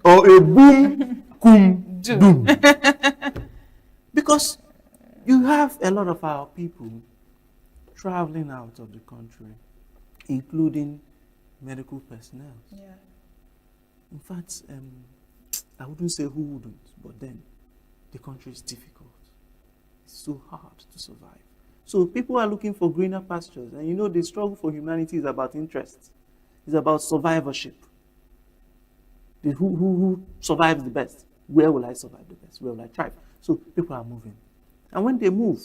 Speaker 15: Or a boom, cum, doom? Because you have a lot of our people traveling out of the country, including medical personnel.
Speaker 9: Yeah.
Speaker 15: In fact, I wouldn't say who wouldn't, but then the country is difficult. It's so hard to survive. So people are looking for greener pastures. And the struggle for humanity is about interest. It's about survivorship. Who survives the best? Where will I survive the best? Where will I thrive? So people are moving. And when they move,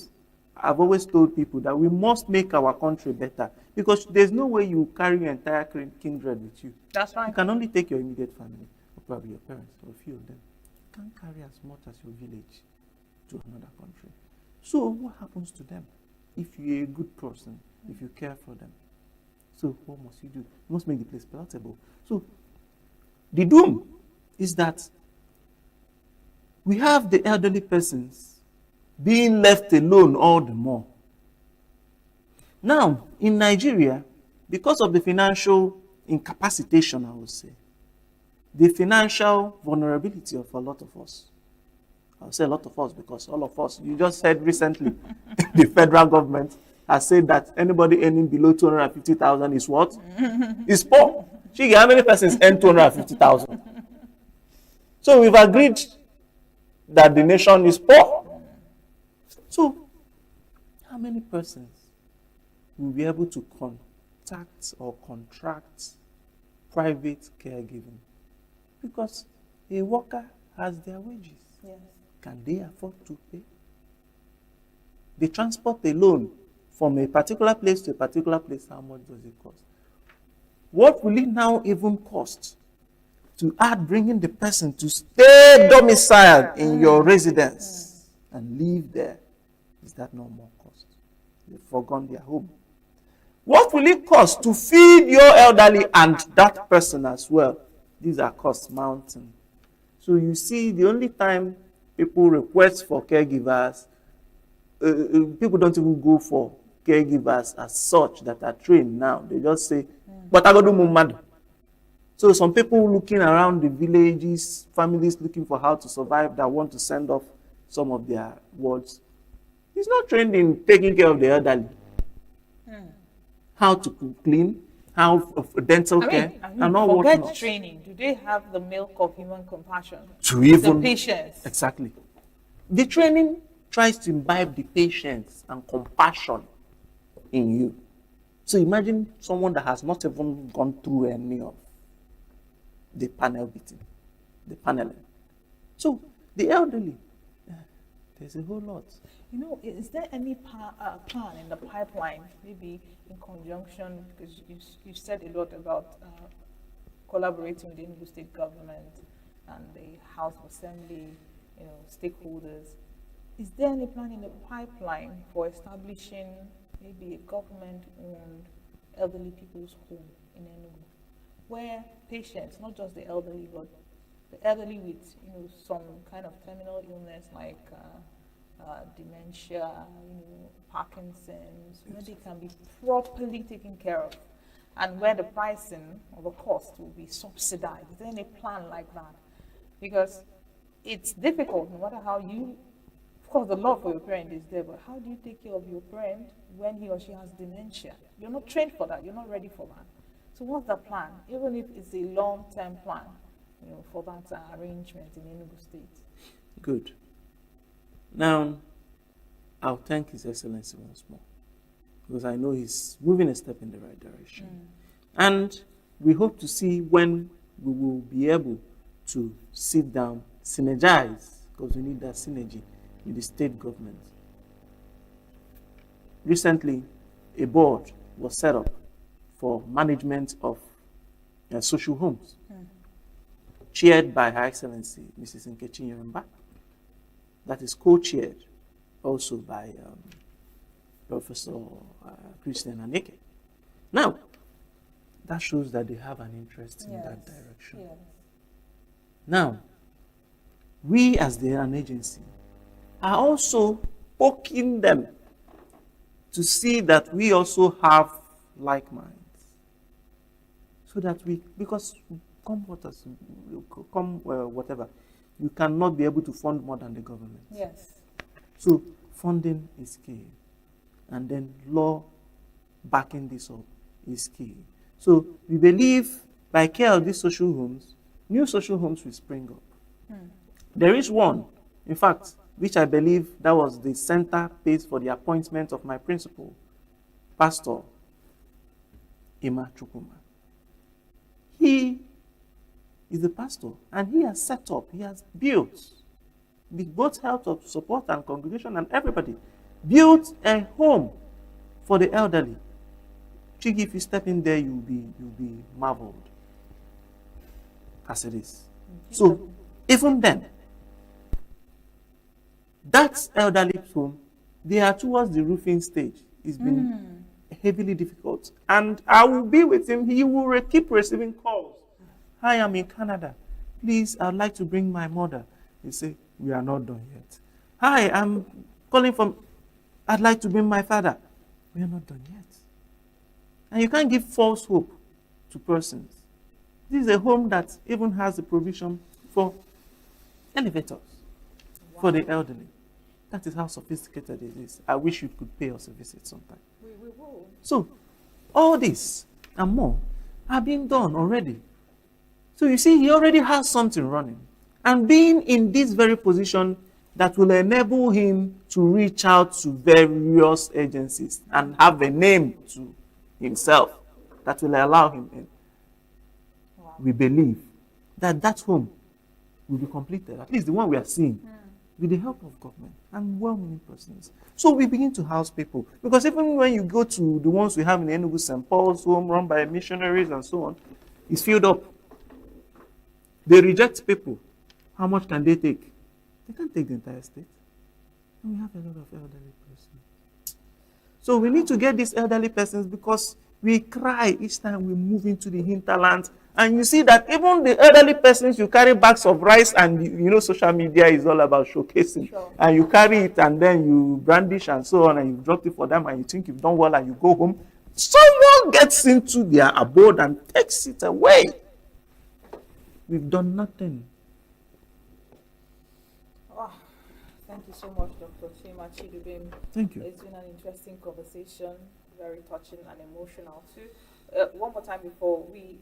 Speaker 15: I've always told people that we must make our country better, because there's no way you carry your entire kindred with you.
Speaker 9: That's right.
Speaker 15: You can only take your immediate family, or probably your parents, or a few of them. You can't carry as much as your village to another country. So what happens to them if you're a good person, if you care for them? So what must you do? You must make the place palatable. So the doom is that we have the elderly persons being left alone all the more. Now, in Nigeria, because of the financial incapacitation, I would say, the financial vulnerability of a lot of us, I'll say a lot of us because all of us, you just said recently, the federal government has said that anybody earning below 250,000 is what? Is poor. How many persons earn 250,000? So we've agreed that the nation is poor. So how many persons will be able to contact or contract private caregiving? Because a worker has their wages.
Speaker 9: Yes.
Speaker 15: Can they afford to pay? The transport alone from a particular place to a particular place, how much does it cost? What will it now even cost to add bringing the person to stay domiciled in your residence and live there? Is that no more cost? They've forgone their home. What will it cost to feed your elderly and that person as well? These are costs mounting. So you see, the only time people request for caregivers, people don't even go for caregivers as such that are trained now. They just say, but I go do mumad. So some people looking around the villages, families looking for how to survive, that want to send off some of their wards. He's not trained in taking care of the elderly. How to clean, how of dental care, and all what
Speaker 9: forget
Speaker 15: not.
Speaker 9: training. Do they have the milk of human compassion?
Speaker 15: To even
Speaker 9: the patience.
Speaker 15: Exactly. The training tries to imbibe the patience and compassion in you. So imagine someone that has not even gone through any of the panel beating, the paneling. So the elderly, there's a whole lot.
Speaker 9: You know, is there any plan in the pipeline, maybe in conjunction, because you said a lot about collaborating with the ENUGU state government and the House of Assembly, you know, stakeholders. Is there any plan in the pipeline for establishing maybe a government-owned elderly people's home in ENUGU, where patients, not just the elderly, but the elderly with, you know, some kind of terminal illness like dementia, you know, Parkinson's, where they can be properly taken care of, and where the pricing or the cost will be subsidized? Is there any plan like that? Because it's difficult, no matter how you, of course, the love for your parent is there, but how do you take care of your parent when he or she has dementia? You're not trained for that. You're not ready for that. So what's the plan, even if it's a long-term plan, you know, for that arrangement in Enugu State?
Speaker 15: Good. Now, I'll thank His Excellency once more, because I know he's moving a step in the right direction. And we hope to see when we will be able to sit down, synergize, because we need that synergy with the state government. Recently, a board was set up for management of social homes, chaired by Her Excellency Mrs. Nkechi Nyiramba. That is co-chaired also by Professor Christian Aneke. Now, that shows that they have an interest in that direction.
Speaker 9: Yes.
Speaker 15: Now, we as an agency are also poking them to see that we also have like minds. So that we, because come whatever, you cannot be able to fund more than the government.
Speaker 9: Yes.
Speaker 15: So funding is key. And then law backing this up is key. So we believe by care of these social homes, new social homes will spring up. There is one, in fact, which I believe that was the center piece for the appointment of my principal, Pastor Ima Chukuma. He is the pastor, and he has set up, he has built, with both help of support and congregation and everybody, built a home for the elderly. Chigi, if you step in there, you'll be marveled as it is. So even then, that elderly home, they are towards the roofing stage. It's been heavily difficult. And I will be with him. He will keep receiving calls. Hi, I'm in Canada. Please, I'd like to bring my mother. He say, we are not done yet. Hi, I'm calling from, I'd like to bring my father. We are not done yet. And you can't give false hope to persons. This is a home that even has the provision for elevators for the elderly. That is how sophisticated it is. I wish you could pay us a visit sometime.
Speaker 9: We will.
Speaker 15: So, all this and more are being done already. So you see, he already has something running.
Speaker 20: and being in this very position that will enable him to reach out to various agencies and have a name to himself that will allow him in. We believe that that home will be completed, at least the one we are seeing, with the help of government and well-meaning persons. So we begin to house people. Because even when you go to the ones we have in ENUGU, St. Paul's home, run by missionaries and so on, it's filled up. They reject people. How much can they take? They can't take the entire state. And we have a lot of elderly persons. So we need to get these elderly persons because we cry each time we move into the hinterland. And you see that even the elderly persons, you carry bags of rice, and you know social media is all about showcasing. Sure. And you carry it and then you brandish and so on, and you drop it for them and you think you've done well and you go home. Someone gets into their abode and takes it away. We've done nothing.
Speaker 9: Oh, thank you so much, Dr. Chima Chidubem.
Speaker 20: Thank you.
Speaker 9: It's been an interesting conversation, very touching and emotional too. One more time before we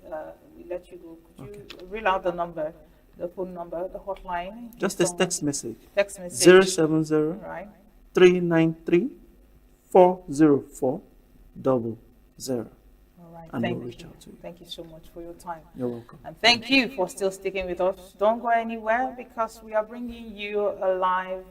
Speaker 9: let you go, could you reel out the number, the phone number, the hotline?
Speaker 20: Just a text message.
Speaker 9: Text message.
Speaker 20: 070
Speaker 9: right.
Speaker 20: 393 404 00.
Speaker 9: All right.
Speaker 20: And
Speaker 9: Thank
Speaker 20: we'll
Speaker 9: you.
Speaker 20: reach out to you.
Speaker 9: Thank you so much for your time.
Speaker 20: You're welcome.
Speaker 9: And thank you for still sticking with us. Don't go anywhere because we are bringing you a live.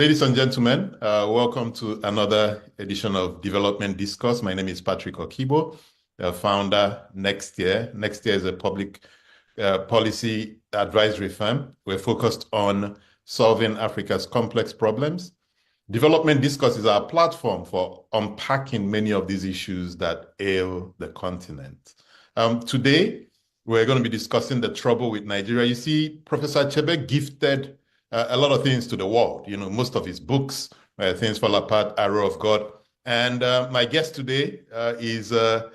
Speaker 21: Ladies and gentlemen, welcome to another edition of Development Discourse. My name is Patrick Okibo, founder Next Year. Next Year is a public policy advisory firm. We're focused on solving Africa's complex problems. Development Discourse is our platform for unpacking many of these issues that ail the continent. Today, we're going to be discussing the trouble with Nigeria. You see, Professor Achebe gifted a lot of things to the world. You know, most of his books, Things Fall Apart, Arrow of God. And my guest today is a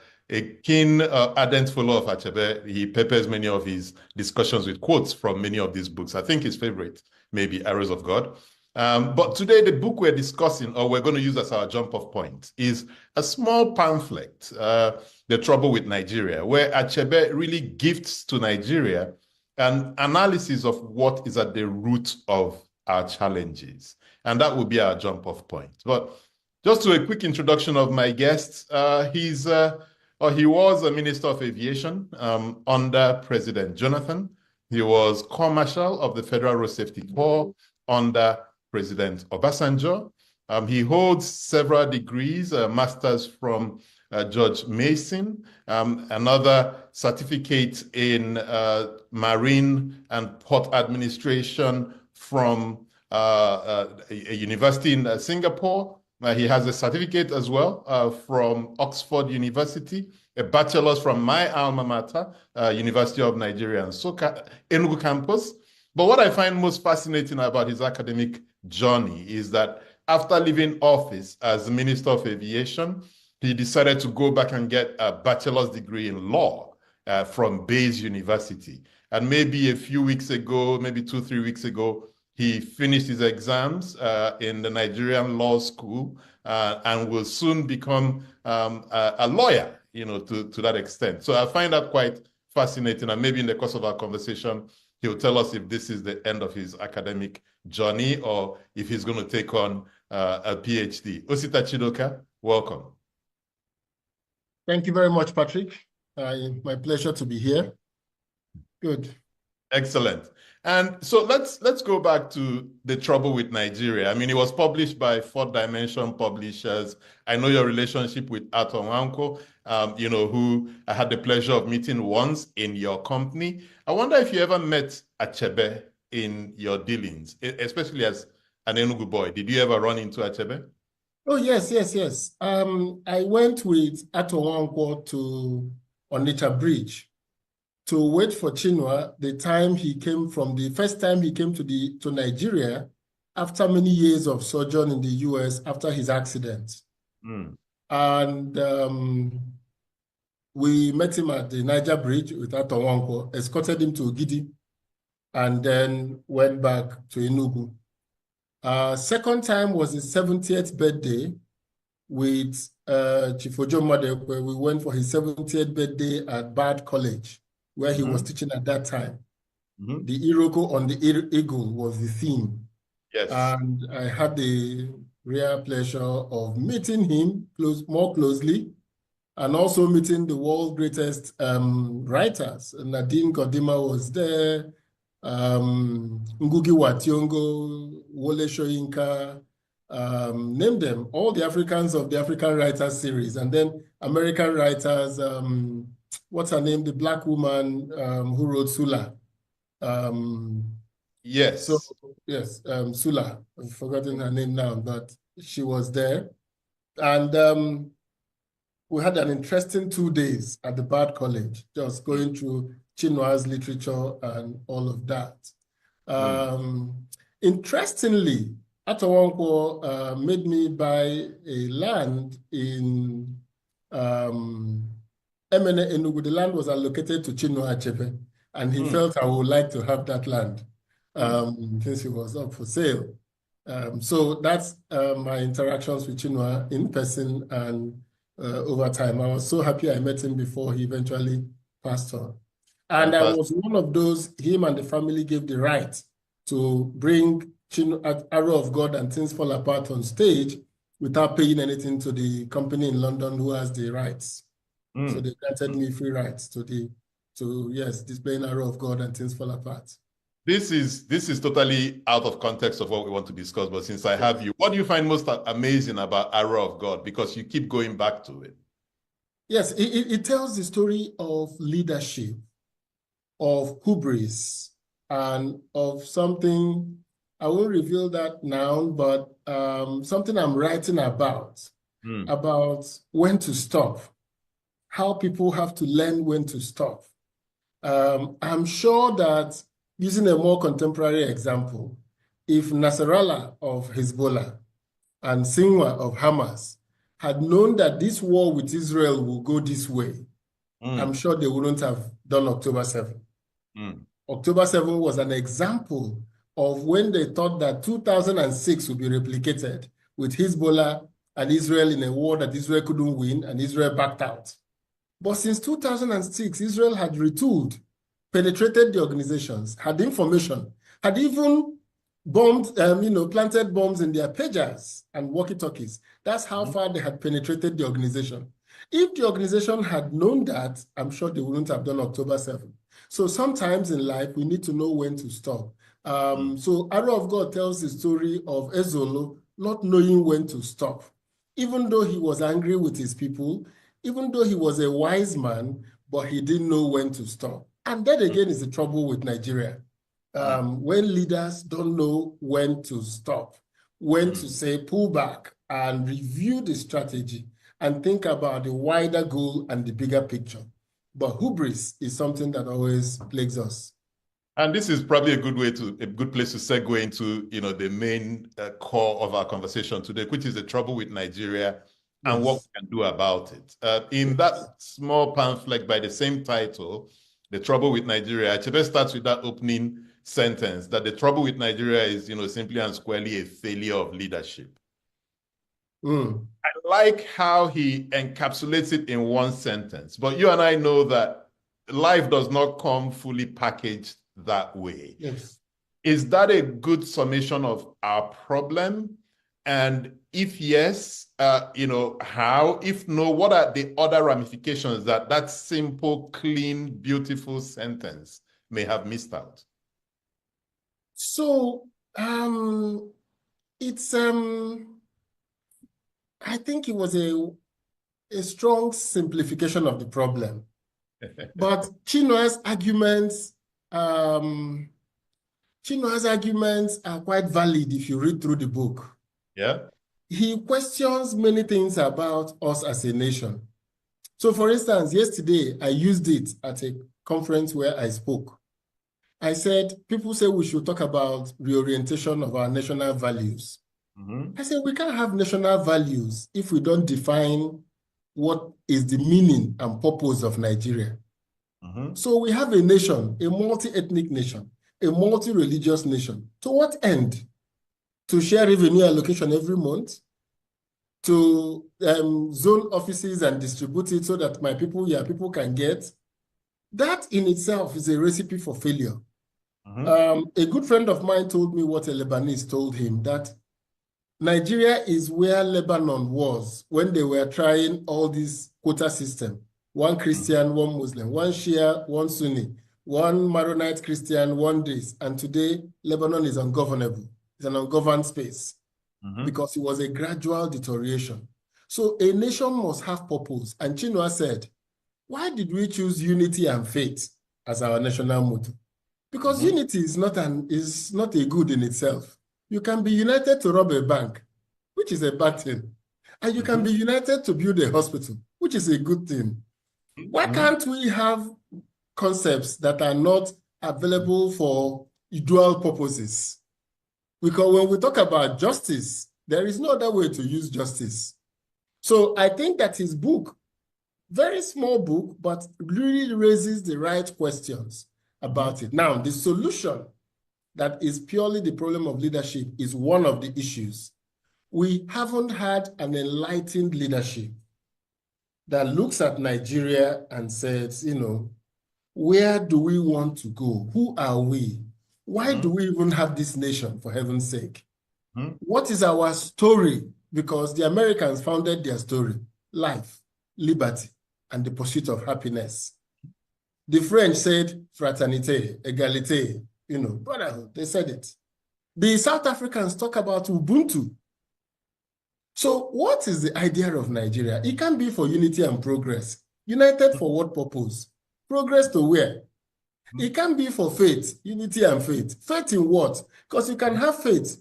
Speaker 21: keen, ardent follower of Achebe. He peppers many of his discussions with quotes from many of these books. I think his favorite, maybe Arrows of God. But today, the book we're discussing, or we're going to use as our jump-off point, is a small pamphlet, The Trouble with Nigeria, where Achebe really gifts to Nigeria an analysis of what is at the root of our challenges. And that will be our jump-off point. But just to a quick introduction of my guest, he was a Minister of Aviation under President Jonathan. He was Corps Marshal of the Federal Road Safety Corps under President Obasanjo. He holds several degrees, a master's from George Mason, another certificate in marine and port administration from a university in Singapore. He has a certificate as well from Oxford University, a bachelor's from my alma mater, University of Nigeria and Soka, ENUGU campus. But what I find most fascinating about his academic journey is that after leaving office as Minister of Aviation, he decided to go back and get a bachelor's degree in law from Bayes University. And maybe a few weeks ago, maybe 2-3 weeks ago, he finished his exams in the Nigerian Law School and will soon become a lawyer, you know, to that extent. So I find that quite fascinating. And maybe in the course of our conversation, he'll tell us if this is the end of his academic journey or if he's going to take on a PhD. Osita Chidoka, welcome.
Speaker 22: Thank you very much, Patrick. My pleasure to be here. Good.
Speaker 21: Excellent. And so let's go back to the trouble with Nigeria. I mean, it was published by Fourth Dimension Publishers. I know your relationship with Ato Nwankwo, who I had the pleasure of meeting once in your company. I wonder if you ever met Achebe in your dealings, especially as an Enugu boy. Did you ever run into Achebe?
Speaker 10: Oh, yes. I went with Ato Nwankwo to Onitsha Bridge to wait for Chinua the first time he came to Nigeria after many years of sojourn in the US after his accident. And we met him at the Niger Bridge with Ato Nwankwo, escorted him to Ogidi, and then went back to Enugu. Second time was his 70th birthday with Chief Ojo Madekwe. We went for his 70th birthday at Bard College, where he was teaching at that time. The Iroko on the Eagle was the theme.
Speaker 21: Yes.
Speaker 10: And I had the rare pleasure of meeting him more closely, and also meeting the world's greatest writers. Nadine Godima was there, Ngugi wa Thiong'o, Wole Soyinka, name them, all the Africans of the African Writers series, and then American writers, what's her name, the Black woman who wrote Sula.
Speaker 21: Yes.
Speaker 10: So, yes, Sula, I've forgotten her name now, but she was there. And we had an interesting 2 days at the Bard College, just going through Chinua's literature and all of that. Interestingly, Ato Nwankwo made me buy a land in Emene, Enugu. The land was allocated to Chinua Achebe, and he felt I would like to have that land since it was up for sale. So that's my interactions with Chinua in person and over time. I was so happy I met him before he eventually passed on. And I was one of those, him and the family gave the right to bring Arrow of God and Things Fall Apart on stage without paying anything to the company in London who has the rights. So they granted me free rights to displaying Arrow of God and Things Fall Apart.
Speaker 21: This is totally out of context of what we want to discuss, but since I have you, what do you find most amazing about Arrow of God? Because you keep going back to it.
Speaker 10: Yes, it tells the story of leadership, of hubris, and of something, I won't reveal that now, but something I'm writing about when to stop, how people have to learn when to stop. I'm sure that, using a more contemporary example, if Nasrallah of Hezbollah and Sinwar of Hamas had known that this war with Israel will go this way, I'm sure they wouldn't have done October 7. October 7 was an example of when they thought that 2006 would be replicated with Hezbollah and Israel in a war that Israel couldn't win, and Israel backed out. But since 2006, Israel had retooled, penetrated the organizations, had information, had even bombed, planted bombs in their pagers and walkie-talkies. That's how far they had penetrated the organization. If the organization had known that, I'm sure they wouldn't have done October 7. So sometimes in life, we need to know when to stop. So Arrow of God tells the story of Ezolo not knowing when to stop. Even though he was angry with his people, even though he was a wise man, but he didn't know when to stop. And that again is the trouble with Nigeria. When leaders don't know when to stop, when to say pull back and review the strategy and think about the wider goal and the bigger picture. But hubris is something that always plagues us.
Speaker 21: And this is probably a good place to segue into, the main core of our conversation today, which is the trouble with Nigeria and what we can do about it. In that small pamphlet by the same title, The Trouble with Nigeria, Achebe starts with that opening sentence that the trouble with Nigeria is, simply and squarely a failure of leadership. I like how he encapsulates it in one sentence, but you and I know that life does not come fully packaged that way.
Speaker 10: Yes.
Speaker 21: Is that a good summation of our problem? And if yes, how? If no, what are the other ramifications that simple, clean, beautiful sentence may have missed out?
Speaker 14: So it's I think it was a strong simplification of the problem. But Chinua arguments are quite valid if you read through the book.
Speaker 21: Yeah.
Speaker 14: He questions many things about us as a nation. So for instance, yesterday I used it at a conference where I spoke. I said, people say we should talk about reorientation of our national values. I said, we can't have national values if we don't define what is the meaning and purpose of Nigeria. So we have a nation, a multi-ethnic nation, a multi-religious nation. To what end? To share revenue allocation every month? To zone offices and distribute it so that my people, your people can get? That in itself is a recipe for failure. A good friend of mine told me what a Lebanese told him, that Nigeria is where Lebanon was when they were trying all this quota system. One Christian, one Muslim, one Shia, one Sunni, one Maronite Christian, one this. And today, Lebanon is ungovernable. It's an ungoverned space because it was a gradual deterioration. So a nation must have purpose. And Chinua said, why did we choose unity and faith as our national motto? Because unity is not a good in itself. You can be united to rob a bank, which is a bad thing. And you can be united to build a hospital, which is a good thing. Why can't we have concepts that are not available for dual purposes? Because when we talk about justice, there is no other way to use justice. So I think that his book, very small book, but really raises the right questions about it. Now, the solution that is purely the problem of leadership is one of the issues. We haven't had an enlightened leadership that looks at Nigeria and says, you know, where do we want to go? Who are we? Why do we even have this nation, for heaven's sake? What is our story? Because the Americans founded their story: life, liberty, and the pursuit of happiness. The French said fraternité, égalité, you know, brotherhood. They said it. The South Africans talk about Ubuntu. So what is the idea of Nigeria? It can be for unity and progress. United for what purpose? Progress to where? It can be for faith, unity and faith. Faith in what? Because you can have faith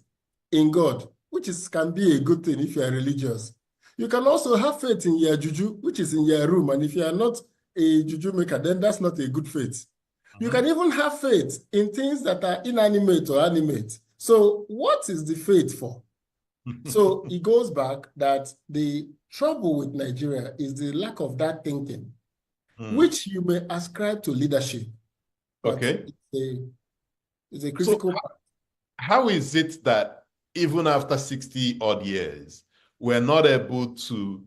Speaker 14: in God, which can be a good thing if you are religious. You can also have faith in your juju, which is in your room. And if you are not a juju maker, then that's not a good faith. You can even have faith in things that are inanimate or animate. So what is the faith for? So it goes back that the trouble with Nigeria is the lack of that thinking, which you may ascribe to leadership.
Speaker 21: Okay.
Speaker 14: It's a critical part.
Speaker 21: How is it that even after 60 odd years, we're not able to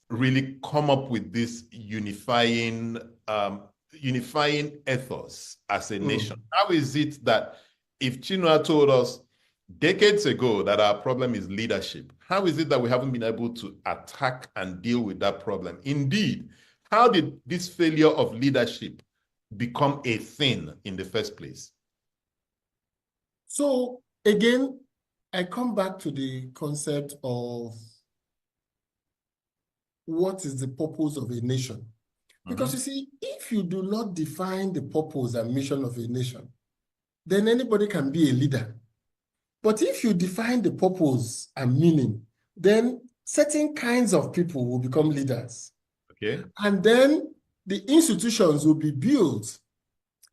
Speaker 21: really come up with this unifying ethos as a nation? How is it that if Chinua told us decades ago that our problem is leadership, how is it that we haven't been able to attack and deal with that problem? Indeed, how did this failure of leadership become a thing in the first place?
Speaker 14: So again, I come back to the concept of what is the purpose of a nation? Because you see, if you do not define the purpose and mission of a nation, then anybody can be a leader. But if you define the purpose and meaning, then certain kinds of people will become leaders.
Speaker 21: Okay.
Speaker 14: And then the institutions will be built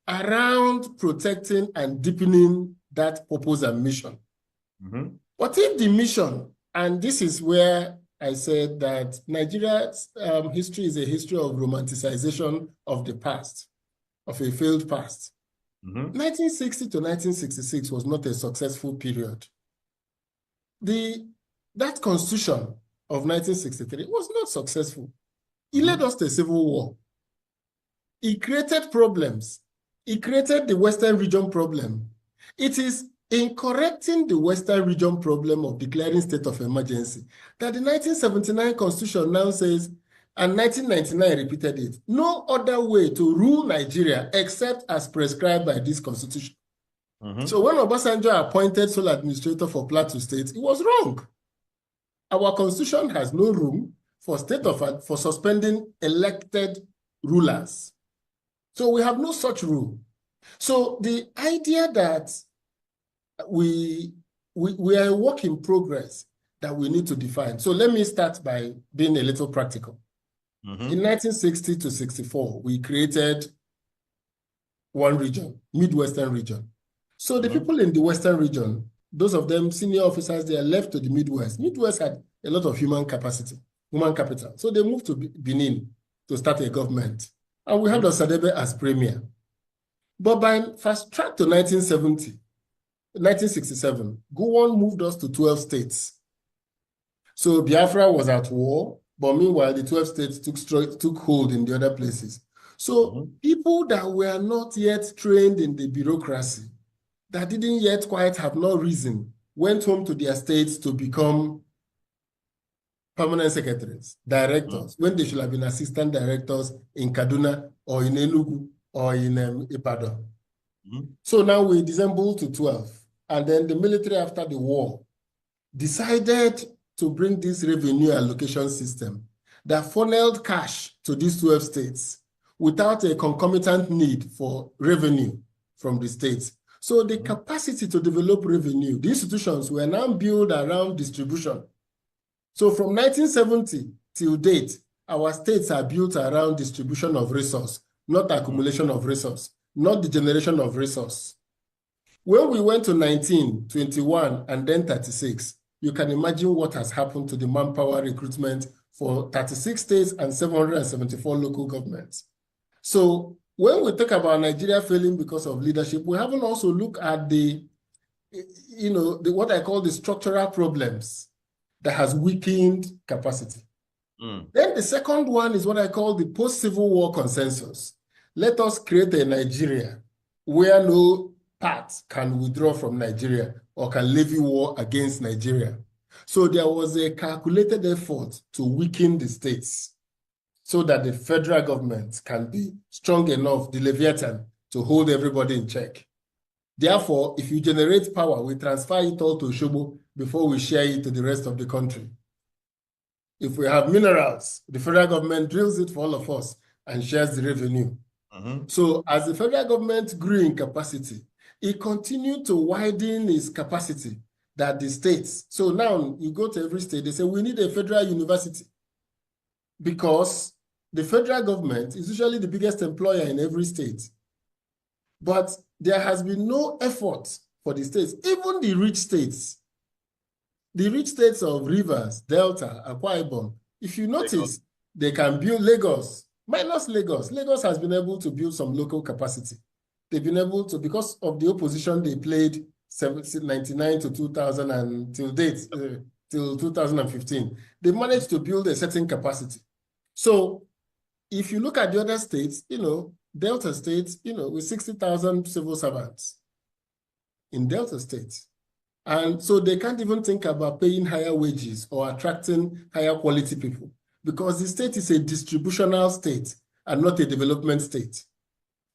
Speaker 14: around protecting and deepening that purpose and mission. But if the mission, and this is where I said that Nigeria's history is a history of romanticization of the past, of a failed past. 1960 to 1966 was not a successful period. That constitution of 1963 was not successful. It led us to a civil war. It created problems. It created the Western region problem. It is in correcting the Western region problem of declaring state of emergency that the 1979 Constitution now says
Speaker 3: And 1999 repeated it. No other way to rule Nigeria except as prescribed by this constitution. So when Obasanjo appointed sole administrator for Plateau State, it was wrong. Our constitution has no room for for suspending elected rulers. So we have no such rule. So the idea that we are a work in progress that we need to define. So let me start by being a little practical. In 1960 to 64, we created one region, Midwestern region. So the people in the Western region, those of them senior officers, they are left to the Midwest. Midwest had a lot of human capital. So they moved to Benin to start a government. And we had Osadebe as premier. But by fast track to 1967, Gowon moved us to 12 states. So Biafra was at war, but meanwhile, the 12 states took hold in the other places. So people that were not yet trained in the bureaucracy, that didn't yet quite have no reason, went home to their states to become permanent secretaries, directors, when they should have been assistant directors in Kaduna or in Enugu or in Ibadan. So now we dissembled to 12. And then the military after the war decided to bring this revenue allocation system that funneled cash to these 12 states without a concomitant need for revenue from the states. So the capacity to develop revenue, the institutions were now built around distribution. So from 1970 till date, our states are built around distribution of resource, not accumulation of resource, not the generation of resource. When we went to 19, 21, and then 36, you can imagine what has happened to the manpower recruitment for 36 states and 774 local governments. So when we talk about Nigeria failing because of leadership, we haven't also looked at what I call the structural problems that has weakened capacity. Then the second one is what I call the post-Civil War consensus. Let us create a Nigeria where no part can withdraw from Nigeria or can levy war against Nigeria. So there was a calculated effort to weaken the states so that the federal government can be strong enough, the Leviathan, to hold everybody in check. Therefore, if you generate power, we transfer it all to Oshobo before we share it to the rest of the country. If we have minerals, the federal government drills it for all of us and shares the revenue. So as the federal government grew in capacity, it continued to widen its capacity that the states. So now you go to every state, they say, we need a federal university because the federal government is usually the biggest employer in every state. But there has been no effort for the states, even the rich states of Rivers, Delta, Akwa Ibom. If you notice, they can build Lagos, minus Lagos. Lagos has been able to build some local capacity. They've been able to, because of the opposition they played 1999 to 2000 and till date, till 2015, they managed to build a certain capacity. So if you look at the other states, Delta State, with 60,000 civil servants in Delta State. And so they can't even think about paying higher wages or attracting higher quality people because the state is a distributional state and not a development state.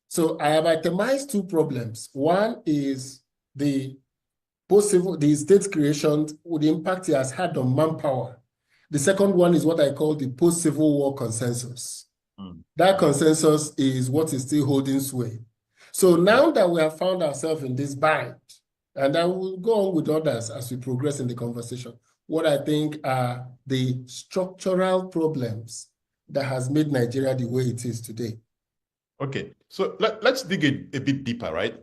Speaker 3: So I have itemized two problems. One is the state creation with the impact it has had on manpower. The second one is what I call the post-Civil War consensus. That consensus is what is still holding sway. So now that we have found ourselves in this bind, and I will go on with others as we progress in the conversation, what I think are the structural problems that has made Nigeria the way it is today.
Speaker 21: Okay, so let's dig a bit deeper, right?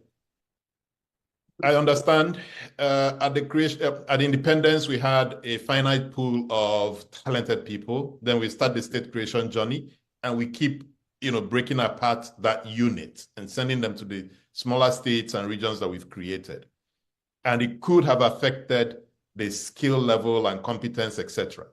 Speaker 21: I understand at the independence, we had a finite pool of talented people. Then we start the state creation journey and we keep, breaking apart that unit and sending them to the smaller states and regions that we've created. And it could have affected the skill level and competence, etc.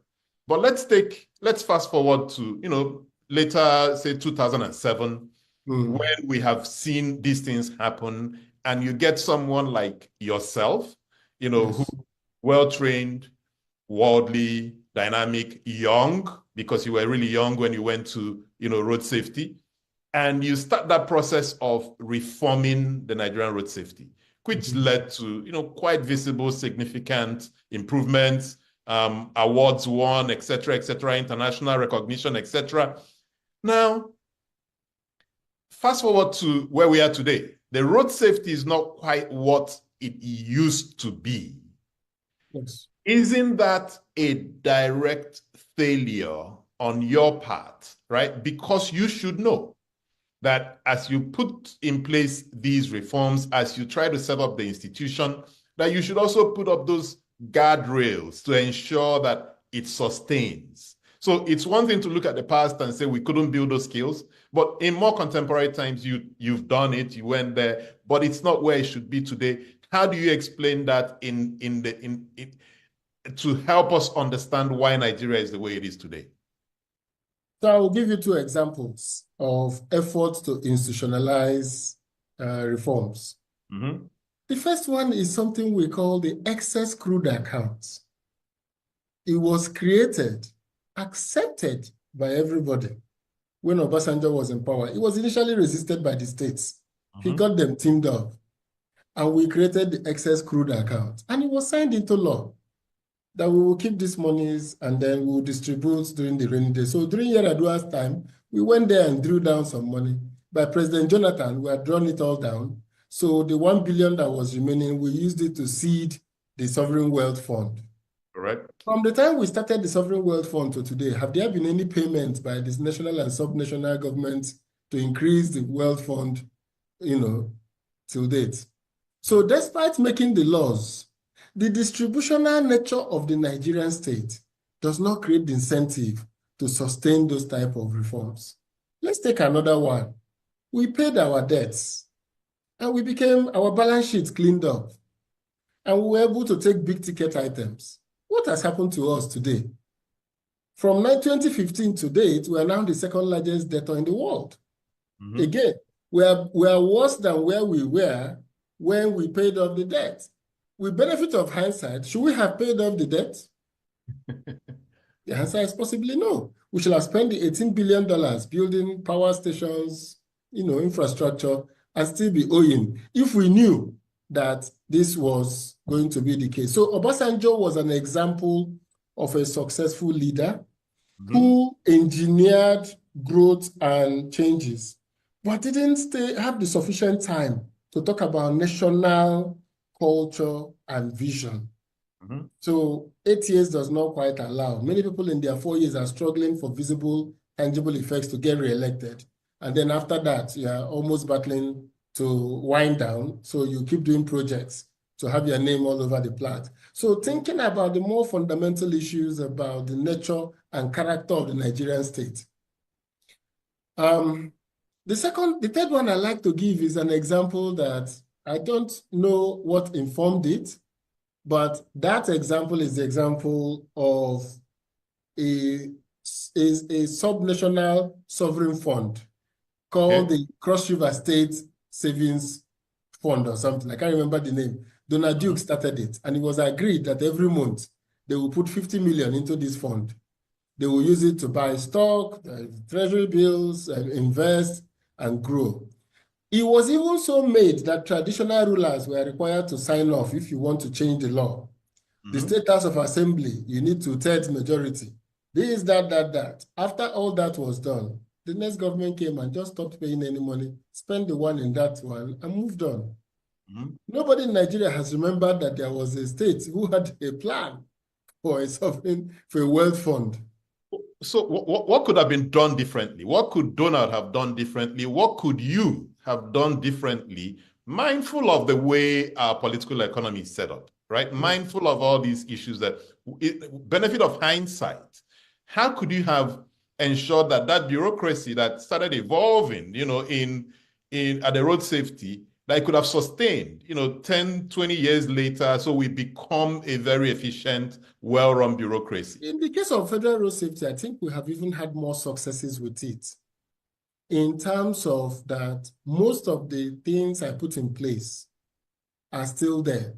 Speaker 21: But let's fast forward to, later, say 2007, when we have seen these things happen and you get someone like yourself, who well-trained, worldly, dynamic, young, because you were really young when you went to, road safety. And you start that process of reforming the Nigerian road safety, which led to, quite visible, significant improvements, awards won, et cetera, international recognition, et cetera. Now, fast forward to where we are today. The road safety is not quite what it used to be.
Speaker 3: Yes.
Speaker 21: Isn't that a direct failure on your part, right? Because you should know that as you put in place these reforms, as you try to set up the institution, that you should also put up those guardrails to ensure that it sustains. So it's one thing to look at the past and say we couldn't build those skills, but in more contemporary times, you've done it, you went there, but it's not where it should be today. How do you explain that to help us understand why Nigeria is the way it is today?
Speaker 3: So I'll give you two examples of efforts to institutionalize reforms. The first one is something we call the excess crude account. It was created, accepted by everybody when Obasanjo was in power. It was initially resisted by the states. He got them teamed up, and we created the excess crude account, and it was signed into law that we will keep these monies and then we will distribute during the rainy day. So during Yar'Adua's time, we went there and drew down some money. By President Jonathan, we had drawn it all down. So the 1 billion that was remaining, we used it to seed the Sovereign Wealth Fund.
Speaker 21: Correct.
Speaker 3: From the time we started the Sovereign Wealth Fund to today, have there been any payments by this national and subnational governments to increase the wealth fund, till date? So despite making the laws, the distributional nature of the Nigerian state does not create the incentive to sustain those type of reforms. Let's take another one. We paid our debts and our balance sheet cleaned up and we were able to take big ticket items. What has happened to us today? From 2015 to date, we are now the second largest debtor in the world. Again, we are worse than where we were when we paid off the debt. With benefit of hindsight, should we have paid off the debt? The answer is possibly no. We should have spent the $18 billion building power stations, infrastructure, and still be owing if we knew that this was going to be the case. So Obasanjo was an example of a successful leader who engineered growth and changes, but didn't have the sufficient time to talk about national culture and vision. So 8 years does not quite allow. Many people in their 4 years are struggling for visible, tangible effects to get re-elected. And then after that, you are almost battling to wind down. So you keep doing projects to have your name all over the plot. So thinking about the more fundamental issues about the nature and character of the Nigerian state. The third one I like to give is an example that I don't know what informed it, but that example is the example of a subnational sovereign fund called the Cross River State Savings Fund or something. I can't remember the name. Donald Duke started it, and it was agreed that every month they will put 50 million into this fund. They will use it to buy stock, treasury bills, and invest and grow. It was even so made that traditional rulers were required to sign off if you want to change the law. The State House of Assembly, you need 2/3 majority. This, that. After all that was done, the next government came and just stopped paying any money, spent the one in that one, and moved on. Nobody in Nigeria has remembered that there was a state who had a plan for a wealth fund.
Speaker 21: So what could have been done differently? What could Donald have done differently? What could you have done differently, mindful of the way our political economy is set up, right? Mindful of all these issues that, benefit of hindsight, how could you have ensured that bureaucracy that started evolving, at the road safety, that it could have sustained, 10, 20 years later, so we become a very efficient, well-run bureaucracy?
Speaker 3: In the case of federal road safety, I think we have even had more successes with it. In terms of that, most of the things I put in place are still there.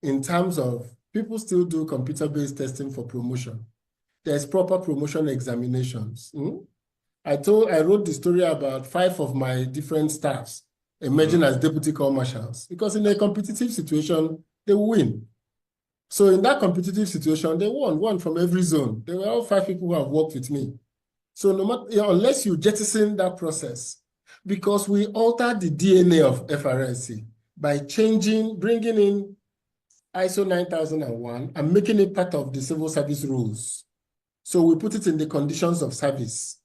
Speaker 3: In terms of people still do computer-based testing for promotion. there's proper promotion examinations. I wrote the story about 5 of my different staffs emerging as deputy corps marshals, because in a competitive situation, they will win. So in that competitive situation, they won, one from every zone. They were all 5 people who have worked with me. So no matter, unless you jettison that process, because we altered the DNA of FRSC by bringing in ISO 9001 and making it part of the civil service rules. So we put it in the conditions of service.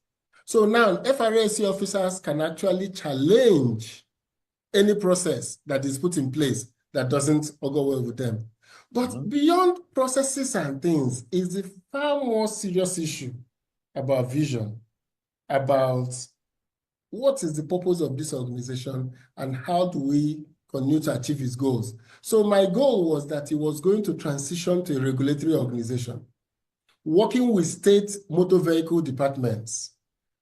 Speaker 3: So now FRSC officers can actually challenge any process that is put in place that doesn't go well with them. But beyond processes and things is a far more serious issue about vision, about what is the purpose of this organization and how do we continue to achieve its goals. So my goal was that it was going to transition to a regulatory organization, working with state motor vehicle departments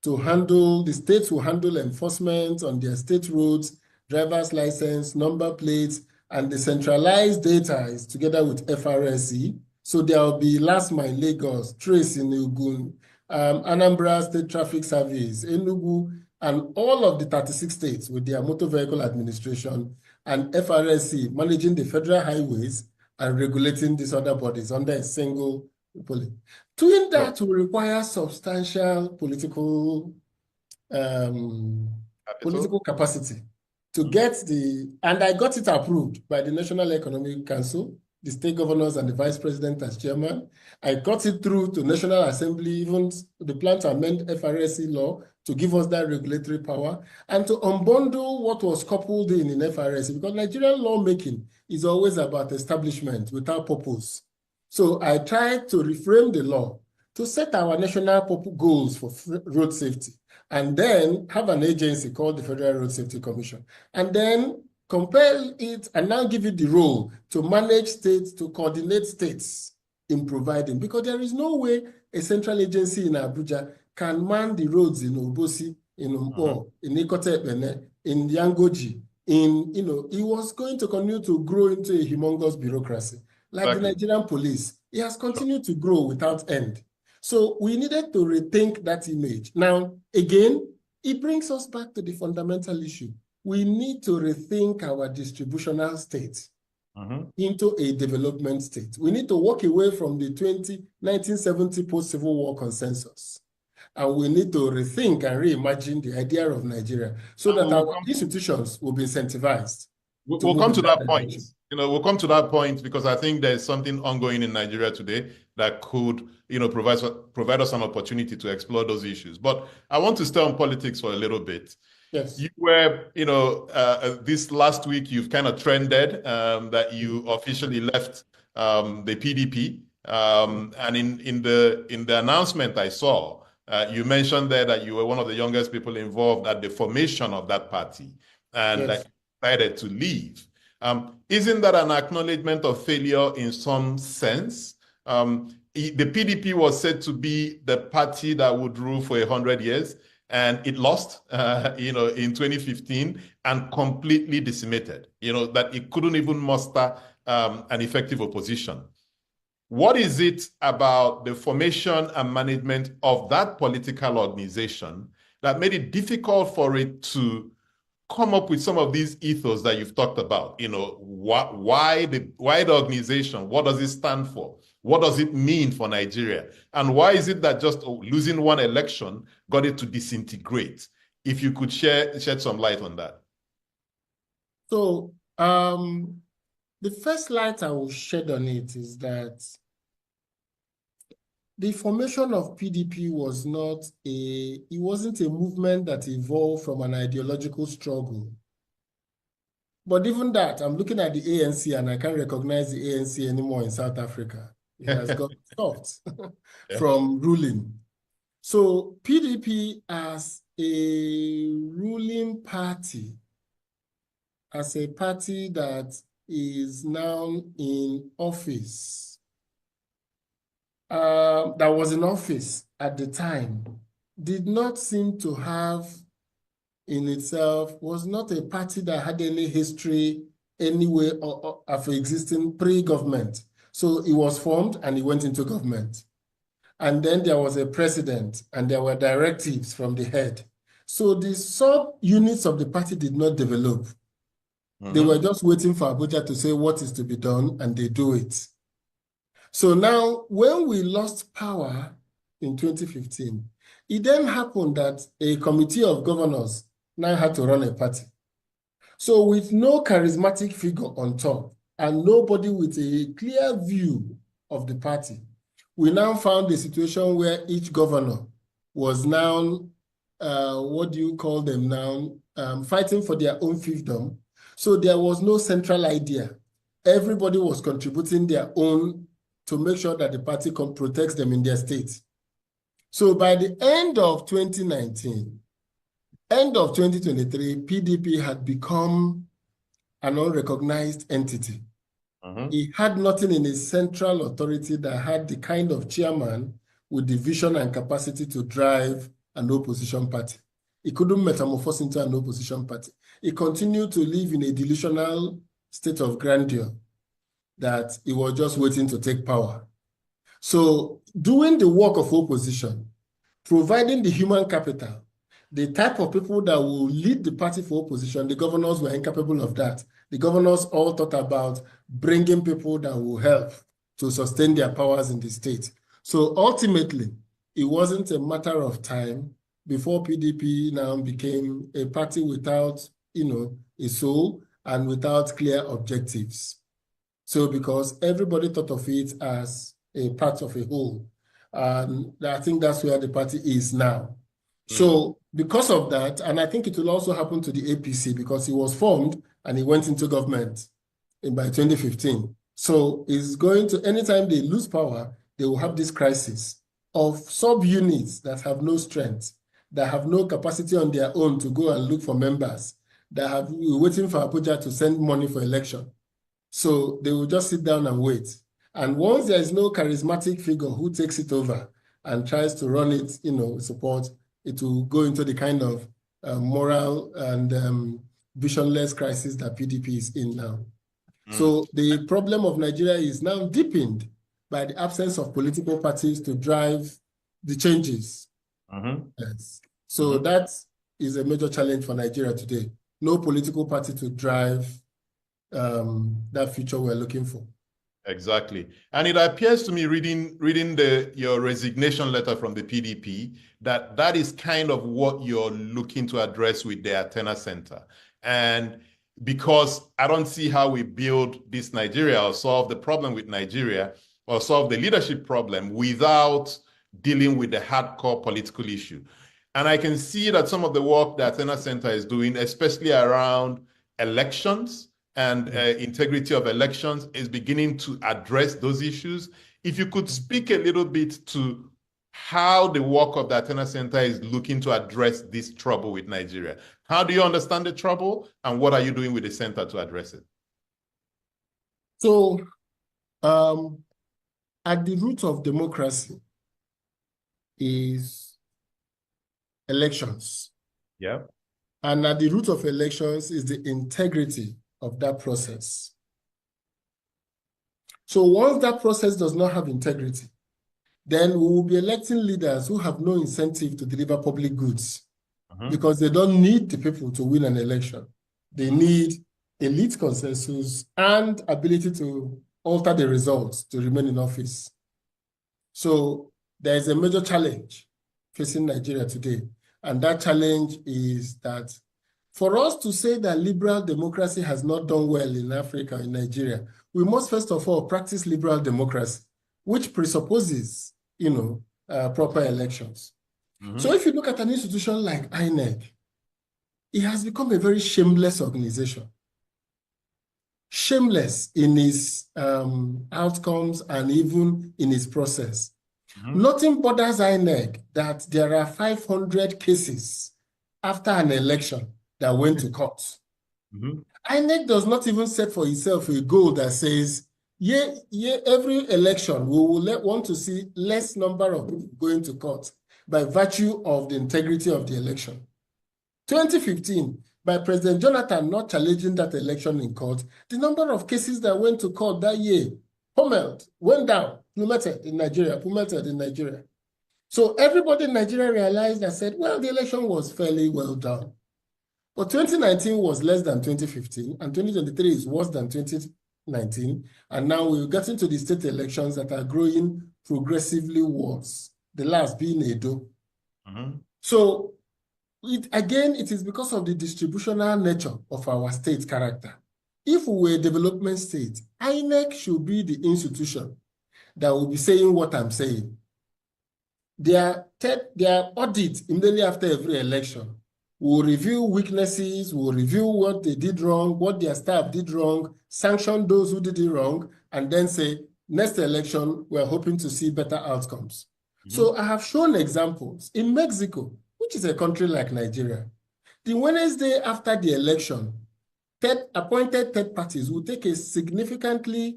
Speaker 3: to handle, the states will handle enforcement on their state roads, driver's license, number plates, and the centralized data is together with FRSC. So there will be Last Mile Lagos, Trace in ENUGU, Anambra State Traffic Service, ENUGU, and all of the 36 states with their motor vehicle administration, and FRSC managing the federal highways and regulating these other bodies under a single policy. Doing that will require substantial political capacity to get and I got it approved by the National Economic Council, the state governors and the vice president as chairman. I got it through to National Assembly, even the plan to amend FRSC law to give us that regulatory power and to unbundle what was coupled in FRSC, because Nigerian lawmaking is always about establishment without purpose. So I tried to reframe the law to set our national goals for road safety, and then have an agency called the Federal Road Safety Commission, and then compel it and now give it the role to manage states, to coordinate states in providing, because there is no way a central agency in Abuja can man the roads in Obosi, in Umpo, in Ikotepene, in Yangoji, it was going to continue to grow into a humongous bureaucracy. Like the Nigerian police, it has continued to grow without end. So we needed to rethink that image. Now, again, it brings us back to the fundamental issue. We need to rethink our distributional state into a development state. We need to walk away from the 1970 post-Civil War consensus. And we need to rethink and reimagine the idea of Nigeria so that our institutions will be incentivized.
Speaker 21: We'll come to that point. We'll come to that point because I think there's something ongoing in Nigeria today that could, provide us an opportunity to explore those issues. But I want to stay on politics for a little bit.
Speaker 3: Yes.
Speaker 21: You were, this last week, you've kind of trended that you officially left the PDP. And in the announcement I saw, you mentioned there that you were one of the youngest people involved at the formation of that party and that you decided to leave. Isn't that an acknowledgement of failure in some sense? The PDP was said to be the party that would rule for 100 years, and it lost, in 2015 and completely decimated, that it couldn't even muster an effective opposition. What is it about the formation and management of that political organization that made it difficult for it to come up with some of these ethos that you've talked about? Why the organization? What does it stand for? What does it mean for Nigeria? And why is it that just losing one election got it to disintegrate? If you could shed some light on that.
Speaker 3: So the first light I will shed on it is that the formation of PDP was it wasn't a movement that evolved from an ideological struggle. But even that, I'm looking at the ANC and I can't recognize the ANC anymore in South Africa. It has got stopped from ruling. So PDP as a ruling party, as a party that is now in office, that was in office at the time, did not seem to have in itself, was not a party that had any history anyway of existing pre-government. So it was formed and it went into government. and then there was a president, and there were directives from the head. So the sub-units of the party did not develop. They were just waiting for Abuja to say what is to be done, and they do it. So now, when we lost power in 2015, it then happened that a committee of governors now had to run a party. So with no charismatic figure on top and nobody with a clear view of the party, we now found a situation where each governor was now, what do you call them now, fighting for their own fiefdom. So there was no central idea. Everybody was contributing their own to make sure that the party protects them in their state. So by the end of 2019, end of 2023, PDP had become an unrecognized entity. It had nothing in its central authority that had the kind of chairman with the vision and capacity to drive an opposition party. It couldn't metamorphose into an opposition party. It continued to live in a delusional state of grandeur that it was just waiting to take power. So doing the work of opposition, providing the human capital, the type of people that will lead the party for opposition, the governors were incapable of that. The governors all thought about bringing people that will help to sustain their powers in the state. So ultimately, it wasn't a matter of time before PDP now became a party without, a soul and without clear objectives. So because everybody thought of it as a part of a whole. And I think that's where the party is now. So because of that, and I think it will also happen to the APC because it was formed and it went into government by 2015. So it's going to, anytime they lose power, they will have this crisis of sub-units that have no strength, that have no capacity on their own to go and look for members, that have waiting for Abuja to send money for election. So they will just sit down and wait. And once there is no charismatic figure who takes it over and tries to run it, support, it will go into the kind of moral and visionless crisis that PDP is in now. So the problem of Nigeria is now deepened by the absence of political parties to drive the changes. Yes. So that is a major challenge for Nigeria today. No political party to drive that future we're looking for.
Speaker 21: Exactly. And it appears to me, reading your resignation letter from the PDP, that is kind of what you're looking to address with the Athena Center. And because I don't see how we build this Nigeria or solve the problem with Nigeria or solve the leadership problem without dealing with the hardcore political issue. And I can see that some of the work the Athena Center is doing, especially around elections, and integrity of elections, is beginning to address those issues. If you could speak a little bit to how the work of the Athena Center is looking to address this trouble with Nigeria. How do you understand the trouble, and what are you doing with the center to address it?
Speaker 3: So, at the root of democracy is elections.
Speaker 21: Yeah.
Speaker 3: And at the root of elections is the integrity of that process. So once that process does not have integrity, then we will be electing leaders who have no incentive to deliver public goods because they don't need the people to win an election. They need elite consensus and ability to alter the results to remain in office. So there is a major challenge facing Nigeria today. And that challenge is that for us to say that liberal democracy has not done well in Africa, in Nigeria, we must first of all practice liberal democracy, which presupposes, proper elections. So if you look at an institution like INEC, it has become a very shameless organization. Shameless in its outcomes and even in its process. Nothing bothers INEC that there are 500 cases after an election that went to court. INEC does not even set for itself a goal that says, every election we will want to see less number of people going to court by virtue of the integrity of the election. 2015, by President Jonathan not challenging that election in court, the number of cases that went to court that year went down, plummeted in Nigeria. So everybody in Nigeria realized and said, well, the election was fairly well done. But 2019 was less than 2015, and 2023 is worse than 2019. And now we're getting to the state elections that are growing progressively worse, the last being Edo. So it is because of the distributional nature of our state character. If we were a development state, INEC should be the institution that will be saying what I'm saying. Their audit immediately after every election will review weaknesses, will review what they did wrong, what their staff did wrong, sanction those who did it wrong, and then say, next election, we're hoping to see better outcomes. So I have shown examples. In Mexico, which is a country like Nigeria, the Wednesday after the election, appointed third parties will take a statistically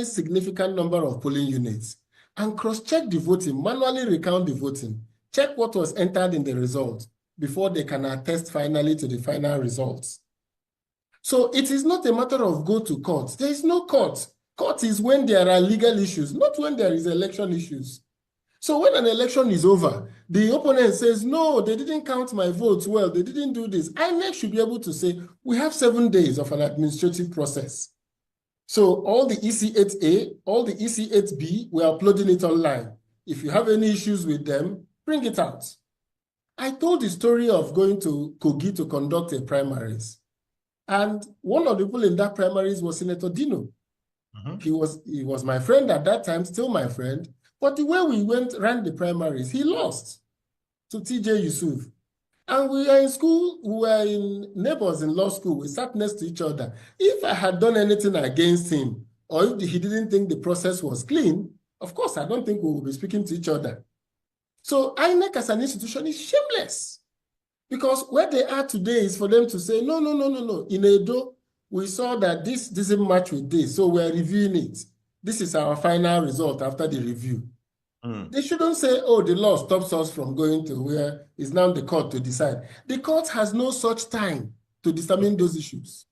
Speaker 3: significant number of polling units and cross-check the voting, manually recount the voting, check what was entered in the result before they can attest finally to the final results. So it is not a matter of go to court. There is no court. Court is when there are legal issues, not when there is election issues. So when an election is over, the opponent says, no, they didn't count my votes well, they didn't do this. INEC should be able to say, we have 7 days of an administrative process. So all the EC8A, all the EC8B, we're uploading it online. If you have any issues with them, bring it out. I told the story of going to Kogi to conduct a primaries. And one of the people in that primaries was Senator Dino. He was my friend at that time, still my friend. But the way we ran the primaries, he lost to TJ Yusuf. And we are in school, we were in neighbors in law school, we sat next to each other. If I had done anything against him, or if he didn't think the process was clean, of course, I don't think we will be speaking to each other. So INEC as an institution is shameless. Because where they are today is for them to say, no. In Edo, we saw that this doesn't match with this, so we're reviewing it. This is our final result after the review. They shouldn't say, oh, the law stops us from going to where it's now the court to decide. The court has no such time to determine those issues.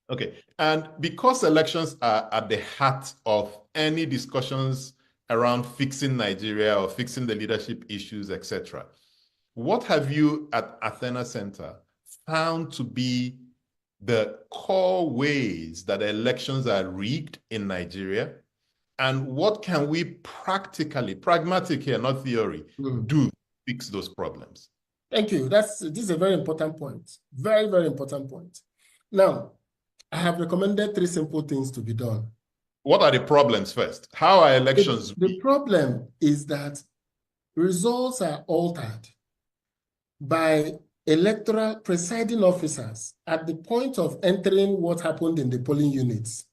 Speaker 21: Okay, and because elections are at the heart of any discussions around fixing Nigeria or fixing the leadership issues, etc., what have you at Athena Center found to be the core ways that elections are rigged in Nigeria? And what can we practically, pragmatic here, not theory, do to fix those problems?
Speaker 3: Thank you. This is a very important point. Very, very important point. Now, I have recommended 3 simple things to be done.
Speaker 21: What are the problems first? How are elections?
Speaker 3: The problem is that results are altered by electoral presiding officers at the point of entering what happened in the polling units.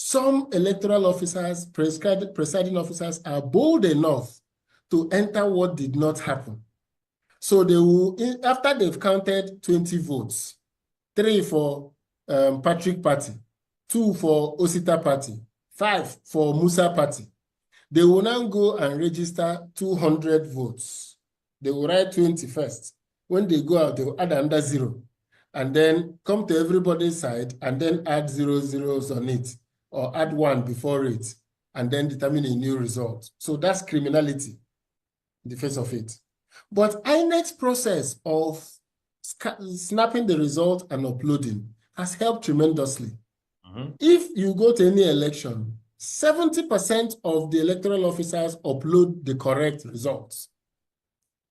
Speaker 3: Some electoral officers, presiding officers, are bold enough to enter what did not happen. So they will, after they've counted 20 votes, 3 for Patrick Party, 2 for Osita Party, 5 for Musa Party, they will now go and register 200 votes. They will write 20 first. When they go out, they will add another 0, and then come to everybody's side and then add 0 zeros on it, or add 1 before it, and then determine a new result. So that's criminality in the face of it. But INEC's process of snapping the result and uploading has helped tremendously. If you go to any election, 70% of the electoral officers upload the correct results.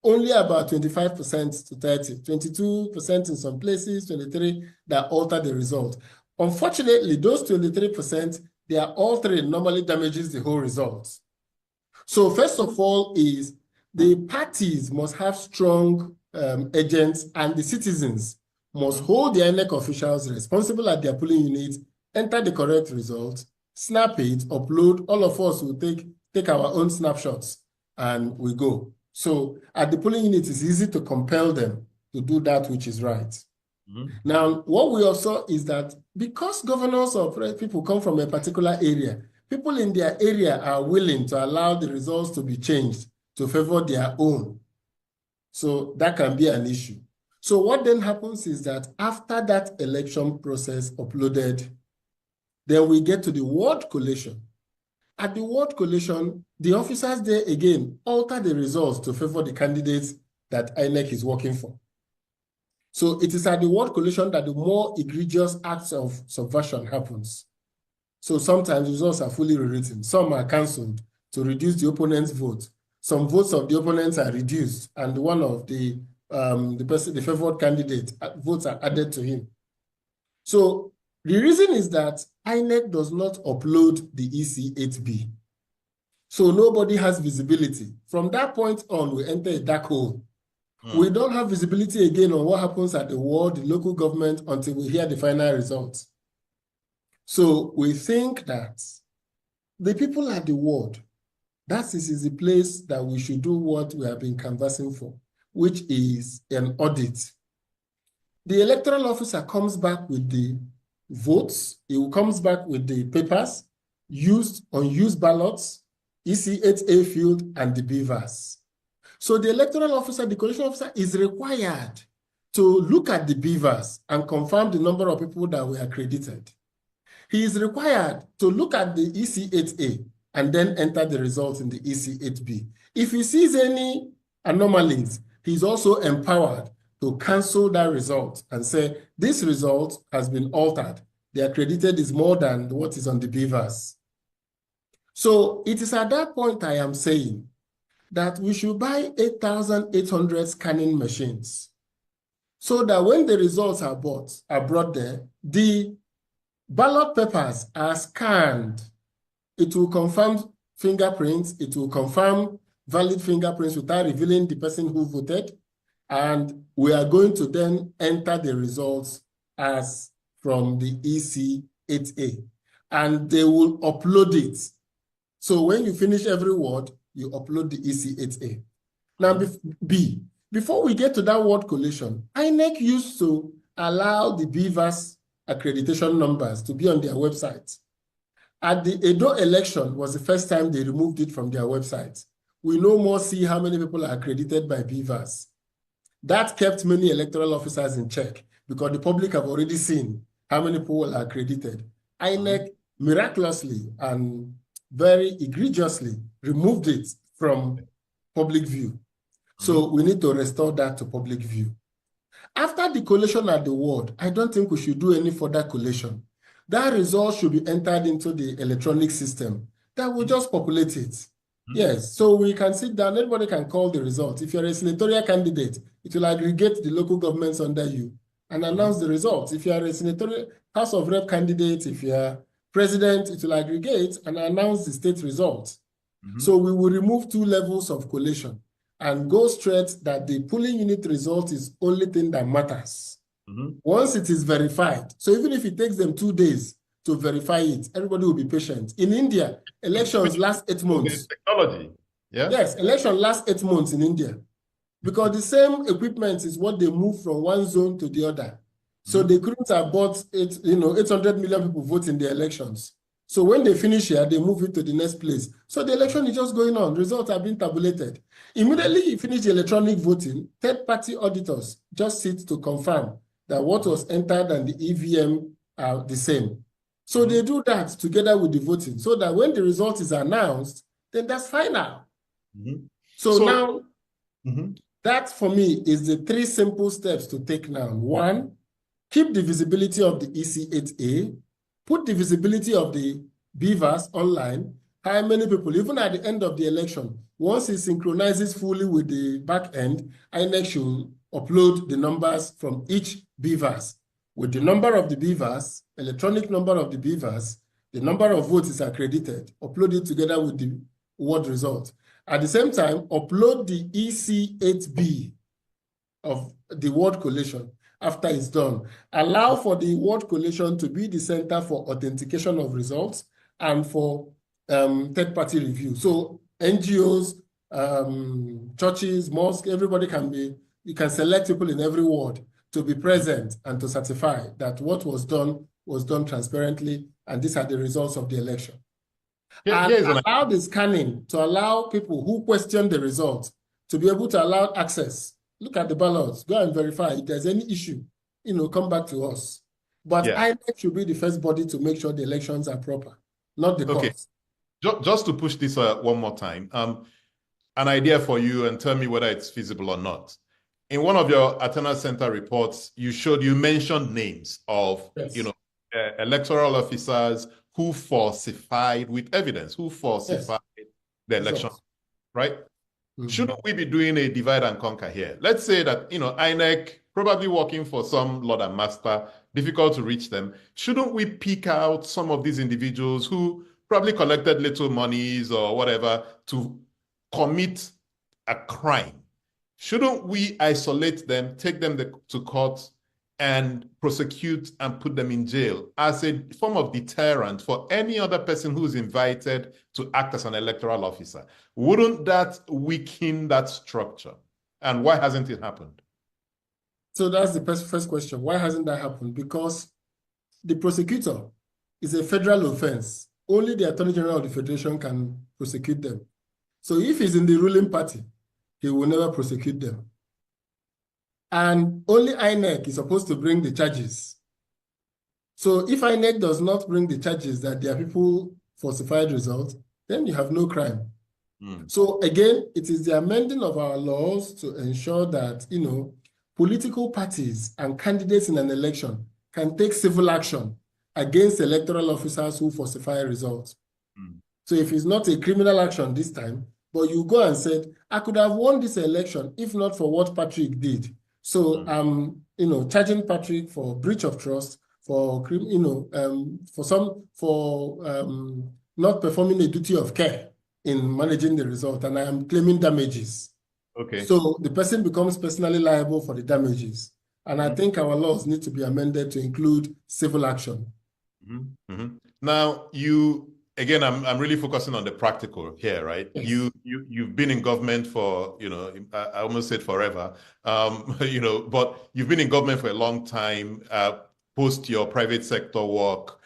Speaker 3: Only about 25% to 30, 22% in some places, 23% that alter the result. Unfortunately, those 23%, their altering normally damages the whole result. So first of all is the parties must have strong agents, and the citizens must hold the INEC officials responsible at their polling units, enter the correct result, snap it, upload. All of us will take our own snapshots and we go. So at the polling unit, it's easy to compel them to do that which is right. Now, what we also is that because governors or people come from a particular area, people in their area are willing to allow the results to be changed to favor their own. So that can be an issue. So what then happens is that after that election process uploaded, then we get to the word collation. At the ward collation, the officers there again alter the results to favor the candidates that INEC is working for. So it is at the ward collation that the more egregious acts of subversion happens. So sometimes results are fully rewritten. Some are cancelled to reduce the opponent's vote. Some votes of the opponents are reduced, and one of the favored candidate votes are added to him. So the reason is that INEC does not upload the EC8B. So nobody has visibility. From that point on, we enter a dark hole. We don't have visibility again on what happens at the ward, the local government, until we hear the final results. So we think that the people at the ward, that is the place that we should do what we have been canvassing for, which is an audit. The electoral officer comes back with the votes, he comes back with the papers, used, unused ballots, EC8A field, and the beavers. So the electoral officer, the collation officer, is required to look at the beavers and confirm the number of people that were accredited. He is required to look at the EC8A and then enter the results in the EC8B. If he sees any anomalies, he's also empowered to cancel that result and say, this result has been altered. The accredited is more than what is on the beavers. So it is at that point I am saying that we should buy 8,800 scanning machines so that when the results are brought there, the ballot papers are scanned. It will confirm fingerprints. It will confirm valid fingerprints without revealing the person who voted. And we are going to then enter the results as from the EC8A. And they will upload it. So when you finish every ward, you upload the EC8A. Now, before we get to that ward collation, INEC used to allow the beavers accreditation numbers to be on their website. At the Edo election was the first time they removed it from their website. We no more see how many people are accredited by beavers. That kept many electoral officers in check because the public have already seen how many people are accredited. INEC miraculously and very egregiously removed it from public view. So we need to restore that to public view. After the collation at the ward, I don't think we should do any further collation. That result should be entered into the electronic system. That will just populate it. Yes, so we can sit down, everybody can call the result. If you're a senatorial candidate, it will aggregate the local governments under you and announce the results. If you are a senatorial House of Rep candidate, if you are president, it will aggregate and announce the state results. So we will remove 2 levels of collation and go straight that the polling unit result is only thing that matters. Once it is verified, so even if it takes them 2 days to verify it, everybody will be patient. In India, elections last 8 months.
Speaker 21: Technology, yeah?
Speaker 3: Yes, election lasts 8 months in India because the same equipment is what they move from one zone to the other. So they couldn't have bought 800 million people vote in the elections. So when they finish here, they move it to the next place. So the election is just going on. Results are being tabulated. Immediately you finish the electronic voting, third-party auditors just sit to confirm that what was entered and the EVM are the same. So they do that together with the voting so that when the result is announced, then that's final. So now, that for me is the 3 simple steps to take now. 1, keep the visibility of the EC8A, put the visibility of the beavers online, how many people, even at the end of the election, once it synchronizes fully with the back end, INEC should upload the numbers from each beavers. With the number of the beavers, electronic number of the beavers, the number of votes is accredited, upload it together with the ward result. At the same time, upload the EC8B of the ward collation after it's done. Allow for the ward collation to be the center for authentication of results and for third-party review. So NGOs, churches, mosques, everybody can be, you can select people in every ward to be present and to certify that what was done transparently, and these are the results of the election. And allow the scanning to allow people who question the results to be able to allow access. Look at the ballots, go and verify. If there's any issue, come back to us. But INEC should be the first body to make sure the elections are proper, not the courts.
Speaker 21: Just to push this one more time, an idea for you and tell me whether it's feasible or not. In one of your attendance center reports, you mentioned names of, electoral officers who falsified with evidence, who falsified the election, right? Shouldn't we be doing a divide and conquer here? Let's say that, INEC, probably working for some lord and master, difficult to reach them. Shouldn't we pick out some of these individuals who probably collected little monies or whatever to commit a crime? Shouldn't we isolate them, take them to court and prosecute and put them in jail as a form of deterrent for any other person who's invited to act as an electoral officer? Wouldn't that weaken that structure? And why hasn't it happened?
Speaker 3: So that's the first question. Why hasn't that happened? Because the prosecutor is a federal offense. Only the Attorney General of the Federation can prosecute them. So if he's in the ruling party, he will never prosecute them. And only INEC is supposed to bring the charges. So if INEC does not bring the charges that their people falsified results, then you have no crime. So again, it is the amending of our laws to ensure that, political parties and candidates in an election can take civil action against electoral officers who falsify results. So if it's not a criminal action this time, but you go and said, I could have won this election if not for what Patrick did. So I'm, charging Patrick for breach of trust, for not performing a duty of care in managing the result, and I am claiming damages.
Speaker 21: Okay.
Speaker 3: So the person becomes personally liable for the damages. And I think our laws need to be amended to include civil action.
Speaker 21: Now, again, I'm really focusing on the practical here, right? Yes. You've been in government for, I almost said forever, but you've been in government for a long time, post your private sector work.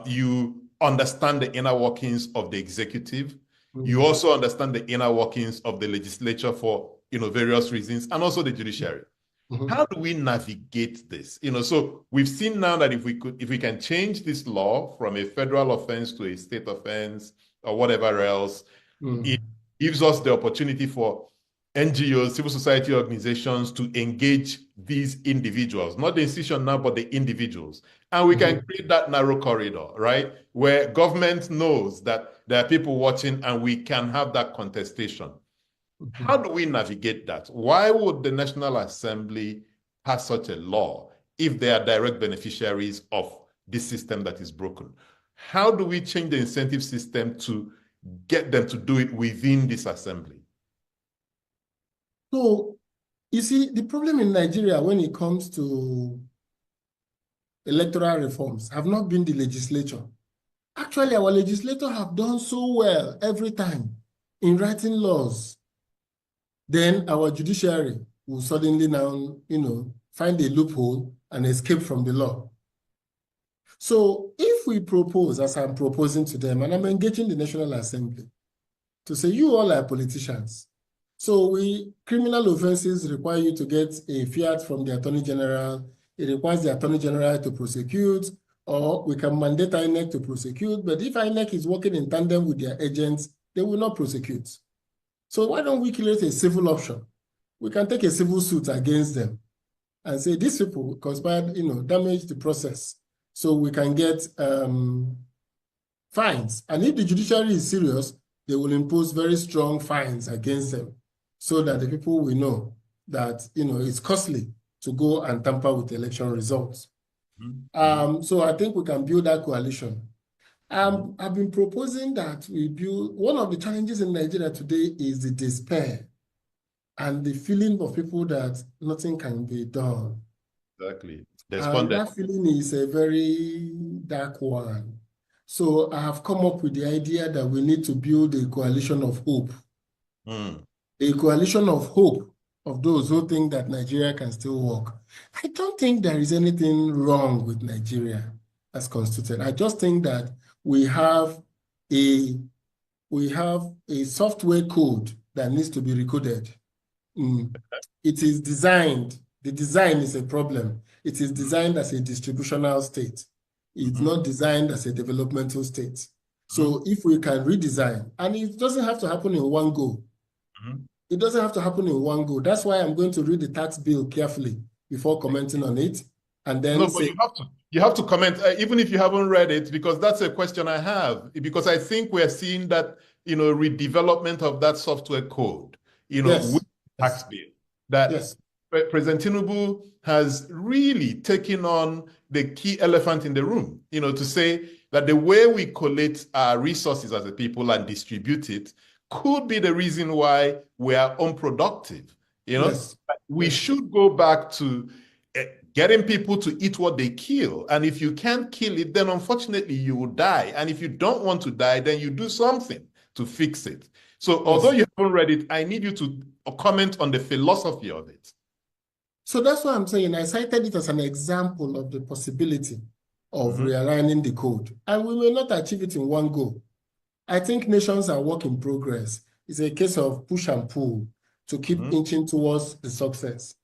Speaker 21: You understand the inner workings of the executive. You also understand the inner workings of the legislature for, various reasons, and also the judiciary. How do we navigate this? So we've seen now that if we can change this law from a federal offense to a state offense or whatever else, it gives us the opportunity for NGOs, civil society organizations to engage these individuals, not the institution now, but the individuals. And we can create that narrow corridor, right? Where government knows that there are people watching and we can have that contestation. How do we navigate that? Why would the National Assembly pass such a law if they are direct beneficiaries of this system that is broken? How do we change the incentive system to get them to do it within this assembly?
Speaker 3: So, you see, the problem in Nigeria when it comes to electoral reforms have not been the legislature. Actually, our legislators have done so well every time in writing laws. Then our judiciary will suddenly now, find a loophole and escape from the law. So if we propose, as I'm proposing to them, and I'm engaging the National Assembly, to say, you all are politicians. So criminal offenses require you to get a fiat from the Attorney General. It requires the Attorney General to prosecute, or we can mandate INEC to prosecute. But if INEC is working in tandem with their agents, they will not prosecute. So why don't we create a civil option? We can take a civil suit against them and say these people conspired, damage the process. So we can get fines. And if the judiciary is serious, they will impose very strong fines against them so that the people will know that, it's costly to go and tamper with election results. So I think we can build that coalition. I've been proposing that we build, one of the challenges in Nigeria today is the despair and the feeling of people that nothing can be done.
Speaker 21: Exactly.
Speaker 3: And that feeling is a very dark one. So I have come up with the idea that we need to build a coalition of hope. A coalition of hope of those who think that Nigeria can still work. I don't think there is anything wrong with Nigeria as constituted. I just think that we have a software code that needs to be recoded. It is designed, the design is a problem. It is designed as a distributional state. It's not designed as a developmental state. So if we can redesign, and it doesn't have to happen in one go. It doesn't have to happen in one go. That's why I'm going to read the tax bill carefully before commenting on it. And then
Speaker 21: No, but you have to comment, even if you haven't read it, because that's a question I have. Because I think we're seeing that, redevelopment of that software code, with the tax bill. That President Tinubu has really taken on the key elephant in the room, to say that the way we collect our resources as a people and distribute it could be the reason why we are unproductive. We should go back to getting people to eat what they kill. And if you can't kill it, then unfortunately you will die. And if you don't want to die, then you do something to fix it. So although you haven't read it, I need you to comment on the philosophy of it.
Speaker 3: So that's what I'm saying. I cited it as an example of the possibility of realigning the code. And we may not achieve it in one go. I think nations are work in progress. It's a case of push and pull to keep inching towards the success.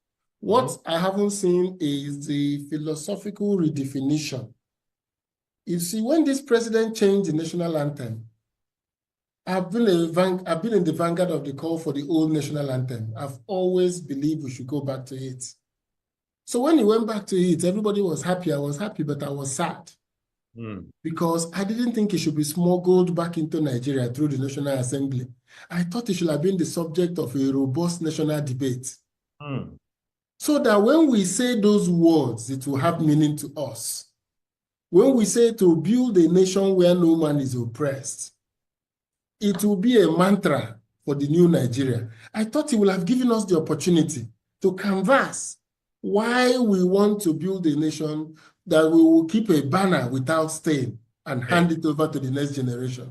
Speaker 3: What I haven't seen is the philosophical redefinition. You see, when this president changed the national anthem, I've been in the vanguard of the call for the old national anthem. I've always believed we should go back to it. So when he went back to it, everybody was happy. I was happy, but I was sad. Because I didn't think it should be smuggled back into Nigeria through the National Assembly. I thought it should have been the subject of a robust national debate. So that when we say those words, it will have meaning to us. When we say to build a nation where no man is oppressed, it will be a mantra for the new Nigeria. I thought he would have given us the opportunity to canvass why we want to build a nation that we will keep a banner without stain and hand it over to the next generation.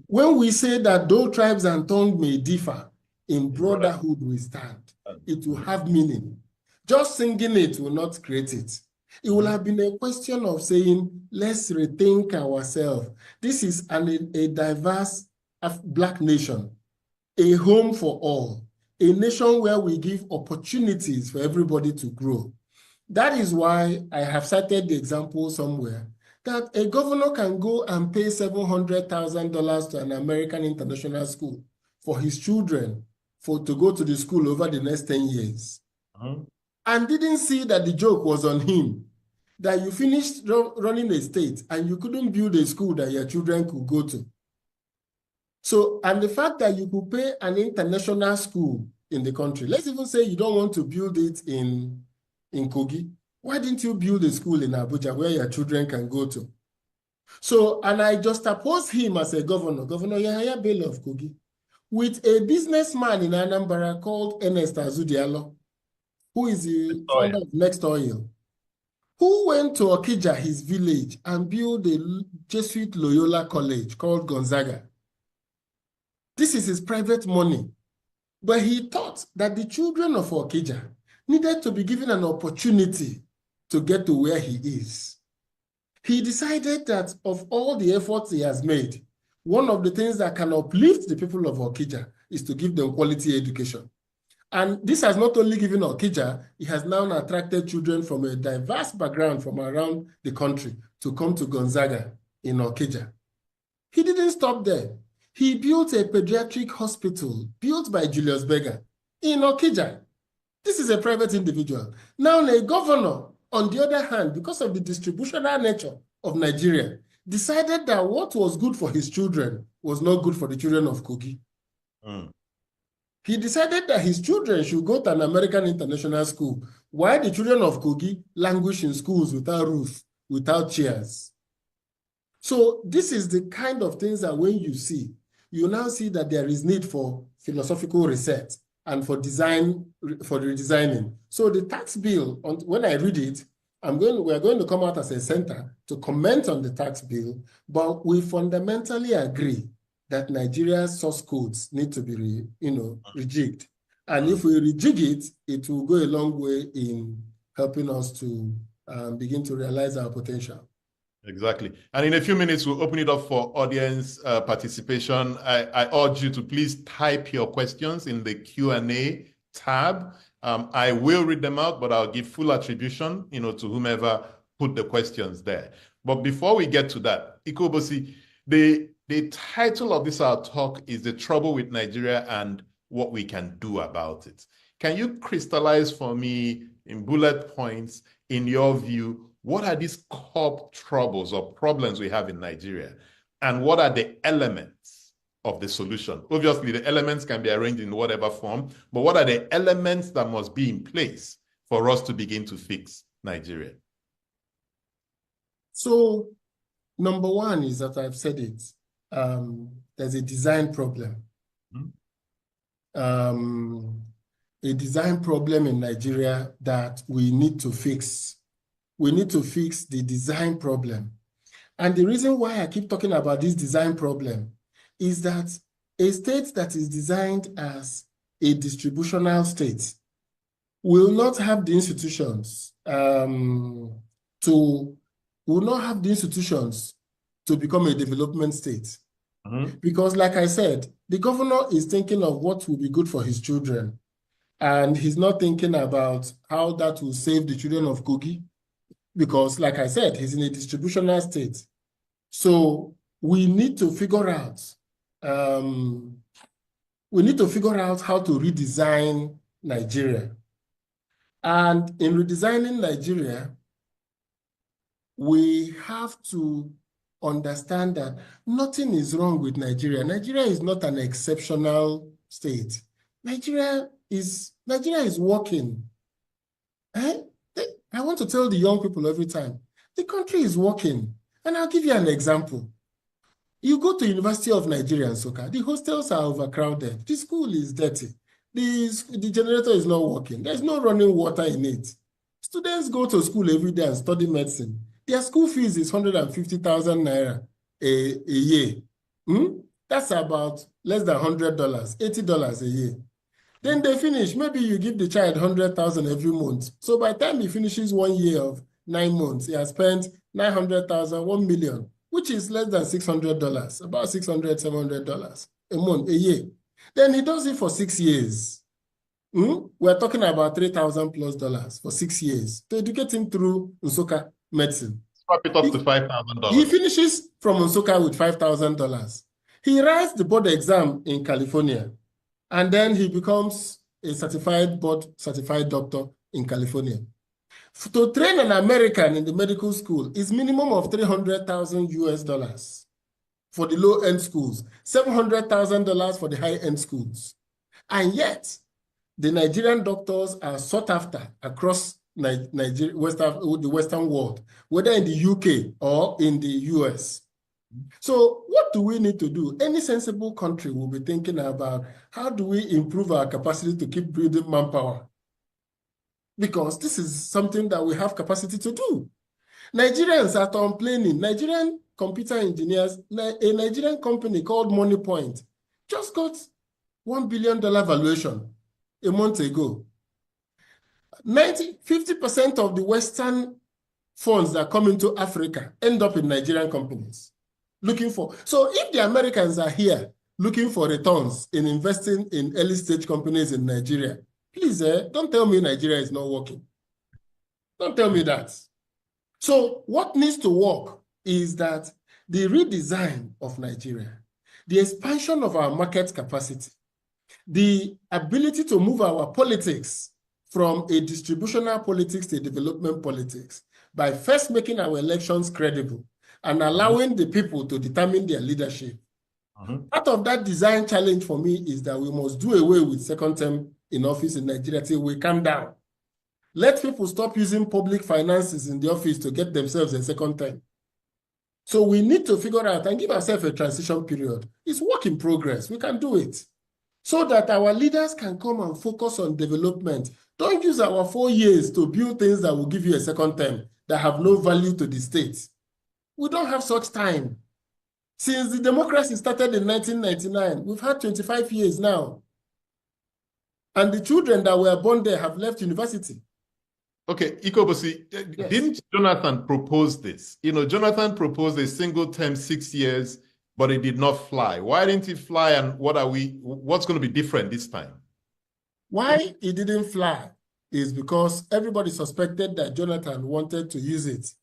Speaker 3: When we say that though tribes and tongues may differ, in brotherhood we stand, it will have meaning. Just singing it will not create it. It will have been a question of saying, let's rethink ourselves. This is a diverse Black nation, a home for all, a nation where we give opportunities for everybody to grow. That is why I have cited the example somewhere that a governor can go and pay $700,000 to an American international school for his children to go to the school over the next 10 years. And didn't see that the joke was on him, that you finished running a state and you couldn't build a school that your children could go to. So, and the fact that you could pay an international school in the country, let's even say you don't want to build it in Kogi, why didn't you build a school in Abuja where your children can go to? So, and I just opposed him as a governor, Governor Yahaya Bello of Kogi, with a businessman in Anambra called Ernest Azudialo, who is the founder of Next Oil, who went to Okija, his village, and built a Jesuit Loyola college called Gonzaga. This is his private money. But he thought that the children of Okija needed to be given an opportunity to get to where he is. He decided that of all the efforts he has made, one of the things that can uplift the people of Okija is to give them quality education. And this has not only given Okija, it has now attracted children from a diverse background from around the country to come to Gonzaga in Okija. He didn't stop there. He built a pediatric hospital built by Julius Berger in Okija. This is a private individual. Now, a governor, on the other hand, because of the distributional nature of Nigeria, decided that what was good for his children was not good for the children of Kogi. He decided that his children should go to an American international school, while the children of Kogi languish in schools without roof, without chairs. So this is the kind of things that when you see, you now see that there is need for philosophical reset and for redesigning. So the tax bill, when I read it, we're going to come out as a center to comment on the tax bill, but we fundamentally agree that Nigeria's source codes need to be rejigged. And if we rejig it, it will go a long way in helping us to begin to realize our potential.
Speaker 21: Exactly. And in a few minutes, we'll open it up for audience participation. I urge you to please type your questions in the Q&A tab. I will read them out, but I'll give full attribution, to whomever put the questions there. But before we get to that, Ikobosi, The title of this our talk is The Trouble with Nigeria and What We Can Do About It. Can you crystallize for me in bullet points, in your view, what are these core troubles or problems we have in Nigeria? And what are the elements of the solution? Obviously, the elements can be arranged in whatever form, but what are the elements that must be in place for us to begin to fix Nigeria?
Speaker 3: So, number one is that I've said it. There's a design problem. A design problem in Nigeria that we need to fix. We need to fix the design problem. And the reason why I keep talking about this design problem is that a state that is designed as a distributional state will not have the institutions to become a development state. Because like I said, the governor is thinking of what will be good for his children. And he's not thinking about how that will save the children of Kogi. Because like I said, he's in a distributional state. So we need to figure out, how to redesign Nigeria. And in redesigning Nigeria, we have to understand that nothing is wrong with Nigeria. Nigeria is not an exceptional state. Nigeria is working. I want to tell the young people every time, the country is working. And I'll give you an example. You go to University of Nigeria in Nsukka, the hostels are overcrowded. The school is dirty. The generator is not working. There's no running water in it. Students go to school every day and study medicine. Their school fees is 150,000 naira a year. That's about less than $100, $80 a year. Then they finish. Maybe you give the child 100,000 every month. So by the time he finishes 1 year of 9 months, he has spent 900,000, 1 million, which is less than $600, about $600, $700 a month, a year. Then he does it for 6 years. We're talking about $3,000+ for 6 years to educate him through Nsukka medicine.
Speaker 21: Swap it up to $5,000.
Speaker 3: He finishes from Nsukka with $5,000. He writes the board exam in California, and then he becomes a board-certified doctor in California. To train an American in the medical school is minimum of $300,000 for the low-end schools, $700,000 for the high-end schools. And yet, the Nigerian doctors are sought after across Nigeria, the Western world, whether in the UK or in the US. So what do we need to do? Any sensible country will be thinking about how do we improve our capacity to keep building manpower? Because this is something that we have capacity to do. Nigerians are complaining. Nigerian computer engineers, a Nigerian company called MoneyPoint, just got $1 billion valuation a month ago. 50% of the Western funds that come into Africa end up in Nigerian companies looking for. So if the Americans are here looking for returns in investing in early stage companies in Nigeria, please don't tell me Nigeria is not working. Don't tell me that. So what needs to work is that the redesign of Nigeria, the expansion of our market capacity, the ability to move our politics from a distributional politics to development politics by first making our elections credible and allowing the people to determine their leadership. Part of that design challenge for me is that we must do away with second term in office in Nigeria till we calm down. Let people stop using public finances in the office to get themselves a second term. So we need to figure out and give ourselves a transition period. It's work in progress. We can do it. So that our leaders can come and focus on development. Don't use our 4 years to build things that will give you a second term that have no value to the state. We don't have such time. Since the democracy started in 1999, we've had 25 years now. And the children that were born there have left university.
Speaker 21: Okay, Ikobosi, yes. Didn't Jonathan propose this? You know, Jonathan proposed a single term, 6 years, but it did not fly. Why didn't it fly, and what's going to be different this time?
Speaker 3: Why it didn't fly is because everybody suspected that Jonathan wanted to use it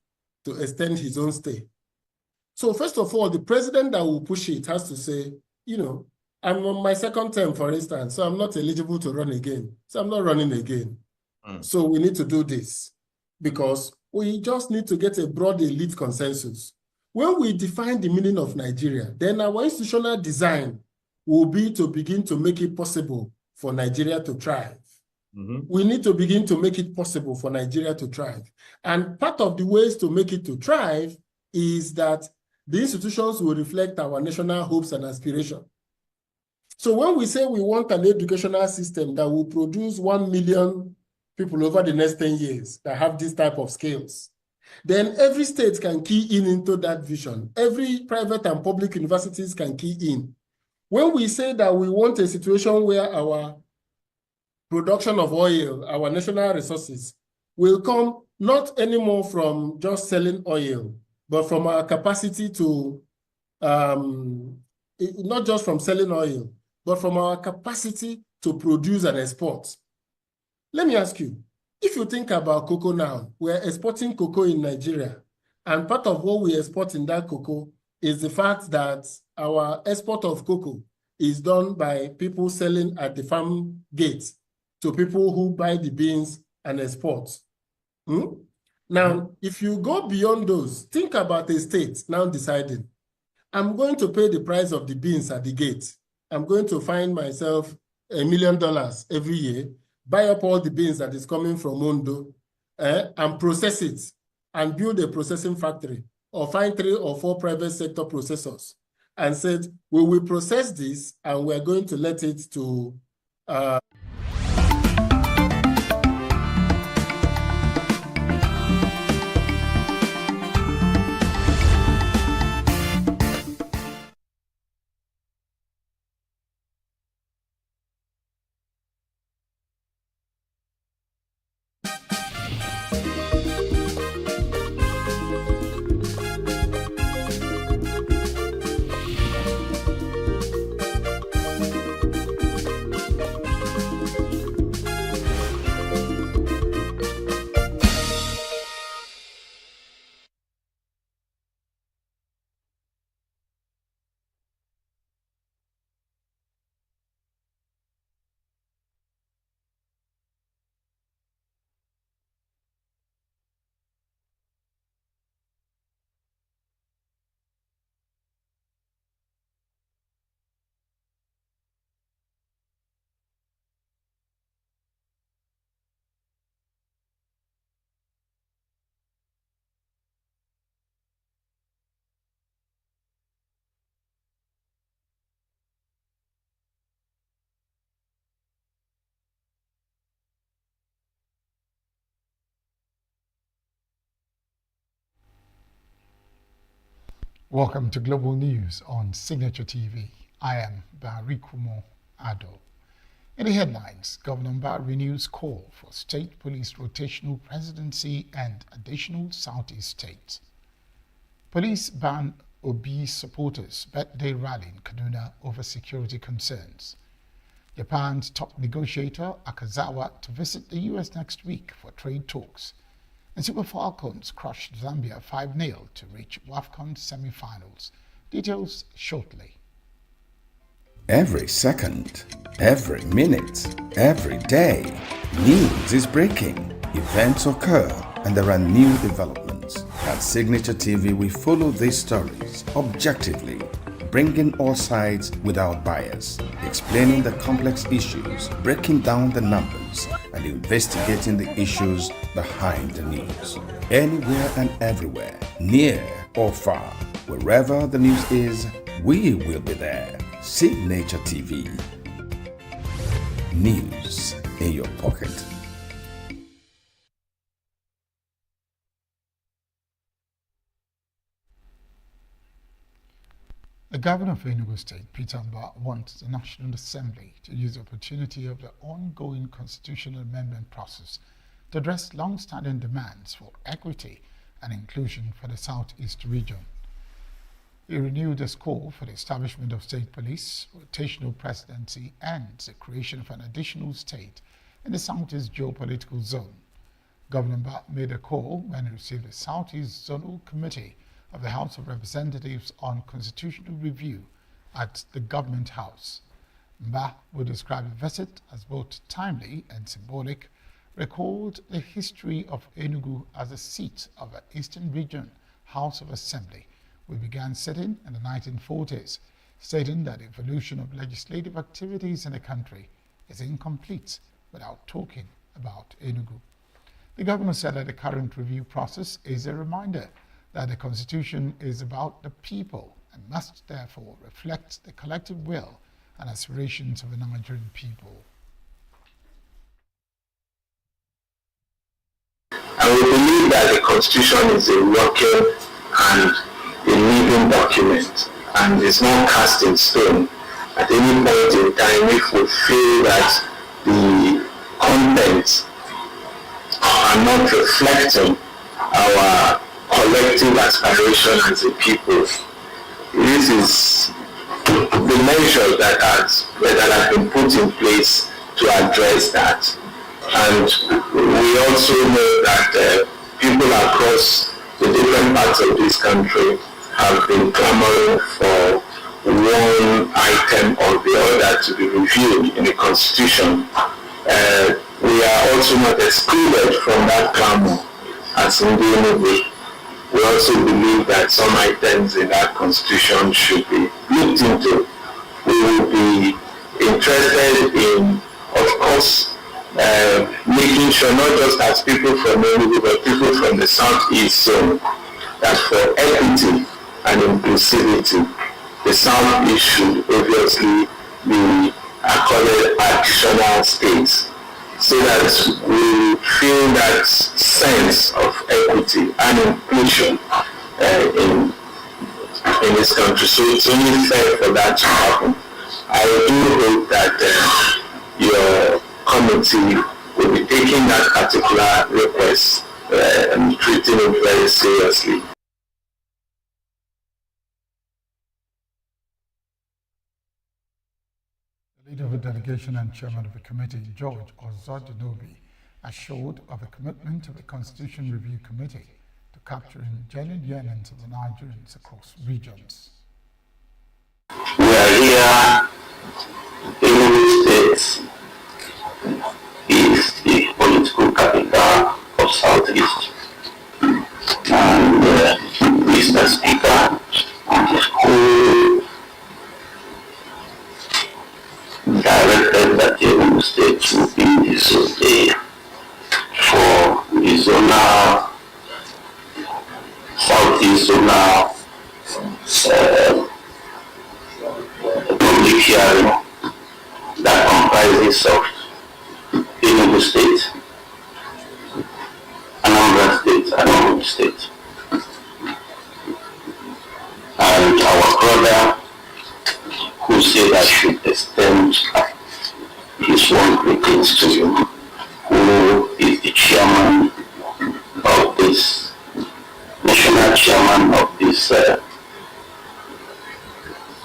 Speaker 3: to extend his own stay. So first of all, the president that will push it has to say, you know, I'm on my second term, for instance, so I'm not eligible to run again. So I'm not running again. So we need to do this because we just need to get a broad elite consensus. When we define the meaning of Nigeria, then our institutional design will be to begin to make it possible for Nigeria to thrive. We need to begin to make it possible for Nigeria to thrive. And part of the ways to make it to thrive is that the institutions will reflect our national hopes and aspirations. So when we say we want an educational system that will produce 1 million people over the next 10 years that have this type of skills, then every state can key in into that vision. Every private and public universities can key in. When we say that we want a situation where our production of oil, our national resources, will come not anymore from just selling oil, but from our capacity to, not just from selling oil, but from our capacity to produce and export. Let me ask you, if you think about cocoa now, we're exporting cocoa in Nigeria, and part of what we export in that cocoa is the fact that our export of cocoa is done by people selling at the farm gate to people who buy the beans and export. Now, if you go beyond those, think about a state now deciding, I'm going to pay the price of the beans at the gate. I'm going to find myself $1 million every year, buy up all the beans that is coming from Ondo, and process it and build a processing factory, or find 3 or 4 private sector processors and said, we will process this and we're going to let it to
Speaker 6: Welcome to Global News on Signature TV. I am Barikumo Ado. In the headlines, Governor Mbah renews call for state police rotational presidency and additional Southeast states. Police ban Obi supporters' birthday rally in Kaduna over security concerns. Japan's top negotiator Akazawa to visit the U.S. next week for trade talks. And Super Falcons crushed Zambia 5-0 to reach WAFCON semi-finals. Details shortly.
Speaker 7: Every second, every minute, every day, news is breaking, events occur, and there are new developments. At Signature TV, we follow these stories objectively, bringing all sides without bias, explaining the complex issues, breaking down the numbers, and investigating the issues behind the news. Anywhere and everywhere, near or far, wherever the news is, we will be there. Signature TV. News in your pocket.
Speaker 6: The governor of ENUGU State, Peter Mbah, wants the National Assembly to use the opportunity of the ongoing constitutional amendment process to address long-standing demands for equity and inclusion for the Southeast region. He renewed his call for the establishment of state police, rotational presidency, and the creation of an additional state in the Southeast geopolitical zone. Governor Mbah made a call when he received the Southeast Zonal Committee of the House of Representatives on constitutional review at the Government House. Mba, who described the visit as both timely and symbolic, recalled the history of ENUGU as a seat of the Eastern Region House of Assembly, which began sitting in the 1940s, stating that the evolution of legislative activities in the country is incomplete without talking about ENUGU. The governor said that the current review process is a reminder that the Constitution is about the people and must therefore reflect the collective will and aspirations of the Nigerian people.
Speaker 5: And we believe that the Constitution is a working and a living document, and is not cast in stone. At any point in time, if we feel that the contents are not reflecting our collective aspiration as a people, this is the measures that have been put in place to address that. And we also know that people across the different parts of this country have been clamoring for one item or the other to be reviewed in the Constitution. We are also not excluded from that clamor as in the ENUGU. We also believe that some items in that Constitution should be looked into. We will be interested in, of course, making sure not just as people from ENUGU, but people from the Southeast zone, that for equity and inclusivity, the Southeast should obviously be accorded additional space, so that we feel that sense of equity and inclusion in this country. So it's only fair for that to happen. I do hope that your committee will be taking that particular request and treating it very seriously.
Speaker 6: The leader of the delegation and chairman of the committee, George Ozodinobi, assured of the commitment of the Constitution Review Committee to capturing genuine yearnings of the Nigerians across regions.
Speaker 5: We are here in the States. Is the political capital of Southeast. And Mr. Speaker, who directed that the Enugu State would be the zone for the zonal, Southeast zonal public hearing that comprises of Enugu State, Anambra State, and Enugu State. And our brother, who said I should extend his warm greetings to you, who is the chairman of this, national chairman of this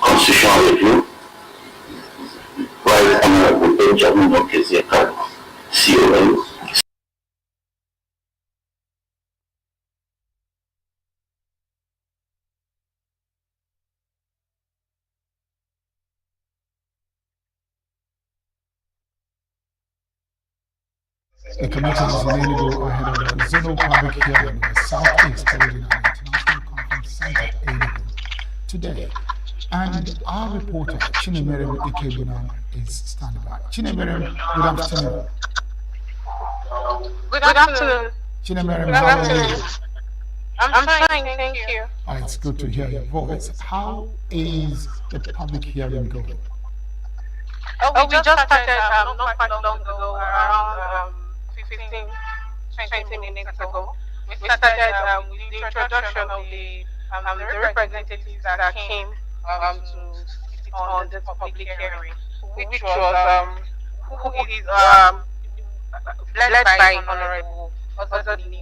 Speaker 5: constitutional review, Right Honorable Benjamin Okezieka, CON.
Speaker 6: The committee is in ENUGU ahead of the zonal public hearing in the Southeast Regional International Conference Center, ENUGU, today. And our reporter, Chinemerem Ikebunan, is standing by. Chinemerem, good afternoon.
Speaker 17: Good afternoon.
Speaker 6: Chinemerem, how are you?
Speaker 17: I'm fine, thank you.
Speaker 6: It's good to hear your voice. How is the public hearing going?
Speaker 17: Oh, we just started not quite long ago, around 15-20 minutes ago. We started with the introduction of the representatives that came to sit on the public hearing, which was who is led by Honorable Ozodinobi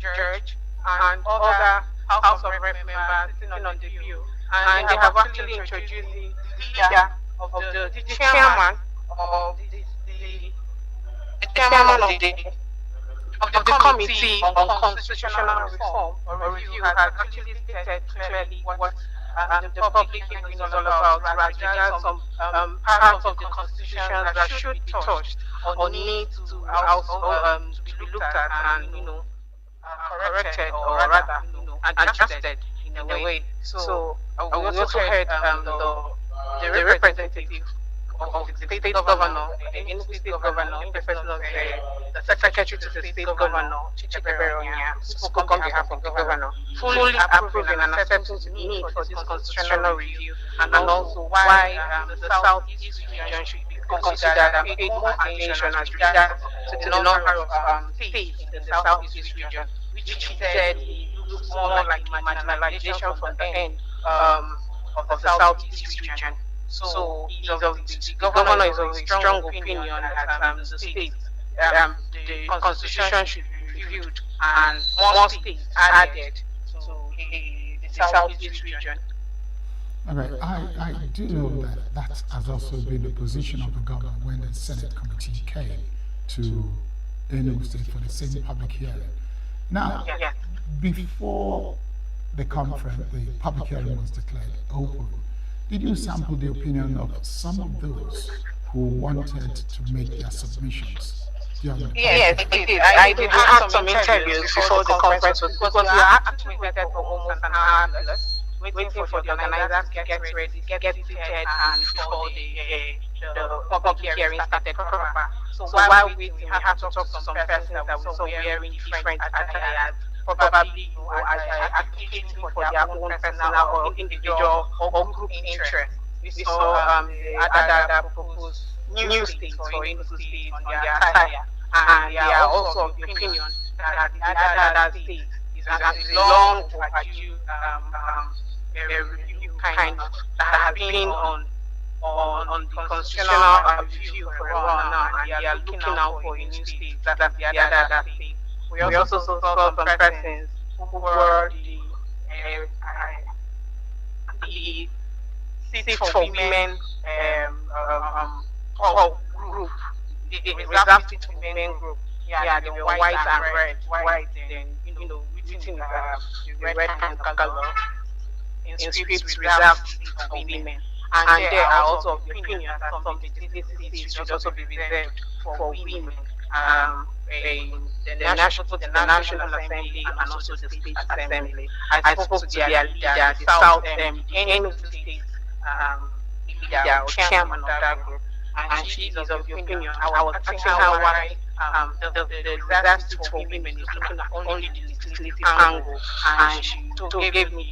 Speaker 17: George and other House of Rep members sitting on the view, and they have actually introduced the leader of the chairman of the chairman the Committee on Constitutional Reform or Review has actually stated clearly what the public hearing is all about, regards some parts of the Constitution that should be touched or need to also to be looked at and corrected or rather adjusted in a way. So we also heard the representative of the state governor, the ENUGU state governor, in the person of the secretary to the state governor, Chichiberonia, spoke on behalf of the governor, fully approving and accepting the need for this constitutional review, and also why the Southeast region should be considered and paid more attention as regards to the number of states in the Southeast region, which he said looks more like a marginalization from the end of the Southeast region. So the governor is of a strong opinion that the state, the constitution should be reviewed and more states added to the Southeast region.
Speaker 6: All right, I do know that has also been the position of the governor when the Senate committee came to Enugu State for the same public hearing. Now, before the conference, the public hearing was declared open. Did you sample the opinion of some of those who wanted to make their submissions?
Speaker 17: Yes, I did. I did have some interviews before the conference because we were actually waited for almost an hour plus, waiting for the organizers to get ready, get seated, and before the public hearing started proper. So while waiting, we had to talk to some persons that we saw wearing different attires, probably advocating for their own personal or individual or group interest. We saw other proposed new states for Enugu State on their attire, and they are also of the opinion that the other state is a long overdue review kind of that has been on the constitutional review for a while now, and they are looking out for a new state that the other state. We also saw some persons who were the Seat for Women group, the reserved Seat for Women group. Yeah, they were white and red. White, then written the red kind of color in script reserved Seat for Women. And they are also of the opinion that some of these seats should also be reserved for women. The National Assembly and also the State Assembly. I spoke to their leader, the South Enugu State leader or chairman of that group, and she is of the opinion. I was asking her why the reserved seat for women is looking at only the legislative angle, and she gave me,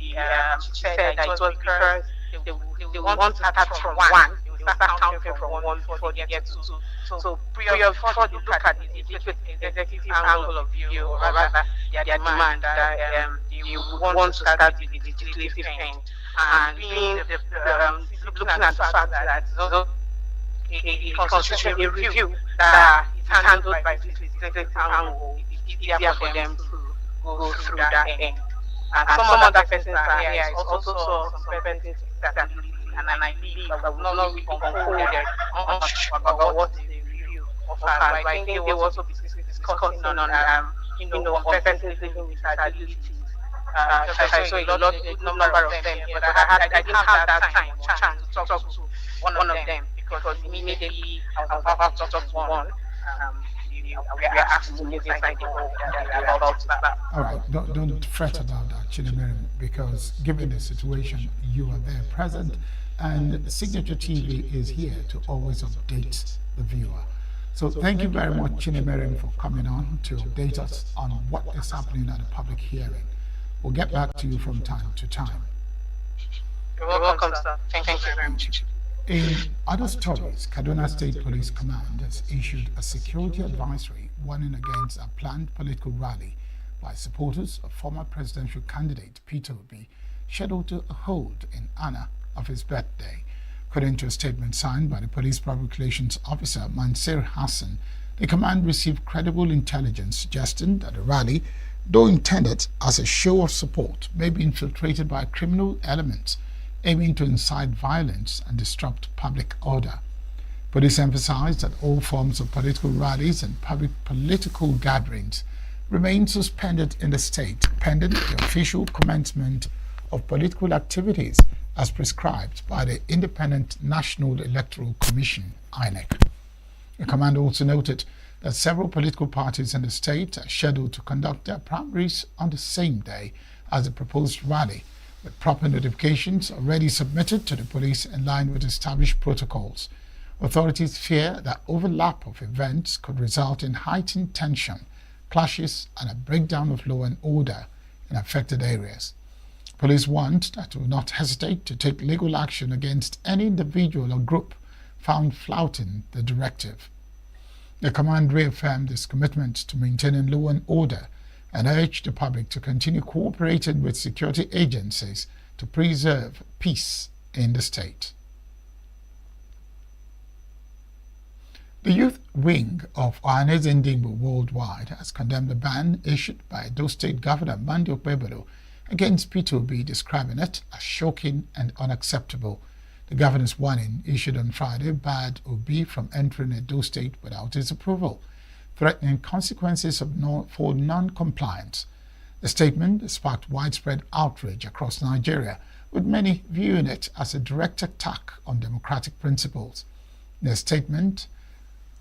Speaker 17: she said that it was because they want to start from one. Start counting from one before they get to two. So before they look at the executive angle of view, or rather their demand that you want to start with the legislative end, and being looking at the fact that a constitutional review that is handled by the legislative angle, it's easier for them to go through that end. And some other persons are here. I also saw some persons that and I believe I will not really concluded much about what the review offers. I think they will also be discussing on on persons living with disabilities. I saw a good number of them here, but I didn't have that chance to talk to one of them because immediately I was about to talk to one. We are asked to move inside the hall.
Speaker 6: All right, don't fret about that, Chinemerem, because given the situation, you are there present, and Signature TV is here to always update the viewer. So thank you very much, Chinemerem, for coming on to update us on what is happening at the public hearing. We'll get back to you from time to time.
Speaker 17: You're welcome, sir. Thank you very much.
Speaker 6: In other stories, Kaduna State Police Command has issued a security advisory warning against a planned political rally by supporters of former presidential candidate Peter Obi, scheduled to hold in honor of his birthday. According to a statement signed by the Police Public Relations Officer Mansir Hassan, the command received credible intelligence suggesting that the rally, though intended as a show of support, may be infiltrated by criminal elements aiming to incite violence and disrupt public order. Police emphasized that all forms of political rallies and public political gatherings remain suspended in the state pending the official commencement of political activities as prescribed by the Independent National Electoral Commission, INEC. The command also noted that several political parties in the state are scheduled to conduct their primaries on the same day as the proposed rally, with proper notifications already submitted to the police in line with established protocols. Authorities fear that overlap of events could result in heightened tension, clashes, and a breakdown of law and order in affected areas. Police warned that will not hesitate to take legal action against any individual or group found flouting the directive. The command reaffirmed its commitment to maintaining law and order and urged the public to continue cooperating with security agencies to preserve peace in the state. The youth wing of Ohanaeze Ndigbo Worldwide has condemned the ban issued by Edo State Governor Monday Okpebholo against P2B, describing it as shocking and unacceptable. The governor's warning issued on Friday barred Obi from entering Edo State without his approval, threatening consequences for non-compliance. The statement sparked widespread outrage across Nigeria, with many viewing it as a direct attack on democratic principles. The statement,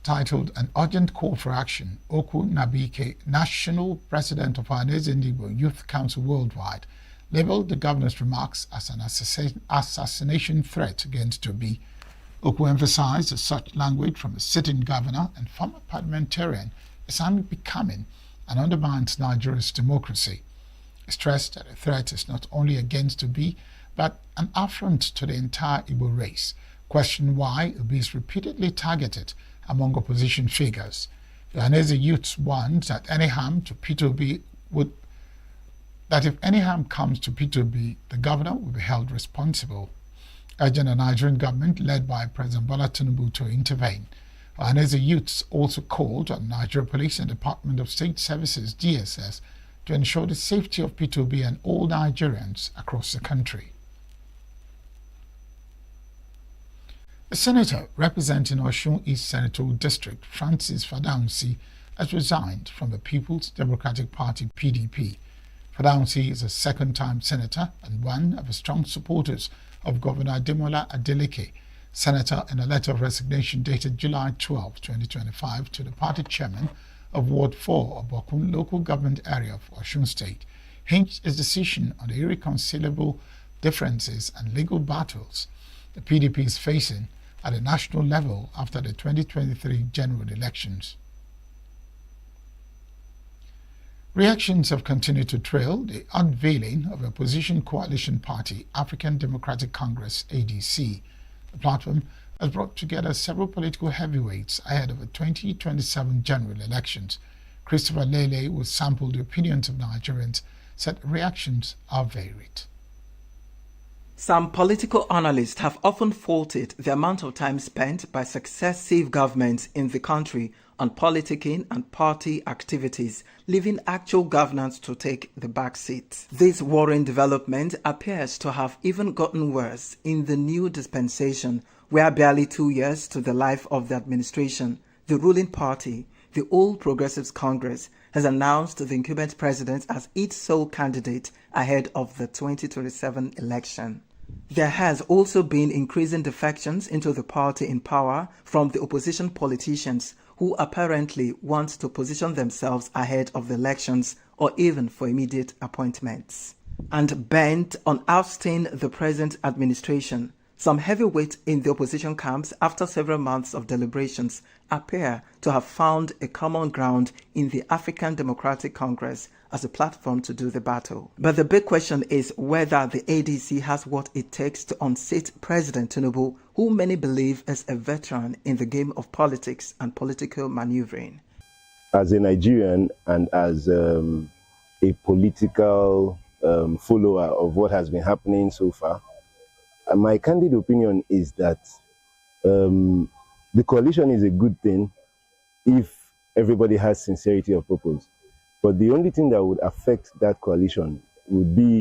Speaker 6: titled An Urgent Call for Action, Oku Nabike, National President of Ohanaeze Ndigbo Youth Council Worldwide, labeled the governor's remarks as an assassination threat against Obi. Oku emphasized that such language from a sitting governor and former parliamentarian is unbecoming and undermines Nigeria's democracy. He stressed that the threat is not only against Obi, but an affront to the entire Igbo race, questioned why Obi is repeatedly targeted among opposition figures. The Ohanaeze youths warned that if any harm comes to P2B, the governor will be held responsible, urging the Nigerian government led by President Bola Tinubu to intervene. Ohanaeze youths also called on Nigeria Police and Department of State Services (DSS) to ensure the safety of P2B and all Nigerians across the country. A senator representing Osun East Senatorial District, Francis Fadaunsi, has resigned from the People's Democratic Party (PDP). Fadaunsi is a second-time senator and one of the strong supporters of Governor Ademola Adeleke. Senator, in a letter of resignation dated July 12, 2025, to the party chairman of Ward 4 of Bokun local government area of Osun State, hinged his decision on the irreconcilable differences and legal battles the PDP is facing at a national level after the 2023 general elections. Reactions have continued to trail the unveiling of opposition coalition party African Democratic Congress (ADC). The platform has brought together several political heavyweights ahead of the 2027 general elections. Christopher Lele, who sampled the opinions of Nigerians, said reactions are varied.
Speaker 4: Some political analysts have often faulted the amount of time spent by successive governments in the country on politicking and party activities, leaving actual governance to take the back seat. This worrying development appears to have even gotten worse in the new dispensation, where barely 2 years to the life of the administration, the ruling party, the All Progressives Congress, has announced the incumbent president as its sole candidate ahead of the 2027 election. There has also been increasing defections into the party in power from the opposition politicians who apparently want to position themselves ahead of the elections or even for immediate appointments. And bent on ousting the present administration, some heavyweights in the opposition camps, after several months of deliberations, appear to have found a common ground in the African Democratic Congress as a platform to do the battle. But the big question is whether the ADC has what it takes to unseat President Tinubu, who many believe is a veteran in the game of politics and political maneuvering.
Speaker 22: As a Nigerian and as a political follower of what has been happening so far, my candid opinion is that the coalition is a good thing if everybody has sincerity of purpose. But the only thing that would affect that coalition would be